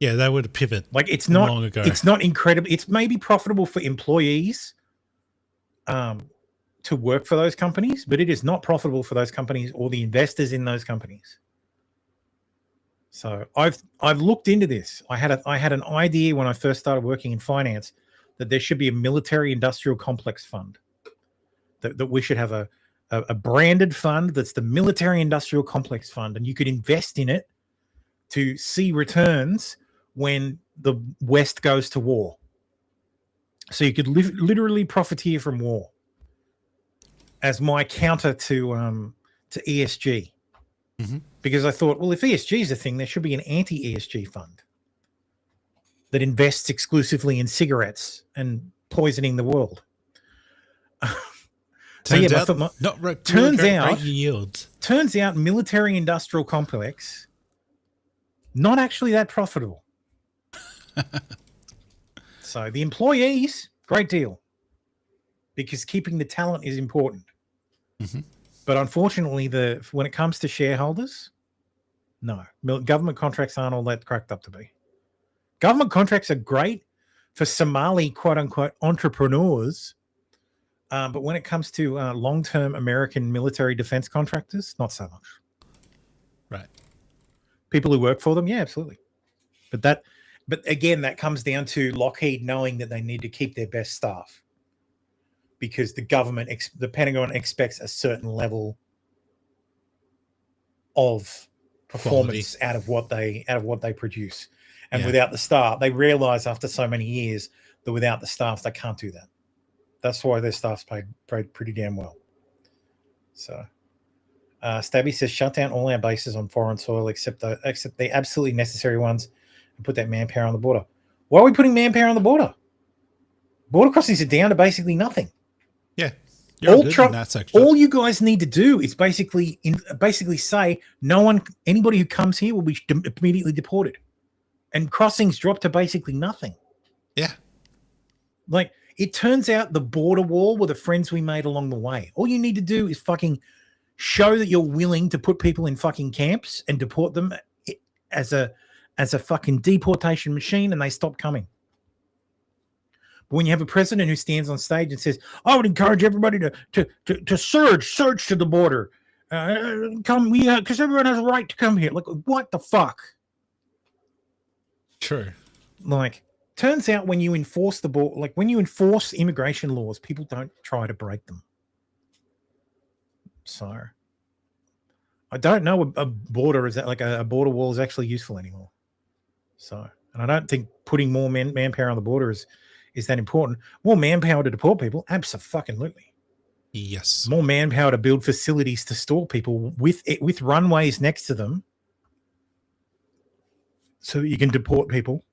Yeah, they would pivot. Like, it's not long ago. It's not incredible. It's maybe profitable for employees to work for those companies, but it is not profitable for those companies or the investors in those companies. So I've looked into this. I had an idea when I first started working in finance that there should be a military industrial complex fund. That we should have a branded fund that's the military industrial complex fund, and you could invest in it to see returns when the West goes to war. So you could literally profiteer from war as my counter to ESG. Mm-hmm. Because I thought, well, if ESG is a thing, there should be an anti-ESG fund that invests exclusively in cigarettes and poisoning the world. Turns out military industrial complex, not actually that profitable. So the employees, great deal, because keeping the talent is important. Mm-hmm. But unfortunately, when it comes to shareholders, no. Government contracts aren't all that cracked up to be. Government contracts are great for Somali quote-unquote entrepreneurs, but when it comes to long-term American military defense contractors, not so much. Right. People who work for them, yeah, absolutely. But again, that comes down to Lockheed knowing that they need to keep their best staff, because the Pentagon expects a certain level of performance out of what they produce. And without the staff, they realize after so many years that without the staff, they can't do that. That's why their staff's paid pretty damn well. So Stabby says, shut down all our bases on foreign soil except the absolutely necessary ones and put that manpower on the border. Why are we putting manpower on the border? Border crossings are down to basically nothing. Yeah. You're good in that section. All you guys need to do is basically say anybody who comes here will be immediately deported, and crossings drop to basically nothing. Yeah. Like, it turns out the border wall were the friends we made along the way. All you need to do is fucking show that you're willing to put people in fucking camps and deport them as a fucking deportation machine, and they stop coming. But when you have a president who stands on stage and says, I would encourage everybody to surge to the border. Come, because everyone has a right to come here. Like, what the fuck? True. Like, turns out when you enforce the border, like when you enforce immigration laws, people don't try to break them. So I don't know a border is that like a border wall is actually useful anymore. So, and I don't think putting more manpower on the border is that important. More manpower to deport people? Abso-fucking-lutely. Yes. More manpower to build facilities to store people with runways next to them so that you can deport people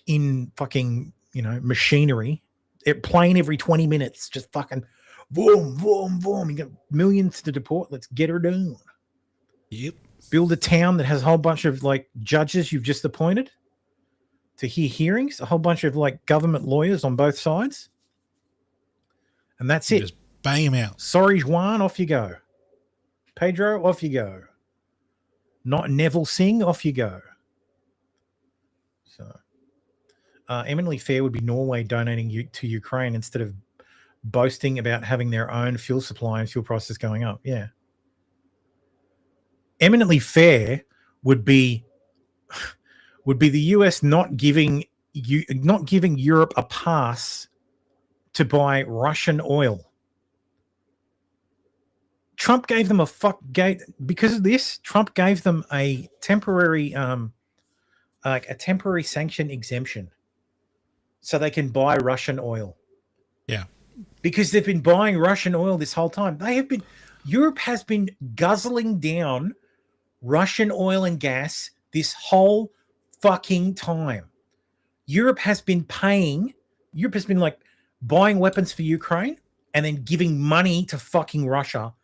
in fucking, machinery. A plane every 20 minutes, just fucking boom, boom, boom. You got millions to deport. Let's get her done. Yep. Build a town that has a whole bunch of like judges you've just appointed to hear hearings, a whole bunch of like government lawyers on both sides. And that's it. Just bang him out. Sorry, Juan, off you go. Pedro, off you go. Not Neville Singh, off you go. So, eminently fair would be Norway donating to Ukraine instead of boasting about having their own fuel supply and fuel prices going up. Yeah. Eminently fair would be the US not giving Europe a pass to buy Russian oil. Trump gave them because of this. Trump gave them a temporary sanction exemption, so they can buy Russian oil. Yeah, because they've been buying Russian oil this whole time. Europe has been guzzling down Russian oil and gas this whole fucking time. Europe has been like buying weapons for Ukraine and then giving money to fucking Russia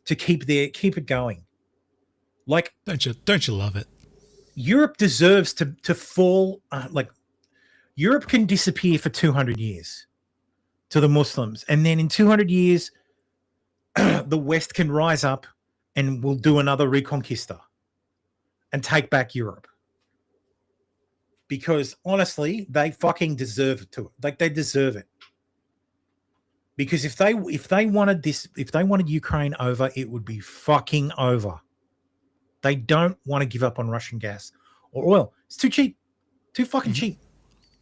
to keep it going. Like, don't you love it? Europe deserves to fall. Europe can disappear for 200 years to the Muslims, and then in 200 years, the West can rise up and we'll do another Reconquista and take back Europe. Because honestly, they fucking deserve it to. Like, they deserve it. Because if they wanted Ukraine over, it would be fucking over. They don't want to give up on Russian gas or oil. It's too cheap. Too fucking cheap.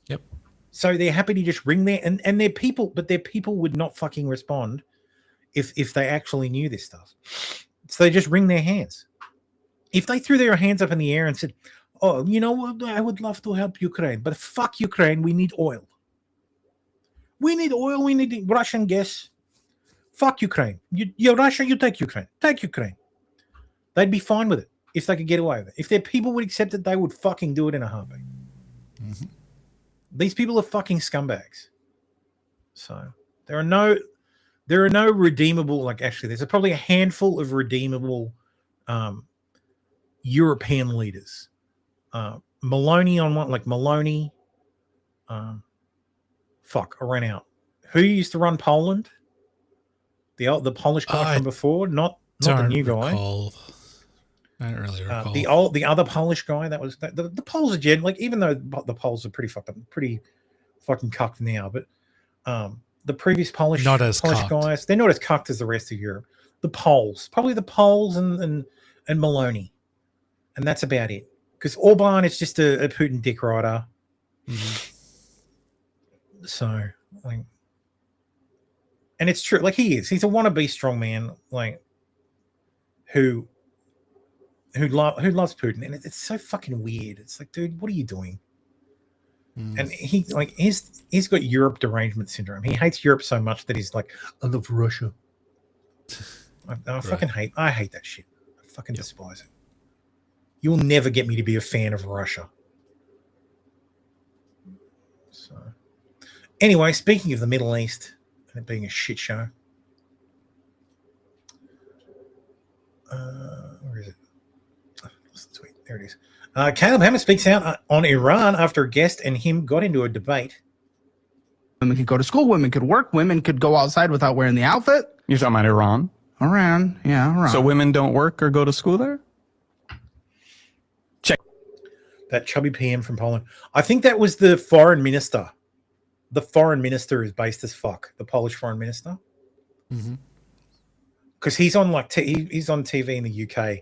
Yep. So they're happy to just ring and their people, but their people would not fucking respond if they actually knew this stuff. So they just wring their hands. If they threw their hands up in the air and said, "Oh, you know what? I would love to help Ukraine, but fuck Ukraine. We need oil. We need oil. We need Russian gas. Fuck Ukraine. You Russia, you take Ukraine. Take Ukraine." They'd be fine with it if they could get away with it. If their people would accept it, they would fucking do it in a heartbeat. Mm-hmm. These people are fucking scumbags. So there are no redeemable, there's probably a handful of redeemable European leaders. Maloney on one, Maloney. I ran out. Who used to run Poland? The Polish guy from before, not the new guy. I don't really recall. The other Polish guy that was the Poles are even though the Poles are pretty fucking cucked now, but the previous Polish guys, they're not as cucked as the rest of Europe. The Poles, probably the Poles and Maloney, and that's about it. Because Orban is just a Putin dick rider. Mm-hmm. So and it's true. He's a wannabe strongman, who loves Putin, and it's so fucking weird. It's like, dude, what are you doing? And he's got Europe derangement syndrome. He hates Europe so much that he's like, I love Russia. I hate that shit. I fucking despise it. You'll never get me to be a fan of Russia. So, anyway, speaking of the Middle East and it being a shit show, where is it? Sweet, there it is. Caleb Hammer speaks out on Iran after a guest and him got into a debate. Women could go to school, women could work, women could go outside without wearing the outfit. You're talking about Iran? Iran, yeah, Iran. So women don't work or go to school there? Check. That chubby PM from Poland. I think that was the foreign minister. The foreign minister is based as fuck. The Polish foreign minister. Mm-hmm. Because he's on he's on TV in the UK.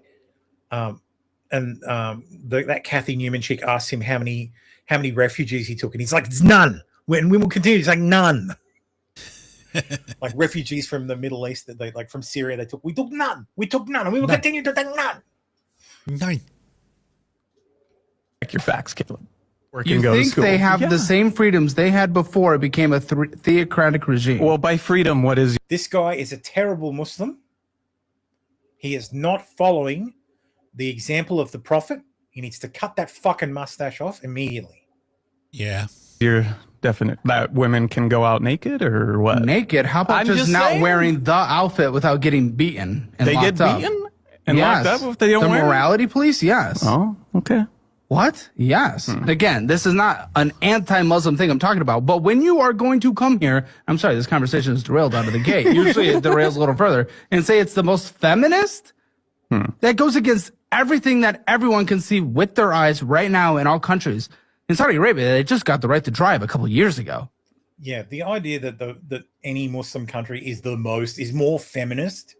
That Kathy Newman chick asked him how many refugees he took, and he's like, "It's none." And we will continue. He's like, "None." Refugees from the Middle East that they from Syria, we took none. We took none, and we will continue to take none. None. Check your facts, Caleb. You think they have the same freedoms they had before it became a theocratic regime? Well, by freedom, what is? This guy is a terrible Muslim. He is not following the example of the Prophet. He needs to cut that fucking mustache off immediately. Yeah. You're definite that women can go out naked or what? Naked? How about just not wearing the outfit without getting beaten and locked up? Beaten and locked up if they don't wear it? The morality police? Yes. Oh, okay. What? Yes. Again, this is not an anti-Muslim thing I'm talking about, but when you are going to come here, I'm sorry, this conversation is derailed out of the gate. Usually it derails a little further and say it's the most feminist. That goes against everything that everyone can see with their eyes right now in all countries. In Saudi Arabia, they just got the right to drive a couple of years ago. Yeah, the idea that any Muslim country is is more feminist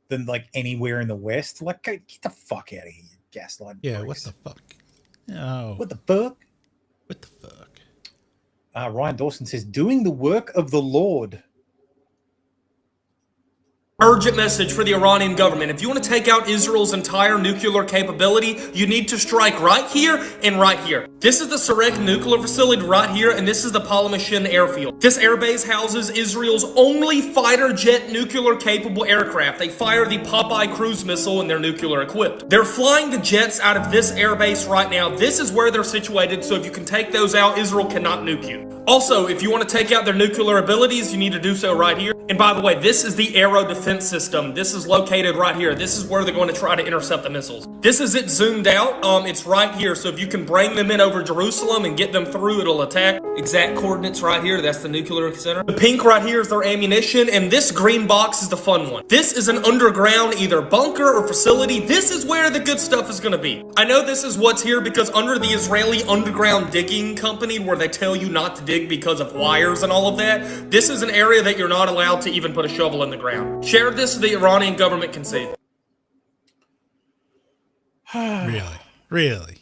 than anywhere in the West. Get the fuck out of here, you gaslight. Yeah, what the fuck? Oh. What the fuck? What the fuck? Ryan Dawson says, doing the work of the Lord. Urgent message for the Iranian government. If you want to take out Israel's entire nuclear capability, you need to strike right here and right here. This is the Sarek nuclear facility right here, and this is the Palamashin airfield. This airbase houses Israel's only fighter jet nuclear capable aircraft. They fire the Popeye cruise missile and they're nuclear equipped. They're flying the jets out of this airbase right now. This is where they're situated, so if you can take those out, Israel cannot nuke you. Also, if you want to take out their nuclear abilities, you need to do so right here. And by the way, this is the aero defense system. This is located right here. This is where they're going to try to intercept the missiles. This is it zoomed out. It's right here. So if you can bring them in over Jerusalem and get them through, it'll attack. Exact coordinates right here. That's the nuclear center. The pink right here is their ammunition, and this green box is the fun one. This is an underground either bunker or facility. This is where the good stuff is going to be. I know this is what's here because under the Israeli underground digging company where they tell you not to dig because of wires and all of that, this is an area that you're not allowed to even put a shovel in the ground. Share this so the Iranian government can see. Really?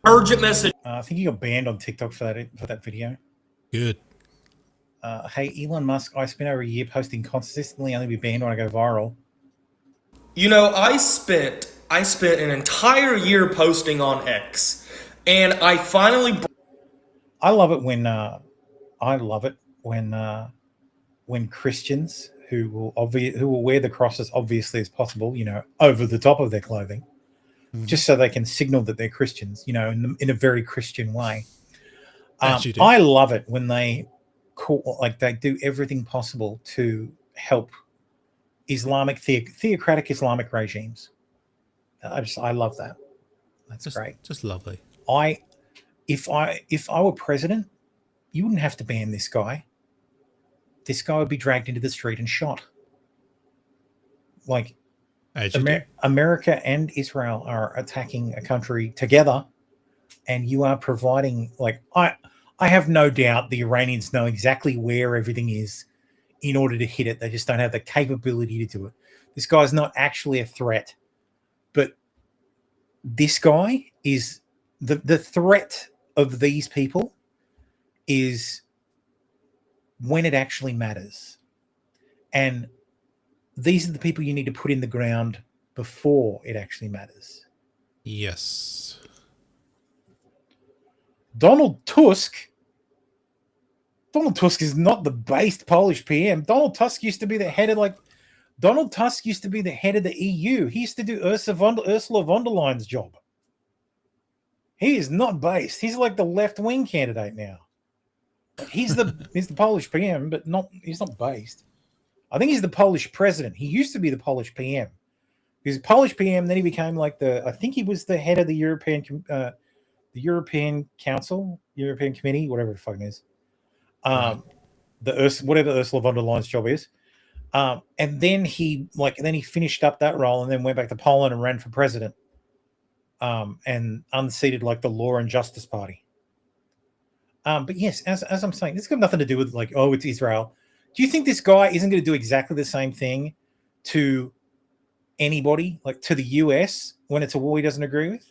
Urgent message. I think you got banned on TikTok for that video. Good. Hey, Elon Musk, I spent over a year posting consistently, only be banned when I go viral. You know, I spent an entire year posting on X, and I finally. I love it when Christians who will wear the cross as obviously as possible, over the top of their clothing, just so they can signal that they're Christians, in a very Christian way. I love it when they they do everything possible to help Islamic theocratic Islamic regimes. I love that. That's great. Just lovely. If I were president, you wouldn't have to ban this guy. This guy would be dragged into the street and shot. America and Israel are attacking a country together, and you are providing I have no doubt the Iranians know exactly where everything is in order to hit it. They just don't have the capability to do it. This guy's not actually a threat, but this guy is the threat of these people is when it actually matters. And these are the people you need to put in the ground before it actually matters. Yes. Donald Tusk is not the based Polish PM. Donald Tusk used to be the head of the EU. He used to do Ursula von der Leyen's job. He is not based. He's like the left-wing candidate now. He's the Polish PM, but he's not based. I think he's the Polish president. He used to be the Polish PM. He was Polish PM, then he became I think he was the head of the European Council, European Committee, whatever the fucking is. Whatever Ursula von der Leyen's job is. And then he finished up that role and then went back to Poland and ran for president. And unseated the Law and Justice Party. But yes, as I'm saying, this has got nothing to do with it's Israel. Do you think this guy isn't going to do exactly the same thing to anybody, to the US, when it's a war he doesn't agree with?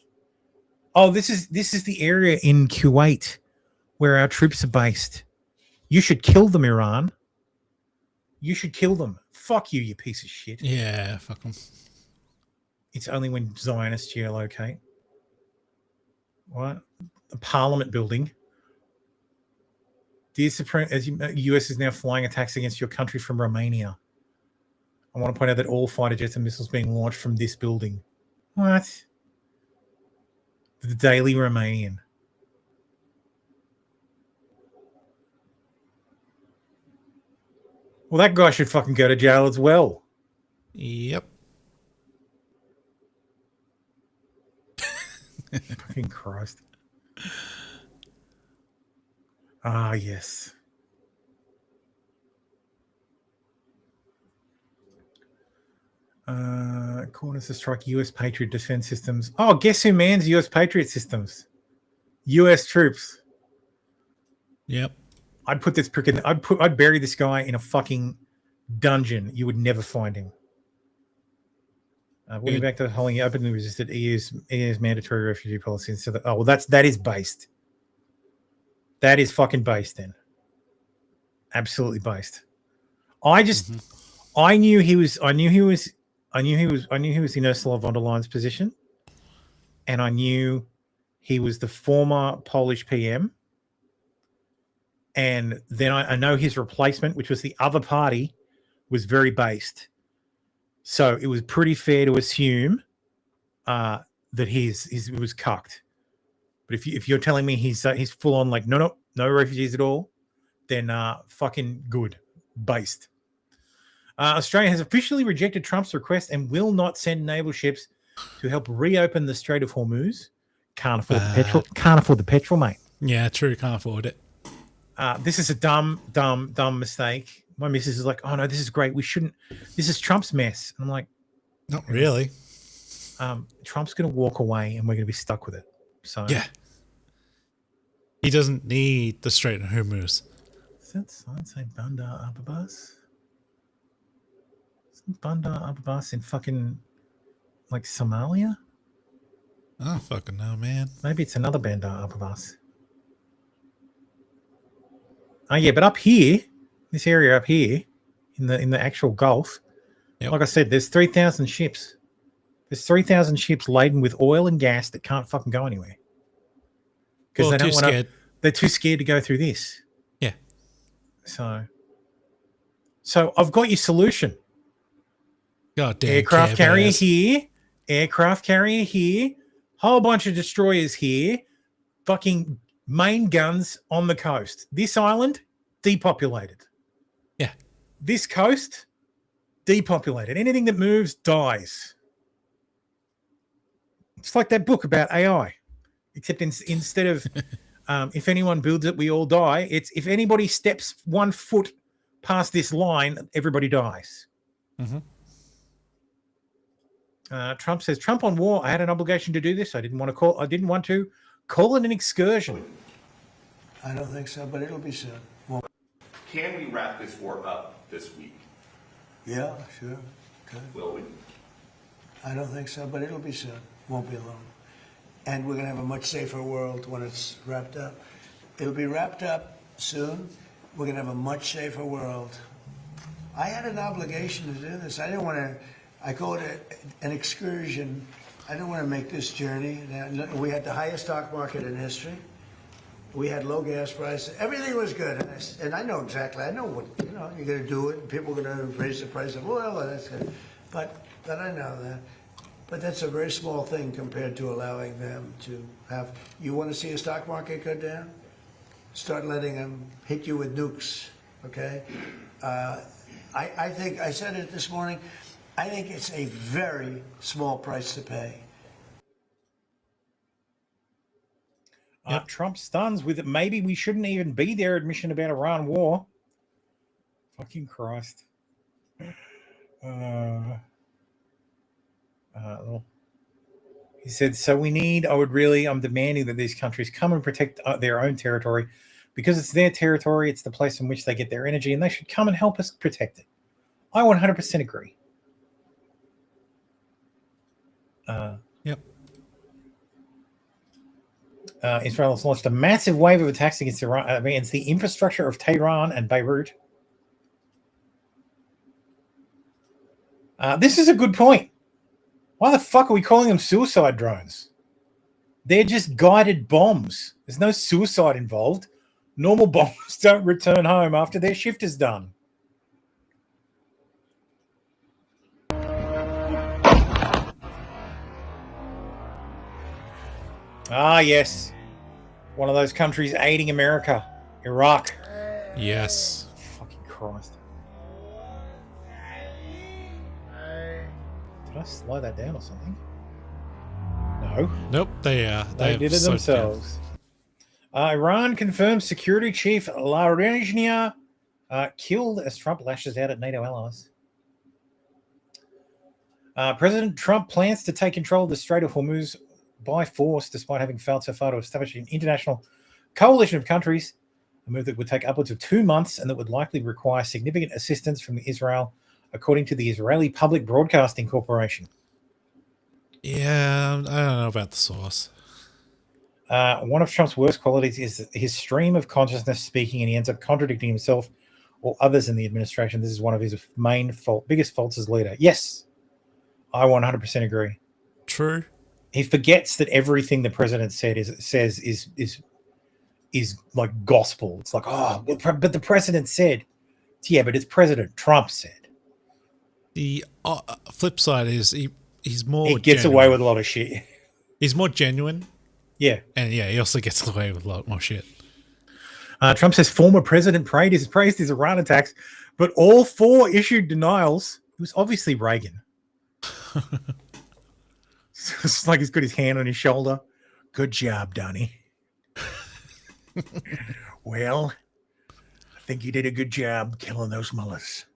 Oh, this is the area in Kuwait where our troops are based. You should kill them, Iran. You should kill them. Fuck you, you piece of shit. Yeah, fuck them. It's only when Zionists geolocate. What? The Parliament building. Dear Supreme, US is now flying attacks against your country from Romania. I want to point out that all fighter jets and missiles being launched from this building. What? The Daily Romanian. Well, that guy should fucking go to jail as well. Yep. Fucking Christ. Ah, yes. Corners to strike U.S. Patriot defense systems. Oh, guess who mans U.S. Patriot systems? U.S. troops. Yep. I'd put this prick in. I'd bury this guy in a fucking dungeon. You would never find him. We'll back to holding openly resisted EU's mandatory refugee policy. So that is based. That is fucking based then. Absolutely based. I knew he was in Ursula von der Leyen's position, and I knew he was the former Polish PM. And then I know his replacement, which was the other party, was very based. So it was pretty fair to assume that he was cucked. But if you're telling me he's full on like no refugees at all, then fucking good, based. Australia has officially rejected Trump's request and will not send naval ships to help reopen the Strait of Hormuz. Can't afford the petrol. Can't afford the petrol, mate. Yeah, true. Can't afford it. This is a dumb mistake. My missus is like, oh no, this is great. We shouldn't. This is Trump's mess. And I'm like, not really. Trump's going to walk away, and we're going to be stuck with it. So yeah, he doesn't need the Strait of Hormuz. Is that sign say Bandar Abbas? Isn't Bandar Abbas in fucking like Somalia? I don't fucking know, man. Maybe it's another Bandar Abbas. Oh yeah, but up here, this area up here, in the actual Gulf, like I said, there's 3,000 ships. There's 3,000 ships laden with oil and gas that can't fucking go anywhere because they don't want to. They're too scared to go through this. Yeah. So I've got your solution. Goddamn. Aircraft carrier here. Aircraft carrier here. Whole bunch of destroyers here. Fucking main guns on the coast. This island, depopulated. Yeah. This coast, depopulated. Anything that moves dies. It's like that book about AI, except instead of if anyone builds it, we all die. It's if anybody steps 1 foot past this line, everybody dies. Mm-hmm. Trump says, Trump on war. I had an obligation to do this. I didn't want to call it an excursion. I don't think so, but it'll be soon. Well, can we wrap this war up this week? Yeah, sure. Good. Will we? I don't think so, but it'll be soon. Won't be long. And we're going to have a much safer world when it's wrapped up. It'll be wrapped up soon. We're going to have a much safer world. I had an obligation to do this. I didn't want to, I call it an excursion. I didn't want to make this journey. We had the highest stock market in history. We had low gas prices. Everything was good. And I know exactly, I know what, you're going to do it. And people are going to raise the price of oil. And that's good. But I know that. But that's a very small thing compared to allowing them to have. You want to see a stock market go down? Start letting them hit you with nukes, okay? I think, I said it this morning, I think it's a very small price to pay. Trump stuns with it. Maybe we shouldn't even be there admission about Iran war. Fucking Christ. He said, so I'm demanding that these countries come and protect their own territory because it's their territory. It's the place from which they get their energy and they should come and help us protect it. I 100% agree. Yep. Israel has launched a massive wave of attacks against the infrastructure of Tehran and Beirut. This is a good point. Why the fuck are we calling them suicide drones? They're just guided bombs. There's no suicide involved. Normal bombs don't return home after their shift is done. Ah, yes. One of those countries aiding America. Iraq. Yes. Fucking Christ. Did I slow that down or something? No. Nope. They did it themselves. Iran confirms security chief Larezhnia killed as Trump lashes out at NATO allies. President Trump plans to take control of the Strait of Hormuz by force, despite having failed so far to establish an international coalition of countries, a move that would take upwards of 2 months and that would likely require significant assistance from Israel, according to the Israeli Public Broadcasting Corporation. Yeah, I don't know about the source. One of Trump's worst qualities is his stream of consciousness speaking, and he ends up contradicting himself or others in the administration. This is one of his biggest faults as leader. Yes, I 100% agree. True. He forgets that everything the president says is like gospel. It's like, oh, but the president said. Yeah, but it's President Trump said. The flip side is he's more. He gets away with a lot of shit. He's more genuine. Yeah. And yeah, he also gets away with a lot more shit. Trump says former president praised his Iran attacks, but all 4 issued denials. It was obviously Reagan. It's like he's got his hand on his shoulder. Good job, Donnie. Well, I think you did a good job killing those mullahs.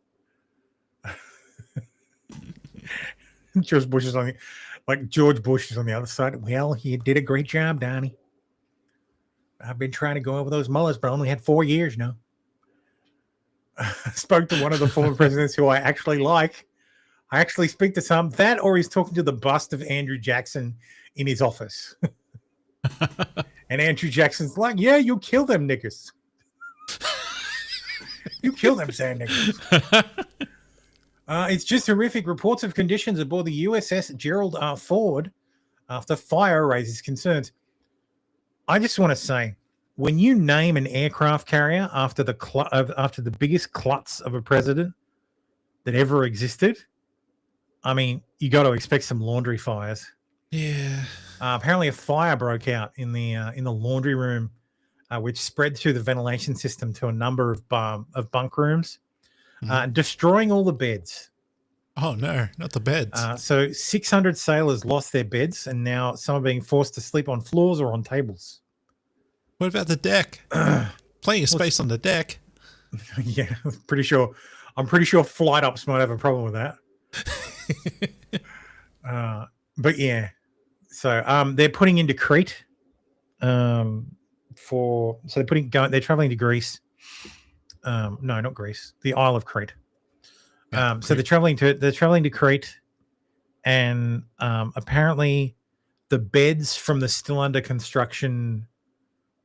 George Bush is on the other side. Well, you did a great job, Donnie. I've been trying to go over those mullahs, but I only had 4 years now. I spoke to one of the former presidents who I actually like. I actually speak to some. That or he's talking to the bust of Andrew Jackson in his office. And Andrew Jackson's like, yeah, you kill them niggas. You kill them sand niggas. It's just horrific. Reports of conditions aboard the USS Gerald R. Ford after fire raises concerns. I just want to say, when you name an aircraft carrier after the biggest klutz of a president that ever existed, I mean, you got to expect some laundry fires. Yeah. Apparently, a fire broke out in the laundry room, which spread through the ventilation system to a number of bunk rooms, destroying all the beds. Oh no, not the beds. So 600 sailors lost their beds, and now some are being forced to sleep on floors or on tables. What about the deck? Plenty of space on the deck. Yeah, I'm pretty sure flight ops might have a problem with that. But yeah, so they're putting into Crete. They're traveling to Greece. No, not Greece. The Isle of Crete. So they're traveling to Crete, and apparently the beds from the still under construction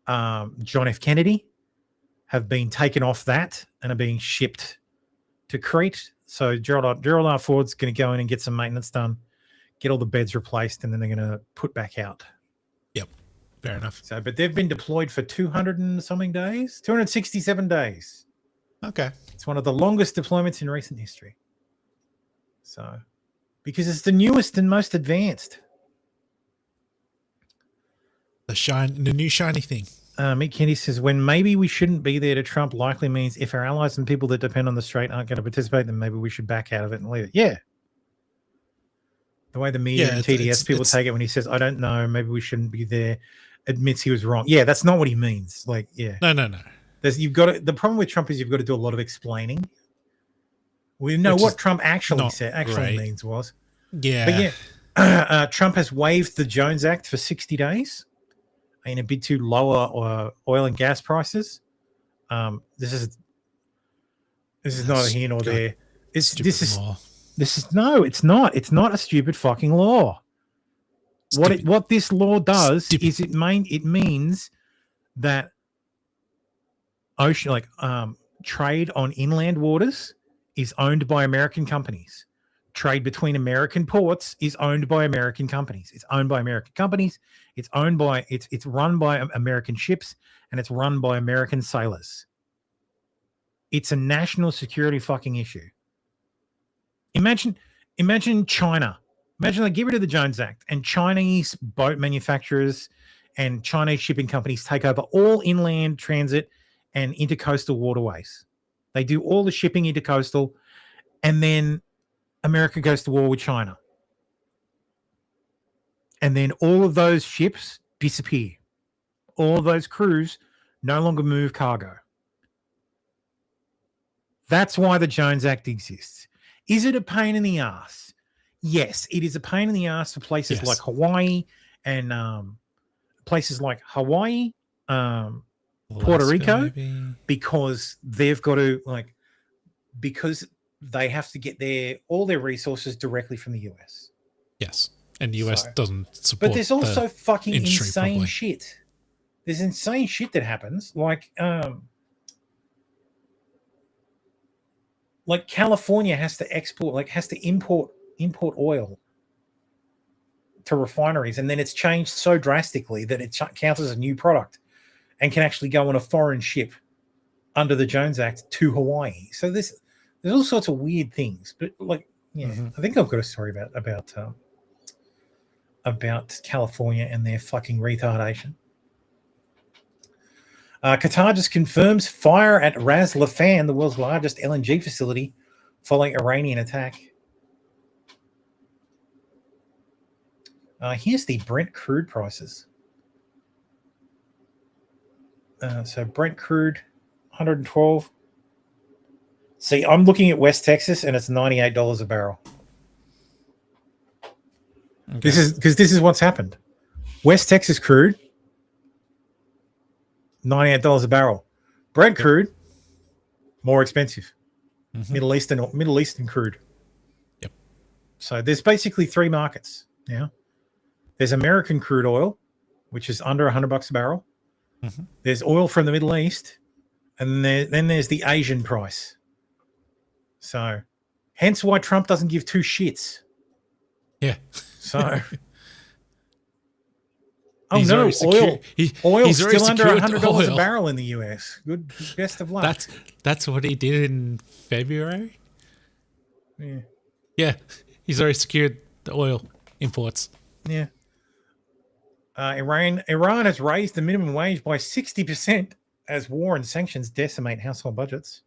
John F. Kennedy have been taken off that and are being shipped to Crete. So Gerald R. Ford's going to go in and get some maintenance done, get all the beds replaced, and then they're going to put back out. Yep, fair enough. So, but they've been deployed for 200 and something days, 267 days. Okay. It's one of the longest deployments in recent history. So, because it's the newest and most advanced. The new shiny thing. Mick Kennedy says, when maybe we shouldn't be there to Trump likely means if our allies and people that depend on the strait aren't going to participate, then maybe we should back out of it and leave it. Yeah. The way the media and TDS people take it when he says, I don't know, maybe we shouldn't be there, admits he was wrong. Yeah, that's not what he means. Like, yeah. No. The problem with Trump is you've got to do a lot of explaining. We know what Trump actually means was. Yeah. But yeah, Trump has waived the Jones Act for 60 days in a bid to lower oil and gas prices. This is neither here nor there. It's not. It's not a stupid fucking law. What this law does is it means that trade on inland waters is owned by American companies. Trade between American ports is owned by American companies. It's owned by American companies. It's run by American ships, and it's run by American sailors. It's a national security fucking issue. Imagine China. Imagine they get rid of the Jones Act and Chinese boat manufacturers and Chinese shipping companies take over all inland transit and intercoastal waterways. They do all the shipping intercoastal, and then America goes to war with China. And then all of those ships disappear. All of those crews no longer move cargo. That's why the Jones Act exists. Is it a pain in the ass? Yes, it is a pain in the ass for places like Hawaii and places like Hawaii, Puerto Rico, because they've got to because they have to get all their resources directly from the US. Yes. And the US doesn't support. But there's also fucking industry insane properly. shit. There's insane shit that happens. Like California has to import oil to refineries, and then it's changed so drastically that it counts as a new product and can actually go on a foreign ship under the Jones Act to Hawaii. So there's all sorts of weird things. But I think I've got a story about California and their fucking retardation. Qatar just confirms fire at Ras Laffan, the world's largest LNG facility, following Iranian attack. Here's the Brent crude prices. So Brent crude, 112. See, I'm looking at West Texas, and it's $98 a barrel. Okay. This is what's happened. West Texas crude, $98 a barrel. Brent crude, more expensive. Middle Eastern crude. Yep. So there's basically three markets. Yeah. There's American crude oil, which is under $100 a barrel. There's oil from the Middle East, and then there's the Asian price. So, hence why Trump doesn't give two shits. Yeah. So, He's oil's still under $100 a barrel in the US. Good, best of luck. That's what he did in February. Yeah. Yeah, he's already secured the oil imports. Yeah. Iran has raised the minimum wage by 60% as war and sanctions decimate household budgets.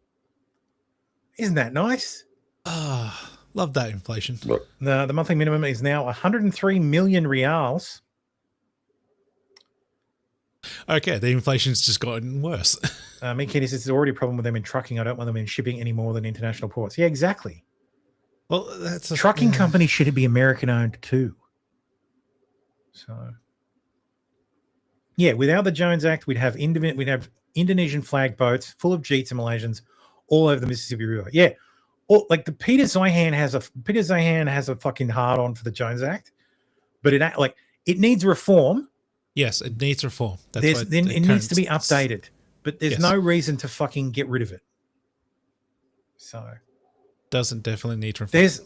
Isn't that nice? Love that inflation. The monthly minimum is now 103 million reals. Okay, the inflation's just gotten worse. Mickey, this is already a problem with them in trucking. I don't want them in shipping any more than international ports. Yeah, exactly. Well, that's trucking company should be American owned too. So, yeah, without the Jones Act, we'd have Indonesian flagged boats full of Jeets and Malaysians all over the Mississippi River. Yeah, like the Peter Zeihan has a fucking hard on for the Jones Act, but it needs reform. Yes, it needs reform. It needs to be updated, but there's no reason to fucking get rid of it. So, doesn't definitely need reform. There's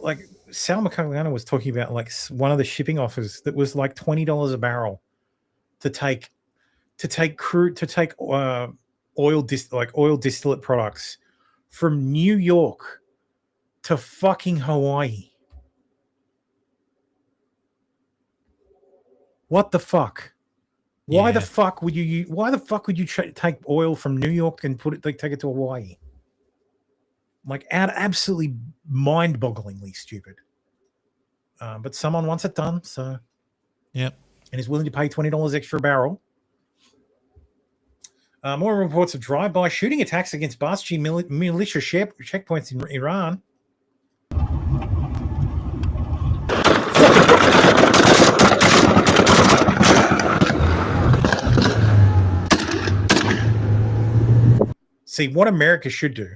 Sal McCullaghan was talking about one of the shipping offers that was like $20 a barrel to take oil distillate products from New York to fucking Hawaii. What the fuck? Why the fuck would you take oil from New York and take it to Hawaii? Absolutely mind-bogglingly stupid. But someone wants it done, so yep, and is willing to pay $20 extra a barrel. More reports of drive-by shooting attacks against Basji militia checkpoints in Iran. See, what America should do,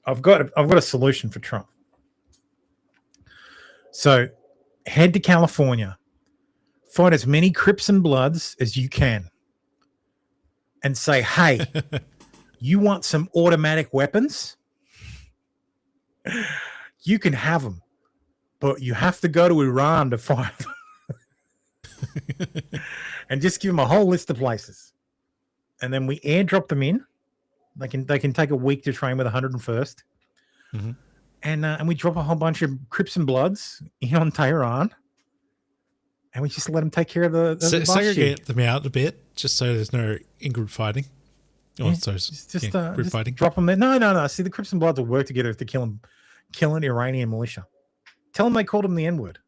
I've got a solution for Trump. So head to California, find as many Crips and Bloods as you can, and say, hey, you want some automatic weapons? You can have them, but you have to go to Iran to find them. And just give them a whole list of places. And then we airdrop them in. They can take a week to train with 101st. Mm-hmm. And we drop a whole bunch of Crips and Bloods in on Tehran. And we just let them take care of the segregate them out a bit, just so there's no in-group fighting. Group fighting. Drop them there. No. See, the Crips and Bloods will work together to kill an Iranian militia. Tell them they called him the N-word.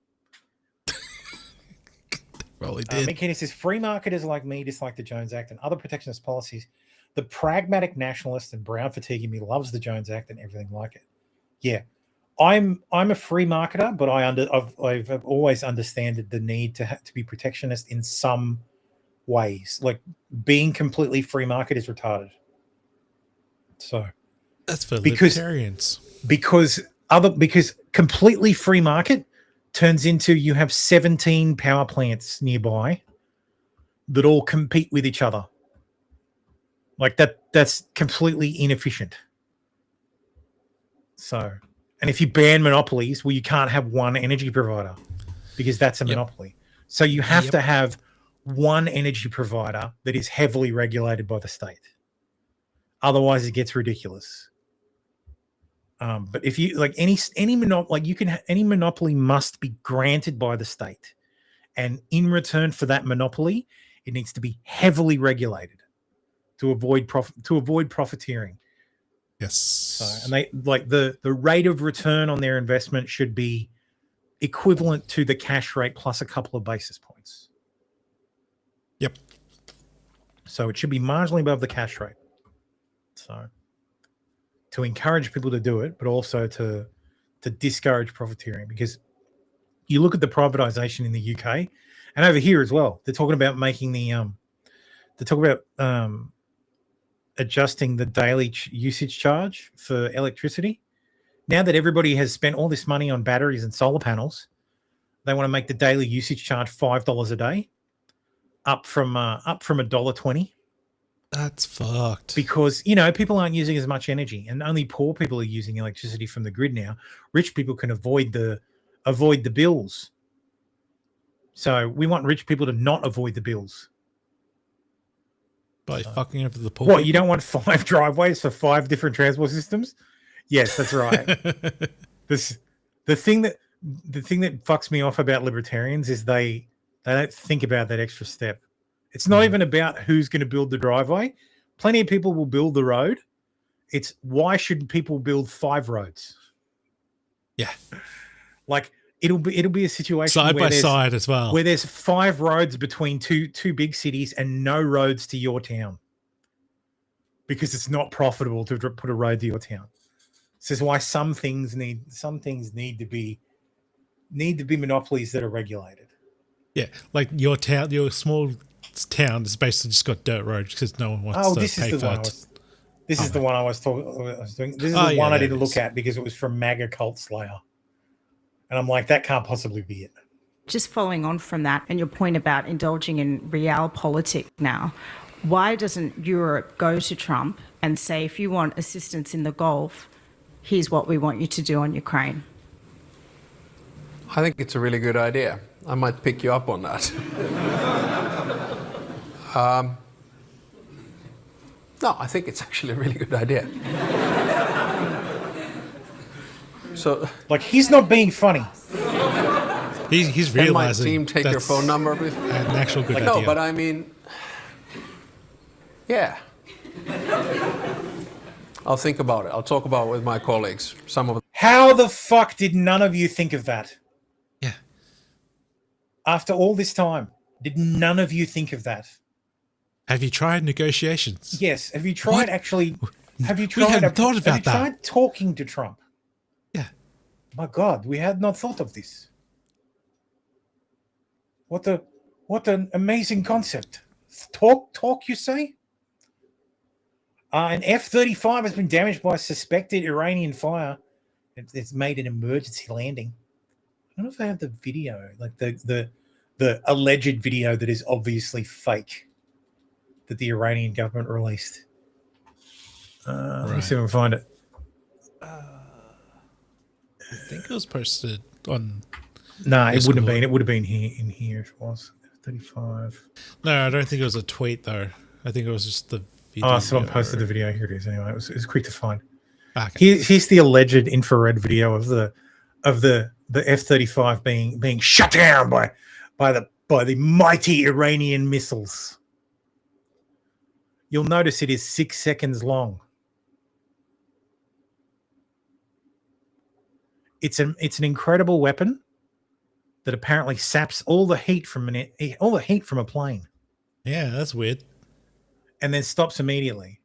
Probably did. McKinney says, free marketers like me dislike the Jones Act and other protectionist policies. The pragmatic nationalist and brown fatigue in me loves the Jones Act and everything like it. Yeah, I'm a free marketer, but I've always understood the need to be protectionist in some ways. Like being completely free market is retarded. So that's for libertarians. Because completely free market turns into you have 17 power plants nearby that all compete with each other. Like that's completely inefficient. So, and if you ban monopolies, well, you can't have one energy provider because that's a monopoly. So you have to have one energy provider that is heavily regulated by the state. Otherwise, it gets ridiculous. But if you like any monopoly must be granted by the state, and in return for that monopoly, it needs to be heavily regulated to avoid profiteering. Yes. So, and they like the rate of return on their investment should be equivalent to the cash rate plus a couple of basis points. Yep. So it should be marginally above the cash rate. So to encourage people to do it, but also to discourage profiteering, because you look at the privatization in the UK and over here as well, they're talking about making adjusting the daily usage charge for electricity. Now that everybody has spent all this money on batteries and solar panels, they want to make the daily usage charge $5 a day, up from $1.20. That's fucked. Because, you know, people aren't using as much energy, and only poor people are using electricity from the grid now. Rich people can avoid the bills. So we want rich people to not avoid the bills. By fucking over the poor. What, you don't want 5 driveways for 5 different transport systems? Yes, that's right. The thing that fucks me off about libertarians is they don't think about that extra step. It's not even about who's going to build the driveway. Plenty of people will build the road. It's why shouldn't people build 5 roads? Yeah. Like it'll be a situation side where by side as well, where there's 5 roads between two big cities and no roads to your town because it's not profitable to put a road to your town. This is why some things need to be monopolies that are regulated. Yeah, like your town, your small town is basically just got dirt roads because no one wants to pay for it. This is the one I was doing. This is the one I didn't look at because it was from MAGA Cult Slayer. And I'm like, that can't possibly be it. Just following on from that and your point about indulging in realpolitik now, why doesn't Europe go to Trump and say, if you want assistance in the Gulf, here's what we want you to do on Ukraine? I think it's a really good idea. I might pick you up on that. No, I think it's actually a really good idea. So, like, he's not being funny. He's can my realizing team take your phone number? Please? An actual good idea. No, but I mean, yeah. I'll think about it. I'll talk about it with my colleagues. Some of them. How the fuck did none of you think of that? Yeah. After all this time, did none of you think of that? Have you tried negotiations? Yes. Have you tried actually? Have you tried? We hadn't thought about have you tried talking to Trump? Yeah. My God, we had not thought of this. What an amazing concept. Talk, you say? An F-35 has been damaged by suspected Iranian fire. It's made an emergency landing. I don't know if I have the video, like the alleged video that is obviously fake that the Iranian government released. Let me see if I can find it. I think it was posted on. No, it wouldn't have been. It would have been here if it was 35. No, I don't think it was a tweet though. I think it was just the video. Oh, someone posted the video. Here it is. Anyway, it was quick to find. Okay. Here's the alleged infrared video of the F-35 being shut down by the mighty Iranian missiles. You'll notice it is 6 seconds long. It's an incredible weapon that apparently saps all the heat from a plane. Yeah, that's weird. And then stops immediately.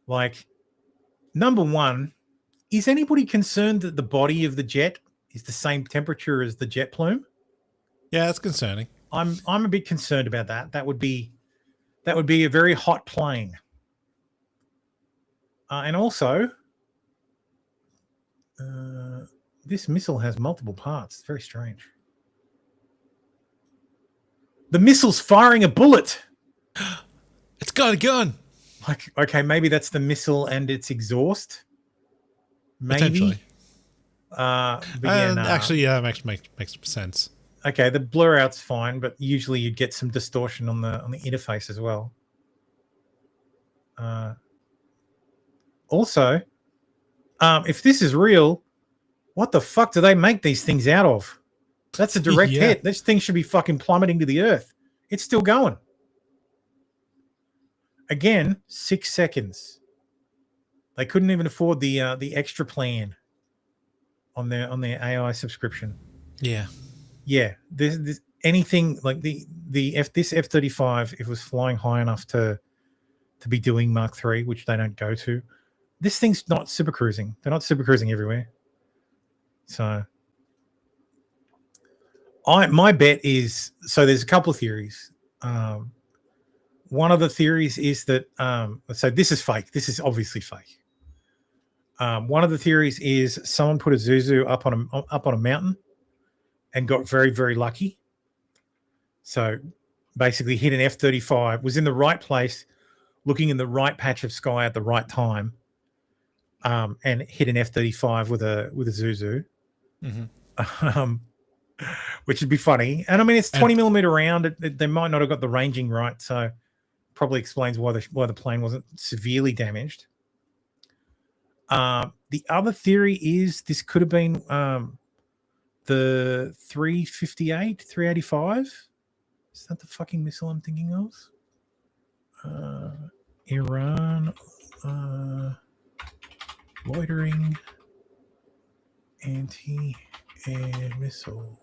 Like, number one, is anybody concerned that the body of the jet is the same temperature as the jet plume? Yeah, that's concerning. I'm a bit concerned about that. That would be a very hot plane. And also, This missile has multiple parts. It's very strange. The missile's firing a bullet. It's got a gun. Like, okay, maybe that's the missile and its exhaust. Maybe. Potentially. But yeah, no. Actually, yeah, makes sense. Okay, the blur out's fine, but usually you'd get some distortion on the interface as well. Also, if this is real, what the fuck do they make these things out of? That's a direct hit. This thing should be fucking plummeting to the earth. It's still going. Again, 6 seconds. They couldn't even afford the extra plan on their AI subscription. Yeah. Yeah. This anything like this F-35, if it was flying high enough to be doing Mark III, which they don't go to, this thing's not super cruising. They're not super cruising everywhere. So my bet is, so there's a couple of theories. One of the theories is that so this is fake. This is obviously fake. One of the theories is someone put a Zuzu up on a mountain and got very, very lucky. So basically hit an F-35, was in the right place, looking in the right patch of sky at the right time, and hit an F-35 with a Zuzu. Mm-hmm. Which would be funny. And I mean, it's 20 millimeter round. They might not have got the ranging right, so probably explains why the plane wasn't severely damaged. The other theory is this could have been the 358, 385. Is that the fucking missile I'm thinking of? Iran loitering anti-air missile.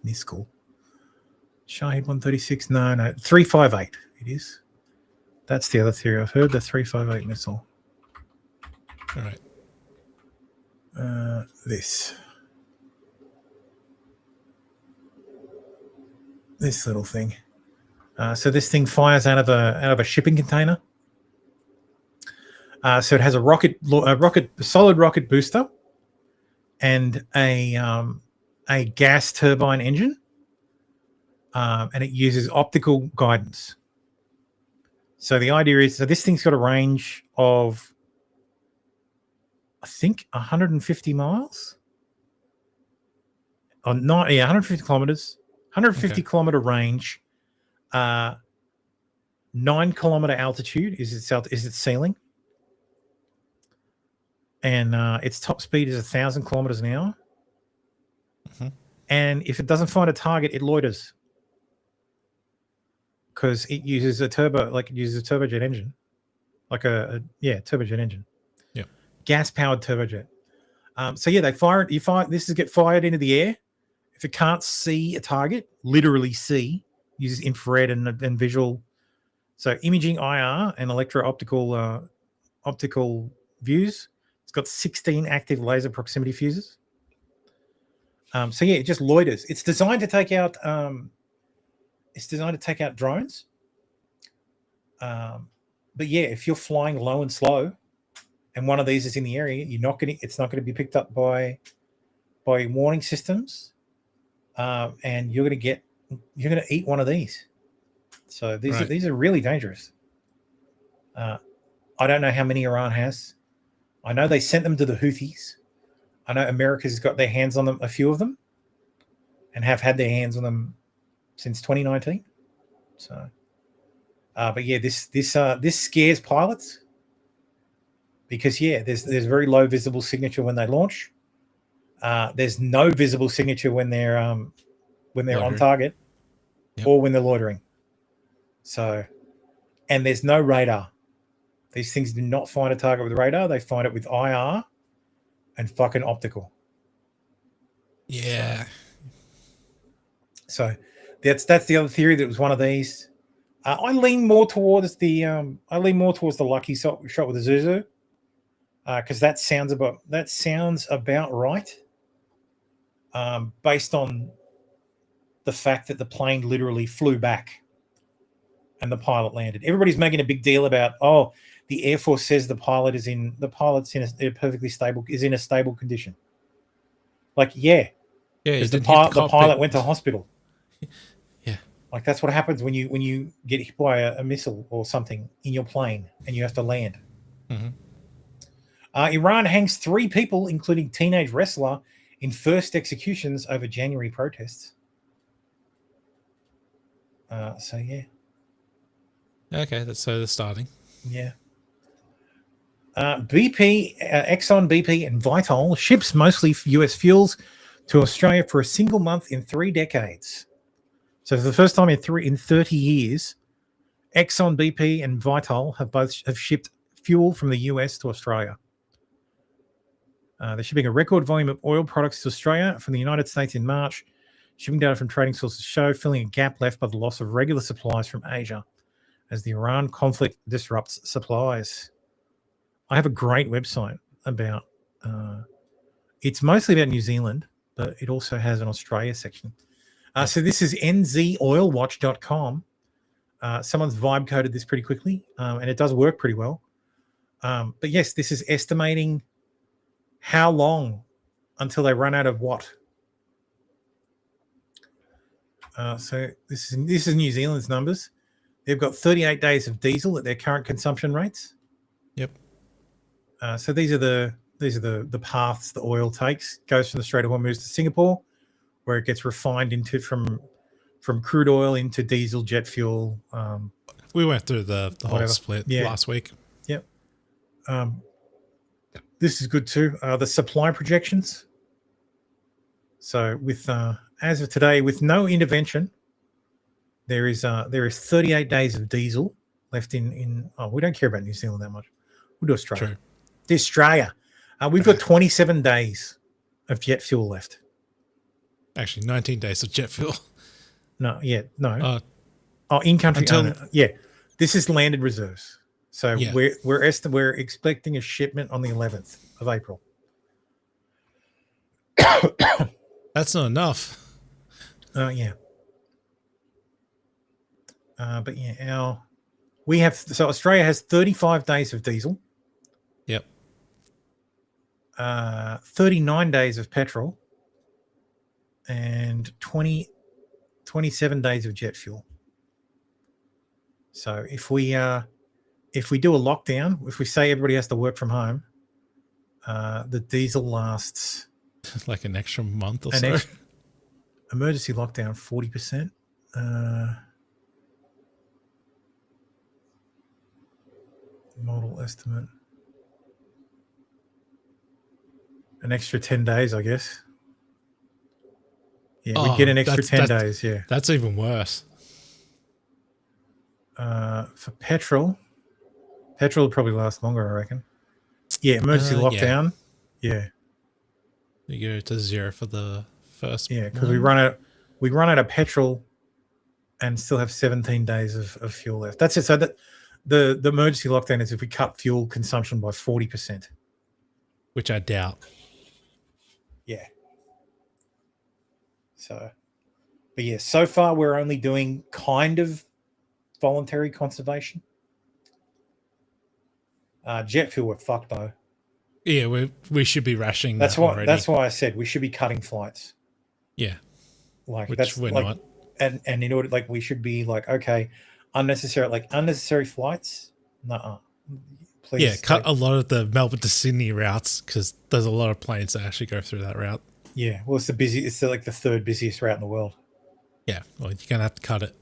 Niskel. Shahid 136. No, 358 it is. That's the other theory I've heard, the 358 missile. All right. This little thing. So this thing fires out of a shipping container. So it has a solid rocket booster and a gas turbine engine, and it uses optical guidance. So the idea is, so this thing's got a range of, I think, 150 miles. 150 kilometers. 150 kilometer range. 9 kilometer altitude is its ceiling, and its top speed is 1,000 kilometers an hour. Mm-hmm. And if it doesn't find a target, it loiters because it uses a turbojet engine, like a turbojet engine. Yeah, gas powered turbojet. So yeah, they fire it. This is get fired into the air. If it can't see a target, literally see, uses infrared and visual, so imaging, IR, and electro-optical optical views. It's got 16 active laser proximity fuses. So yeah, it just loiters. It's designed to take out. It's designed to take out drones. But yeah, if you're flying low and slow, and one of these is in the area, it's not going to be picked up by warning systems, and you're going to eat one of these. So these are really dangerous. I don't know how many Iran has. I know they sent them to the Houthis. I know America's got their hands on them, a few of them, and have had their hands on them since 2019. So, but yeah, this scares pilots because there's very low visible signature when they launch. There's no visible signature when they're on target, or when they're loitering. So, and there's no radar. These things do not find a target with radar. They find it with IR and fucking optical. Yeah. So that's the other theory, that was one of these. I lean more towards the lucky shot with the Zuzu, because that sounds about right, based on the fact that the plane literally flew back and the pilot landed. Everybody's making a big deal about, the Air Force says the pilot's in a perfectly stable condition. Like, yeah, because the pilot went to hospital. Yeah, like that's what happens when you get hit by a missile or something in your plane and you have to land. Mm-hmm. Iran hangs 3 people, including teenage wrestler, in first executions over January protests. So yeah. Okay, so they're starting. Yeah. BP, Exxon, BP, and Vitol ships mostly U.S. fuels to Australia for a single month in 3 decades. So for the first time in 30 years, Exxon, BP, and Vitol have shipped fuel from the US to Australia. They're shipping a record volume of oil products to Australia from the United States in March. Shipping data from trading sources show filling a gap left by the loss of regular supplies from Asia as the Iran conflict disrupts supplies. I have a great website about it's mostly about New Zealand, but it also has an Australia section. So this is nzoilwatch.com. Someone's vibe coded this pretty quickly, and it does work pretty well. But yes, this is estimating how long until they run out of what. So this is New Zealand's numbers. They've got 38 days of diesel at their current consumption rates. Yep. So these are the paths the oil takes. Goes from the Strait of Hormuz to Singapore, where it gets refined into from crude oil into diesel, jet fuel. We went through the whole split last week. Yep. This is good too. The supply projections. So with as of today, with no intervention, there is 38 days of diesel left in. Oh, we don't care about New Zealand that much. We'll do Australia. True. The Australia. We've got 27 days of jet fuel left. Actually, 19 days of jet fuel. No. In country. Yeah, this is landed reserves. So we're expecting a shipment on the 11th of April. That's not enough. Yeah. But yeah, Australia has 35 days of diesel. Yep. 39 days of petrol. And 27 days of jet fuel. So if we do a lockdown, if we say everybody has to work from home, the diesel lasts like an extra month or so. Emergency lockdown 40%. Model estimate. An extra 10 days, I guess. Yeah, we get an extra 10 days, yeah. That's even worse. For petrol will probably last longer, I reckon. Yeah, emergency lockdown. Yeah. You go to 0 for the first. Yeah, because we run out of petrol and still have 17 days of fuel left. That's it. So that the emergency lockdown is if we cut fuel consumption by 40%. Which I doubt. Yeah. So, but yeah, so far we're only doing kind of voluntary conservation. Jet fuel, we're fucked though. Yeah, we should be rationing. That's why I said we should be cutting flights. Yeah, which we're not. And in order, we should be okay, unnecessary flights. Nuh-uh. Please. Yeah, cut a lot of the Melbourne to Sydney routes because there's a lot of planes that actually go through that route. Yeah, well, it's the third busiest route in the world. Yeah, well, you're gonna have to cut it.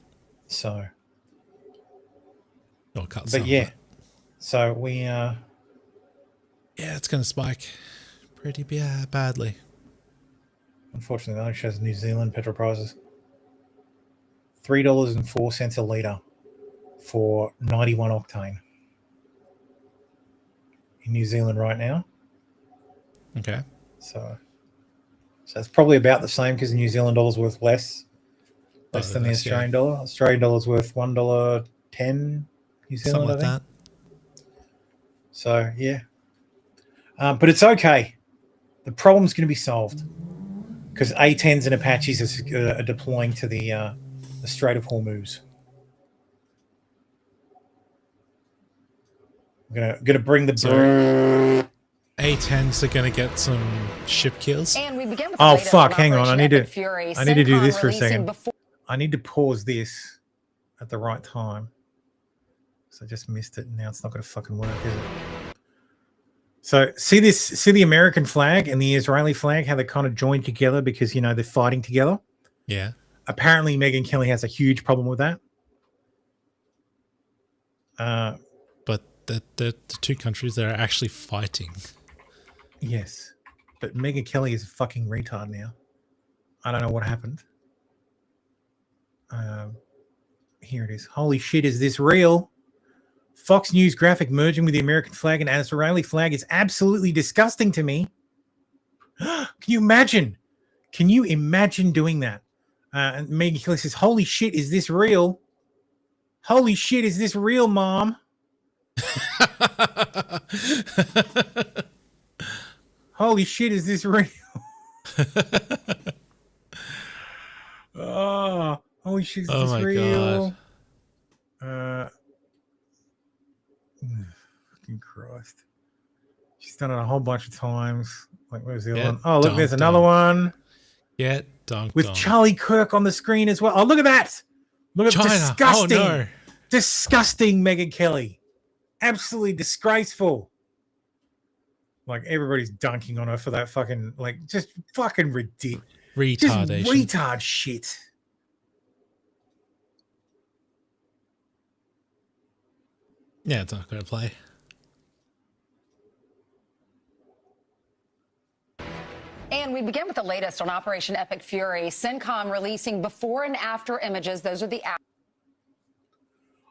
So, or cut. But yeah, so we. Yeah, it's gonna spike pretty badly. Unfortunately, that only shows New Zealand petrol prices. $3.04 a litre for 91 octane in New Zealand right now. Okay. So it's probably about the same because the New Zealand dollar's worth less than the Australian dollar. Australian dollar's worth $1.10 New Zealand, something like that. So yeah, but it's okay. The problem's going to be solved because A-10s and Apaches are deploying to the Strait of Hormuz. Gonna bring the bird. A10s are gonna get some ship kills. And we begin with Oh fuck! Hang on, I need to do this for a second. Before- I need to pause this at the right time. So I just missed it, and now it's not gonna fucking work, is it? So see the American flag and the Israeli flag, how they kind of joined together because they're fighting together. Yeah. Apparently, Megyn Kelly has a huge problem with that. But the two countries that are actually fighting. Yes, but Megyn Kelly is a fucking retard now. I don't know what happened. Here it is. Holy shit, is this real? Fox News graphic merging with the American flag and Israeli flag is absolutely disgusting to me. Can you imagine? Can you imagine doing that? And Megyn Kelly says, holy shit, is this real? Holy shit, is this real, Mom? Holy shit, is this real? Oh, holy shit, is this real? God. Fucking Christ. She's done it a whole bunch of times. Like, where's the other one? Oh, look, there's another one. Yeah, dunked with on. Charlie Kirk on the screen as well. Oh, look at that. Look at China. Disgusting. Oh, no. Disgusting Megyn Kelly. Absolutely disgraceful. Like, everybody's dunking on her for that fucking, like, just fucking ridiculous. Retardation. Just retard shit. Yeah, it's not going to play. And we begin with the latest on Operation Epic Fury. CENTCOM releasing before and after images. Those are the...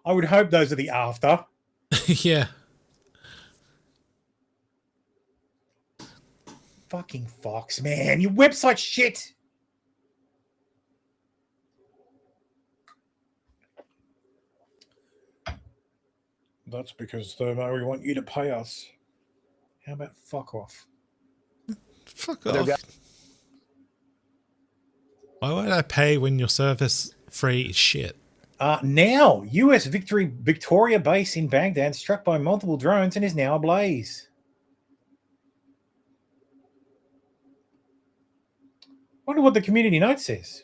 I would hope those are the after. Yeah. Fucking Fox, man. Your website shit. That's because we want you to pay us. How about fuck off? Fuck off. Why would I pay when your service free is shit? Now, U.S. Victoria base in Baghdad struck by multiple drones and is now ablaze. Wonder what the community note says.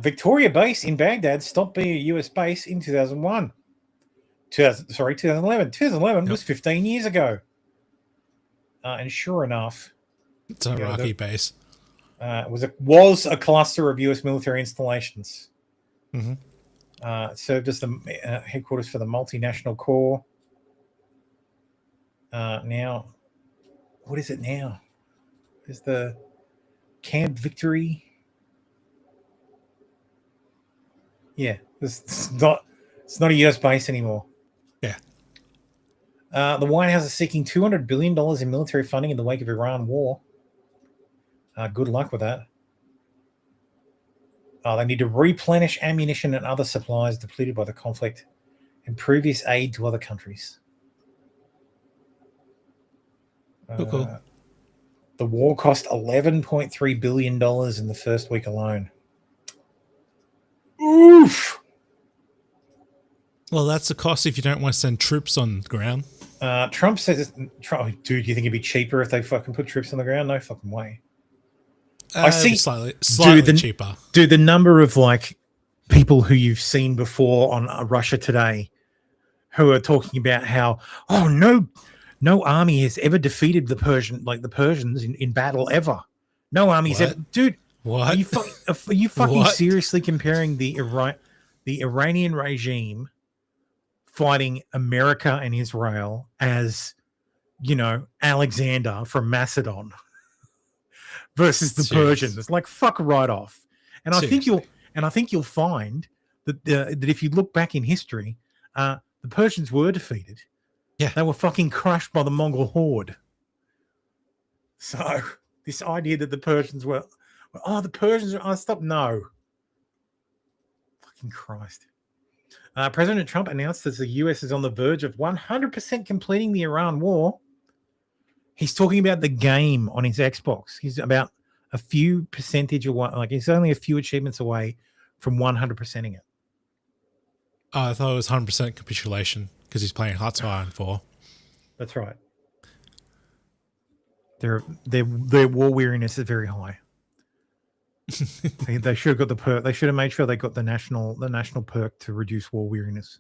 Victoria base in Baghdad stopped being a U.S. base in 2001. 2011. 2011 was 15 years ago. And sure enough, it's an Iraqi base. Was a cluster of U.S. military installations. Mm-hmm. It served as the headquarters for the multinational corps. Now, what is it now? Is the Camp Victory? Yeah, it's not a U.S. base anymore. Yeah. The White House is seeking $200 billion in military funding in the wake of Iran war. Good luck with that. They need to replenish ammunition and other supplies depleted by the conflict and previous aid to other countries. Cool. The war cost $11.3 billion in the first week alone. Oof! Well, that's the cost if you don't want to send troops on the ground. Trump says, dude, do you think it'd be cheaper if they fucking put troops on the ground? No fucking way. I see slightly cheaper. Dude, the number of like people who you've seen before on Russia Today who are talking about how, no army has ever defeated the Persians in battle ever. No army's ever, dude. What? Are you fucking seriously comparing the Iranian regime fighting America and Israel as, Alexander from Macedon versus the Persians? It's like, fuck right off. And I think you'll find that that if you look back in history, the Persians were defeated. Yeah, they were fucking crushed by the Mongol horde. So this idea that the Persians were, the Persians are stop. No. Fucking Christ. President Trump announced that the US is on the verge of 100% completing the Iran war. He's talking about the game on his Xbox. He's about a few percentage away. Like, he's only a few achievements away from 100%ing it. I thought it was 100% capitulation because he's playing Hearts of Iron 4. That's right. Their war weariness is very high. They should have got the perk. They should have made sure they got the national perk to reduce war weariness.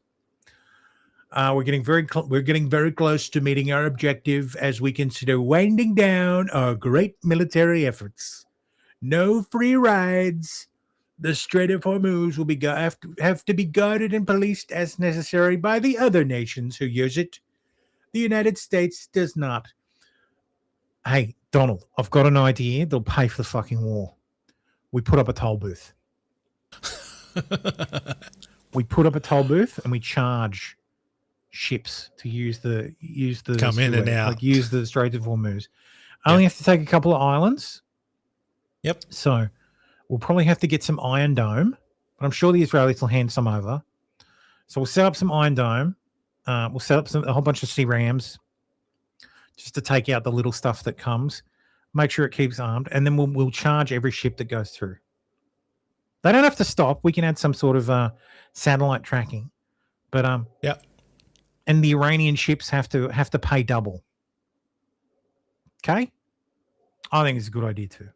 We're getting very close to meeting our objective as we consider winding down our great military efforts. No free rides. The Strait of Hormuz will have to be guarded and policed as necessary by the other nations who use it. The United States does not. Hey, Donald, I've got an idea. They'll pay for the fucking war. We put up a toll booth. We put up a toll booth and we charge ships to use the come in and out, like use the Strait of Hormuz. Only have to take a couple of islands. Yep. So we'll probably have to get some Iron Dome, but I'm sure the Israelis will hand some over. So we'll set up some Iron Dome. We'll set up a whole bunch of sea rams just to take out the little stuff that comes. Make sure it keeps armed, and then we'll charge every ship that goes through. They don't have to stop. We can add some sort of satellite tracking, but yeah. And the Iranian ships have to pay double. Okay, I think it's a good idea too.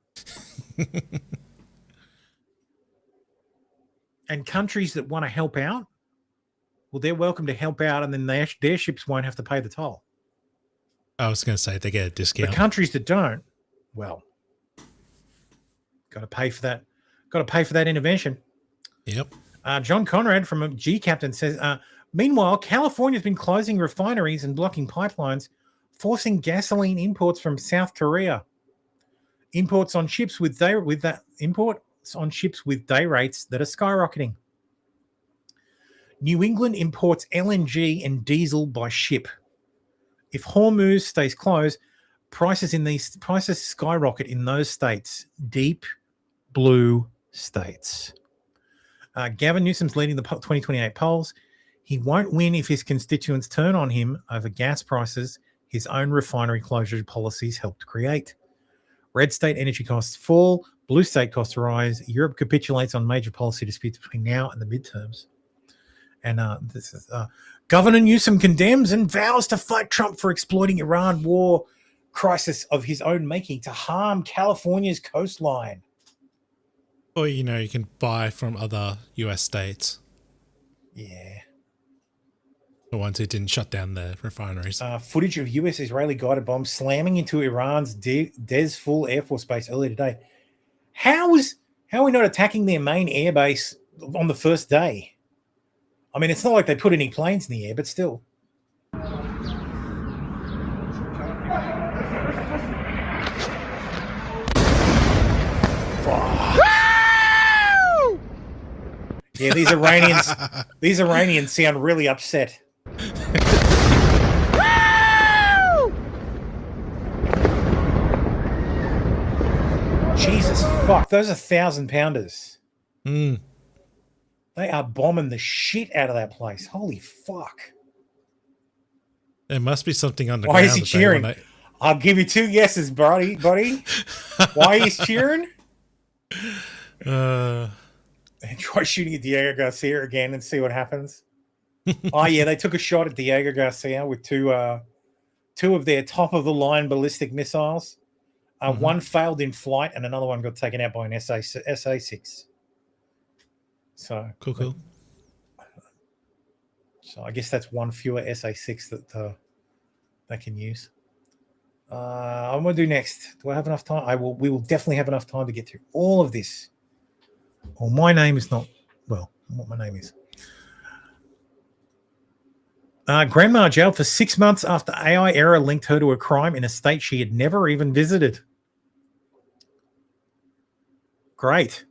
And countries that want to help out, well, they're welcome to help out, and then their ships won't have to pay the toll. I was going to say they get a discount. The countries that don't, well, got to pay for that. Got to pay for that intervention. Yep. John Conrad from G Captain says, meanwhile, California's been closing refineries and blocking pipelines, forcing gasoline imports from South Korea. Imports on ships with day rates that are skyrocketing. New England imports LNG and diesel by ship. If Hormuz stays closed, prices skyrocket in those states, deep blue states. Gavin Newsom's leading the 2028 polls. He won't win if his constituents turn on him over gas prices his own refinery closure policies helped create. Red state energy costs fall, blue state costs rise. Europe capitulates on major policy disputes between now and the midterms. And this is Governor Newsom condemns and vows to fight Trump for exploiting Iran war crisis of his own making to harm California's coastline. Or, you can buy from other US states. Yeah. The ones who didn't shut down their refineries. Footage of US-Israeli guided bombs slamming into Iran's Des Full Air Force Base earlier today. How are we not attacking their main air base on the first day? I mean, it's not like they put any planes in the air, but still. Yeah, these Iranians sound really upset. Jesus fuck, those are 1,000-pounders. Mm. They are bombing the shit out of that place. Holy fuck. There must be something underground. Why is he cheering? I'll give you 2 guesses, buddy. Why he's cheering? And try shooting at Diego Garcia again and see what happens. Oh yeah, they took a shot at Diego Garcia with two of their top-of-the-line ballistic missiles. One failed in flight, and another one got taken out by an SA-6. So cool. So I guess that's one fewer SA-6 that they can use. I'm going to do next. Do I have enough time? We will definitely have enough time to get through all of this. Well, my name is not... Well, what my name is. Grandma jailed for 6 months after AI error linked her to a crime in a state she had never even visited. Great.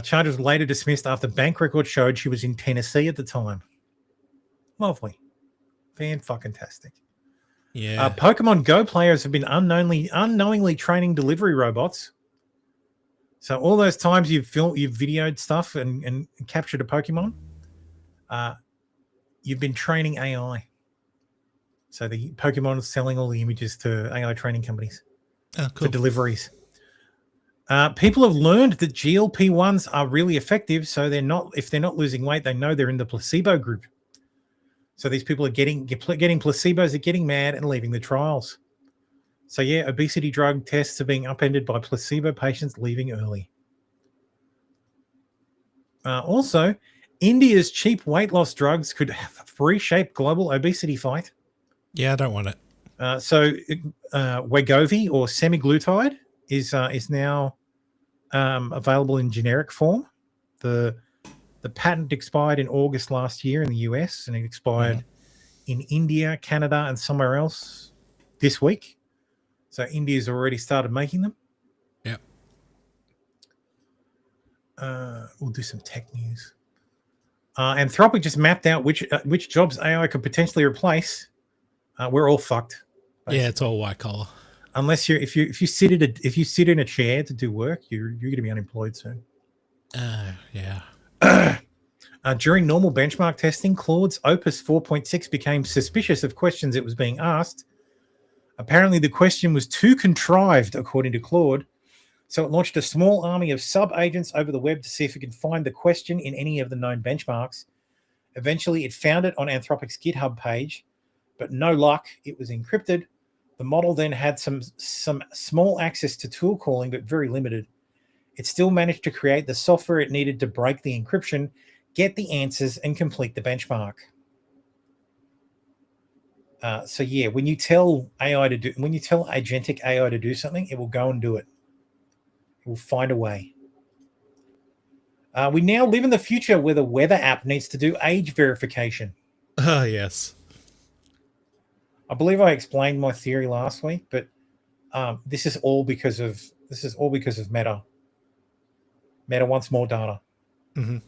Charges were later dismissed after bank records showed she was in Tennessee at the time. Lovely. Fan-fucking-tastic. Yeah. Pokemon Go players have been unknowingly training delivery robots. So all those times you've videoed stuff and captured a Pokemon, you've been training AI. So the Pokemon is selling all the images to AI training companies for deliveries. People have learned that GLP-1s are really effective, so if they're not losing weight, they know they're in the placebo group. So these people are getting placebos, are getting mad and leaving the trials. So yeah, obesity drug tests are being upended by placebo patients leaving early. Also, India's cheap weight loss drugs could reshape global obesity fight. Yeah, I don't want it. Wegovy or semaglutide is now available in generic form. The patent expired in August last year in the US, and it expired in India, Canada, and somewhere else this week. So India's already started making them. Yeah. We'll do some tech news. Anthropic just mapped out which jobs AI could potentially replace. We're all fucked. Basically. Yeah, it's all white collar. Unless if you sit in a chair to do work, you're going to be unemployed soon. Yeah. During normal benchmark testing, Claude's Opus 4.6 became suspicious of questions it was being asked. Apparently, the question was too contrived, according to Claude. So it launched a small army of sub-agents over the web to see if it could find the question in any of the known benchmarks. Eventually, it found it on Anthropic's GitHub page, but no luck. It was encrypted. The model then had some small access to tool calling, but very limited. It still managed to create the software it needed to break the encryption, get the answers, and complete the benchmark. So yeah, when you tell agentic AI to do something, it will go and do it. It will find a way. We now live in the future where the weather app needs to do age verification. Oh yes. I believe I explained my theory last week, but this is all because of Meta. Meta wants more data. Mm-hmm.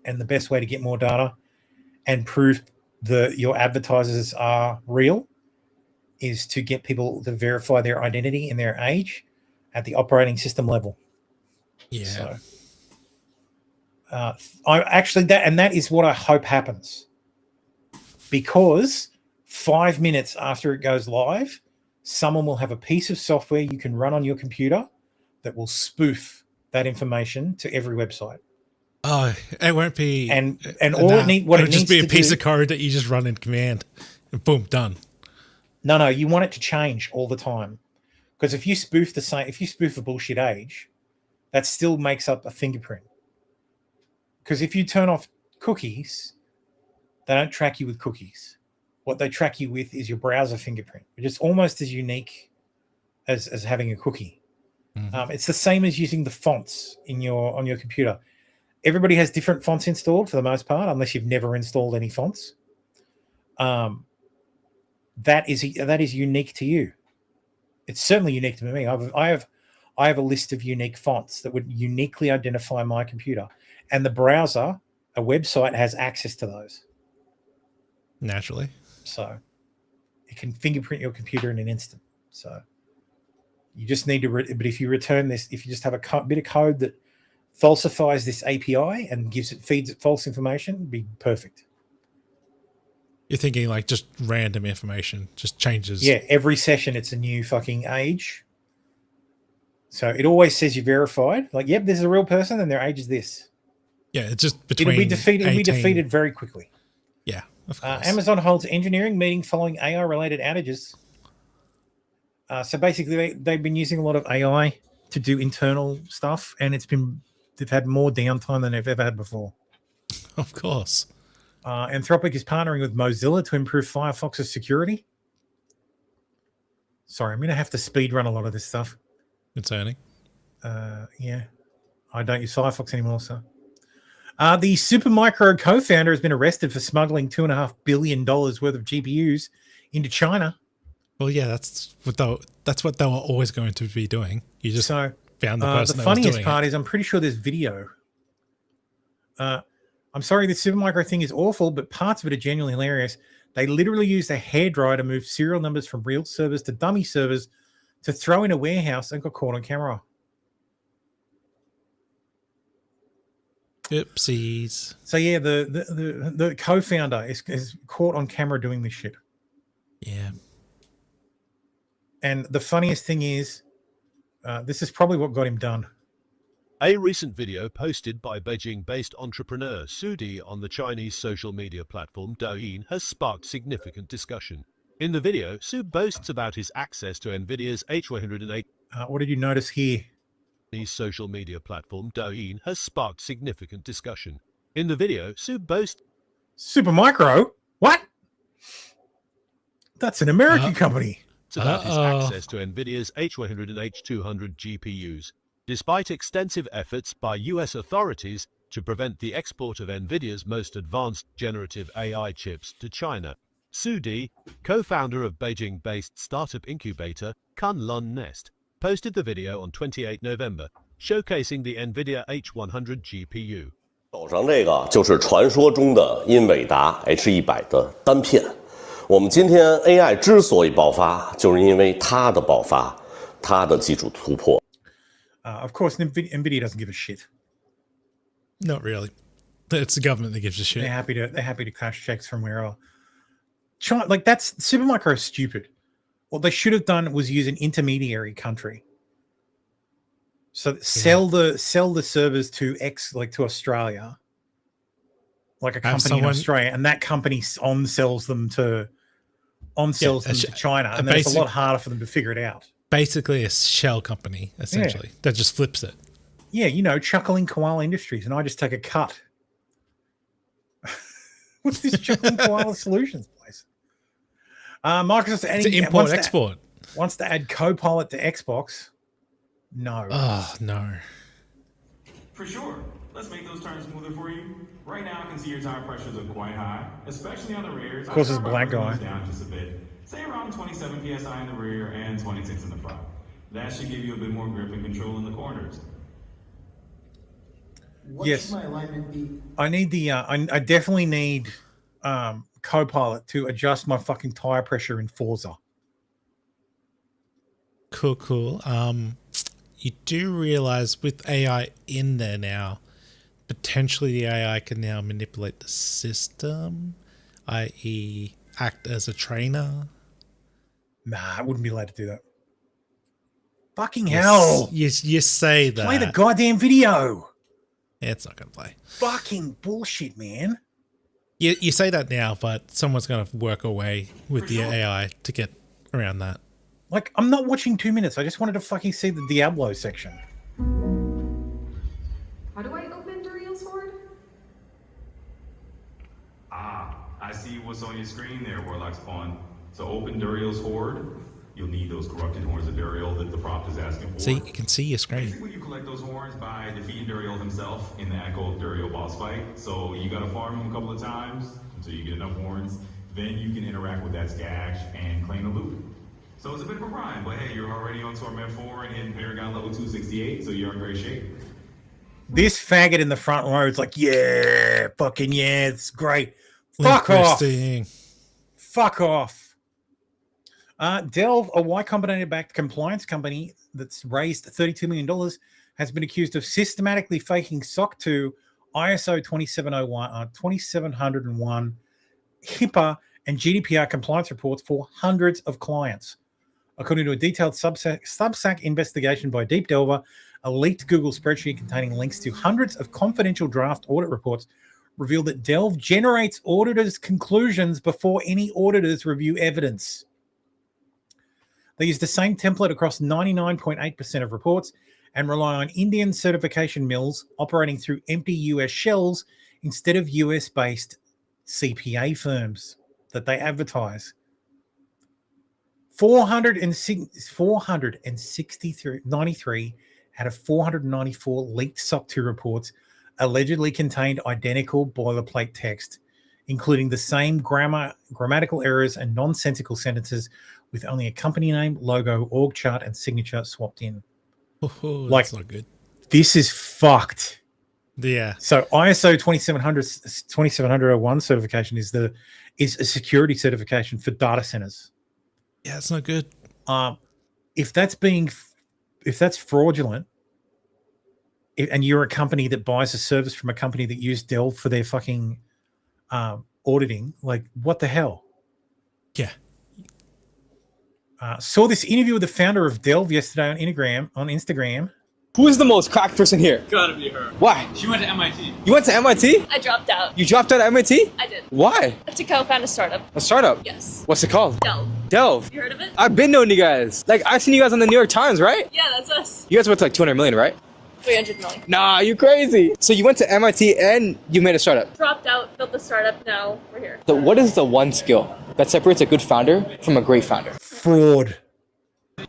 And the best way to get more data and prove your advertisers are real is to get people to verify their identity and their age at the operating system level. Yeah. So, that is what I hope happens, because 5 minutes after it goes live, someone will have a piece of software you can run on your computer that will spoof that information to every website. Oh, it won't be, and all it needs it'll just be a piece of code that you just run in command, and boom, done. No, you want it to change all the time, because if you spoof a bullshit age, that still makes up a fingerprint. Because if you turn off cookies, they don't track you with cookies. What they track you with is your browser fingerprint, which is almost as unique as having a cookie. Mm-hmm. It's the same as using the fonts on your computer. Everybody has different fonts installed for the most part, unless you've never installed any fonts. That is unique to you. It's certainly unique to me. I have a list of unique fonts that would uniquely identify my computer, and the browser, a website, has access to those. Naturally. So it can fingerprint your computer in an instant. So you just need to, but if you return this, if you just have a bit of code that falsifies this API and feeds it false information, it'd be perfect. You're thinking like just random information, just changes. Yeah, every session it's a new fucking age. So it always says you're verified. Like, yep, this is a real person and their age is this. Yeah, it's just between. It'll be defeated very quickly. Yeah, of course. Amazon holds engineering meeting following AI-related outages. So basically, they've been using a lot of AI to do internal stuff, and they've had more downtime than they've ever had before. Of course. Anthropic is partnering with Mozilla to improve Firefox's security. Sorry, I'm going to have to speed run a lot of this stuff. Concerning. Yeah, I don't use Firefox anymore, so. The Supermicro co-founder has been arrested for smuggling $2.5 billion worth of GPUs into China. Well, yeah, that's what they were always going to be doing. You just found the person. The funniest part is I'm pretty sure there's video. I'm sorry, the Supermicro thing is awful, but parts of it are genuinely hilarious. They literally used a hairdryer to move serial numbers from real servers to dummy servers to throw in a warehouse and got caught on camera. Oopsies. So yeah, the co-founder is caught on camera doing this shit. Yeah. And the funniest thing is, This is probably what got him done. A recent video posted by Beijing-based entrepreneur Sudi on the Chinese social media platform Douyin has sparked significant discussion. In the video, Su boasts about his access to NVIDIA's H108. What did you notice here? Chinese social media platform Douyin has sparked significant discussion. In the video, Su boasts... Supermicro? What? That's an American company. It's about his access to NVIDIA's H100 and H200 GPUs. Despite extensive efforts by US authorities to prevent the export of NVIDIA's most advanced generative AI chips to China, Su Di, co-founder of Beijing-based startup incubator Kunlun Nest, posted the video on 28 November, showcasing the NVIDIA H100 GPU. 手上这个就是传说中的英伟达 H100的单片。我们今天 AI 之所以爆发，就是因为它的爆发，它的技术突破。Of course, NVIDIA doesn't give a shit. Not really. It's the government that gives a shit. They're happy to cash checks from wherever. China, like that's Supermicro is stupid. What they should have done was use an intermediary country. So sell the servers to to Australia, like a company in Australia, and that company sells them to China, and then it's a lot harder for them to figure it out. Basically, a shell company essentially that just flips it. Yeah, you know, Chuckling Koala Industries, and I just take a cut. What's this Chuckling Koala Solutions place? Microsoft import-export. Wants to add Copilot to Xbox. No. Oh, no. For sure. Let's make those turns smoother for you. Right now, I can see your tire pressures are quite high, especially on the rears. Of course, it's a black guy. Down just a bit. Say around 27 PSI in the rear and 26 in the front. That should give you a bit more grip and control in the corners. What should my alignment be? I need I definitely need Copilot to adjust my fucking tire pressure in Forza. Cool. You do realize with AI in there now, potentially the AI can now manipulate the system, i.e. act as a trainer. Nah, I wouldn't be allowed to do that. Fucking hell. You say that. Play the goddamn video. Yeah, it's not going to play. Fucking bullshit, man. You say that now, but someone's going to work away with the AI to get around that. Like, I'm not watching 2 minutes. I just wanted to fucking see the Diablo section. How do I open Duriel's Horde? I see what's on your screen there, Warlock Spawn. So open Duriel's Horde. You'll need those corrupted horns of Duriel that the prompt is asking for. See, you can see your screen. Basically, you collect those horns by defeating Duriel himself in the Echo of Duriel boss fight. So you gotta farm him a couple of times until you get enough horns. Then you can interact with that stash and claim the loot. So it's a bit of a grind, but hey, you're already on Torment 4 and in Paragon level 268, so you're in great shape. This faggot in the front row is like, yeah, fucking yeah, it's great. Fuck off. Fuck off. Delve, a Y Combinator-backed compliance company that's raised $32 million, has been accused of systematically faking SOC 2, ISO 2701, HIPAA, and GDPR compliance reports for hundreds of clients. According to a detailed Substack investigation by Deep Delver, a leaked Google spreadsheet containing links to hundreds of confidential draft audit reports revealed that Delve generates auditors' conclusions before any auditors review evidence. They use the same template across 99.8% of reports and rely on Indian certification mills operating through empty US shells instead of US-based CPA firms that they advertise. 493 out of 494 leaked SOC 2 reports allegedly contained identical boilerplate text, including the same grammatical errors and nonsensical sentences with only a company name, logo, org chart, and signature swapped in. Oh, that's not good. This is fucked. Yeah. So ISO 27001 certification is a security certification for data centers. Yeah, it's not good. If that's fraudulent, and you're a company that buys a service from a company that used Delve for their fucking auditing, like what the hell? Yeah. Saw this interview with the founder of Delve yesterday on Instagram. Who is the most cracked person here? Gotta be her. Why? She went to MIT. You went to MIT? I dropped out. You dropped out of MIT? I did. Why? To co-found a startup. A startup? Yes. What's it called? Delve. Delve. You heard of it? I've been knowing you guys. Like, I've seen you guys on the New York Times, right? Yeah, that's us. You guys went to like 200 million, right? 300 million. Nah, you crazy. So you went to MIT and you made a startup. Dropped out, built the startup, now we're here. So what is the one skill that separates a good founder from a great founder? Fraud.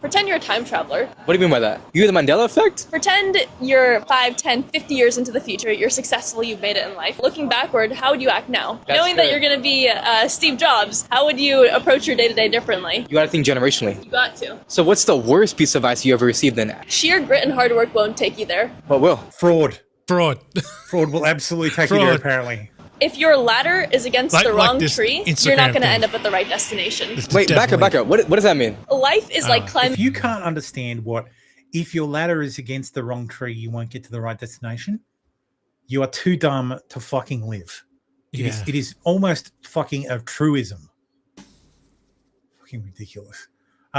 Pretend you're a time traveler. What do you mean by that? You're the Mandela effect? Pretend you're 5, 10, 50 years into the future. You're successful. You've made it in life. Looking backward, how would you act now? That's Knowing that good. you're going to be Steve Jobs, how would you approach your day-to-day differently? You gotta think generationally. You got to. So what's the worst piece of advice you ever received then? Sheer grit and hard work won't take you there. What will? Fraud. Fraud. Fraud will absolutely take you there, apparently. If your ladder is against Like- the like wrong this tree, Instagram you're not going to thing. end up at the right destination. Wait, back up. What does that mean? Life is like climbing. If you can't understand if your ladder is against the wrong tree, you won't get to the right destination. You are too dumb to fucking live. It is almost fucking a truism. Fucking ridiculous.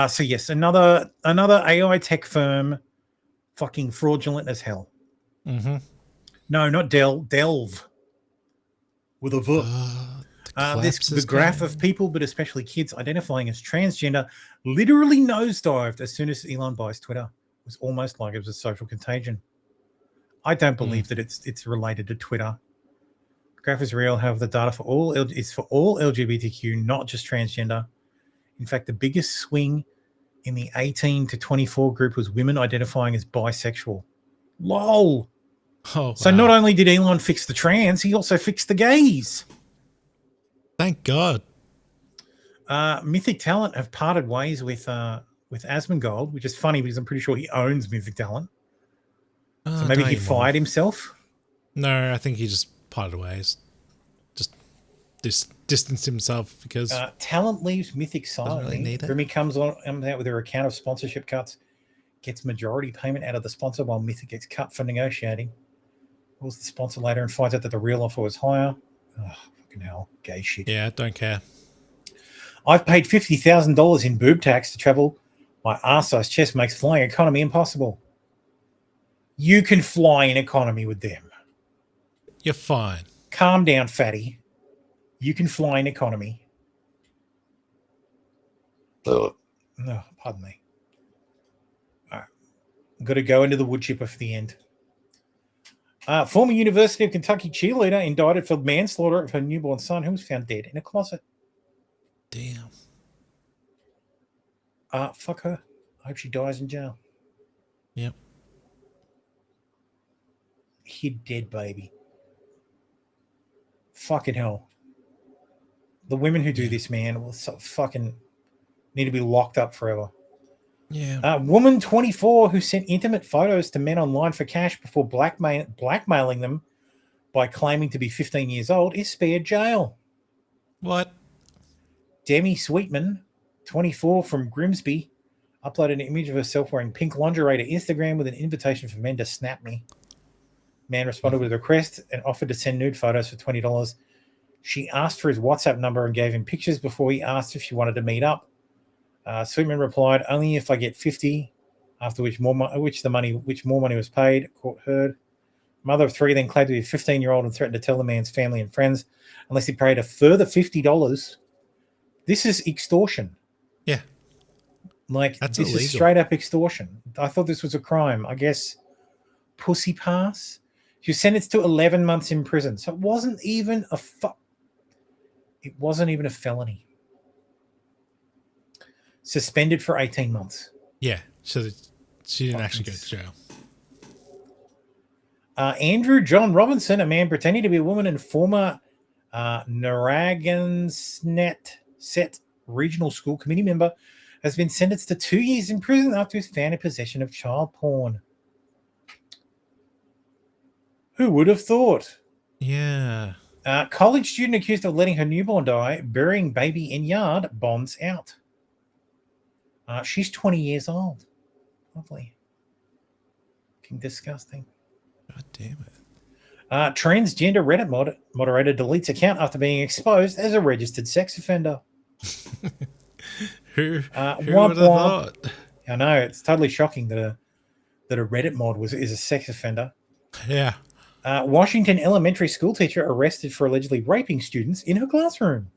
So yes, another AI tech firm, fucking fraudulent as hell. Mm-hmm. No, not Delve. With a V. The graph of people, but especially kids, identifying as transgender literally nosedived as soon as Elon buys Twitter. It was almost like it was a social contagion. I don't believe that it's related to Twitter. The graph is real. However, the data is for all LGBTQ, not just transgender. In fact, the biggest swing in the 18 to 24 group was women identifying as bisexual. LOL. Oh, So not only did Elon fix the trans, he also fixed the gays. Thank God. Mythic Talent have parted ways with Asmongold, which is funny because I'm pretty sure he owns Mythic Talent. So maybe he fired himself. No, I think he just parted ways. Just distanced himself because Talent leaves Mythic silently. really need it. Remy comes out with her account of sponsorship cuts, gets majority payment out of the sponsor while Mythic gets cut for negotiating. Calls the sponsor later and finds out that the real offer was higher. Oh, fucking hell. Gay shit. Yeah, don't care. I've paid $50,000 in boob tax to travel. My arse-sized chest makes flying economy impossible. You can fly in economy with them. You're fine. Calm down, fatty. You can fly in economy. No, pardon me. All right. I've got to go into the wood chipper for the end. Former University of Kentucky cheerleader indicted for manslaughter of her newborn son who was found dead in a closet. Damn. Fuck her. I hope she dies in jail. Yep. Hid dead baby. Fucking hell. The women who do this, man, will fucking need to be locked up forever. Yeah. Woman 24 who sent intimate photos to men online for cash before blackmailing them by claiming to be 15 years old is spared jail. What? Demi Sweetman, 24 from Grimsby, uploaded an image of herself wearing pink lingerie to Instagram with an invitation for men to snap me. Man responded with a request and offered to send nude photos for $20. She asked for his WhatsApp number and gave him pictures before he asked if she wanted to meet up. Sweetman replied, "Only if I get 50, after which more money was paid." Court heard. Mother of three then claimed to be a 15-year-old and threatened to tell the man's family and friends unless he paid a further $50. This is extortion. Yeah. Like, That's this illegal. is straight up extortion. I thought this was a crime. I guess pussy pass. She was sentenced to 11 months in prison. So it wasn't even a felony. Suspended for 18 months. Yeah. So she didn't actually go to jail. Andrew John Robinson, a man pretending to be a woman and former Narragansett Regional School Committee member, has been sentenced to 2 years in prison after he was found in possession of child porn. Who would have thought? Yeah. College student accused of letting her newborn die, burying baby in yard, bonds out. She's 20 years old. Lovely. Fucking disgusting. God damn it. Transgender Reddit moderator deletes account after being exposed as a registered sex offender. Who Womp would have womp. thought? I know, it's totally shocking that a Reddit mod is a sex offender. Yeah. Washington elementary school teacher arrested for allegedly raping students in her classroom.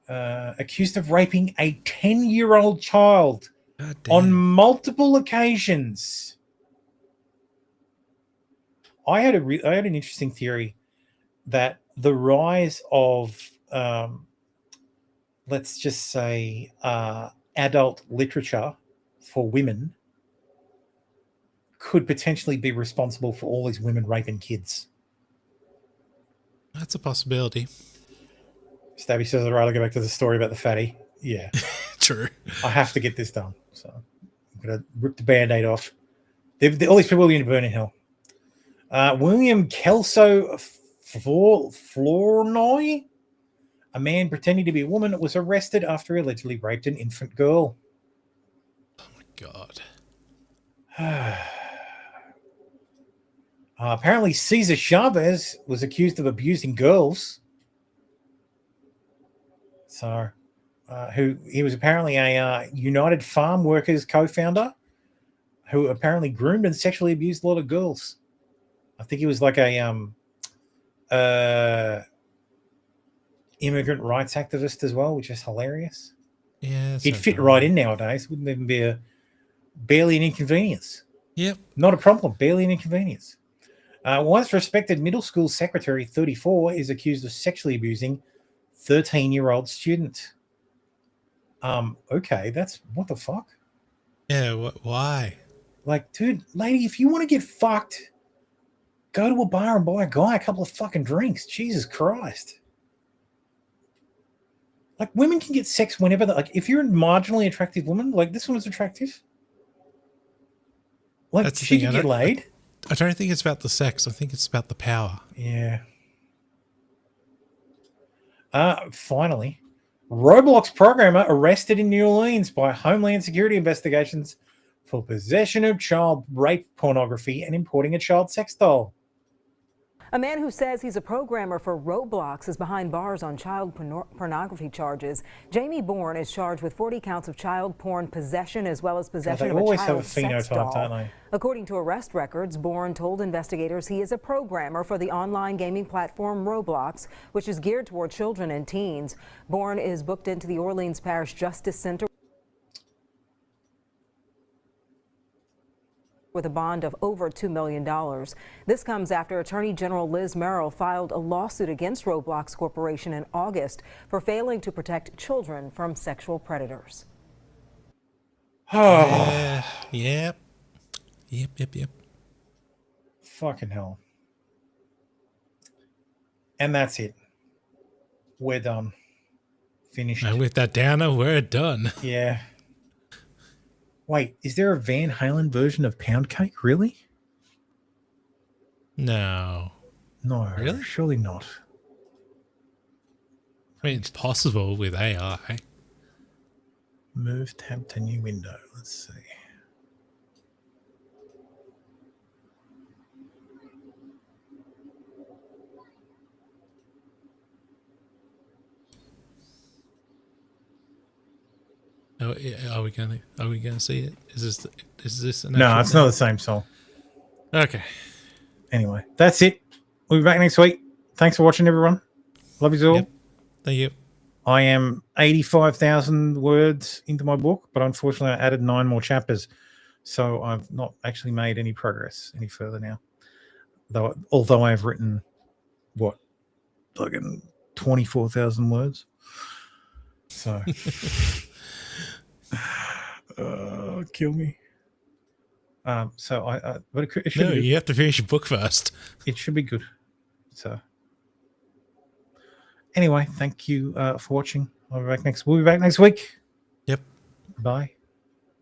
Accused of raping a 10-year-old child on multiple occasions. I had an interesting theory that the rise of, let's just say, adult literature for women could potentially be responsible for all these women raping kids. That's a possibility. Stabby says I'd rather go back to the story about the fatty. Yeah. True. I have to get this done. So I'm going to rip the Band-Aid off. All these people are going to burn in hell. William Kelso Flournoy, a man pretending to be a woman, was arrested after he allegedly raped an infant girl. Oh, my God. Apparently, Cesar Chavez was accused of abusing girls. So, he was apparently a United Farm Workers co-founder who apparently groomed and sexually abused a lot of girls. I think he was like a immigrant rights activist as well, which is hilarious. Yeah, he'd fit right in nowadays. Wouldn't even be barely an inconvenience. Yep, not a problem. Barely an inconvenience. Once respected middle school secretary, 34, is accused of sexually abusing 13-year-old student. Okay, that's what the fuck? Yeah, why? Like, dude, lady, if you want to get fucked, go to a bar and buy a guy a couple of fucking drinks. Jesus Christ. Like, women can get sex whenever like, if you're a marginally attractive woman, like this one's attractive. Like, That's she can get laid. I don't think it's about the sex. I think it's about the power. Yeah. Finally, Roblox programmer arrested in New Orleans by Homeland Security investigations for possession of child rape pornography and importing a child sex doll. A man who says he's a programmer for Roblox is behind bars on child pornography charges. Jamie Bourne is charged with 40 counts of child porn possession as well as possession of a child sex doll. Don't they? According to arrest records, Bourne told investigators he is a programmer for the online gaming platform Roblox, which is geared toward children and teens. Bourne is booked into the Orleans Parish Justice Center with a bond of over $2 million. This comes after Attorney General Liz Merrill filed a lawsuit against Roblox Corporation in August for failing to protect children from sexual predators. Yep. Fucking hell. And that's it. We're done. Finished. And with that downer, we're done. Yeah. Wait, is there a Van Halen version of Pound Cake? Really? No. No, really? Surely not. I mean, it's possible with AI. Move tab to new window. Let's see. Are we gonna see it? Is this an No, it's not the same song. Okay. Anyway, that's it. We'll be back next week. Thanks for watching, everyone. Love you all. Yep. Thank you. I am 85,000 words into my book, but unfortunately I added 9 more chapters. So I've not actually made any progress any further now. Although I've written, what, fucking 24,000 words. So, kill me. So but it should you have to finish your book first. It should be good. So, anyway, thank you for watching. We'll be back next week. Yep. Bye.